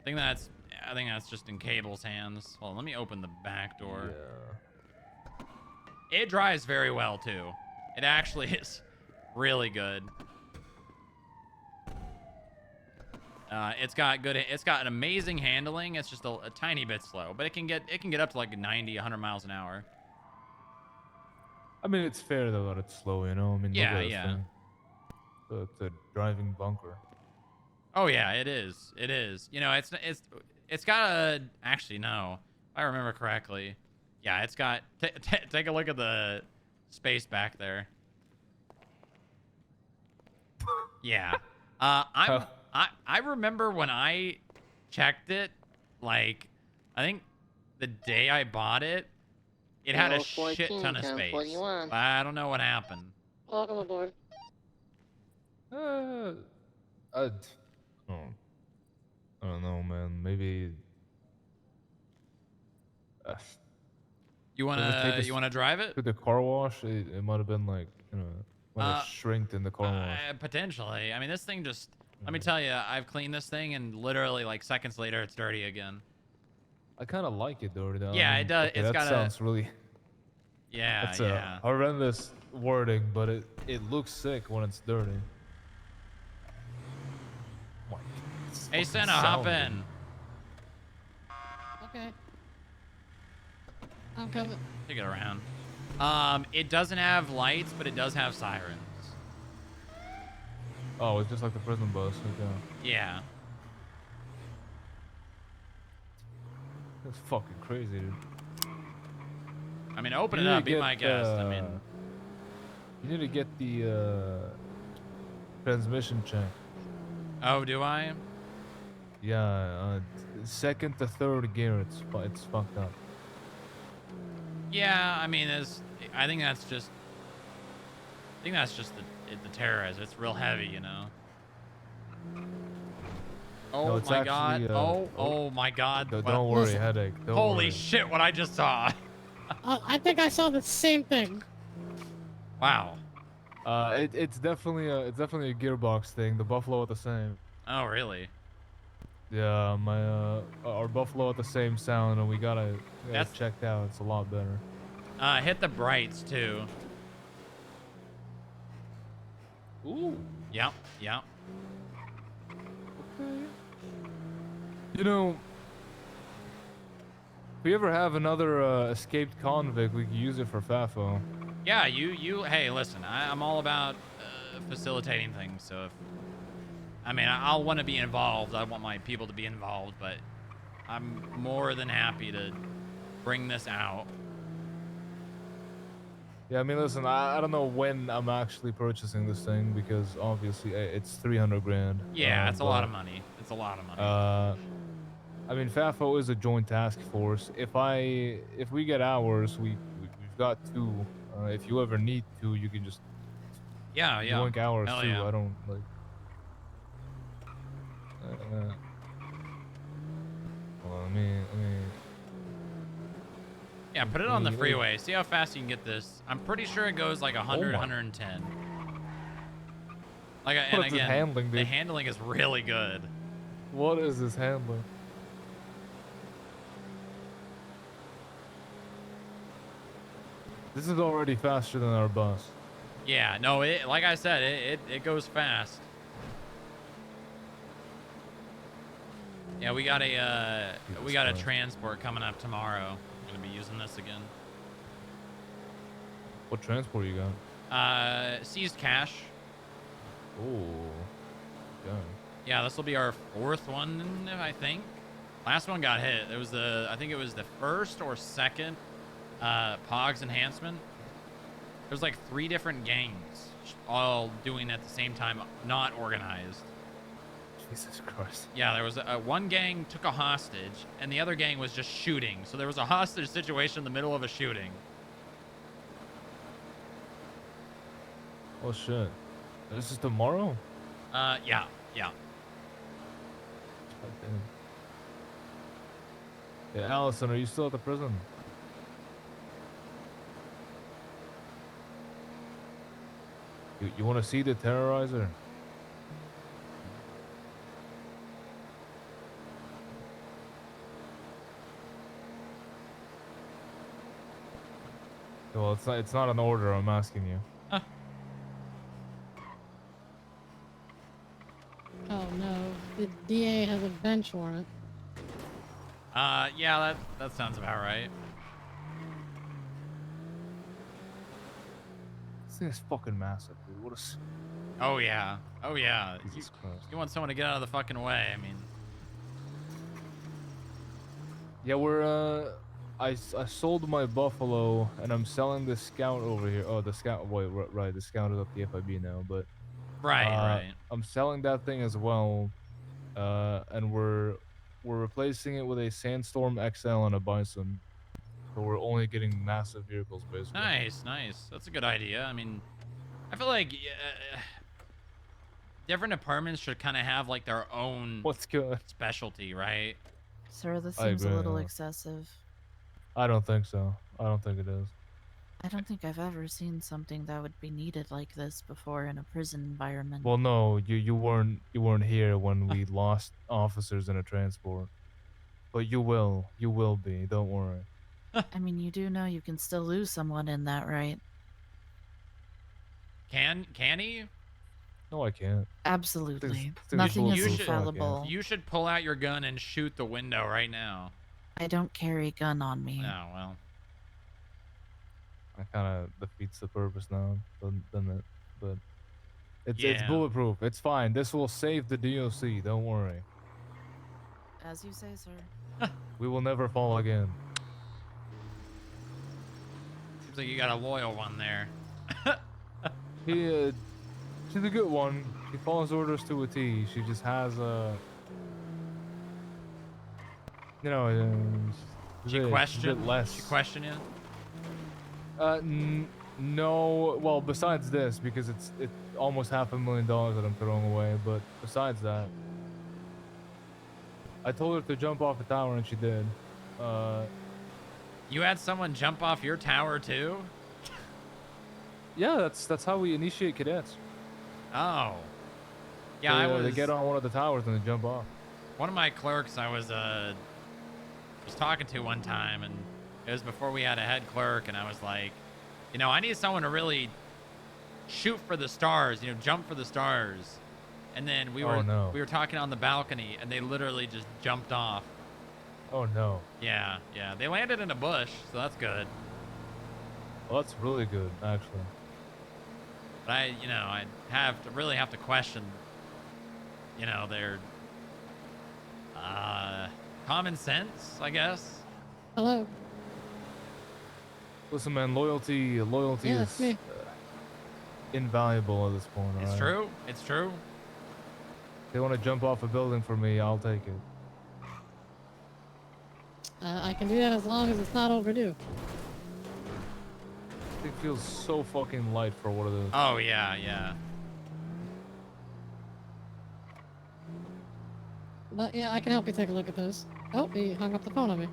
I think that's just in Cable's hands. Hold on, let me open the back door. It drives very well too. It actually is really good. It's got an amazing handling. It's just a tiny bit slow, but it can get up to like 90, 100 miles an hour. I mean, it's fair though that it's slow, you know. I mean, Yeah, look at this yeah. thing. So it's a driving bunker. Oh yeah, it is. It is. You know, it's got a, actually no, if I remember correctly. Yeah, it's got. Take a look at the space back there. Yeah. I remember when I checked it, like, I think the day I bought it, it had a shit ton of space. I don't know what happened. Welcome aboard. I don't know, man. Maybe. You wanna drive it? To the car wash, it might have been like, you know, might have shrinked in the car wash. Potentially. I mean, this thing just. Let me tell you, I've cleaned this thing, and literally like seconds later, it's dirty again. I kind of like it dirty though. Yeah, I mean, it does. okay, It's that got sounds really. Yeah, That's yeah. a horrendous wording, but it looks sick when it's dirty. Hey, Sena, hop in. Okay. I'm coming. Take it around. It doesn't have lights, but it does have sirens. Oh, it's just like the prison bus. Okay. Yeah. That's fucking crazy, dude. I mean, open You it need up. to Be my get, guest. I mean, you need to get the transmission check. oh, do I? Yeah, second to third gear, it's fucked up. Yeah, I mean, I think that's just the terrorizer. It's real heavy, you know. Oh No, it's my actually, god! Oh my god! Don't worry, headache. Don't Holy worry. shit! What I just saw. I think I saw the same thing. Wow. It's definitely a gearbox thing. The Buffalo at the same. Oh, really? Yeah, our Buffalo at the same sound, and we got it That's checked out. It's a lot better. hit the brights too. Ooh. Yep. Yep. Okay. You know, if we ever have another escaped convict, we could use it for FAFO. Yeah. Hey, listen. I'm all about facilitating things. So if I mean, I'll want to be involved. I want my people to be involved, but I'm more than happy to bring this out. Yeah, I mean, listen, I don't know when I'm actually purchasing this thing because obviously it's 300 grand. Yeah, it's a lot of money. It's a lot of money. I mean, FAFO is a joint task force. If we get ours, we've got two. If you ever need to, you can just Yeah, yeah. yoink ours Hell too. yeah. I don't like. Well, I mean. Yeah, put it on the freeway. See how fast you can get this. I'm pretty sure it goes like 100, 110. Like, and What is this again, handling, the dude? handling is really good. What is this handling? This is already faster than our bus. Yeah, no, like I said, it goes fast. Yeah, we got a transport coming up tomorrow. I'm gonna be using this again. What transport you got? Seized cash. Oh. Okay. Yeah, this will be our 4th one, I think. Last one got hit. It was I think it was the 1st or 2nd Pogs enhancement. There's like 3 different gangs all doing it at the same time, not organized. Jesus Christ. Yeah, there was one gang took a hostage, and the other gang was just shooting. So there was a hostage situation in the middle of a shooting. Oh shit. This is tomorrow? Yeah. God damn. Yeah, Allison, are you still at the prison? You want to see the terrorizer? Well, it's not an order. I'm asking you. Oh no, the DA has a bench warrant. Yeah, that sounds about right. This thing is fucking massive, dude. What a... Oh yeah. Oh yeah. Jesus Christ. You want someone to get out of the fucking way. I mean. Yeah, we're I sold my Buffalo and I'm selling the Scout over here. Oh, the Scout. Wait, right. The Scout is up the FIB now, but Right. I'm selling that thing as well. And we're replacing it with a Sandstorm XL and a Bison. So we're only getting massive vehicles, basically. Nice. That's a good idea. I mean, I feel like different departments should kind of have like their own specialty, right? Sir, this I seems a agree, little yeah. excessive. I don't think so. I don't think it is. I don't think I've ever seen something that would be needed like this before in a prison environment. Well, no, you weren't here when we lost officers in a transport. But you will be. Don't worry. I mean, you do know you can still lose someone in that, right? Can he? No, I can't. Absolutely. Things Nothing is bulletproof, so I can't. infallible. You should pull out your gun and shoot the window right now. I don't carry a gun on me. Oh well. That kind of defeats the purpose now, doesn't it? But it's Yeah. bulletproof. It's fine. This will save the DOC. Don't worry. As you say, sir. We will never fall again. Seems like you got a loyal one there. She's a good one. She follows orders to a T. She just has a, you know, She questioned. less. She questioned you. No. Well, besides this, because it's almost $500,000 that I'm throwing away. But besides that, I told her to jump off the tower and she did. You had someone jump off your tower too? Yeah, that's how we initiate cadets. Oh. Yeah, I They get was on one of the towers and they jump off. one of my clerks I was talking to one time, and it was before we had a head clerk, and I was like, you know, I need someone to really shoot for the stars, you know, jump for the stars. And then we Oh, no. were talking on the balcony, and they literally just jumped off. Oh no. Yeah, yeah. They landed in a bush, so that's good. Well, that's really good, actually. But I really have to question, their common sense, I guess. Hello. Listen, man, loyalty Yeah, that's is me. invaluable at this point. It's alright? true. It's true. If they want to jump off a building for me, I'll take it. I can do that as long as it's not overdue. It feels so fucking light for what it is. Oh yeah, yeah. But yeah, I can help you take a look at those. Oh, he hung up the phone on me.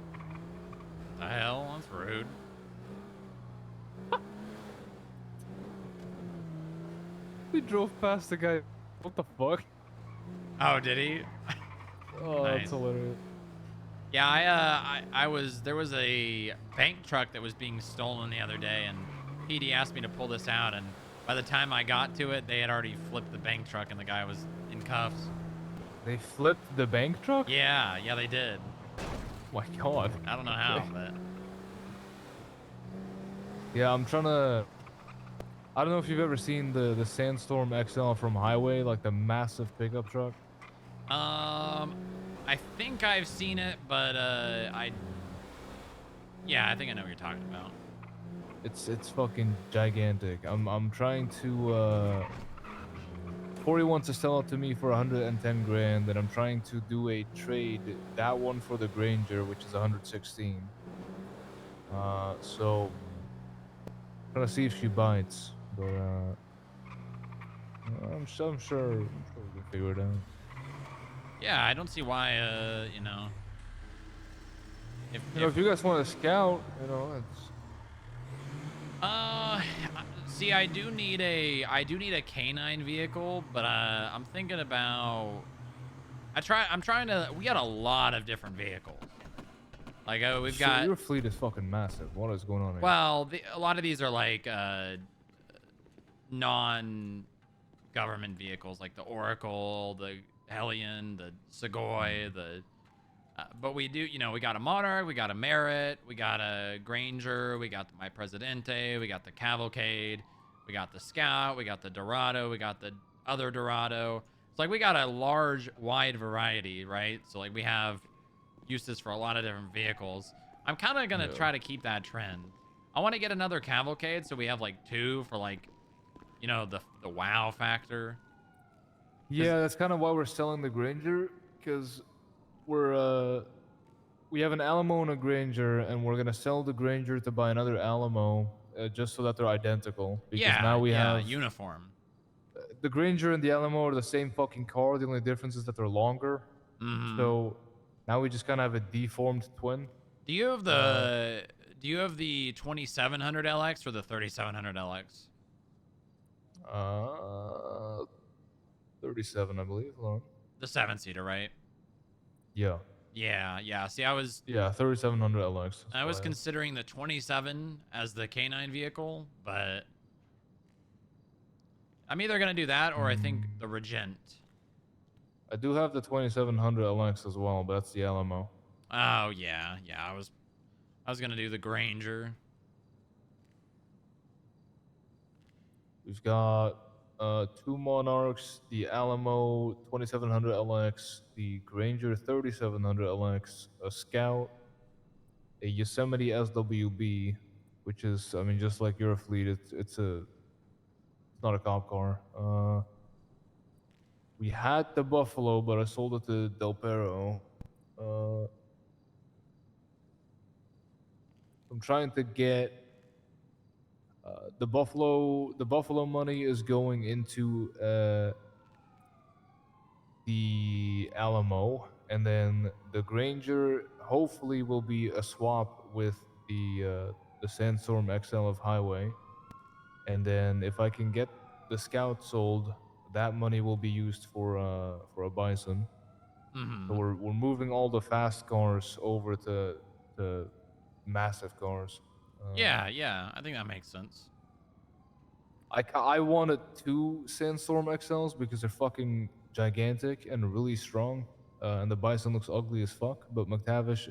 The hell? That's rude. We drove past the guy. What the fuck? Oh, did he? Oh, Nice. that's hilarious. Yeah, there was a bank truck that was being stolen the other day, and PD asked me to pull this out, and by the time I got to it, they had already flipped the bank truck, and the guy was in cuffs. They flipped the bank truck? Yeah, they did. My god. I don't know how, but Yeah, I'm trying to... I don't know if you've ever seen the Sandstorm XL from Highway, like the massive pickup truck. I think I've seen it, but yeah, I think I know what you're talking about. It's fucking gigantic. I'm trying to Corey wants to sell it to me for 110 grand, and I'm trying to do a trade, that one for the Granger, which is 116. So trying to see if she bites, but I'm sure we can figure it out. Yeah, I don't see why if you guys want to scout, it's... See, I do need a canine vehicle, but I'm thinking about we got a lot of different vehicles. Like we've So got your fleet is fucking massive. What is going on here? well, a lot of these are like non-government vehicles, like the Oracle, the Hellion, the Segoy, but we do, we got a Monarch, we got a Merit, we got a Granger, we got my Presidente, we got the Cavalcade, we got the Scout, we got the Dorado, we got the other Dorado. It's like we got a large, wide variety, right? So like we have uses for a lot of different vehicles. I'm kind of gonna try to keep that trend. I want to get another Cavalcade, so we have like two for like, the wow factor. Yeah, that's kind of why we're selling the Granger, because we have an Alamo and a Granger, and we're gonna sell the Granger to buy another Alamo, just so that they're identical. Because now we have uniform. The Granger and the Alamo are the same fucking car. The only difference is that they're longer. So now we just kind of have a deformed twin. Do you have the 2700 LX or the 3700 LX? 37, I believe. Hold on. The 7-seater, right? Yeah. Yeah. See, I was 3700 LX. I was considering the 27 as the K9 vehicle, but I'm either gonna do that or I think the Regent. I do have the 2700 LX as well, but that's the Alamo. Oh yeah. I was gonna do the Granger. We've got two Monarchs, the Alamo 2700 LX, the Granger 3700 LX, a Scout, a Yosemite SWB, which is, I mean, just like your fleet, it's not a cop car. We had the Buffalo, but I sold it to Del Perro. I'm trying to get the Buffalo. The Buffalo money is going into the Alamo, and then the Granger hopefully will be a swap with the Sandstorm XL of Highway. and then if I can get the Scout sold, that money will be used for a Bison. So Mm-hmm. we're moving all the fast cars over to massive cars. Yeah, yeah. I think that makes sense. I wanted 2 Sandstorm XLs because they're fucking gigantic and really strong, and the Bison looks ugly as fuck. But McTavish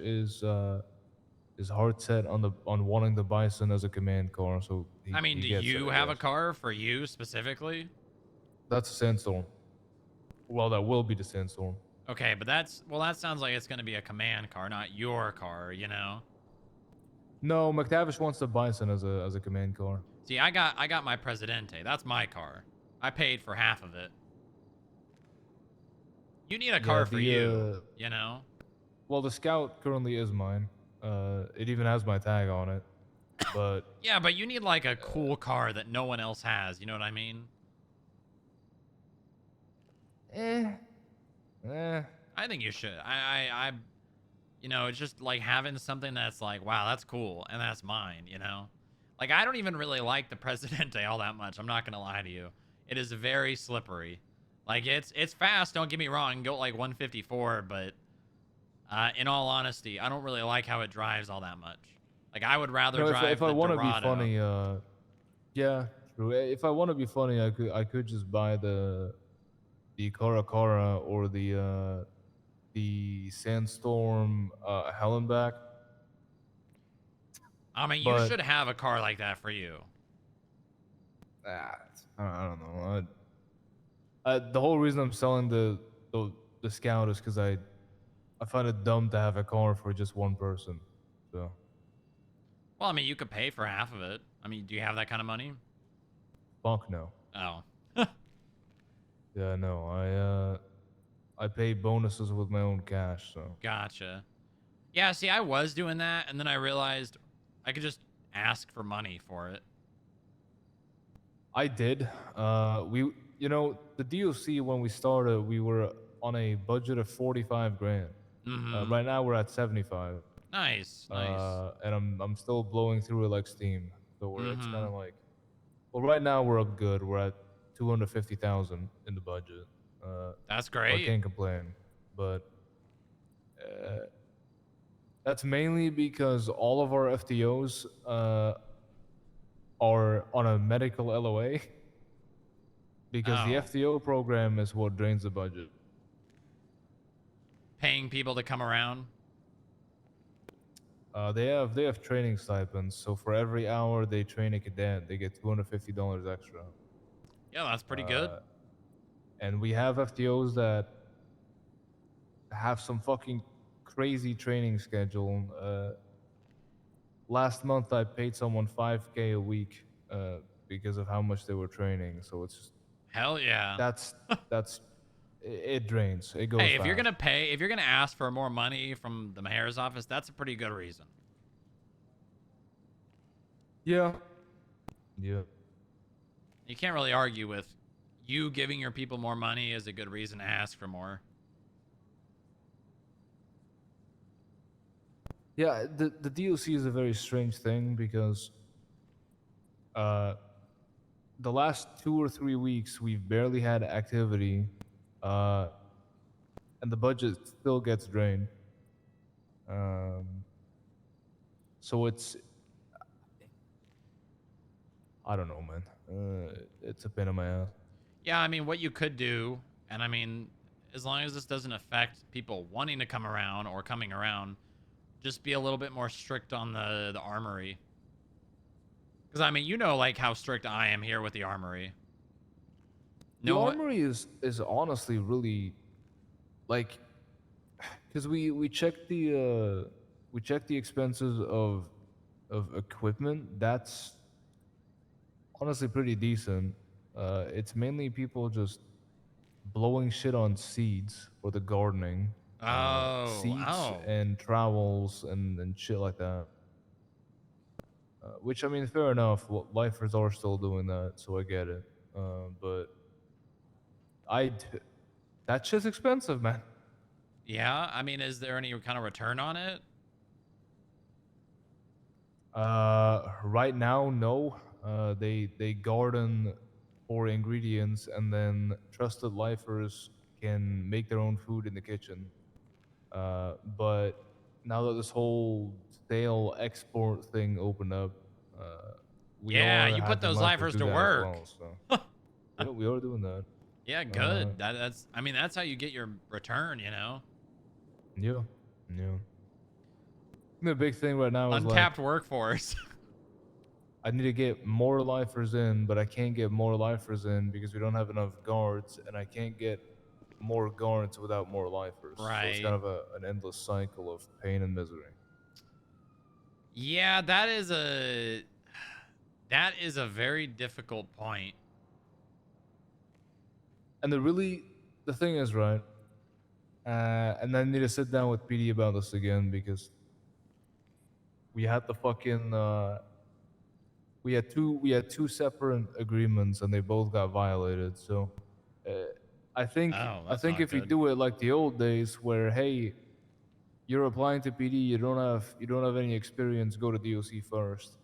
is hard set on wanting the Bison as a command car, so I mean, he do gets it, you I have a guess. car for you specifically? That's a Sandstorm. Well, that will be the Sandstorm. Okay, but that sounds like it's gonna be a command car, not your car, you know? No, McTavish wants the Bison as a command car. See, I got my Presidente. That's my car. I paid for half of it. You need a Yeah, car for you, you know? well, the Scout currently is mine. It even has my tag on it, but Yeah, but you need like a cool car that no one else has, you know what I mean? eh. I think you should. You know, it's just like having something that's like, wow, that's cool, and that's mine, you know? Like, I don't even really like the Presidente all that much. I'm not gonna lie to you. It is very slippery. Like, it's fast, don't get me wrong, go like 154, but in all honesty, I don't really like how it drives all that much. Like, I would rather No, drive if I the want to be Dorado. funny, yeah, true. If I want to be funny, I could just buy the Caracara or the Sandstorm Hellenback. I mean, you But should have a car like that for you. I don't know. The whole reason I'm selling the Scout is because I find it dumb to have a car for just one person. So Well, I mean, you could pay for half of it. I mean, do you have that kind of money? fuck no. Oh. Yeah, no. I pay bonuses with my own cash. So Gotcha. Yeah, see, I was doing that, and then I realized I could just ask for money for it. I did. The DLC when we started, we were on a budget of 45 grand. Mm-hmm. Right now we're at 75. Nice, nice. And I'm still blowing through it like steam. So it's kind Mm-hmm. of like, well, right now we're up good. We're at 250,000 in the budget. That's So I great. can't complain. But that's mainly because all of our FTOs are on a medical LOA. Because the Oh. FTO program is what drains the budget. Paying people to come around? They have training stipends, so for every hour they train a cadet, they get $250 extra. Yeah, that's pretty good. And we have FTOs that have some fucking crazy training schedule. Last month I paid someone $5K a week because of how much they were training. So it's just, Hell yeah. it drains. It goes Hey, if you're fast. gonna ask for more money from the mayor's office, that's a pretty good reason. Yeah. Yeah. You can't really argue with you giving your people more money is a good reason to ask for more. Yeah, the DLC is a very strange thing because the last 2 or 3 weeks we've barely had activity, and the budget still gets drained. So I don't know, man. It's a pain in my ass. Yeah, I mean, what you could do, and I mean, as long as this doesn't affect people wanting to come around or coming around, just be a little bit more strict on the armory. Because, I mean, you know, like, how strict I am here with the armory. The armory is honestly really, like, because we checked the expenses of equipment. That's honestly pretty decent. It's mainly people just blowing shit on seeds for the gardening. Seeds Oh. and trowels and shit like that. Which, I mean, fair enough. Lifers are still doing that, so I get it. But that shit's expensive, man. Yeah, I mean, is there any kind of return on it? Right now, no. They garden for ingredients, and then trusted lifers can make their own food in the kitchen. But now that this whole sale export thing opened up, we Yeah, are you put having those lifers lifers do to that as work. well. So yeah, we are doing that. Yeah, good. That's I mean, that's how you get your return, you know. Yeah, yeah. The big thing right now is like Untapped workforce. I need to get more lifers in, but I can't get more lifers in because we don't have enough guards, and I can't get more guards without more lifers. So it's kind Right. of an endless cycle of pain and misery. Yeah, that is a very difficult point. And the thing is, right? And I need to sit down with PD about this again because we had the fucking we had two separate agreements and they both got violated. So uh, I think Oh, I that's think not if we good. do it like the old days, where hey, you're applying to PD, you don't have any experience, go to DOC first.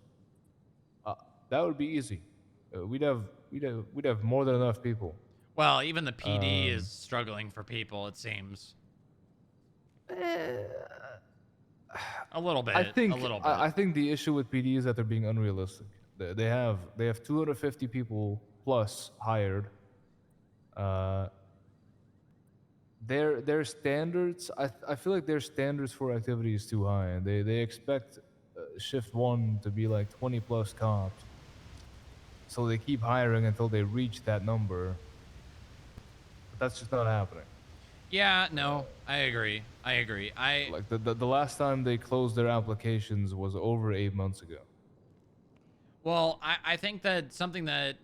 Uh, that would be easy. We'd have more than enough people. Well, even the PD is Um, struggling for people, it seems. eh, A little I bit, a think little bit. I think the issue with PD is that they're being unrealistic. They have 250 people plus hired. Uh, their standards. I feel like their standards for activity is too high, and they expect shift one to be like 20 plus cops. So they keep hiring until they reach that number, but that's just not happening. Yeah, no, I agree. I agree. Like the last time they closed their applications was over 8 months ago. Well, I think that something that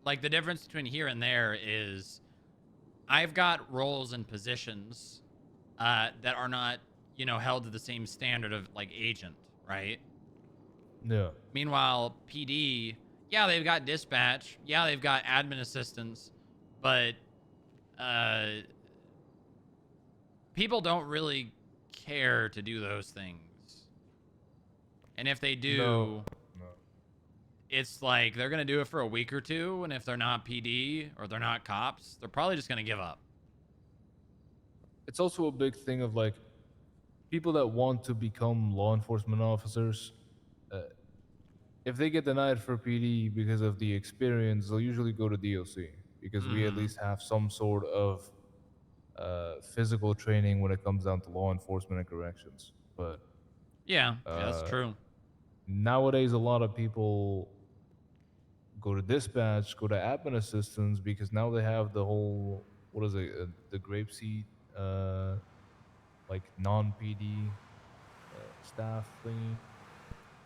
like the difference between here and there is I've got roles and positions that are not, you know, held to the same standard of like agent, right? Yeah. Meanwhile, PD, yeah, they've got dispatch, yeah, they've got admin assistants, but uh, people don't really care to do those things. And if they No. do, No. it's like they're gonna do it for a week or two, and if they're not PD or they're not cops, they're probably just gonna give up. It's also a big thing of like people that want to become law enforcement officers. Uh, if they get denied for PD because of the experience, they'll usually go to DOC because we at Mm-hmm. least have some sort of physical training when it comes down to law enforcement and corrections. But Yeah, that's true. nowadays, a lot of people go to dispatch, go to admin assistants because now they have the whole what is it, the grapeseed, like non PD staff thingy.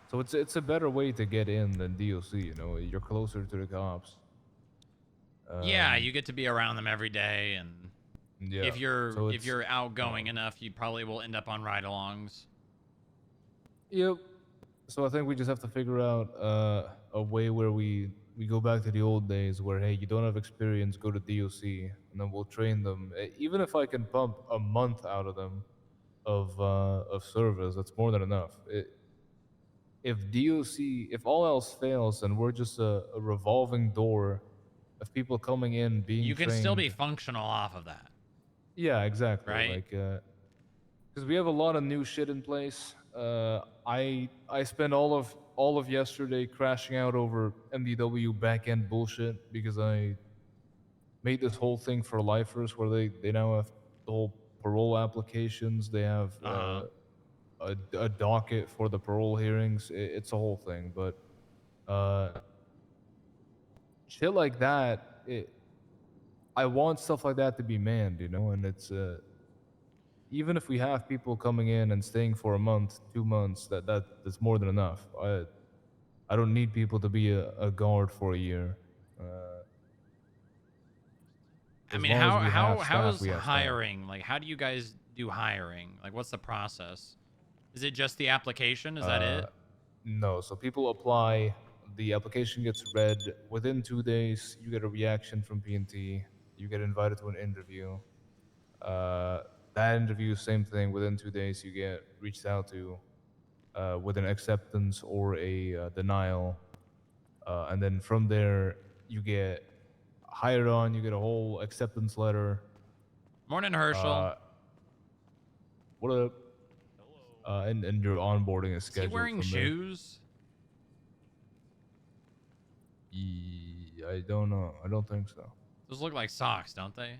So it's a better way to get in than DOC. You know, you're closer to the cops. Yeah, Um, you get to be around them every day, and yeah. if you're outgoing enough, you probably will end up on ride-alongs. Yep. So I think we just have to figure out a way where we go back to the old days where hey, you don't have experience, go to DOC, and then we'll train them. Even if I can pump a month out of them of service, that's more than enough. If DOC, if all else fails, and we're just a revolving door of people coming in, being You can still be trained. functional off of that, Yeah, exactly. right? Like, because we have a lot of new shit in place. I spent all of yesterday crashing out over MDW backend bullshit because I made this whole thing for lifers where they now have the whole parole applications. They have Uh-huh. a docket for the parole hearings. It's a whole thing, but uh, shit like that. I want stuff like that to be manned, you know, and it's even if we have people coming in and staying for a month, 2 months, that's more than enough. I don't need people to be a guard for a year. I As mean, long as how we how have staff, how's we have staff. hiring? Like, how do you guys do hiring? Like, what's the process? Is it just the application? Is that Uh, it? no, so people apply. The application gets read within 2 days. You get a reaction from PNT. You get invited to an interview. Uh, that interview, same thing. Within 2 days, you get reached out to with an acceptance or a denial. and then from there you get hired on. You get a whole acceptance letter. Morning, Herschel. What up? And your onboarding is Is he scheduled wearing from there. shoes? I don't know. I don't think so. Those look like socks, don't they?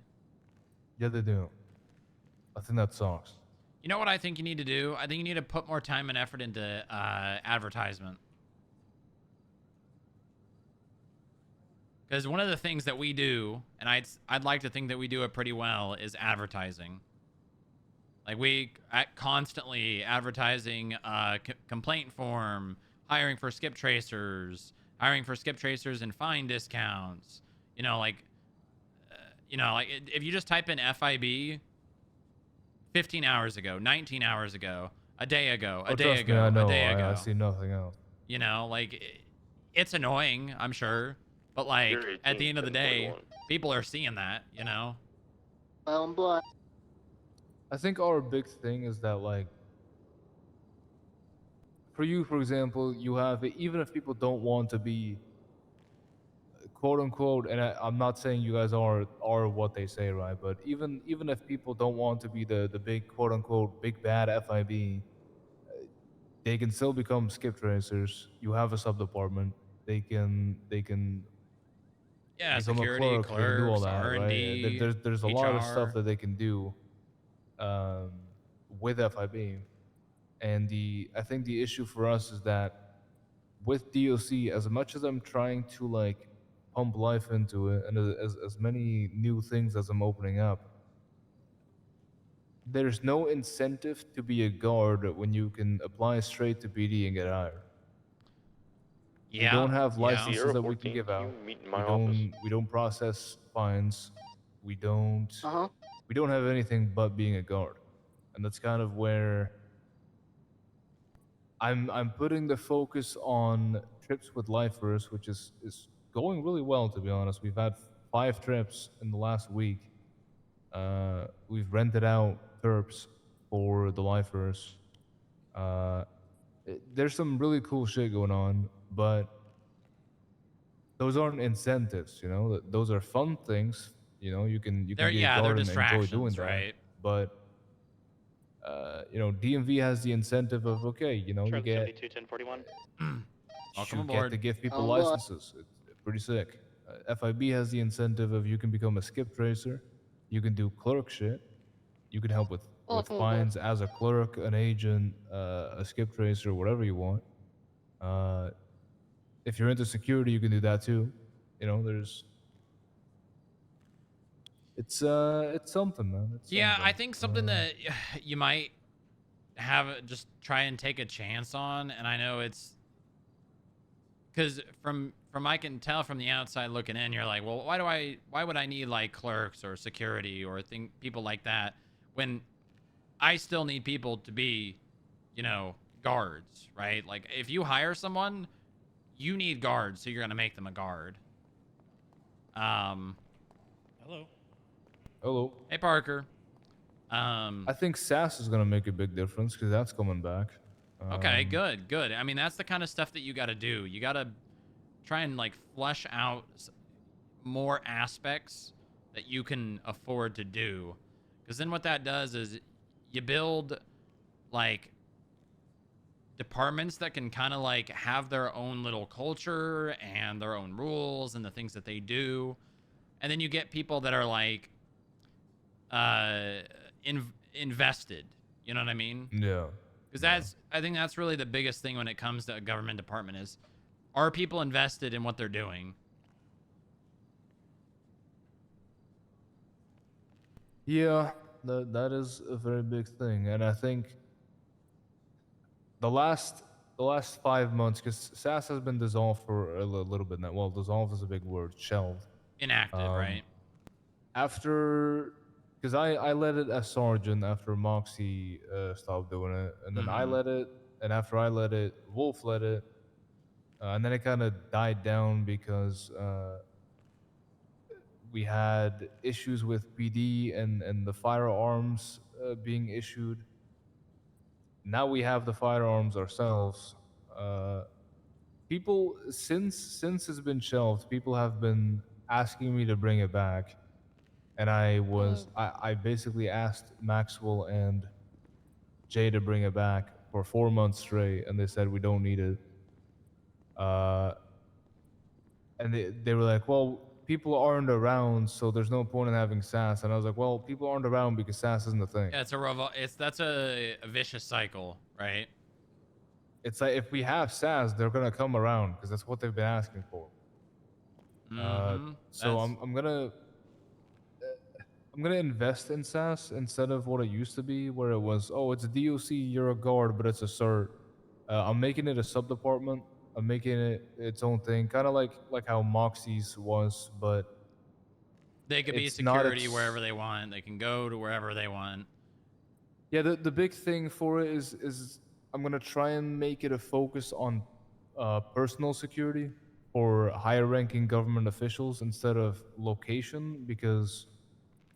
Yeah, they do. I think that sucks. You know what I think you need to do? I think you need to put more time and effort into advertisement. Because one of the things that we do, and I'd like to think that we do it pretty well, is advertising. Like we constantly advertising complaint form, hiring for skip tracers, and fine discounts. You know, like if you just type in FIB 15 hours ago, 19 hours ago, a day ago, a day Trust me, I ago, a know. day I ago. see nothing else. You know, like it's annoying, I'm sure, but like You're 18, at the end of the day, 1041. people are seeing that. You know. I think our big thing is that, like, for you, for example, you have, even if people don't want to be quote unquote, and I'm not saying you guys are what they say, right? But even if people don't want to be the big quote unquote big bad FIB, they can still become skip tracers. You have a sub department. They can Yeah, become a security, clerk. They can do all clerks, that, right? R&D, There's a lot of stuff HR. that they can do um, with FIB, and I think the issue for us is that with DOC, as much as I'm trying to like pump life into it, and as many new things as I'm opening up, there's no incentive to be a guard when you can apply straight to BD and get hired. We don't have licenses that we can give out. Meet in my office. We don't process fines. We don't we don't have anything but being a guard. And that's kind of where I'm putting the focus on trips with lifers, which is going really well, to be honest. We've had 5 trips in the last week. We've rented out terps for the lifers. There's some really cool shit going on, but those aren't incentives, you know. Those are fun things, you know. You can be a They're guard and enjoy doing distractions, that, right? but you know, DMV has the incentive of, okay, you know, you get 1041. Welcome you get to aboard. give people licenses. It's pretty sick. FIB has the incentive of, you can become a skip tracer, you can do clerk shit, you can help with fines as a clerk, an agent, a skip tracer, whatever you want. If you're into security, you can do that too. You know, it's something, man. It's Yeah, something. I think something that you might have just try and take a chance on, and I know it's because from I can tell from the outside looking in, you're like, well, why would I need like clerks or security or people like that when I still need people to be, you know, guards, right? Like if you hire someone, you need guards, so you're gonna make them a guard. Hello. Hello. Hey, Parker. I think SAS is gonna make a big difference because that's coming back. Okay, good. I mean, that's the kind of stuff that you got to do. You got to try and like flesh out more aspects that you can afford to do, because then what that does is you build like departments that can kind of like have their own little culture and their own rules and the things that they do, and then you get people that are like invested. You know what I mean? Yeah. Because I think that's really the biggest thing when it comes to a government department is, are people invested in what they're doing? Yeah, that is a very big thing, and I think the last 5 months, because SAS has been dissolved for a little bit now. Well, dissolved is a big word. Shelved. Inactive, right? After, because I led it as sergeant after Moxie stopped doing it, and then I led it, and after I led it, Wolf led it, and then it kind of died down because we had issues with PD and the firearms being issued. Now we have the firearms ourselves. people since it's been shelved, people have been asking me to bring it back, and I basically asked Maxwell and Jay to bring it back for 4 months straight, and they said we don't need it. Uh, and they were like, well, people aren't around, so there's no point in having SAS. And I was like, well, people aren't around because SAS isn't a thing. Yeah, that's a vicious cycle, right? It's like if we have SAS, they're gonna come around because that's what they've been asking for. So That's I'm gonna invest in SAS instead of what it used to be, where it was, oh, it's a DOC, you're a guard, but it's a cert. I'm making it a sub department. I'm making it its own thing, kind of like how Moxie's was, but they could be it's not security its. wherever they want. They can go to wherever they want. Yeah, the big thing for it is I'm gonna try and make it a focus on personal security for higher ranking government officials instead of location, because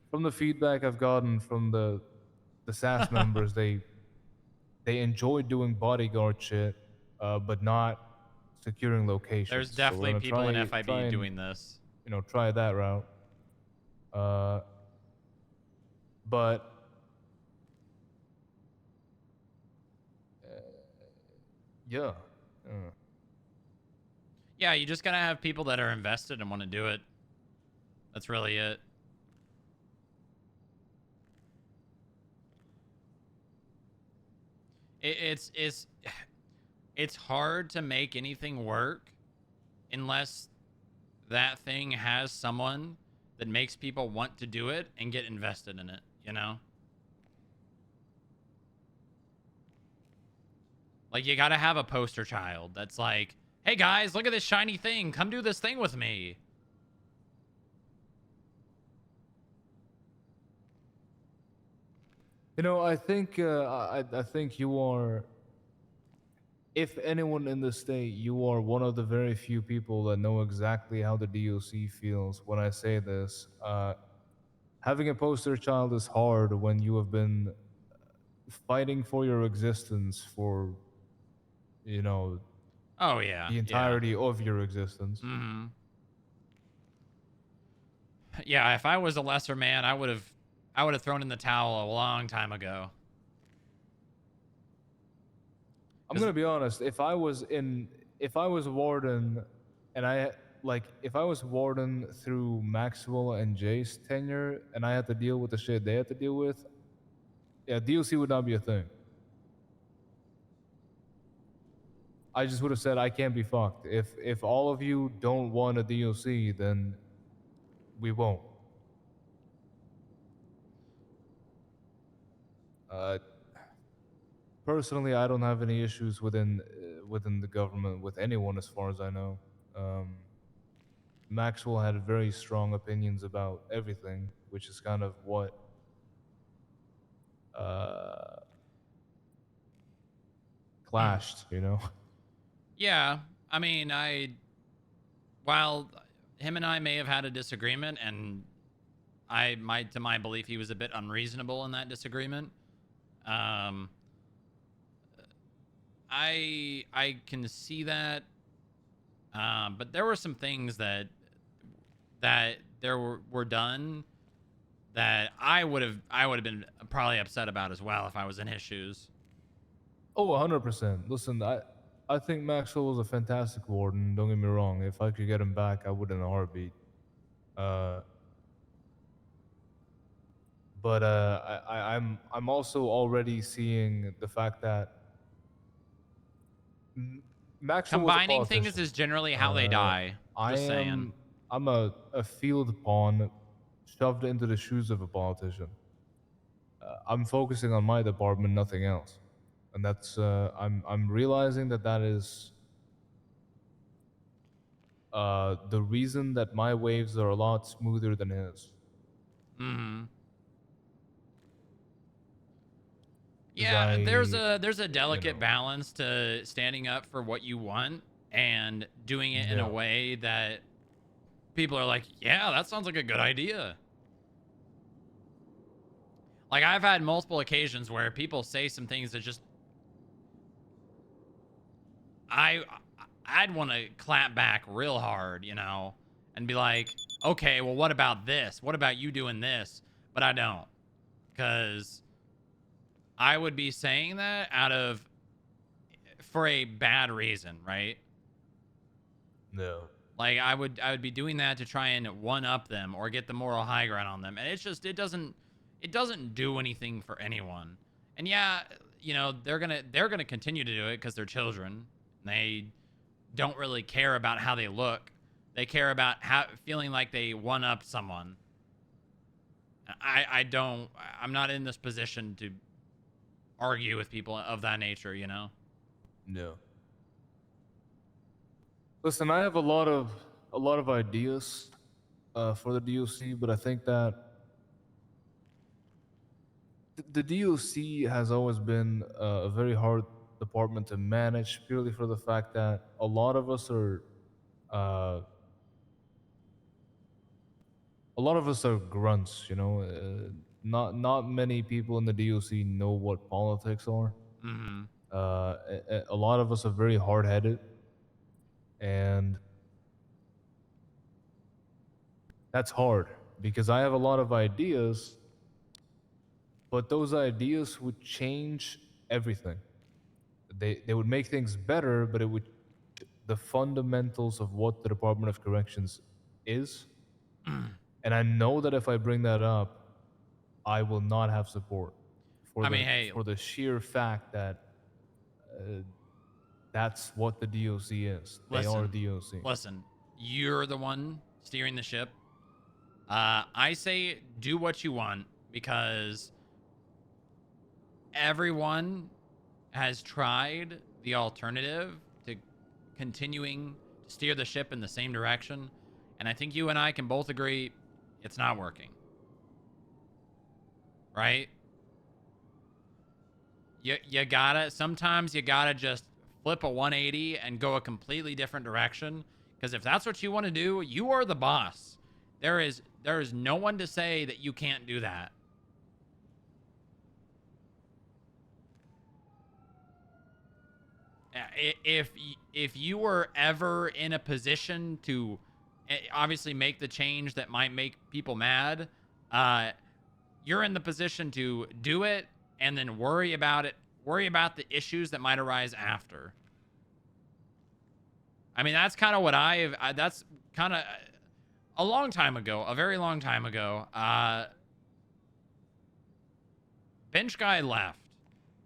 from the feedback I've gotten from the SAS members, they enjoy doing bodyguard shit, but not securing locations. There's So we're definitely gonna people in try FIB and doing this. try that route. But yeah. Yeah, you just gotta have people that are invested and want to do it. That's really it. It's hard to make anything work unless that thing has someone that makes people want to do it and get invested in it, you know? Like, you gotta have a poster child that's like, hey guys, look at this shiny thing. Come do this thing with me. I think I think you are, if anyone in the state, you are one of the very few people that know exactly how the DOC feels when I say this. Having a poster child is hard when you have been fighting for your existence for, Oh yeah, the entirety of your existence. Yeah, if I was a lesser man, I would have thrown in the towel a long time ago. I'm gonna be honest. If I was warden, and if I was warden through Maxwell and Jay's tenure, and I had to deal with the shit they had to deal with, yeah, DLC would not be a thing. I just would have said I can't be fucked. If all of you don't want a DLC, then we won't. Personally, I don't have any issues within the government with anyone, as far as I know. Maxwell had very strong opinions about everything, which is kind of what clashed, Yeah, I mean, while him and I may have had a disagreement, and to my belief, he was a bit unreasonable in that disagreement. I can see that, but there were some things that were done that I would have been probably upset about as well if I was in his shoes. Oh, 100%. Listen, I think Maxwell was a fantastic warden. Don't get me wrong. If I could get him back, I would in a heartbeat. But I'm also already seeing the fact that Maxwell was a Combining politician. things is generally how they die. Just saying. I'm a field pawn shoved into the shoes of a politician. I'm focusing on my department, nothing else, and that's I'm realizing that is the reason that my waves are a lot smoother than his. Yeah, there's a delicate balance to standing up for what you want and doing it in a way that people are like, yeah, that sounds like a good idea. Like, I've had multiple occasions where people say some things that just I'd want to clap back real hard, you know, and be like, okay, well, what about this? What about you doing this? But I don't, because I would be saying that for a bad reason, right? No. Like I would be doing that to try and one up them or get the moral high ground on them. And it's just it doesn't do anything for anyone. And yeah, you know, they're going to continue to do it cuz they're children. They don't really care about how they look. They care about feeling like they one up someone. I'm not in this position to argue with people of that nature, you know. No. Listen, I have a lot of ideas for the DLC, but I think that the DLC has always been a very hard department to manage, purely for the fact that a lot of us are uh, grunts. You know, not many people in the DLC know what politics are. Mhm. A lot of us are very hard headed, and that's hard because I have a lot of ideas, but those ideas would change everything. They would make things better, but it would the fundamentals of what the Department of Corrections is. And I know that if I bring that up, I will not have support I mean, hey, for the sheer fact that uh, that's what the DOC is. They are DOC. Listen, you're the one steering the ship. I say do what you want because everyone has tried the alternative to continuing to steer the ship in the same direction. And I think you and I can both agree it's not working. Right? Sometimes you gotta just flip a 180 and go a completely different direction. Because if that's what you want to do, you are the boss. There is no one to say that you can't do that. If you were ever in a position to obviously make the change that might make people mad, you're in the position to do it and then worry about the issues that might arise after. I mean, that's kind of what that's kind of a long time ago, a very long time ago. Bench guy left,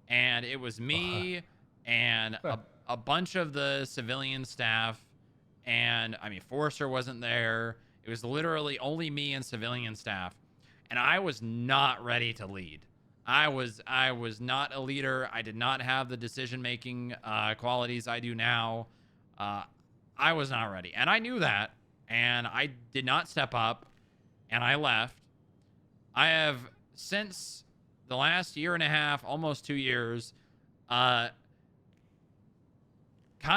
and it was me and a bunch of the civilian staff, and I mean, Forrester wasn't there. It was literally only me and civilian staff, and I was not ready to lead. I was not a leader. I did not have the decision-making qualities I do now. I was not ready, and I knew that, and I did not step up, and I left. I have since the last year and a half, almost 2 years, kind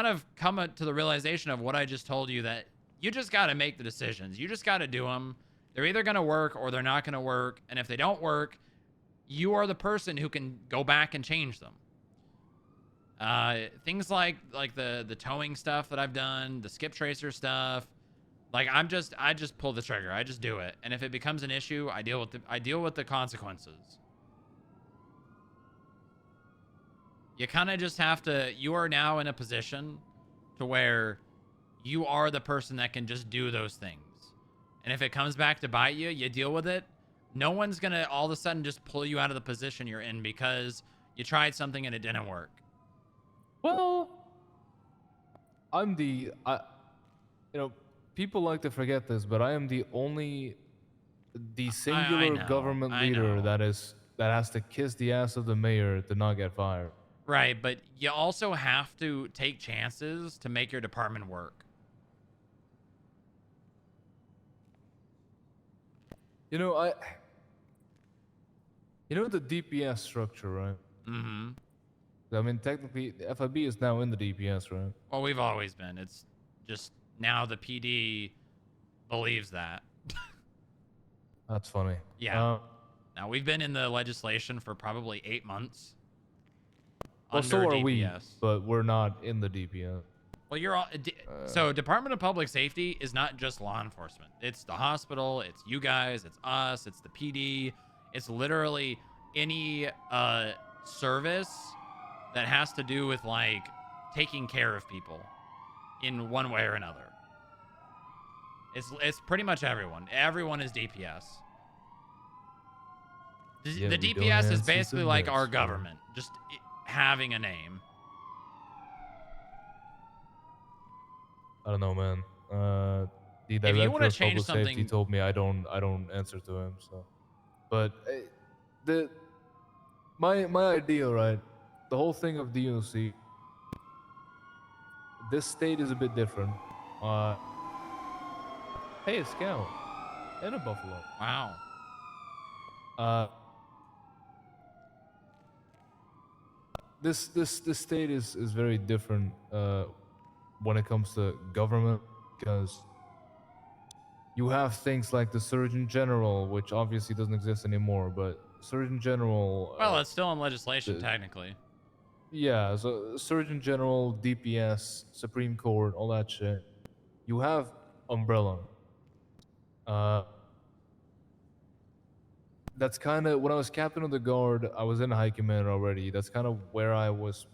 of come to the realization of what I just told you, that you just got to make the decisions. You just got to do them. They're either going to work or they're not going to work. And if they don't work, you are the person who can go back and change them. Things like the towing stuff that I've done, the skip tracer stuff, like I just pull the trigger. I just do it. And if it becomes an issue, I deal with the consequences. You kind of just have to, you are now in a position to where you are the person that can just do those things. And if it comes back to bite you, you deal with it. No one's going to all of a sudden just pull you out of the position you're in because you tried something and it didn't work. Well, people like to forget this, but I am the singular government leader that has to kiss the ass of the mayor to not get fired. Right, but you also have to take chances to make your department work. You know, the DPS structure, right? Mm-hmm. I mean, technically, the FIB is now in the DPS, right? Well, we've always been. It's just now the PD believes that. That's funny. Yeah. Now, we've been in the legislation for probably 8 months. Well, so are DPS. we, but we're not in the DPS. Well, you're all. So, Department of Public Safety is not just law enforcement. It's the hospital. It's you guys. It's us. It's the PD. It's literally any service that has to do with like taking care of people in one way or another. It's pretty much everyone. Everyone is DPS. Yeah, The we don't DPS is answer to basically like our meds, government, just having a name. I don't know, man. The If you want director to of change public safety something, told me I don't answer to him. So, but the my idea, right? The whole thing of DOC. This state is a bit different. Hey, a scout and a buffalo. Wow. This state is very different when it comes to government because you have things like the Surgeon General, which obviously doesn't exist anymore, but Surgeon General. well, it's still in legislation technically. Yeah, so Surgeon General, DPS, Supreme Court, all that shit. You have Umbrella. That's kind of when I was captain of the guard, I was in high command already. That's kind of where I was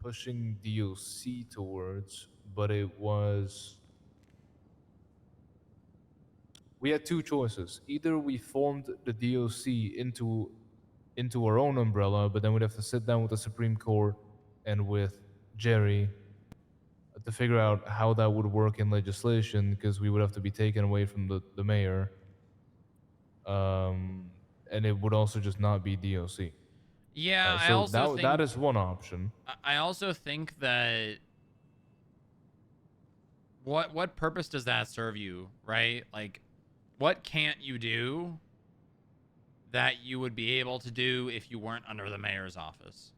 pushing DOC towards, but it was we had two choices. Either we formed the DOC into our own umbrella, but then we'd have to sit down with the Supreme Court and with Jerry to figure out how that would work in legislation because we would have to be taken away from the mayor. And it would also just not be DOC. Yeah, I So also think that is one option. I also think that what purpose does that serve you, right? Like, what can't you do that you would be able to do if you weren't under the mayor's office?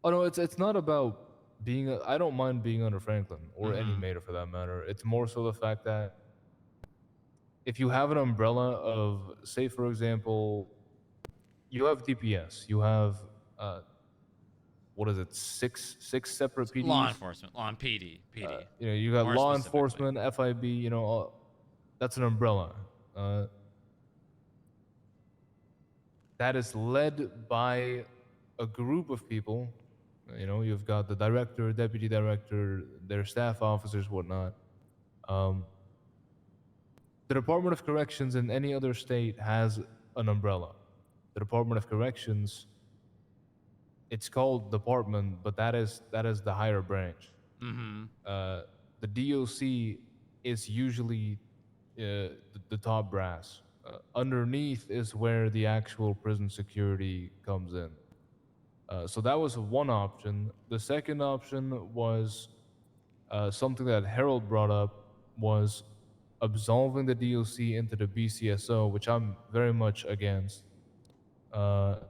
Oh no, it's not about being. I don't mind being under Franklin or any Mhm. mayor for that matter. It's more so the fact that if you have an umbrella of, say, for example, you have DPS, you have what is it, six separate PDs? Law enforcement, law and PD. You know, you got More law specifically. enforcement, FIB. You know, that's an umbrella. That is led by a group of people. You know, you've got the director, deputy director, their staff officers, whatnot. The Department of Corrections in any other state has an umbrella. The Department of Corrections, it's called department, but that is the higher branch. Mm-hmm. The DOC is usually the top brass. Underneath is where the actual prison security comes in. So that was one option. The second option was something that Harold brought up was absolving the DOC into the BCSO, which I'm very much against. The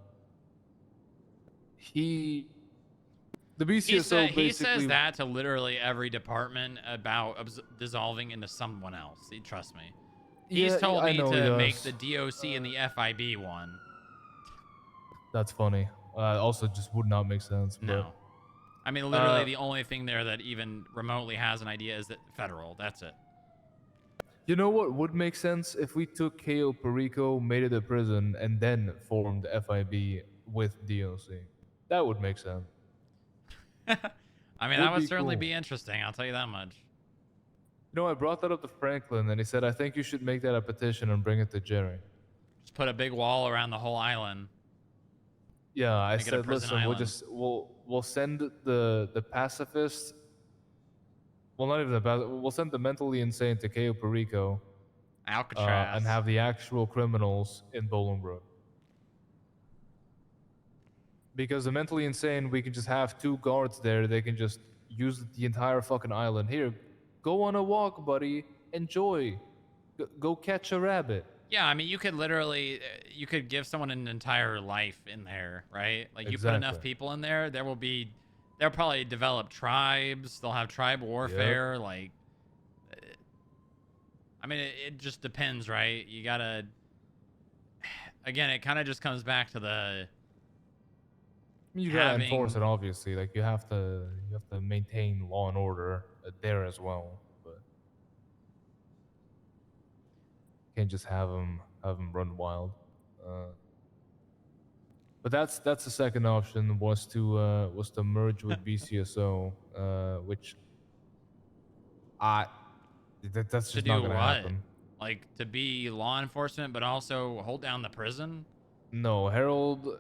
BCSO He says basically that to literally every department about dissolving into someone else. Trust me. He's Yeah, told I me know he to make does. the DOC and the FIB one. That's funny. Also, just would not make sense. No. I mean, literally, the only thing there that even remotely has an idea is that federal. That's it. You know what would make sense if we took Cayo Perico, made it a prison, and then formed FIB with DOC. That would make sense. I mean, that would certainly be interesting. I'll tell you that much. You know, I brought that up to Franklin, and he said, "I think you should make that a petition and bring it to Jerry." Just put a big wall around the whole island. Yeah, I Make it a said, prison "Listen, island. we'll send the pacifists. Well, not even we'll send the mentally insane to Cayo Perico, Alcatraz, and have the actual criminals in Bolingbrook. Because the mentally insane, we can just have two guards there. They can just use the entire fucking island. Here, go on a walk, buddy. Enjoy. Go catch a rabbit." Yeah, I mean, you could literally, you could give someone an entire life in there, right? Like, you put enough Exactly. people in there, they'll probably develop tribes. They'll have tribe warfare. Like, I mean, it just depends, right? You gotta, again, it kind of just comes back to You gotta enforce having it, obviously. Like you have to maintain law and order there as well. But can't just have them run wild. Uh, but that's the second option was to merge with BCSO, which I that's to just not do gonna what? happen. Like to be law enforcement, but also hold down the prison? No, Harold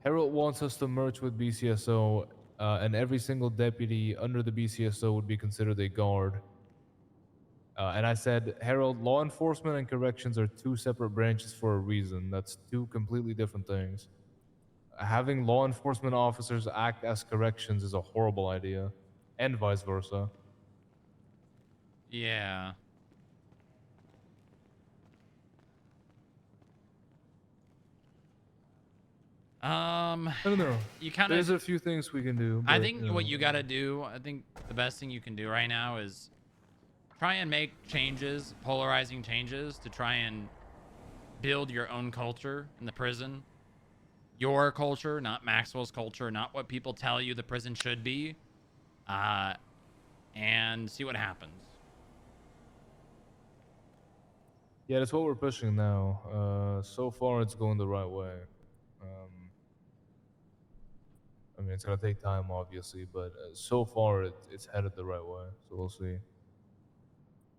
wants us to merge with BCSO, and every single deputy under the BCSO would be considered a guard. And I said, Harold, law enforcement and corrections are two separate branches for a reason. That's two completely different things. Having law enforcement officers act as corrections is a horrible idea, and vice versa. Yeah. I don't know. You kind of. There's a few things we can do, I but think what you got to do, I think the best thing you can do right now is try and make changes, polarizing changes to try and build your own culture in the prison. Your culture, not Maxwell's culture, not what people tell you the prison should be. And see what happens. yeah, that's what we're pushing now. So far, it's going the right way. I mean, it's gonna take time, obviously, but so far it's headed the right way. So we'll see.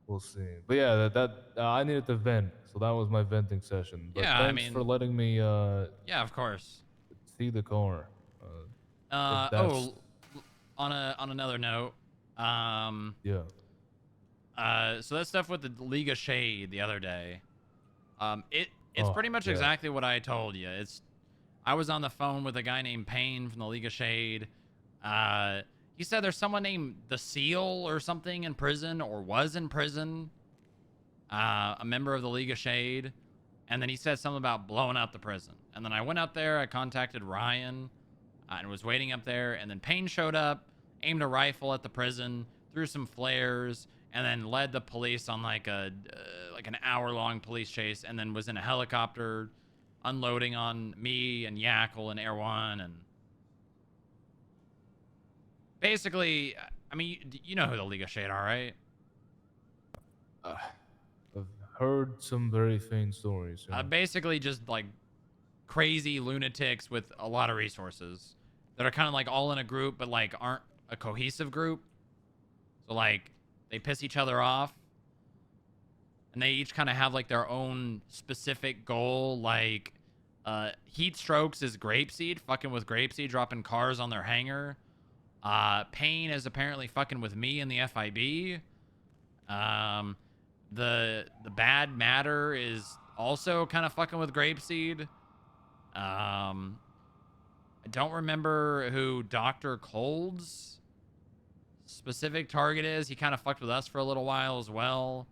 We'll see. But yeah, I needed to vent, so that was my venting session. But Yeah, I thanks for mean, letting me yeah, of course. see the car. If that's On another note, yeah. so that stuff with the League of Shade the other day, it's Oh pretty much yeah. exactly what I told you. I was on the phone with a guy named Payne from the League of Shade. He said there's someone named the Seal or something in prison, or was in prison, a member of the League of Shade. And then he said something about blowing up the prison. And then I went up there, I contacted Ryan, and was waiting up there. And then Payne showed up, aimed a rifle at the prison, threw some flares, and then led the police on like an hour-long police chase. And then was in a helicopter, unloading on me and Yackle and Air One. And basically, I mean, you know who the League of Shade are, right? I've heard some very faint stories. Yeah. Basically, just like crazy lunatics with a lot of resources that are kind of like all in a group, but like aren't a cohesive group. So like they piss each other off, and they each kind of have like their own specific goal. Like Heat Strokes is Grapeseed, fucking with Grapeseed, dropping cars on their hangar. Payne is apparently fucking with me in the FIB. The Bad Matter is also kind of fucking with Grapeseed. I don't remember who Dr. Cold's specific target is. He kind of fucked with us for a little while as well.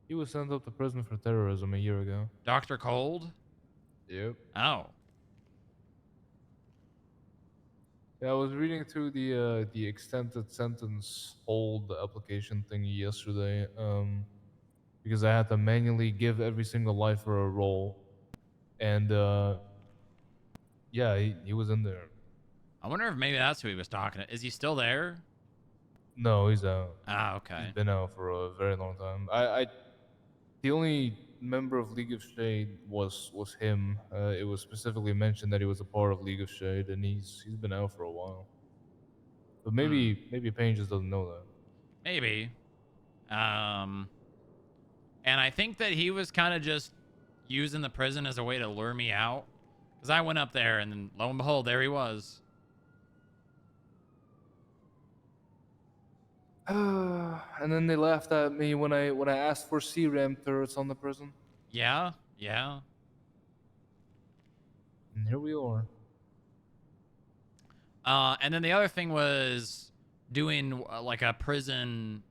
He was sent up to prison for terrorism a year ago. Dr. Cold? Yep. Oh. Yeah, I was reading through the extended sentence hold application thingy yesterday, because I had to manually give every single lifer a role, and yeah, he was in there. I wonder if maybe that's who he was talking to. Is he still there? No, he's out. Ah, okay. He's been out for a very long time. The only member of League of Shade was him. It was specifically mentioned that he was a part of League of Shade, and he's been out for a while. But maybe Payne just doesn't know that. Maybe. And I think that he was kind of just using the prison as a way to lure me out. Because I went up there, and then lo and behold, there he was. And then they laughed at me when I asked for CRAM turrets on the prison. Yeah, yeah. And here we are. And then the other thing was doing like a prison.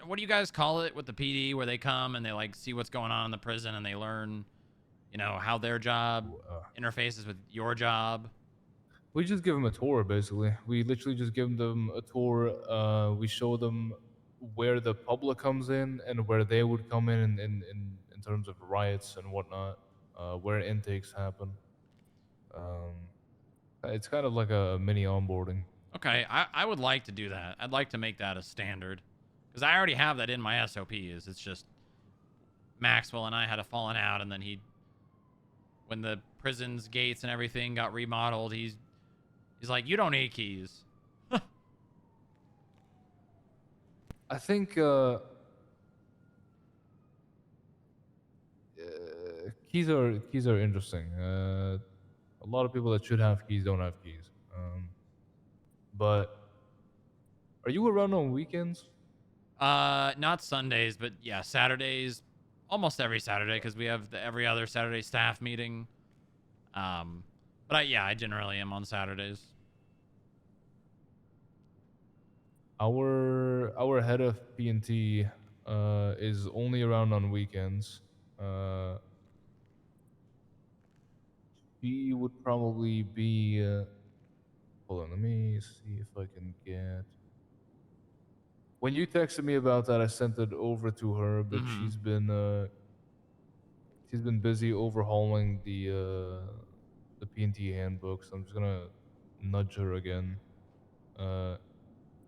What do you guys call it with the PD, where they come and they like see what's going on in the prison and they learn, how their job interfaces with your job? We just give them a tour, basically. We literally just give them a tour. We show them where the public comes in and where they would come in terms of riots and whatnot, where intakes happen. It's kind of like a mini onboarding. Okay, I would like to do that. I'd like to make that a standard. Because I already have that in my SOPs. It's just Maxwell and I had a falling out, and then when the prison's gates and everything got remodeled, he's like, you don't need keys. I think keys are interesting. A lot of people that should have keys don't have keys. But are you around on weekends? Not Sundays, but yeah, Saturdays, almost every Saturday, because we have the every other Saturday staff meeting. But I generally am on Saturdays. Our head of P&T is only around on weekends. She would probably be. Hold on, let me see if I can get. When you texted me about that, I sent it over to her, but she's been busy overhauling the P&T handbook, so I'm just gonna nudge her again. That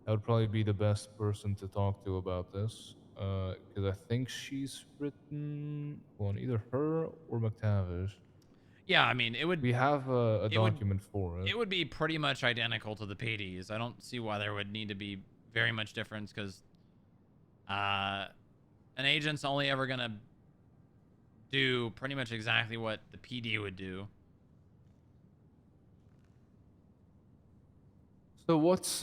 would probably be the best person to talk to about this, because I think she's written on either her or McTavish. Yeah, I mean, We have a it would document for it. it would be pretty much identical to the PDs. I don't see why there would need to be very much difference, because an agent's only ever gonna do pretty much exactly what the PD would do. So what's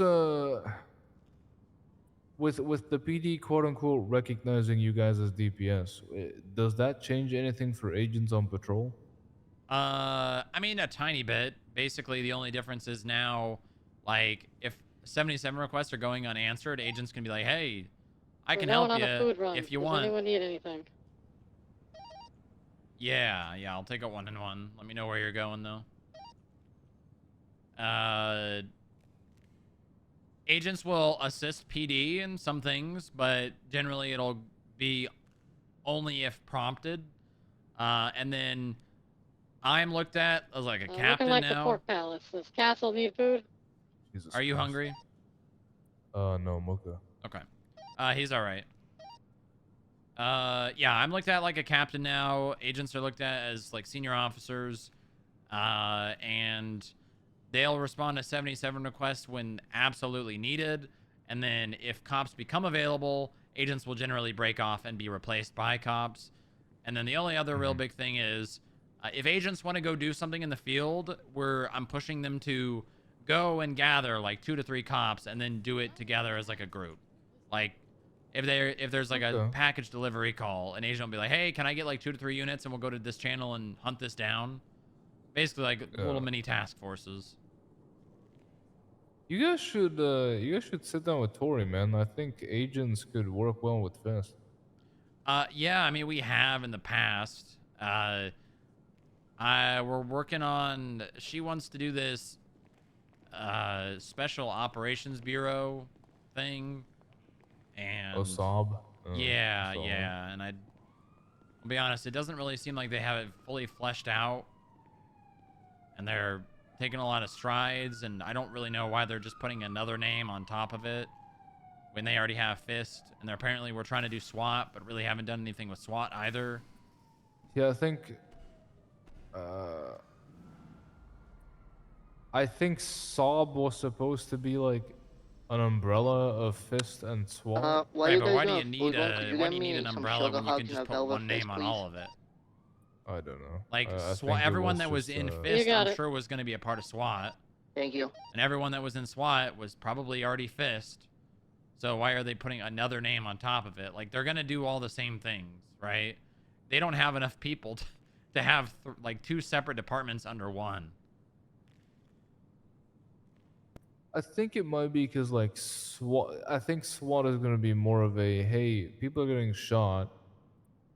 with the PD quote unquote recognizing you guys as DPS? Does that change anything for agents on patrol? I mean, a tiny bit. Basically, the only difference is now, like, if 77 requests are going unanswered, agents can be like, hey, I can help you if you Does want. anyone need anything? Yeah, I'll take a 1-in-1. Let me know where you're going, though. Agents will assist PD in some things, but generally it'll be only if prompted. And then I'm looked at as like a captain Looking like now. the Pork Palace. Does Castle need food? Jesus Are you Christ. hungry? No, Mocha. Okay. He's all right. Yeah, I'm looked at like a captain now. Agents are looked at as like senior officers. And they'll respond to 77 requests when absolutely needed. And then if cops become available, agents will generally break off and be replaced by cops. And then the only other real big thing is if agents want to go do something in the field, I'm pushing them to go and gather like 2 to 3 cops and then do it together as like a group. Like if there's like a package delivery call, an agent will be like, hey, can I get like 2 to 3 units and we'll go to this channel and hunt this down? Basically like little mini task forces. You guys should sit down with Tori, man. I think agents could work well with Fist. Yeah, I mean we have in the past. We're working on. She wants to do this special operations bureau thing, and Sob. yeah, and I'll be honest, it doesn't really seem like they have it fully fleshed out, and they're taking a lot of strides, and I don't really know why they're just putting another name on top of it when they already have Fist, and they're apparently we're trying to do SWAT, but really haven't done anything with SWAT either. Yeah, I think Sob was supposed to be like an umbrella of Fist and SWAT. Right, but why do you need an umbrella when you can just put one name on all of it? I don't know. Like SWAT, everyone that was in Fist, I'm sure was going to be a part of SWAT. Thank you. And everyone that was in SWAT was probably already Fist. So why are they putting another name on top of it? Like they're going to do all the same things, right? They don't have enough people to have like 2 separate departments under one. I think it might be because like SWAT. I think SWAT is going to be more of a hey, people are getting shot,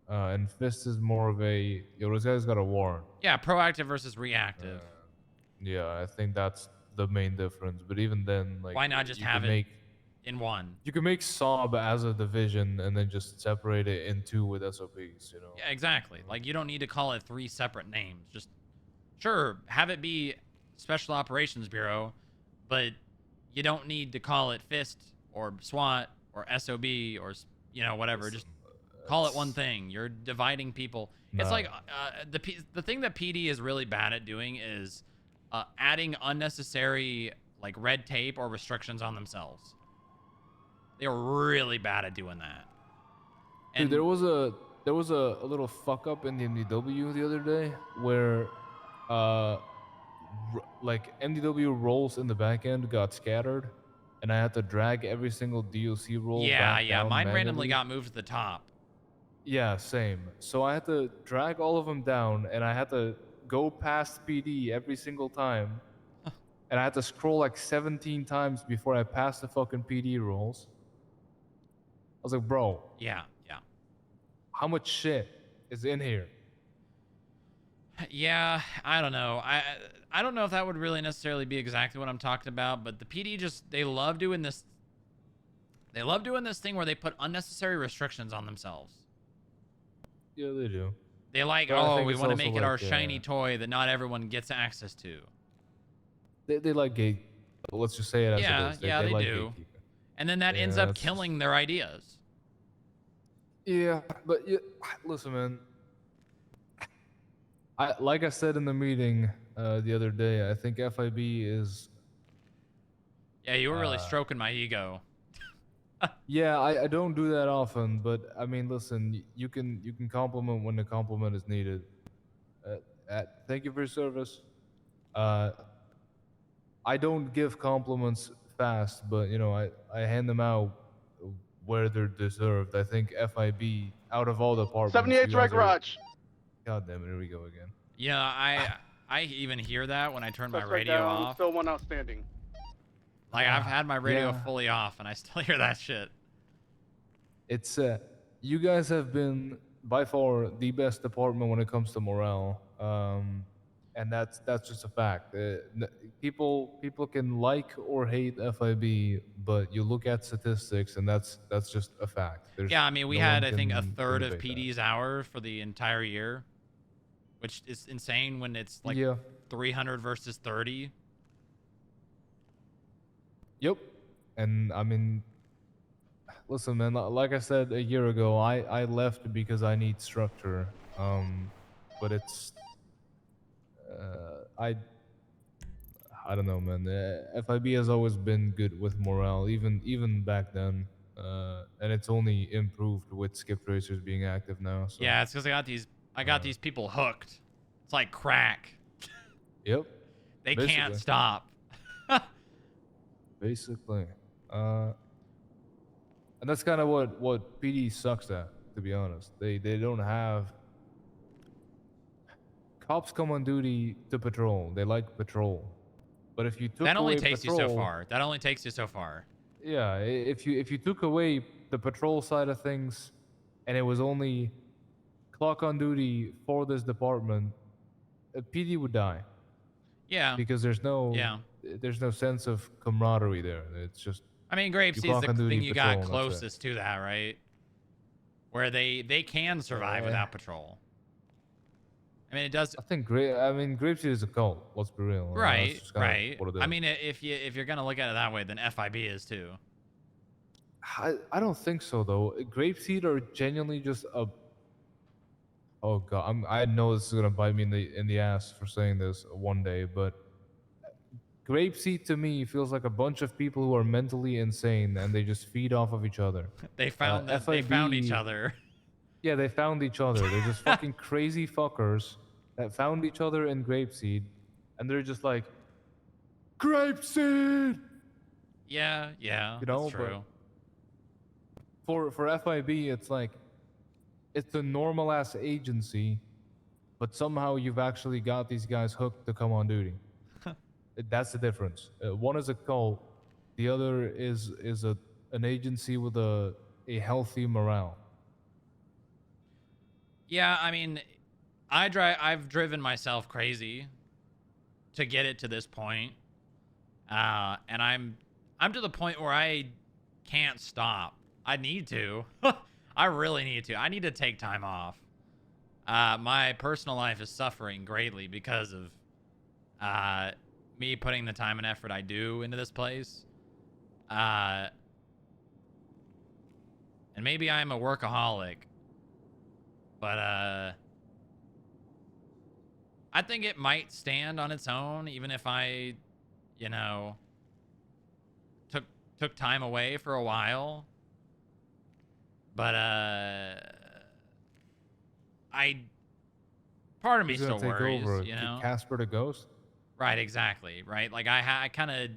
and Fist is more of a yo, this guy's got a warrant. Yeah, proactive versus reactive. Yeah, I think that's the main difference. But even then, like, why not just have it in one? You can make Sob as a division and then just separate it in 2 with SOPs. You know. Yeah, exactly. Like you don't need to call it 3 separate names. Just sure have it be Special Operations Bureau, but you don't need to call it FIST or SWAT or SOB or whatever. Just call it one thing. You're dividing people. It's Nah. like the thing that PD is really bad at doing is adding unnecessary like red tape or restrictions on themselves. They are really bad at doing that. Dude, there was a little fuck up in the MDW the other day where like MDW rolls in the back end got scattered, and I had to drag every single DLC roll back Yeah. down Mine randomly manually. got moved to the top. Yeah, same. So I had to drag all of them down, and I had to go past PD every single time, and I had to scroll like 17 times before I passed the fucking PD rolls. I was like, bro. Yeah. How much shit is in here? Yeah, I don't know. I don't know if that would really necessarily be exactly what I'm talking about, but the PD they love doing this. They love doing this thing where they put unnecessary restrictions on themselves. Yeah, they do. They like, But I oh, think we it's want to also make it like, our shiny toy that not everyone gets access to. They like gate. Let's just say it as it is. Yeah, they like do. gatekeeping. And then that ends Yeah, up it's just- killing their ideas. Yeah, but listen, man. Like I said in the meeting the other day, I think FIB is. Yeah, you were really stroking my ego. Yeah, I don't do that often, but I mean, listen, you can compliment when the compliment is needed. Thank you for your service. I don't give compliments fast, but I hand them out where they're deserved. I think FIB out of all the departments, 78 you Red guys are. Garage. God damn it! Here we go again. Yeah, I even hear that when I turn my Suspect radio down, off. Still one outstanding. Like I've had my radio Yeah. fully off, and I still hear that shit. It's you guys have been by far the best department when it comes to morale, and that's just a fact. People can like or hate FIB, but you look at statistics, and that's just a fact. Yeah, I mean, we no had one I think a can third of debate that. PD's hours for the entire year, which is insane when it's like Yeah. 300 versus 30. Yep. And I mean, listen, man. Like I said a year ago, I left because I need structure. But it's I don't know, man. FIB has always been good with morale, even back then. And it's only improved with skip tracers being active now. So Yeah, it's because I got these people hooked. It's like crack. Yep. They Basically. can't stop. Basically. And that's kind of what PD sucks at, to be honest. They don't have cops come on duty to patrol. They like patrol. But if you took That only away takes patrol, you so far. That only takes you so far. yeah, if you took away the patrol side of things, and it was only clock on duty for this department, PD would die. Yeah. Because there's no sense of camaraderie there. It's just I mean, Grapeseed's clock the on duty, thing you patrol, got and that's it. closest to that, right? Where they can survive Yeah. without patrol. I mean, it does. I think Grapeseed is a cult. Let's be real. That's Right, just kinda right. what it I is. mean, if you're gonna look at it that way, then FIB is too. I don't think so though. Grapeseed are genuinely just a. Oh god, I know this is gonna bite me in the ass for saying this one day, but Grapeseed to me feels like a bunch of people who are mentally insane and they just feed off of each other. They found they found each other. Yeah, they found each other. They're just fucking crazy fuckers that found each other in Grapeseed, and they're just like, Grapeseed. Yeah, You know, that's true. For FIB, it's like it's a normal ass agency, but somehow you've actually got these guys hooked to come on duty. That's the difference. One is a cult, the other is an agency with a healthy morale. Yeah, I mean, I've driven myself crazy to get it to this point. And I'm to the point where I can't stop. I need to. I really need to. I need to take time off. My personal life is suffering greatly because of me putting the time and effort I do into this place. And maybe I'm a workaholic, but I think it might stand on its own, even if I, you know, took time away for a while. But part of me Who's gonna still take worries, over? you know. Casper the Ghost? Right, exactly. Right, like I kind of,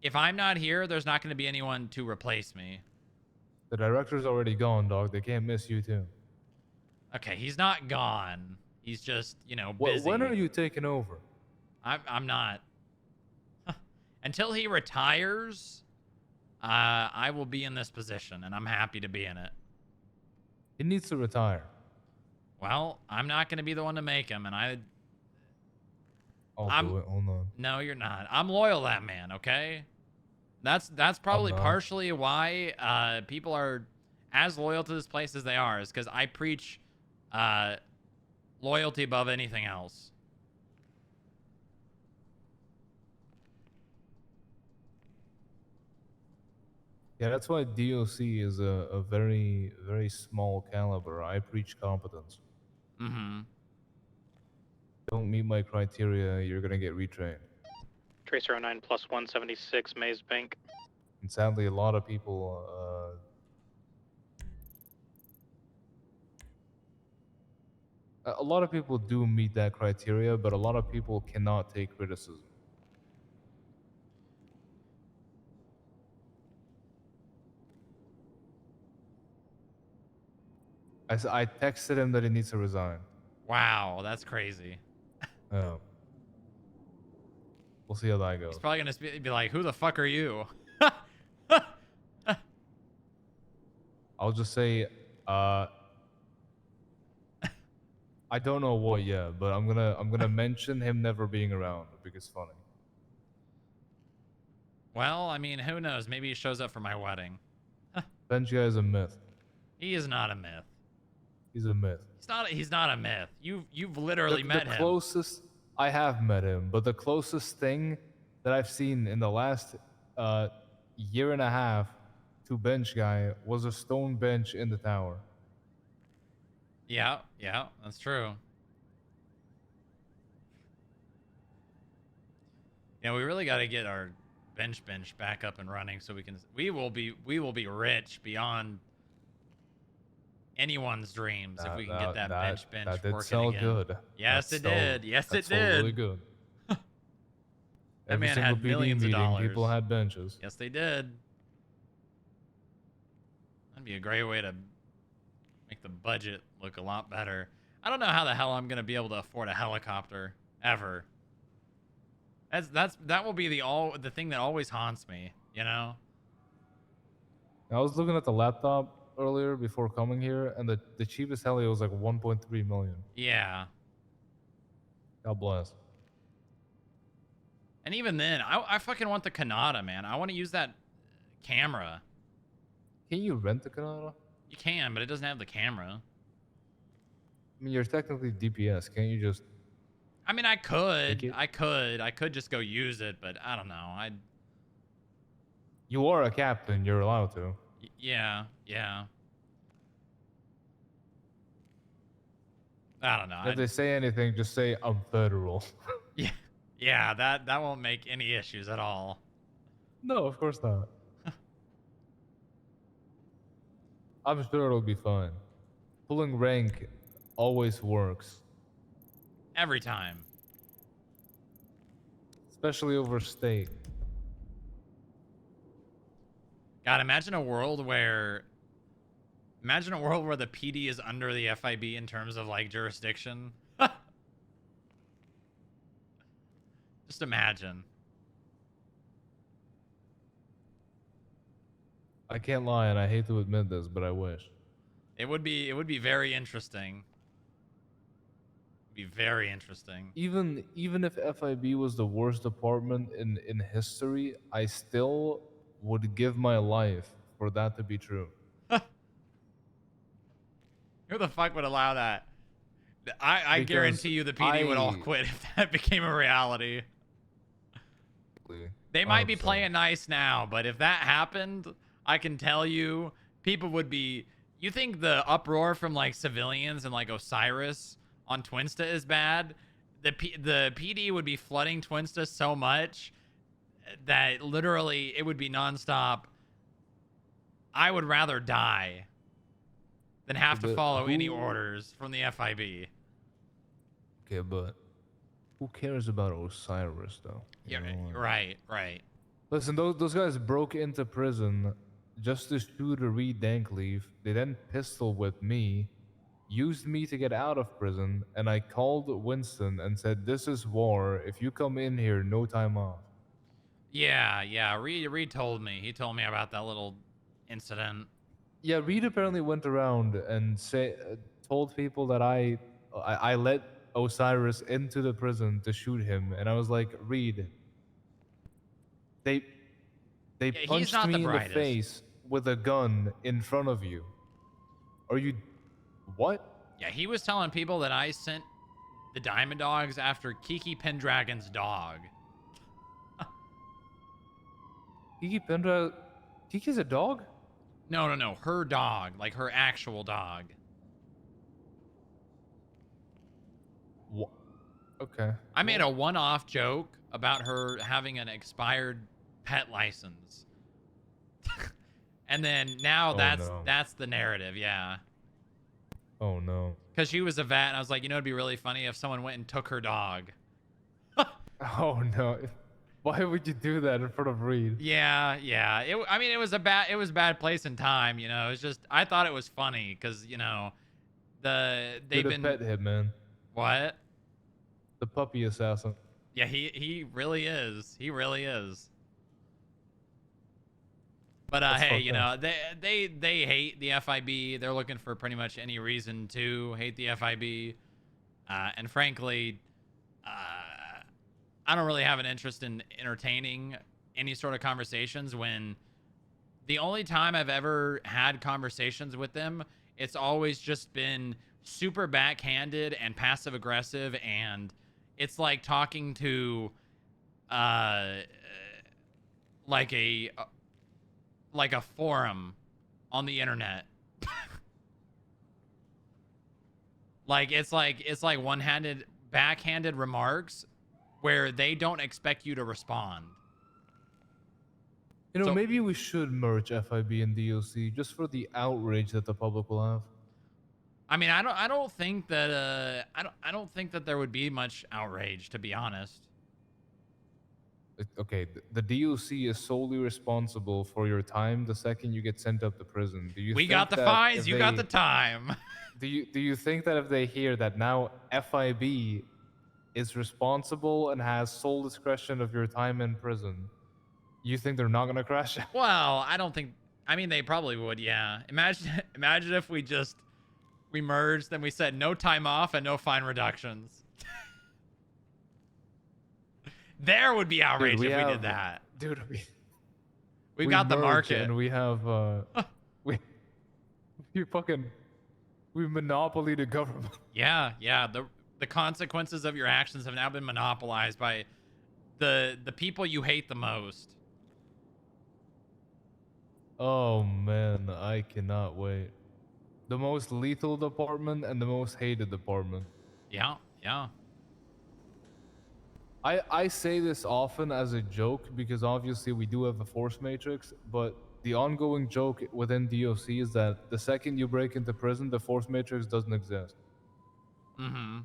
if I'm not here, there's not going to be anyone to replace me. The director's already gone, dog. They can't miss you too. Okay, he's not gone. He's just, you know, busy. When are you taking over? I'm not. Until he retires, I will be in this position, and I'm happy to be in it. He needs to retire. Well, I'm not going to be the one to make him, and I'll do it. Hold on. No, you're not. I'm loyal to that man, okay? That's probably not. partially why people are as loyal to this place as they are, is because I preach loyalty above anything else. Yeah, that's why DOC is a very, very small caliber. I preach competence. Mm-hmm. Don't meet my criteria, you're gonna get retrained. Tracer 09 plus 176, Maze Bank. And sadly, a lot of people, a lot of people do meet that criteria, but a lot of people cannot take criticism. I texted him that he needs to resign. Wow, that's crazy. Oh. We'll see how that goes. He's probably going to be like, who the fuck are you? I'll just say, I don't know what yet, but I'm gonna mention him never being around because it's funny. Well, I mean, who knows? Maybe he shows up for my wedding. Bench guy is a myth. He is not a myth. He's a myth. He's not a myth. You've literally met the him. Closest I have met him, but the closest thing that I've seen in the last year and a half to bench guy was a stone bench in the tower. Yeah, that's true. Yeah, we really got to get our bench back up and running so we will be rich beyond anyone's dreams if we can get that bench that did working sell again. good. Yes, it did. Yes, it sold did. really good. That Every man single had PD millions of meeting, dollars. people had benches. Yes, they did. That'd be a great way to make the budget look a lot better. I don't know how the hell I'm gonna be able to afford a helicopter ever. That will be the thing that always haunts me, you know? I was looking at the laptop earlier before coming here, and the cheapest heli was like 1.3 million. Yeah. God bless. And even then, I fucking want the Kanata, man. I want to use that camera. Can you rent the Kanata? You can, but it doesn't have the camera. I mean, you're technically DPS. Can't you just... I mean, I could just go use it, but I don't know. You are a captain. You're allowed to. Yeah. I don't know. If they say anything, just say I'm federal. Yeah, that won't make any issues at all. No, of course not. I'm sure it'll be fine. Pulling rank always works. Every time. Especially over state. God, imagine a world where the PD is under the FIB in terms of like jurisdiction. Just imagine. I can't lie, and I hate to admit this, but I wish. It would be very interesting. Be very interesting. Even if FIB was the worst department in history, I still would give my life for that to be true. Who the fuck would allow that? I guarantee you the PD would all quit if that became a reality. They might be playing nice now, but if that happened, I can tell you, people would be. You think the uproar from like civilians and like Osiris on Twinsta is bad? The PD would be flooding Twinsta so much that literally it would be nonstop. I would rather die than have to But follow any who- orders from the FIB. Okay, but who cares about Osiris though? You Yeah, know, like- right. Listen, those guys broke into prison just to shoot a Reed Dankleaf. They then pistol whipped me, used me to get out of prison, and I called Winston and said, "This is war. If you come in here, no time off." Yeah. Reed told me. He told me about that little incident. Yeah, Reed apparently went around and told people that I let Osiris into the prison to shoot him, and I was like, Reed, they he's punched not the me in the brightest. face with a gun in front of you. Are you what? Yeah, he was telling people that I sent the Diamond Dogs after Kiki Pendragon's dog. Kiki's a dog? No. Her dog. Like her actual dog. What? Okay. I made a one-off joke about her having an expired pet license. And then now that's the narrative, yeah. Oh no. Because she was a vet, and I was like, you know, it'd be really funny if someone went and took her dog. Oh no. Why would you do that in front of Reed? Yeah. I mean, it was a bad place and time, you know. It's just, I thought it was funny because, you know, they've You're been. the pet hitman. What? The puppy assassin. Yeah, he really is. He really is. But That's hey, fucked you know, up. they hate the FIB. They're looking for pretty much any reason to hate the FIB. And frankly, I don't really have an interest in entertaining any sort of conversations when the only time I've ever had conversations with them, it's always just been super backhanded and passive aggressive, and it's like talking to like a forum on the internet. It's like one-handed backhanded remarks where they don't expect you to respond. You know, maybe we should merge FIB and DOC just for the outrage that the public will have. I mean, I don't think that I don't think that there would be much outrage, to be honest. Okay, the DOC is solely responsible for your time the second you get sent up to prison. Do you? We think got the that fines, if you got the time. Do you think that if they hear that now FIB is responsible and has sole discretion of your time in prison, you think they're not gonna crash out? Well, I don't think. I mean, they probably would. Yeah. Imagine if we merged, then we said no time off and no fine reductions. There would be outrage if we did that. Dude, We've got the merge market. and we have we monopoly the government. Yeah. The consequences of your actions have now been monopolized by the people you hate the most. Oh man, I cannot wait. The most lethal department and the most hated department. Yeah. I say this often as a joke because obviously we do have a force matrix, but the ongoing joke within DOC is that the second you break into prison, the force matrix doesn't exist. Mm-hmm.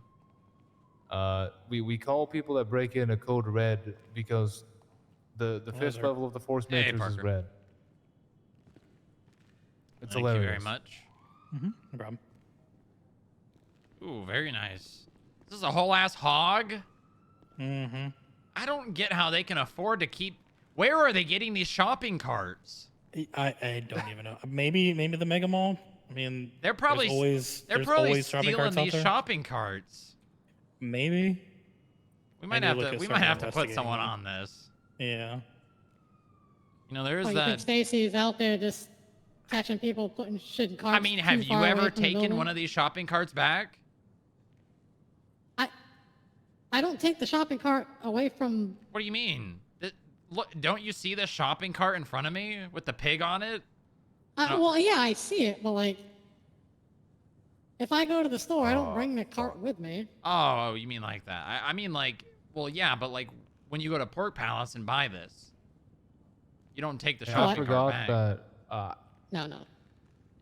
We call people that break in a code red because the fifth there. level of the force Hey, matrix is Parker. red. It's Thank hilarious. you very much. No problem. Ooh, very nice. This is a whole ass hog. Mm-hmm. I don't get how they can afford to keep. Where are they getting these shopping carts? I don't even know. Maybe the Mega Mall. I mean, They're probably there's they're always probably shopping stealing carts out these there. shopping carts. Maybe. We might Maybe have look to at we starting might have to put investigating someone them. on this. Yeah. You know, there's Oh, you think that. Stacy's out there just catching people putting shit in carts? I mean, have too you far away ever from the taken building? one of these shopping carts back? I don't take the shopping cart away from. What do you mean? look, don't you see the shopping cart in front of me with the pig on it? No. Well, yeah, I see it, but like, if I go to the store, I don't bring the cart with me. Oh, you mean like that? I mean like, well, yeah, but like when you go to Pork Palace and buy this, you don't take the Hey, I shopping cart forgot back. that. No.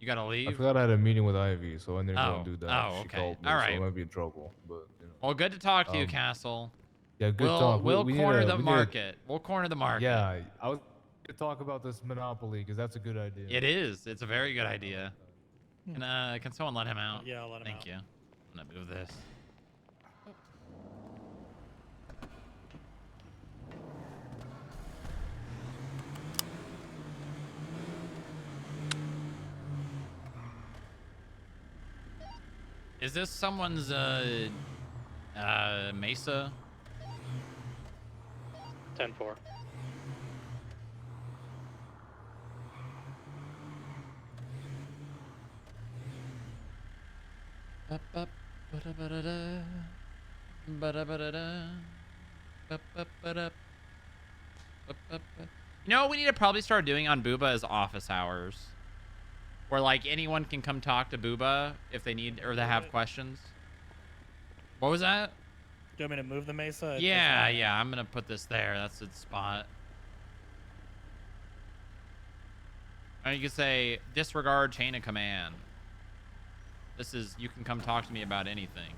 You gotta leave. I forgot I had a meeting with Ivy, so I didn't go and do that. Oh, She okay. called me, All so I right. might be in trouble. But you know. Well, good to talk to you, Castle. Yeah, good talk. We'll We need corner to- the we need to- market. We'll corner the market. Yeah, I was to talk about this monopoly because that's a good idea. It is. It's a very good idea. Can someone let him out? Yeah, I'll let him Thank out. you. I'm gonna move this. Is this someone's Mesa? 10-4. You know what we need to probably start doing on Booba is office hours. Where like anyone can come talk to Booba if they need or they have questions. What was that? Do you want me to move the Mesa? Yeah, yeah, I'm gonna put this there. That's its spot. Or you could say disregard chain of command. This is, you can come talk to me about anything.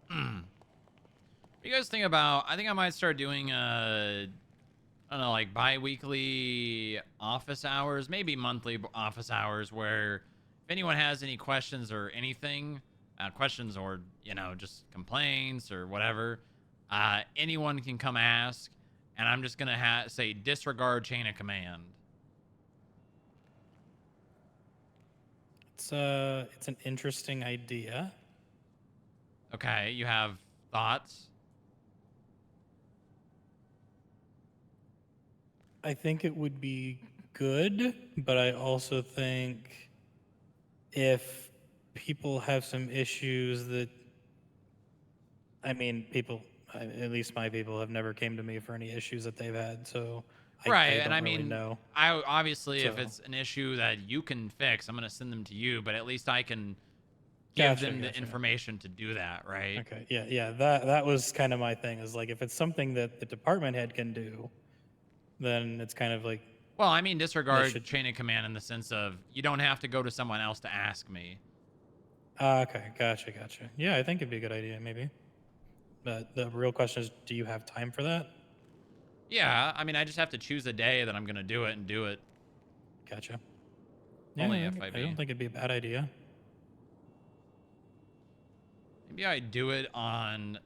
What do you guys think about, I think I might start doing I don't know, like bi-weekly office hours, maybe monthly office hours, where if anyone has any questions or anything, questions or, you know, just complaints or whatever, anyone can come ask, and I'm just gonna say disregard chain of command. It's an interesting idea. Okay, you have thoughts? I think it would be good, but I also think if people have some issues that, I mean, at least my people have never came to me for any issues that they've had, so Right, I and don't I really mean, know. I obviously, if So- it's an issue that you can fix, I'm gonna send them to you, but at least I can give Gotcha, them the gotcha. information to do that, right? Okay, yeah, that was kind of my thing, is like, if it's something that the department head can do, then it's kind of like, Well, I mean, disregard should- chain of command in the sense of you don't have to go to someone else to ask me. okay, gotcha. Yeah, I think it'd be a good idea, maybe. But the real question is, do you have time for that? Yeah, I mean, I just have to choose a day that I'm gonna do it and do it. Gotcha. Only Yeah, FIB. I don't think it'd be a bad idea. Maybe I do it on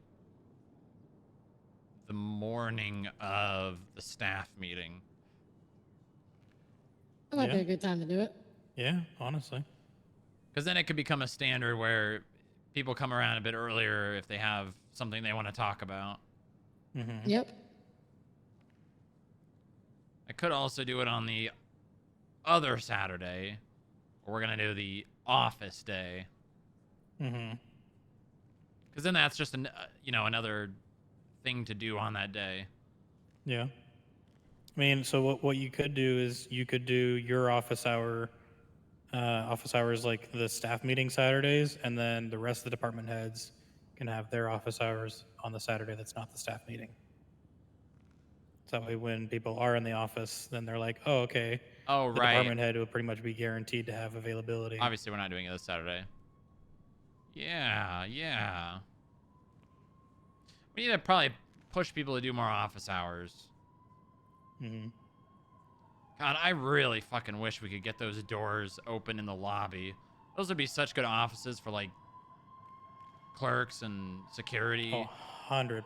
the morning of the staff meeting. That might be Yeah. a good time to do it. Yeah, honestly. Because then it could become a standard where people come around a bit earlier if they have something they want to talk about. Mm-hmm. Yep. I could also do it on the other Saturday. Or we're going to do the office day. Mm-hmm. Because then that's just, another thing to do on that day. Yeah. I mean, so what you could do is you could do your office hours like the staff meeting Saturdays, and then the rest of the department heads can have their office hours on the Saturday that's not the staff meeting. So that way when people are in the office, then they're like, oh, okay. Oh, the right. department head will pretty much be guaranteed to have availability. Obviously, we're not doing it this Saturday. Yeah. We need to probably push people to do more office hours. Mm-hmm. God, I really fucking wish we could get those doors open in the lobby. Those would be such good offices for, like, clerks and security. Oh, 100%.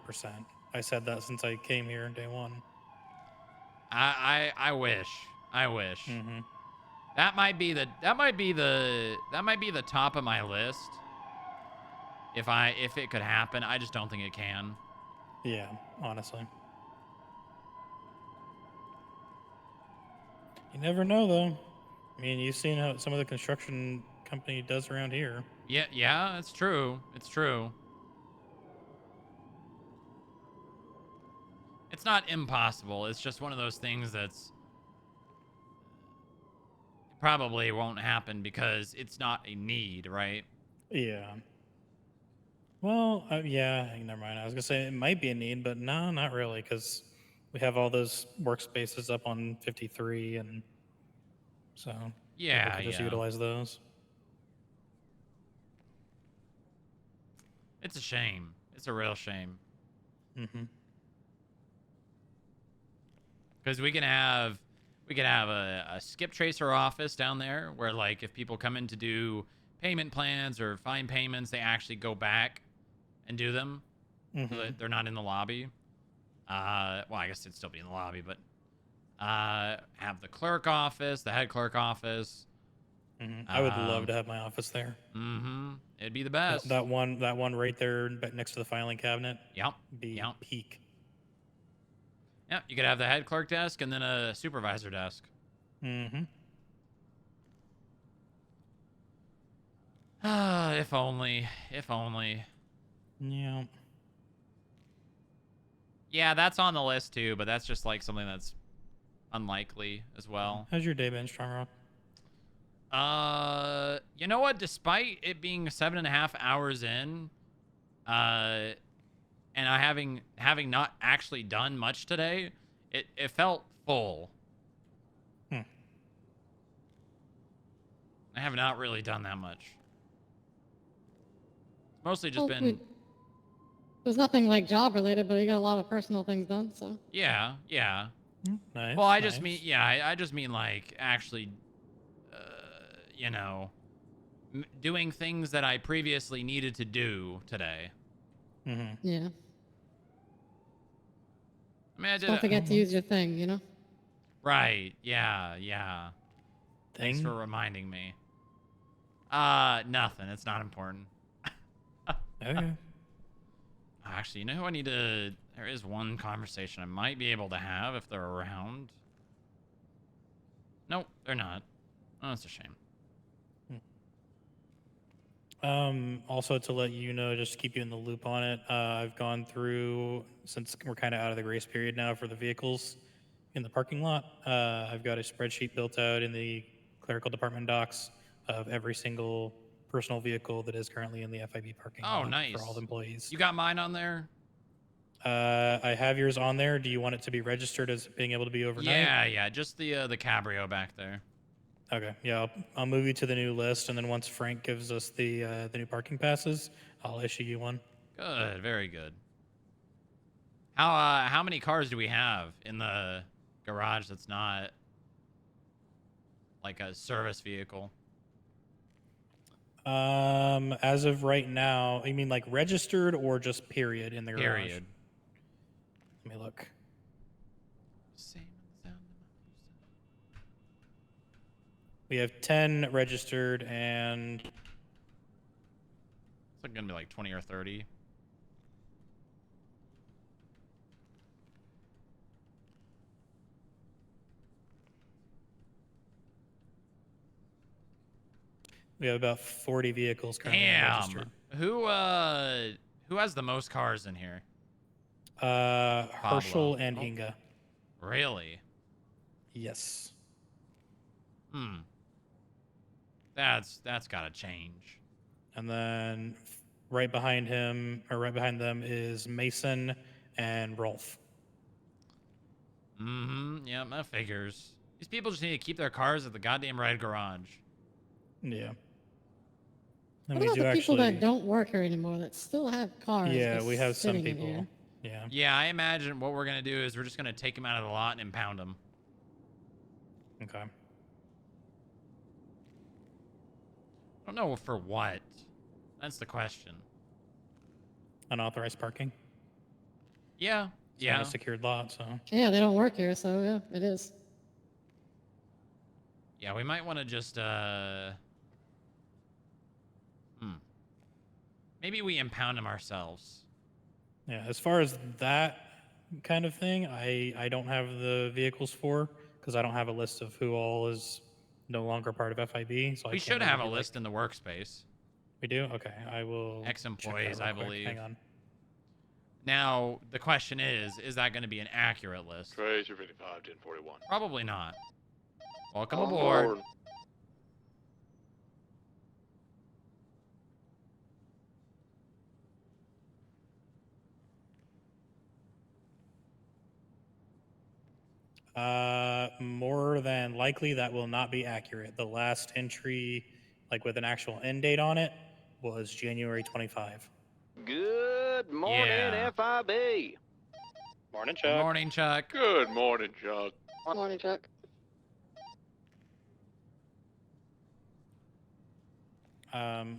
I said that since I came here day one. I wish. Mm-hmm. That might be the top of my list. If it could happen, I just don't think it can. Yeah, honestly. You never know, though. I mean, you've seen how some of the construction company does around here. Yeah, it's true. It's true. It's not impossible. It's just one of those things that's probably won't happen because it's not a need, right? Yeah. Well, yeah, never mind. I was gonna say it might be a need, but no, not really, because we have all those workspaces up on 53, and so people Yeah, could just yeah. utilize those. It's a shame. It's a real shame. Mm-hmm. Because we can have a skip tracer office down there where, like, if people come in to do payment plans or fine payments, they actually go back and do them. So that they're not in the lobby. Well, I guess it'd still be in the lobby, but have the clerk office, the head clerk office. I would love to have my office there. It'd be the best. That one right there next to the filing cabinet. Yep. Be peak. Yeah, you could have the head clerk desk and then a supervisor desk. Mm-hmm. If only. If only. Yeah. Yeah, that's on the list too, but that's just like something that's unlikely as well. How's your day been, Strong Rock? You know what? Despite it being 7.5 hours in, and I having not actually done much today, it felt full. I have not really done that much. It's mostly just been. There's nothing like job related, but you got a lot of personal things done, so. Yeah. Nice. Well, I just mean, I just mean like actually, you know, doing things that I previously needed to do today. Mm-hmm. Yeah. I mean, I did. Don't forget to use your thing, you know? Right. Yeah. Thanks Thing? for reminding me. Nothing. It's not important. Okay. Actually, you know who I need to... There is one conversation I might be able to have if they're around. Nope, they're not. Oh, that's a shame. Also to let you know, just to keep you in the loop on it, I've gone through, since we're kind of out of the grace period now for the vehicles in the parking lot, I've got a spreadsheet built out in the clerical department docs of every single personal vehicle that is currently in the FIB parking lot nice. for all the employees. You got mine on there? I have yours on there. Do you want it to be registered as being able to be overnight? Yeah, just the cabrio back there. Okay, yeah, I'll move you to the new list, and then once Frank gives us the new parking passes, I'll issue you one. Good, very good. How many cars do we have in the garage that's not like a service vehicle? As of right now, you mean like registered or just period in the garage? Period. Let me look. We have 10 registered, and it's like gonna be like 20 or 30. we have about 40 vehicles currently registered. Who has the most cars in here? Herschel and Inga. Really? Yes. That's gotta change. And then right behind him, or right behind them, is Mason and Rolf. Yeah, that figures. These people just need to keep their cars at the goddamn red garage. Yeah. And What about the people that don't work here anymore that still have cars? Yeah, just we have some sitting in people. here? Yeah. Yeah, I imagine what we're gonna do is we're just gonna take them out of the lot and impound them. Okay. I don't know for what. That's the question. Unauthorized parking? Yeah. It's not a secured lot, so. Yeah, they don't work here, so yeah, it is. Yeah, we might want to just Maybe we impound them ourselves. Yeah, as far as that kind of thing, I don't have the vehicles for because I don't have a list of who all is no longer part of FIB. So I We can't should really have a be list like, in the workspace. we do? Okay, I will check that Ex-employees, real I quick. believe. Hang on. Now, the question is that going to be an accurate list? Treasure 55, 1041. Probably not. Welcome On aboard. board. More than likely, that will not be accurate. The last entry, like with an actual end date on it, was January 25. Good morning, Yeah. FIB. Morning, Chuck. Good morning, Chuck. Good morning, Chuck. Morning, Chuck.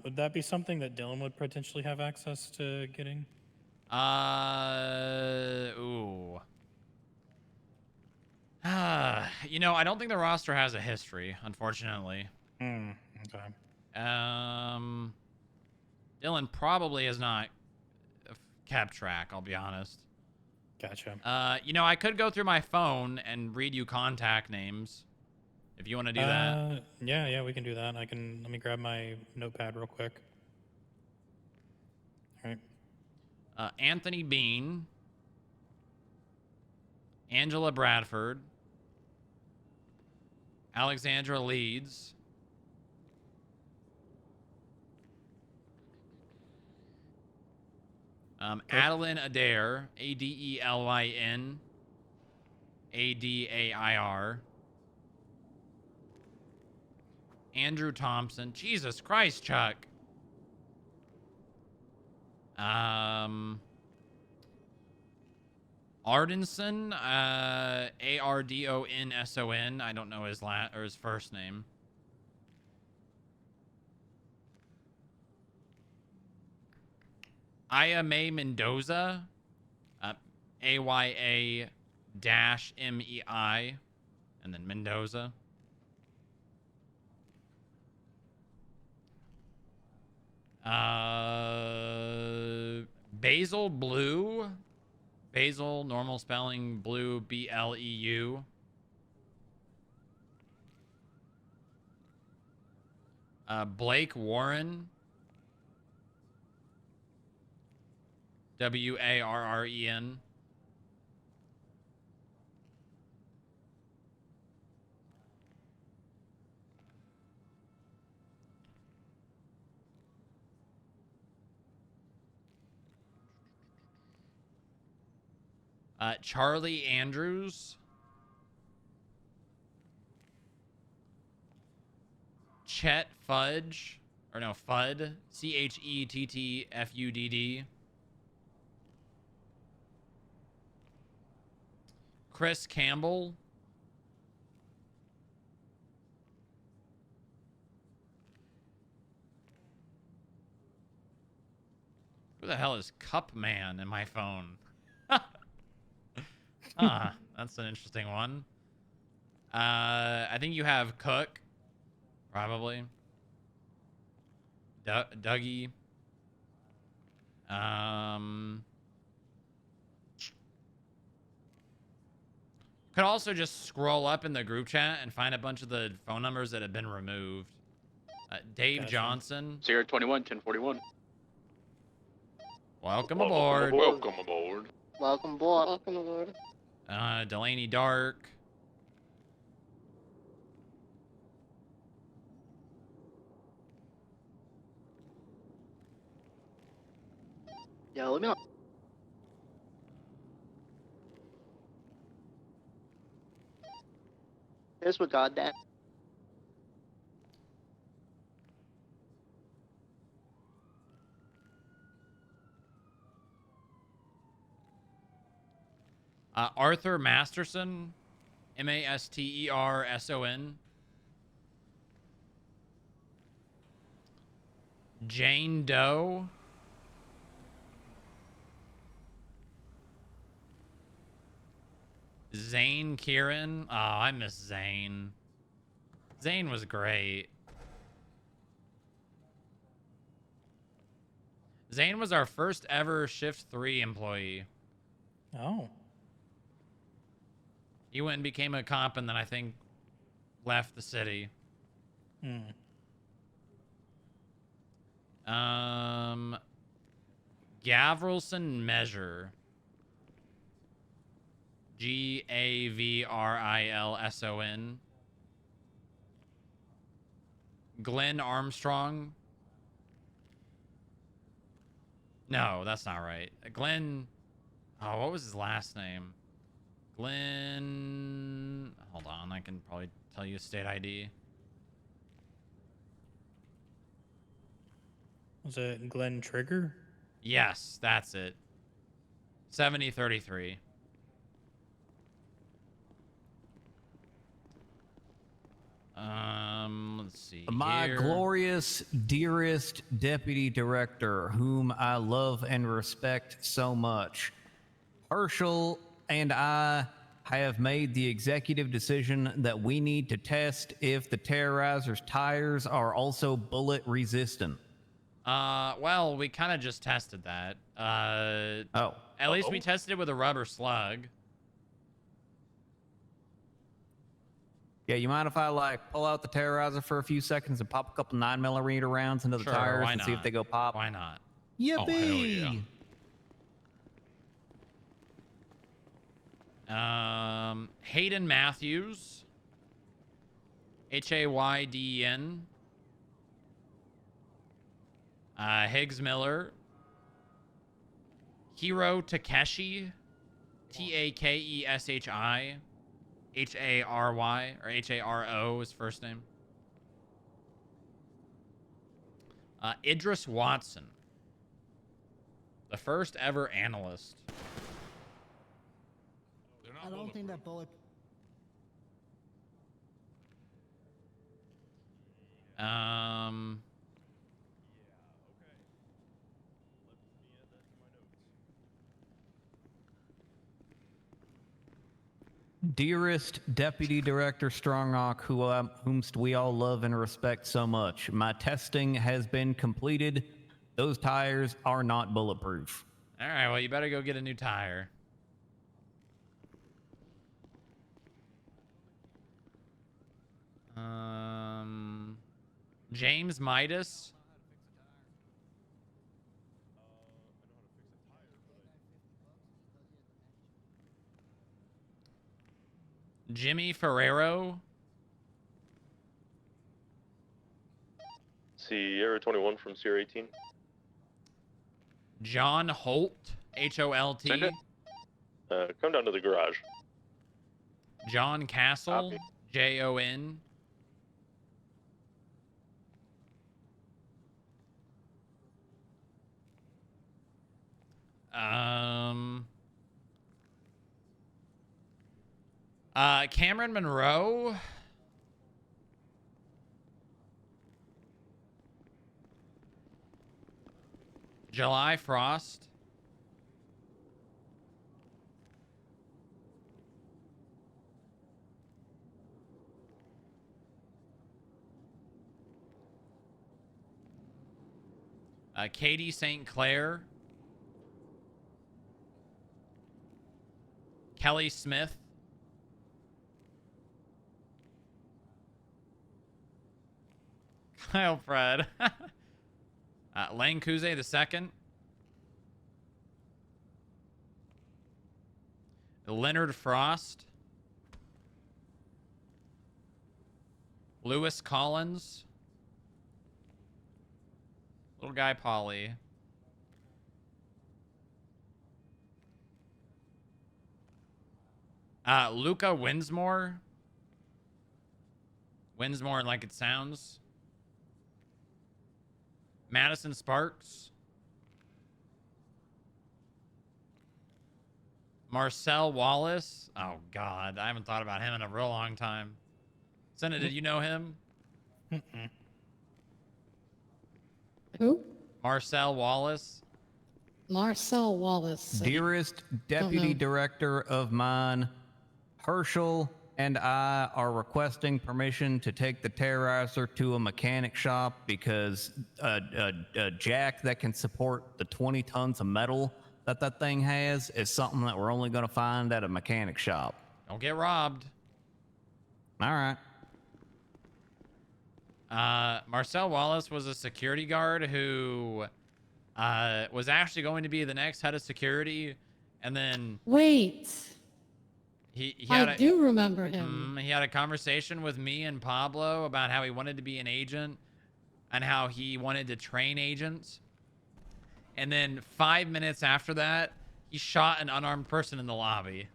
Would that be something that Dylan would potentially have access to getting? Ooh. You know, I don't think the roster has a history, unfortunately. Okay. Dylan probably has not kept track, I'll be honest. Gotcha. You know, I could go through my phone and read you contact names. If you want to do that. Yeah, we can do that. Let me grab my notepad real quick. All right. Anthony Bean. Angela Bradford. Alexandra Leeds. Adeline Adair. Adelyn. Adair. Andrew Thompson. Jesus Christ, Chuck. Ardenson. Ardonson. I don't know his last or his first name. Aya May Mendoza. AYA-MEI. And then Mendoza. Basil Blue. Basil, normal spelling, Blue, BLEU. Blake Warren. WARREN. Charlie Andrews. Chet Fudge. Or no, Fudd. CHETTFUDD. Chris Campbell. Who the hell is Cup Man in my phone? That's an interesting one. I think you have Cook, probably. Dougie. Could also just scroll up in the group chat and find a bunch of the phone numbers that have been removed. Dave Johnson. Sierra 21, 1041. Welcome aboard. Welcome aboard. Welcome aboard. Welcome aboard. Delaney Dark. Yeah, let me know. Here's what goddamn. Arthur Masterson. Masterson. Jane Doe. Zane Kieran. Oh, I miss Zane. Zane was great. Zane was our first ever Shift 3 employee. Oh. He went and became a cop and then I think left the city. Gavrilson Measure. Gavrilson. Glenn Armstrong. No, that's not right. Glenn. Oh, what was his last name? Glenn. Hold on, I can probably tell you state ID. Was it Glenn Trigger? Yes, that's it. 7033. Let's see. My here. glorious, dearest deputy director, whom I love and respect so much. Herschel and I have made the executive decision that we need to test if the Terrorizer's tires are also bullet resistant. Well, we kind of just tested that. At least we tested it with a rubber slug. Yeah, you mind if I like pull out the Terrorizer for a few seconds and pop a couple 9mm rounds into the tires and see if they go pop? Why not? Yippee! Hayden Matthews. Hayden. Higgs Miller. Hiro Takeshi. Takeshi. Hary, or Haro is first name. Idris Watson. The first ever analyst. I don't think that bullet. Dearest Deputy Director Strongrock, whomst we all love and respect so much, my testing has been completed. Those tires are not bulletproof. All right, well, you better go get a new tire. James Midas. Jimmy Ferrero. Sierra 21 from Sierra 18. John Holt. Holt. Come down to the garage. John Castle. Copy. Jon. Cameron Monroe. July Frost. Katie St. Clair. Kelly Smith. Kyle Fred. Lang Kuze the second. Leonard Frost. Lewis Collins. Little guy Polly. Luca Winsmore. Winsmore like it sounds. Madison Sparks. Marcel Wallace. Oh, God. I haven't thought about him in a real long time. Senna, did you know him? Who? Marcel Wallace. Marcel Wallace. Dearest Deputy Director of mine, Herschel and I are requesting permission to take the Terrorizer to a mechanic shop because a jack that can support the 20 tons of metal that thing has is something that we're only going to find at a mechanic shop. Don't get robbed. All right. Marcel Wallace was a security guard who was actually going to be the next head of security, and then Wait. he I do remember him. he had a conversation with me and Pablo about how he wanted to be an agent and how he wanted to train agents. And then 5 minutes after that, he shot an unarmed person in the lobby.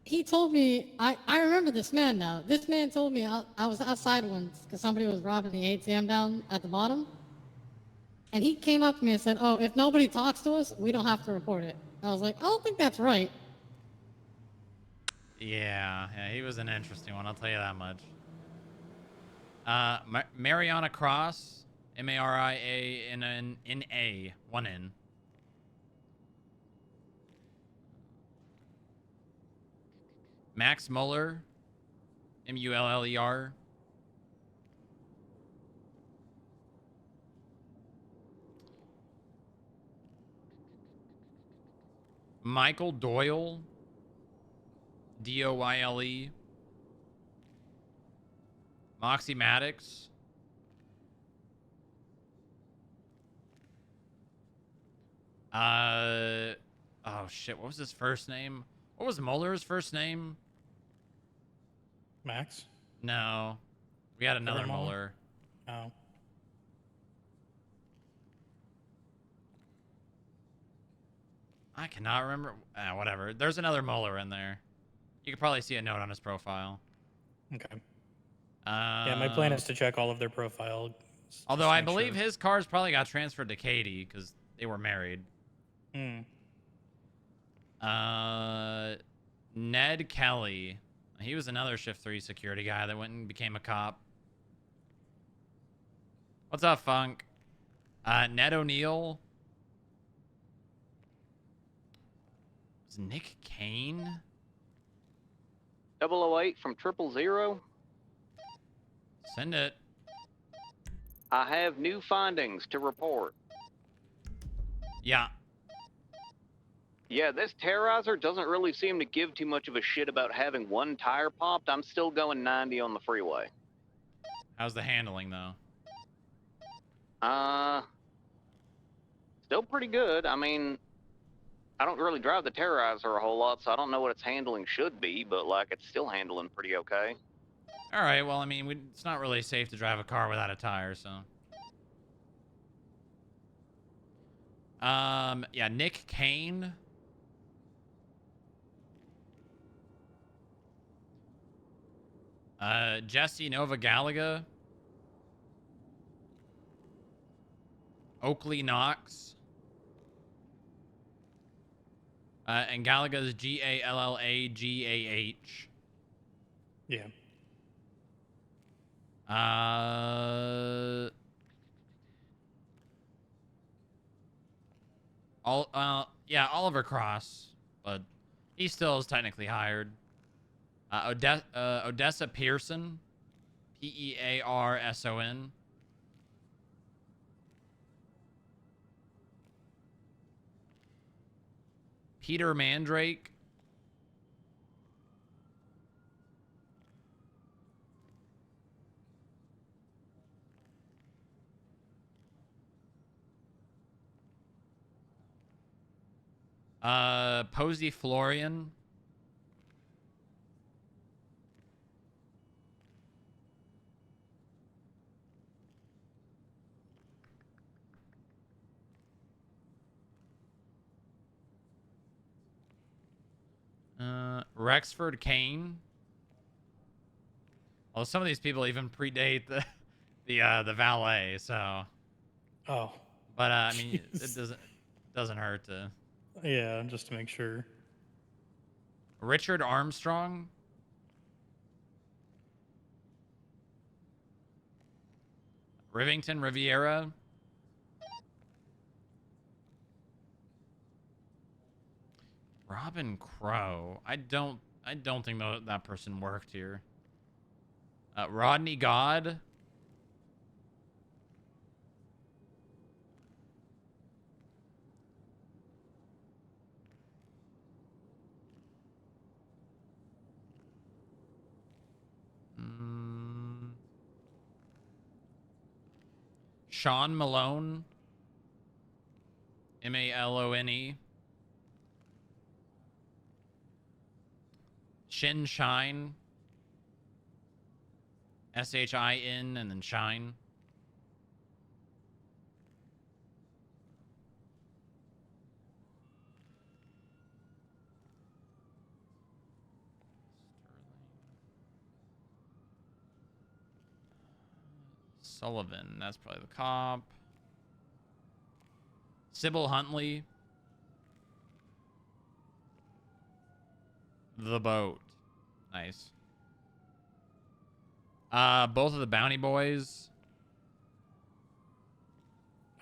He told me, I remember this man now. This man told me I was outside once because somebody was robbing the ATM down at the bottom. And he came up to me and said, oh, if nobody talks to us, we don't have to report it. I was like, I don't think that's right. Yeah, he was an interesting one, I'll tell you that much. Mariana Cross, M-A-R-I-A-N-N-A, 1 N. Max Muller, M-U-L-L-E-R. Michael Doyle, D-O-Y-L-E. Moxie Maddox. Oh shit, what was his first name? What was Muller's first name? Max? No. We had another Kevin Muller. Oh. I cannot remember. Whatever. There's another Muller in there. You could probably see a note on his profile. Okay. Yeah, my plan is to check all of their profiles. Although I believe his cars probably got transferred to Katie because they were married. Hmm. Ned Kelly. He was another Shift 3 security guy that went and became a cop. What's up, Funk? Ned O'Neill. Was Nick Kane? 008 from 000. Send it. I have new findings to report. Yeah. Yeah, this Terrorizer doesn't really seem to give too much of a shit about having one tire popped. I'm still going 90 on the freeway. How's the handling, though? Still pretty good. I mean, I don't really drive the Terrorizer a whole lot, so I don't know what its handling should be, but, like, it's still handling pretty okay. All right, well, I mean, it's not really safe to drive a car without a tire, so. Yeah, Nick Kane. Jesse Nova Gallagher. Oakley Knox. And Gallagher's G-A-L-L-A-G-A-H. Yeah. Yeah, Oliver Cross, but he still is technically hired. Odessa Pearson, P-E-A-R-S-O-N. Peter Mandrake. Posey Florian. Rexford Kane. Well, some of these people even predate the valet, so. Oh. But I mean, it doesn't hurt to. Yeah, just to make sure. Richard Armstrong. Rivington Riviera. Robin Crow. I don't think that person worked here. Rodney God. Sean Malone. Malone. Shin Shine. Shin and then Shine. Sullivan, that's probably the cop. Sybil Huntley. The boat. Nice. Both of the bounty boys.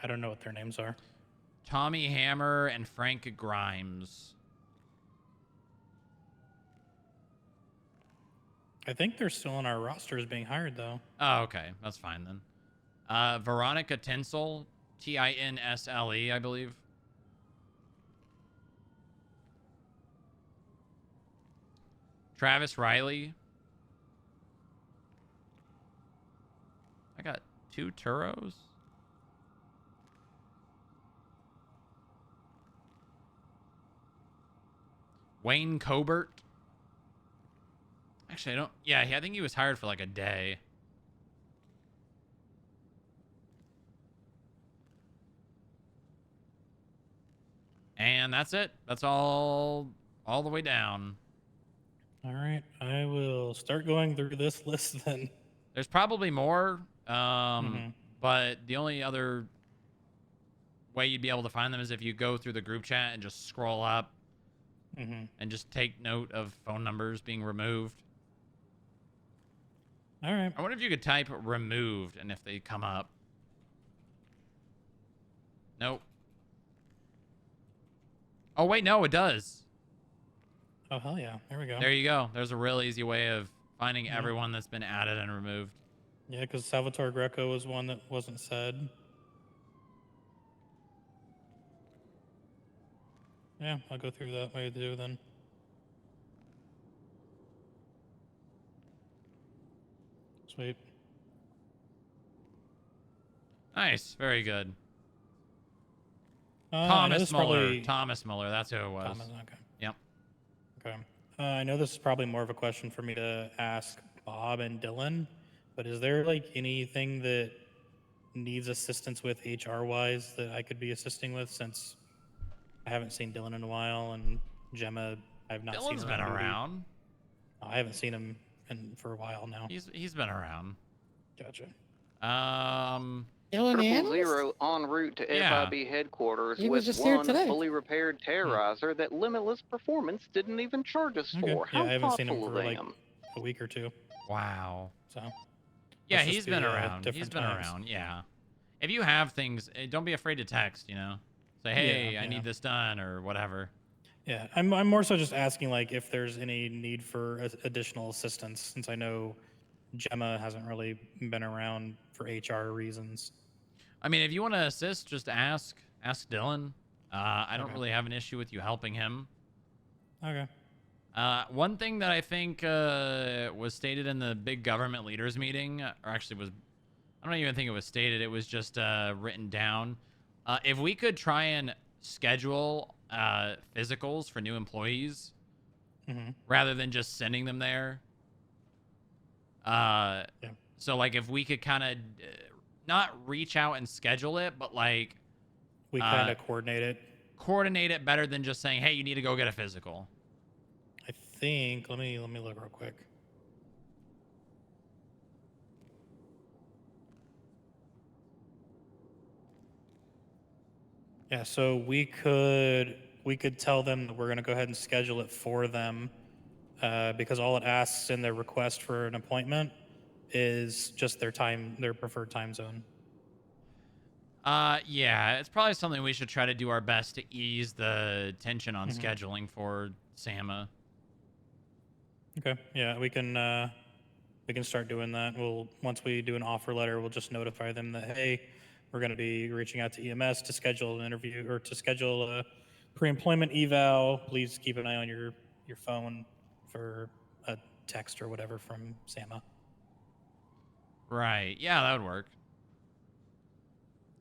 I don't know what their names are. Tommy Hammer and Frank Grimes. I think they're still on our roster as being hired, though. Oh, okay. That's fine then. Veronica Tinsel. Tinsle, I believe. Travis Riley. I got 2 Turos. Wayne Cobert. Actually, I don't... Yeah, I think he was hired for like a day. And that's it. That's all the way down. All right. I will start going through this list then. There's probably more. But the only other way you'd be able to find them is if you go through the group chat and just scroll up and just take note of phone numbers being removed. All right. I wonder if you could type removed and if they come up. Nope. Oh, wait, no, it does. Oh, hell yeah. There we go. There you go. There's a real easy way of finding everyone that's been added and removed. Yeah, because Salvatore Greco was one that wasn't said. Yeah, I'll go through that way too then. Sweet. Nice. Very good. Thomas Muller. Probably... Thomas Muller. That's who it was. Thomas, okay. Yep. Okay. I know this is probably more of a question for me to ask Bob and Dylan, but is there like anything that needs assistance with HR-wise that I could be assisting with, since I haven't seen Dylan in a while and Gemma I've not seen. Dylan's been around. I haven't seen him for a while now. He's been around. Gotcha. Triple Zero en route to FIB headquarters He was with just here one today. fully repaired Terrorizer that Limitless Performance didn't even charge us for. Yeah, How I haven't seen him thoughtful for of like them. a week or two. Wow. So. Yeah, must he's just been be, around. He's different been times. around. Yeah. If you have things, don't be afraid to text. Say, hey, Yeah, I yeah. need this done or whatever. Yeah, I'm more so just asking like if there's any need for additional assistance, since I know Gemma hasn't really been around for HR reasons. I mean, if you want to assist, just ask Dylan. I don't Okay. really have an issue with you helping him. Okay. One thing that I think was stated in the big government leaders meeting, or actually was, I don't even think it was stated, it was just written down. If we could try and schedule physicals for new employees rather than just sending them there. So like if we could kind of not reach out and schedule it, but like We kind of coordinate it. Coordinate it better than just saying, hey, you need to go get a physical. I think, let me look real quick. Yeah, so we could tell them that we're going to go ahead and schedule it for them, because all it asks in their request for an appointment is just their preferred time zone. Yeah, it's probably something we should try to do our best to ease the tension on scheduling for Sama. Okay. Yeah, we can start doing that. Once we do an offer letter, we'll just notify them that, hey, we're going to be reaching out to EMS to schedule an interview or to schedule a pre-employment eval. Please keep an eye on your phone for a text or whatever from Sama. Right. Yeah, that would work.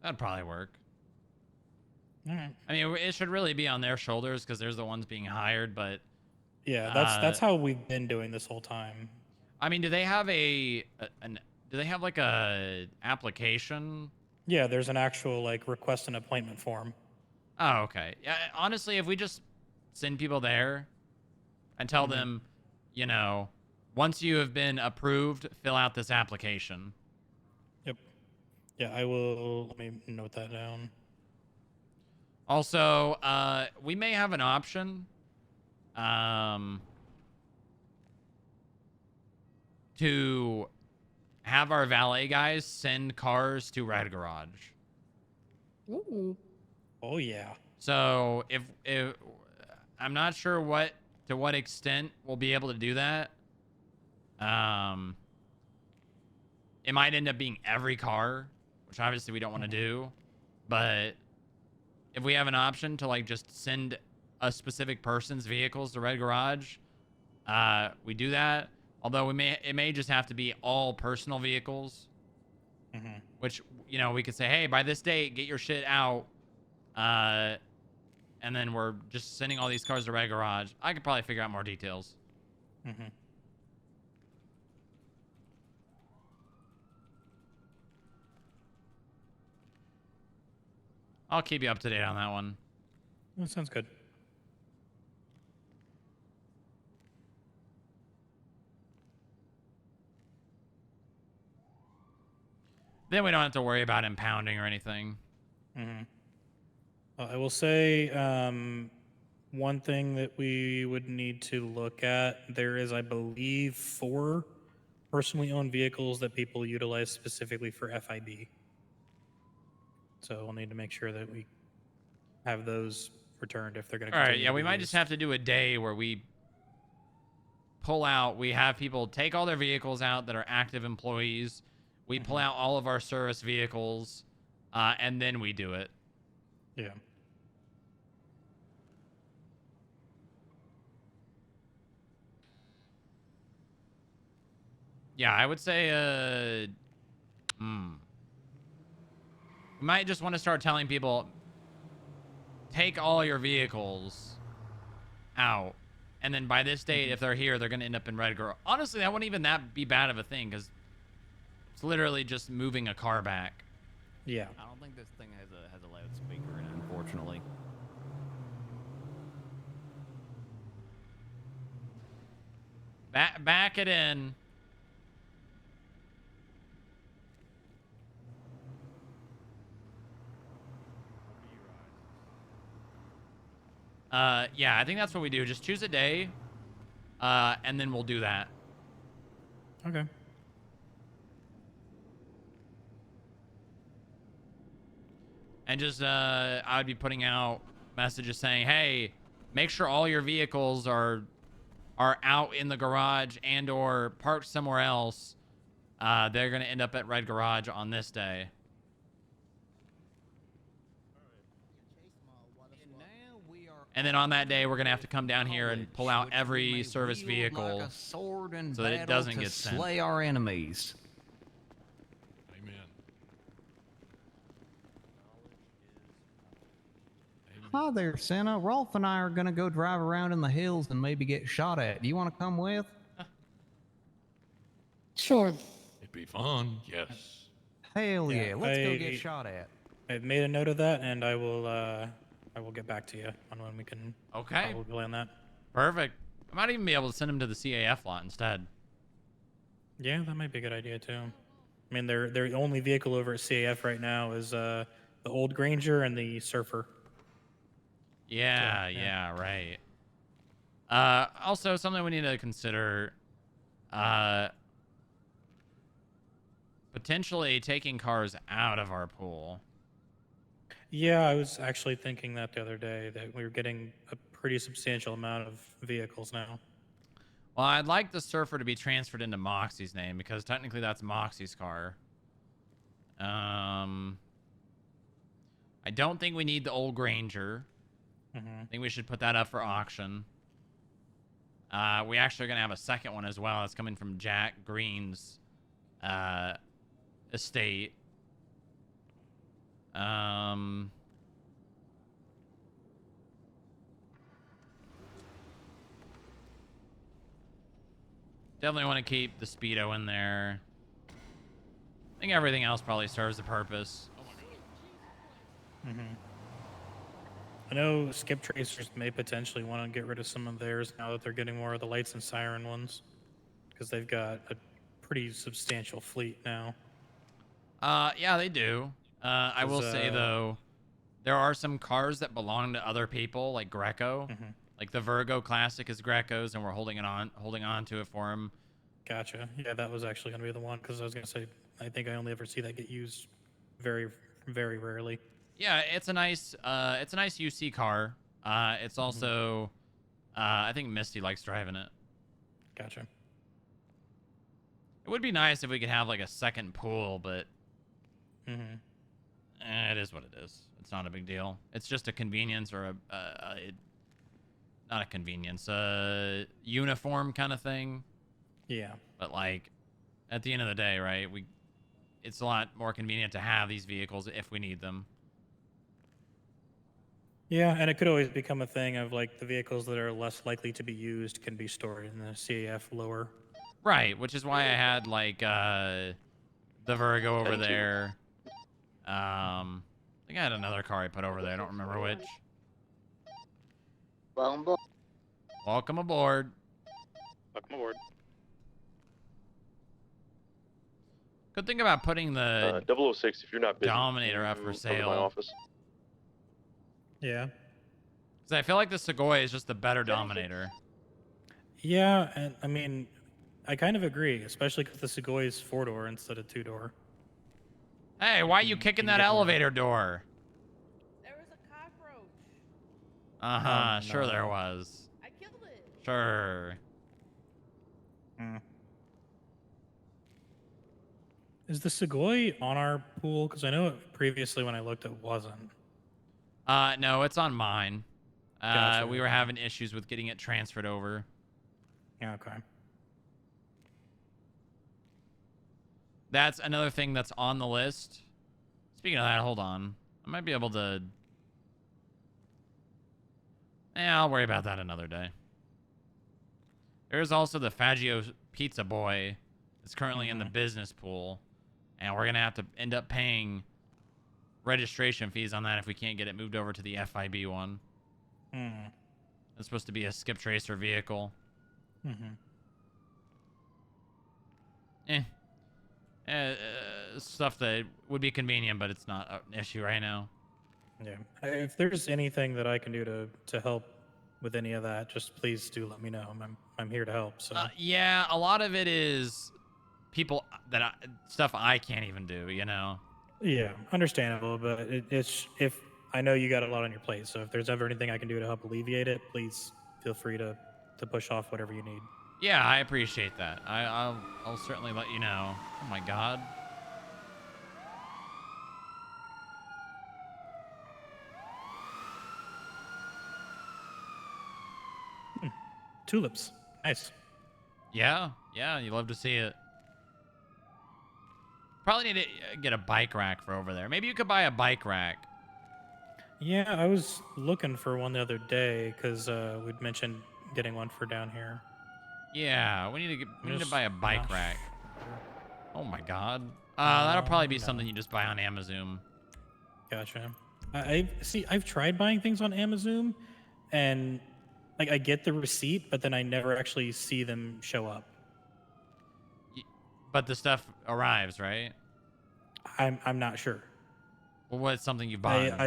That'd probably work. All right. I mean, it should really be on their shoulders because they're the ones being hired, but Yeah, that's how we've been doing this whole time. I mean, do they have do they have like a application? Yeah, there's an actual like request an appointment form. Oh, okay. Yeah, honestly, if we just send people there and tell them, you know, once you have been approved, fill out this application. Yep. Yeah, I will. Let me note that down. Also, we may have an option to have our valet guys send cars to Red Garage. Ooh. Oh yeah. So if I'm not sure to what extent we'll be able to do that. It might end up being every car, which obviously we don't want to do, but if we have an option to like just send a specific person's vehicles to Red Garage, we do that. Although it may just have to be all personal vehicles, which, you know, we could say, hey, by this date, get your shit out. And then we're just sending all these cars to Red Garage. I could probably figure out more details. I'll keep you up to date on that one. That sounds good. Then we don't have to worry about impounding or anything. I will say one thing that we would need to look at, there is, I believe, 4 personally owned vehicles that people utilize specifically for FIB. So we'll need to make sure that we have those returned if they're going to All right, continue yeah, to we be might used. just have to do a day where we pull out, we have people take all their vehicles out that are active employees. We pull out all of our service vehicles, and then we do it. Yeah. Yeah, I would say, we might just want to start telling people, take all your vehicles out. And then by this date, if they're here, they're going to end up in Red Garage. Honestly, that wouldn't even be bad of a thing, because it's literally just moving a car back. Yeah. I don't think this thing has a loudspeaker in it, unfortunately. Back it in. Yeah, I think that's what we do. Just choose a day, and then we'll do that. Okay. And just, I would be putting out messages saying, hey, make sure all your vehicles are out in the garage and or parked somewhere else. They're going to end up at Red Garage on this day. And then on that day, we're going to have to come down here and pull out every service vehicle like a sword in so that it battle doesn't to get sent. slay our enemies. Hi there, Sena. Rolf and I are gonna go drive around in the hills and maybe get shot at. Do you want to come with? Sure. It'd be fun, yes. Hell yeah, let's go I- get shot at. I've made a note of that, and I will get back to you on when we can Okay. probably on that. Perfect. I might even be able to send them to the CAF lot instead. Yeah, that might be a good idea too. I mean, their only vehicle over at CAF right now is the old Granger and the Surfer. Yeah, yeah, right. Also, something we need to consider, potentially taking cars out of our pool. Yeah, I was actually thinking that the other day that we were getting a pretty substantial amount of vehicles now. Well, I'd like the Surfer to be transferred into Moxie's name because technically that's Moxie's car. I don't think we need the old Granger. I think we should put that up for auction. We actually are going to have a second one as well. It's coming from Jack Green's estate. Definitely want to keep the Speedo in there. I think everything else probably serves the purpose. I know Skip Tracers may potentially want to get rid of some of theirs now that they're getting more of the lights and siren ones, because they've got a pretty substantial fleet now. Yeah, they do. I will say though, there are some cars that belong to other people, like Greco. Like the Virgo Classic is Greco's, and we're holding on to it for him. Gotcha. Yeah, that was actually going to be the one, because I was going to say, I think I only ever see that get used very, very rarely. Yeah, it's a nice UC car. It's also, I think Misty likes driving it. Gotcha. It would be nice if we could have like a second pool, but it is what it is. It's not a big deal. It's just a convenience or not a convenience, a uniform kind of thing. Yeah. But like, at the end of the day, right? It's a lot more convenient to have these vehicles if we need them. Yeah, and it could always become a thing of like the vehicles that are less likely to be used can be stored in the CAF lower. Right, which is why I had like the Virgo over there. I think I had another car I put over there. I don't remember which. Welcome aboard. Welcome aboard. Welcome aboard. Good thing about putting the 006, if you're not busy, Dominator up for come to sale. my office. Yeah. Because I feel like the Segoy is just the better Dominator. Yeah, and I mean, I kind of agree, especially because the Segoy is 4-door instead of 2-door. Hey, why are you kicking that elevator door? There was a cockroach. Uh-huh, Oh, sure no. there was. I killed it. Sure. Is the Segoy on our pool? Because I know previously when I looked, it wasn't. No, it's on mine. Gotcha. We were having issues with getting it transferred over. Yeah, okay. That's another thing that's on the list. Speaking of that, hold on. I might be able to... I'll worry about that another day. There's also the Faggio Pizza Boy. It's currently in the business pool. And we're going to have to end up paying registration fees on that if we can't get it moved over to the FIB one. It's supposed to be a Skip Tracer vehicle. Stuff that would be convenient, but it's not an issue right now. Yeah. If there's anything that I can do to help with any of that, just please do let me know. I'm here to help. So. Yeah, a lot of it is people stuff I can't even do, you know? Yeah, understandable, but it's if I know you got a lot on your plate, so if there's ever anything I can do to help alleviate it, please feel free to push off whatever you need. Yeah, I appreciate that. I'll certainly let you know. Oh my god. Tulips. Nice. Yeah, you love to see it. Probably need to get a bike rack for over there. Maybe you could buy a bike rack. Yeah, I was looking for one the other day because we'd mentioned getting one for down here. Yeah, we need to buy a bike rack. Oh my god. That'll probably be something you just buy on Amazon. Gotcha. I've tried buying things on Amazon, and like I get the receipt, but then I never actually see them show up. But the stuff arrives, right? I'm not sure. Well, what's something you bought?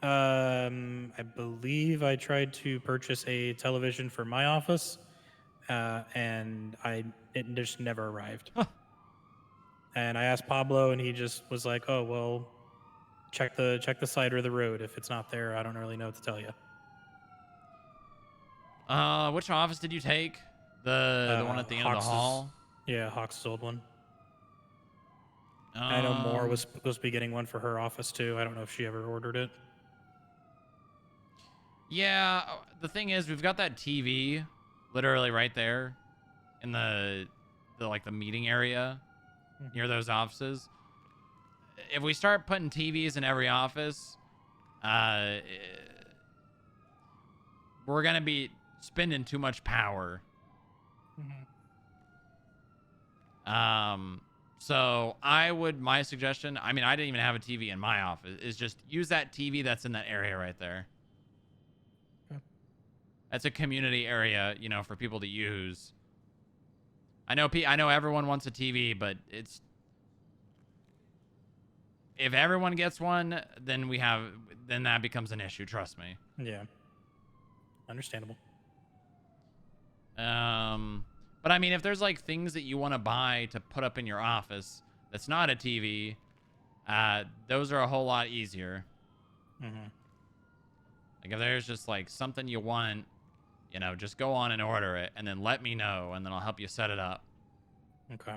I believe I tried to purchase a television for my office, and it just never arrived. And I asked Pablo, and he just was like, "Oh well, check the side or the road. If it's not there, I don't really know what to tell you. Which office did you take? The one at the end of the hall? Yeah, Hawks' old one. I know Moore was supposed to be getting one for her office too. I don't know if she ever ordered it. Yeah, the thing is, we've got that TV literally right there in the like the meeting area near those offices. If we start putting TVs in every office, we're gonna be spending too much power. So my suggestion, I mean, I didn't even have a TV in my office, is just use that TV that's in that area right there. That's a community area, you know, for people to use. I know everyone wants a TV, but if everyone gets one, then that becomes an issue, trust me. Yeah. Understandable. But I mean, if there's like things that you want to buy to put up in your office that's not a TV, those are a whole lot easier. Like if there's just like something you want, you know, just go on and order it and then let me know and then I'll help you set it up. Okay.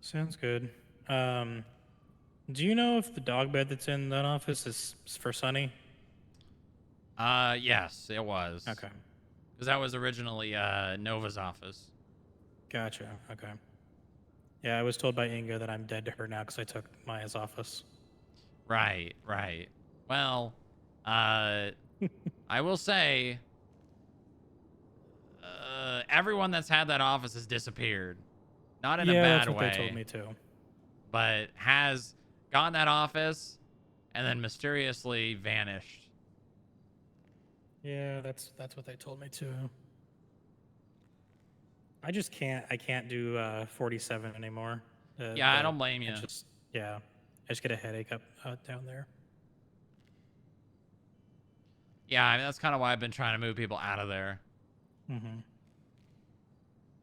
Sounds good. Do you know if the dog bed that's in that office is for Sunny? Yes, it was. Okay. Because that was originally Nova's office. Gotcha. Okay. Yeah, I was told by Inga that I'm dead to her now because I took Maya's office. Right. Well, I will say, everyone that's had that office has disappeared. Not in a bad that's what way. they told me too. But has gotten that office and then mysteriously vanished. Yeah, that's what they told me too. I just can't do 47 anymore. Yeah, I don't blame you. I just get a headache up down there. Yeah, I mean, that's kind of why I've been trying to move people out of there.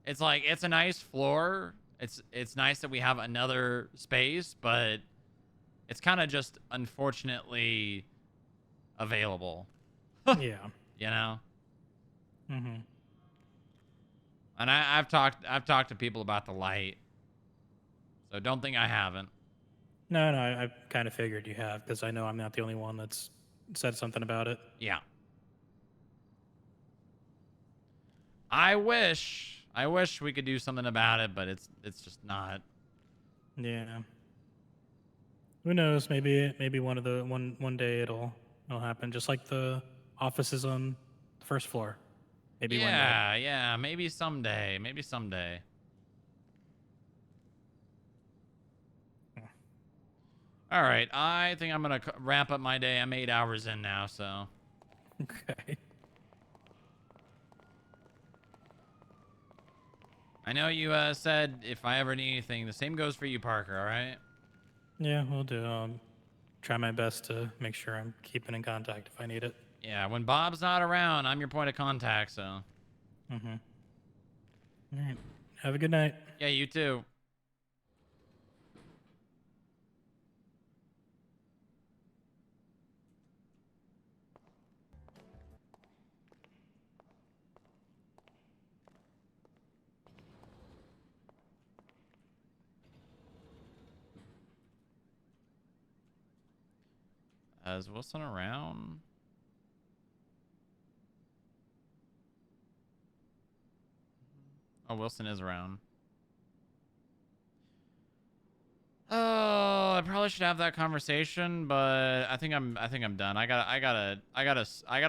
It's like, it's a nice floor. It's nice that we have another space, but it's kind of just unfortunately available. Yeah. You know? And I've talked to people about the light. So don't think I haven't. No, I kind of figured you have because I know I'm not the only one that's said something about it. Yeah. I wish we could do something about it, but it's just not. Yeah. Who knows? Maybe one day it'll happen. Just like the offices on the first floor. Maybe one day. Yeah. Maybe someday. All right. I think I'm gonna wrap up my day. I'm 8 hours in now, so. Okay. I know you said if I ever need anything, the same goes for you, Parker. All right. Yeah, we'll do. I'll try my best to make sure I'm keeping in contact if I need it. Yeah, when Bob's not around, I'm your point of contact, so. All right. Have a good night. Yeah, you too. Is Wilson around? Oh, Wilson is around. Oh, I probably should have that conversation, but I think I'm done. I gotta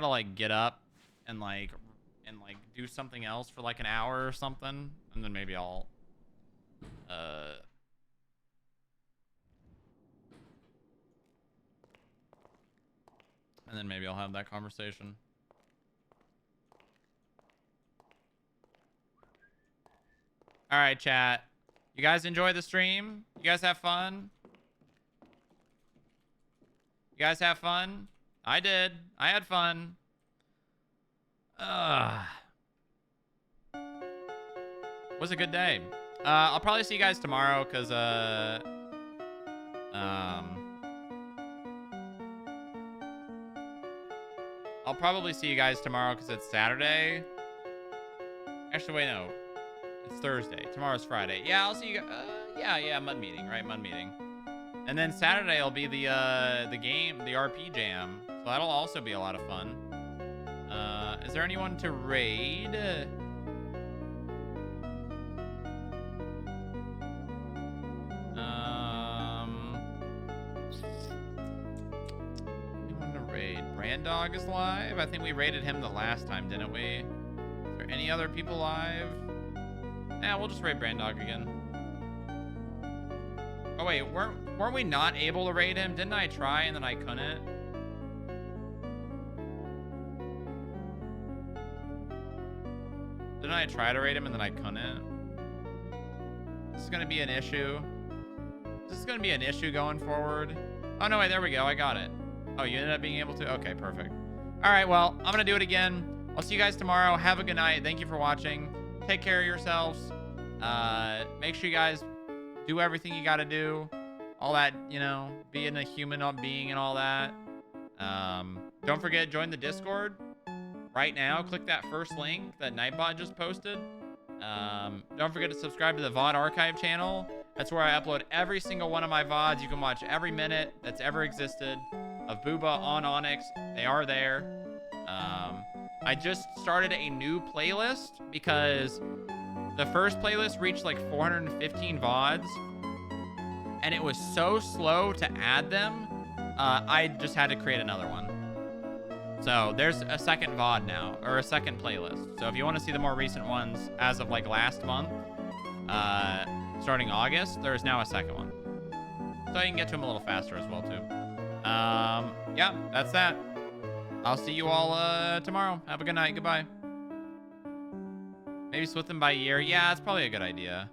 like get up and like do something else for like an hour or something, and then maybe I'll have that conversation. All right, chat. You guys enjoy the stream? You guys have fun? You guys have fun? I did. I had fun. Was a good day. I'll probably see you guys tomorrow because I'll probably see you guys tomorrow because it's Saturday. Actually, wait, no. It's Thursday. Tomorrow's Friday. Yeah, I'll see you guys. Yeah, mud meeting, right? Mud meeting. And then Saturday will be the game, the RP jam. So that'll also be a lot of fun. Is there anyone to raid? Anyone to raid? Brandog is live. I think we raided him the last time, didn't we? Is there any other people live? Yeah, we'll just raid Brandog again. Oh wait, weren't we not able to raid him? Didn't I try and then I couldn't? Didn't I try to raid him and then I couldn't? This is gonna be an issue. This is gonna be an issue going forward. Oh no, wait, there we go. I got it. Oh, you ended up being able to? Okay, perfect. All right, well, I'm gonna do it again. I'll see you guys tomorrow. Have a good night. Thank you for watching. Take care of yourselves. Make sure you guys do everything you gotta do. All that, you know, being a human being and all that. Don't forget, join the Discord right now. Click that first link that Nightbot just posted. Don't forget to subscribe to the VOD archive channel. That's where I upload every single one of my VODs. You can watch every minute that's ever existed of Booba on Onyx. They are there. I just started a new playlist because the first playlist reached like 415 VODs. And it was so slow to add them, I just had to create another one. So there's a second VOD now, or a second playlist. So if you want to see the more recent ones as of like last month, starting August, there's now a second one. So you can get to them a little faster as well too. Yeah, that's that. I'll see you all tomorrow. Have a good night. Goodbye. Maybe split them by year. Yeah, that's probably a good idea.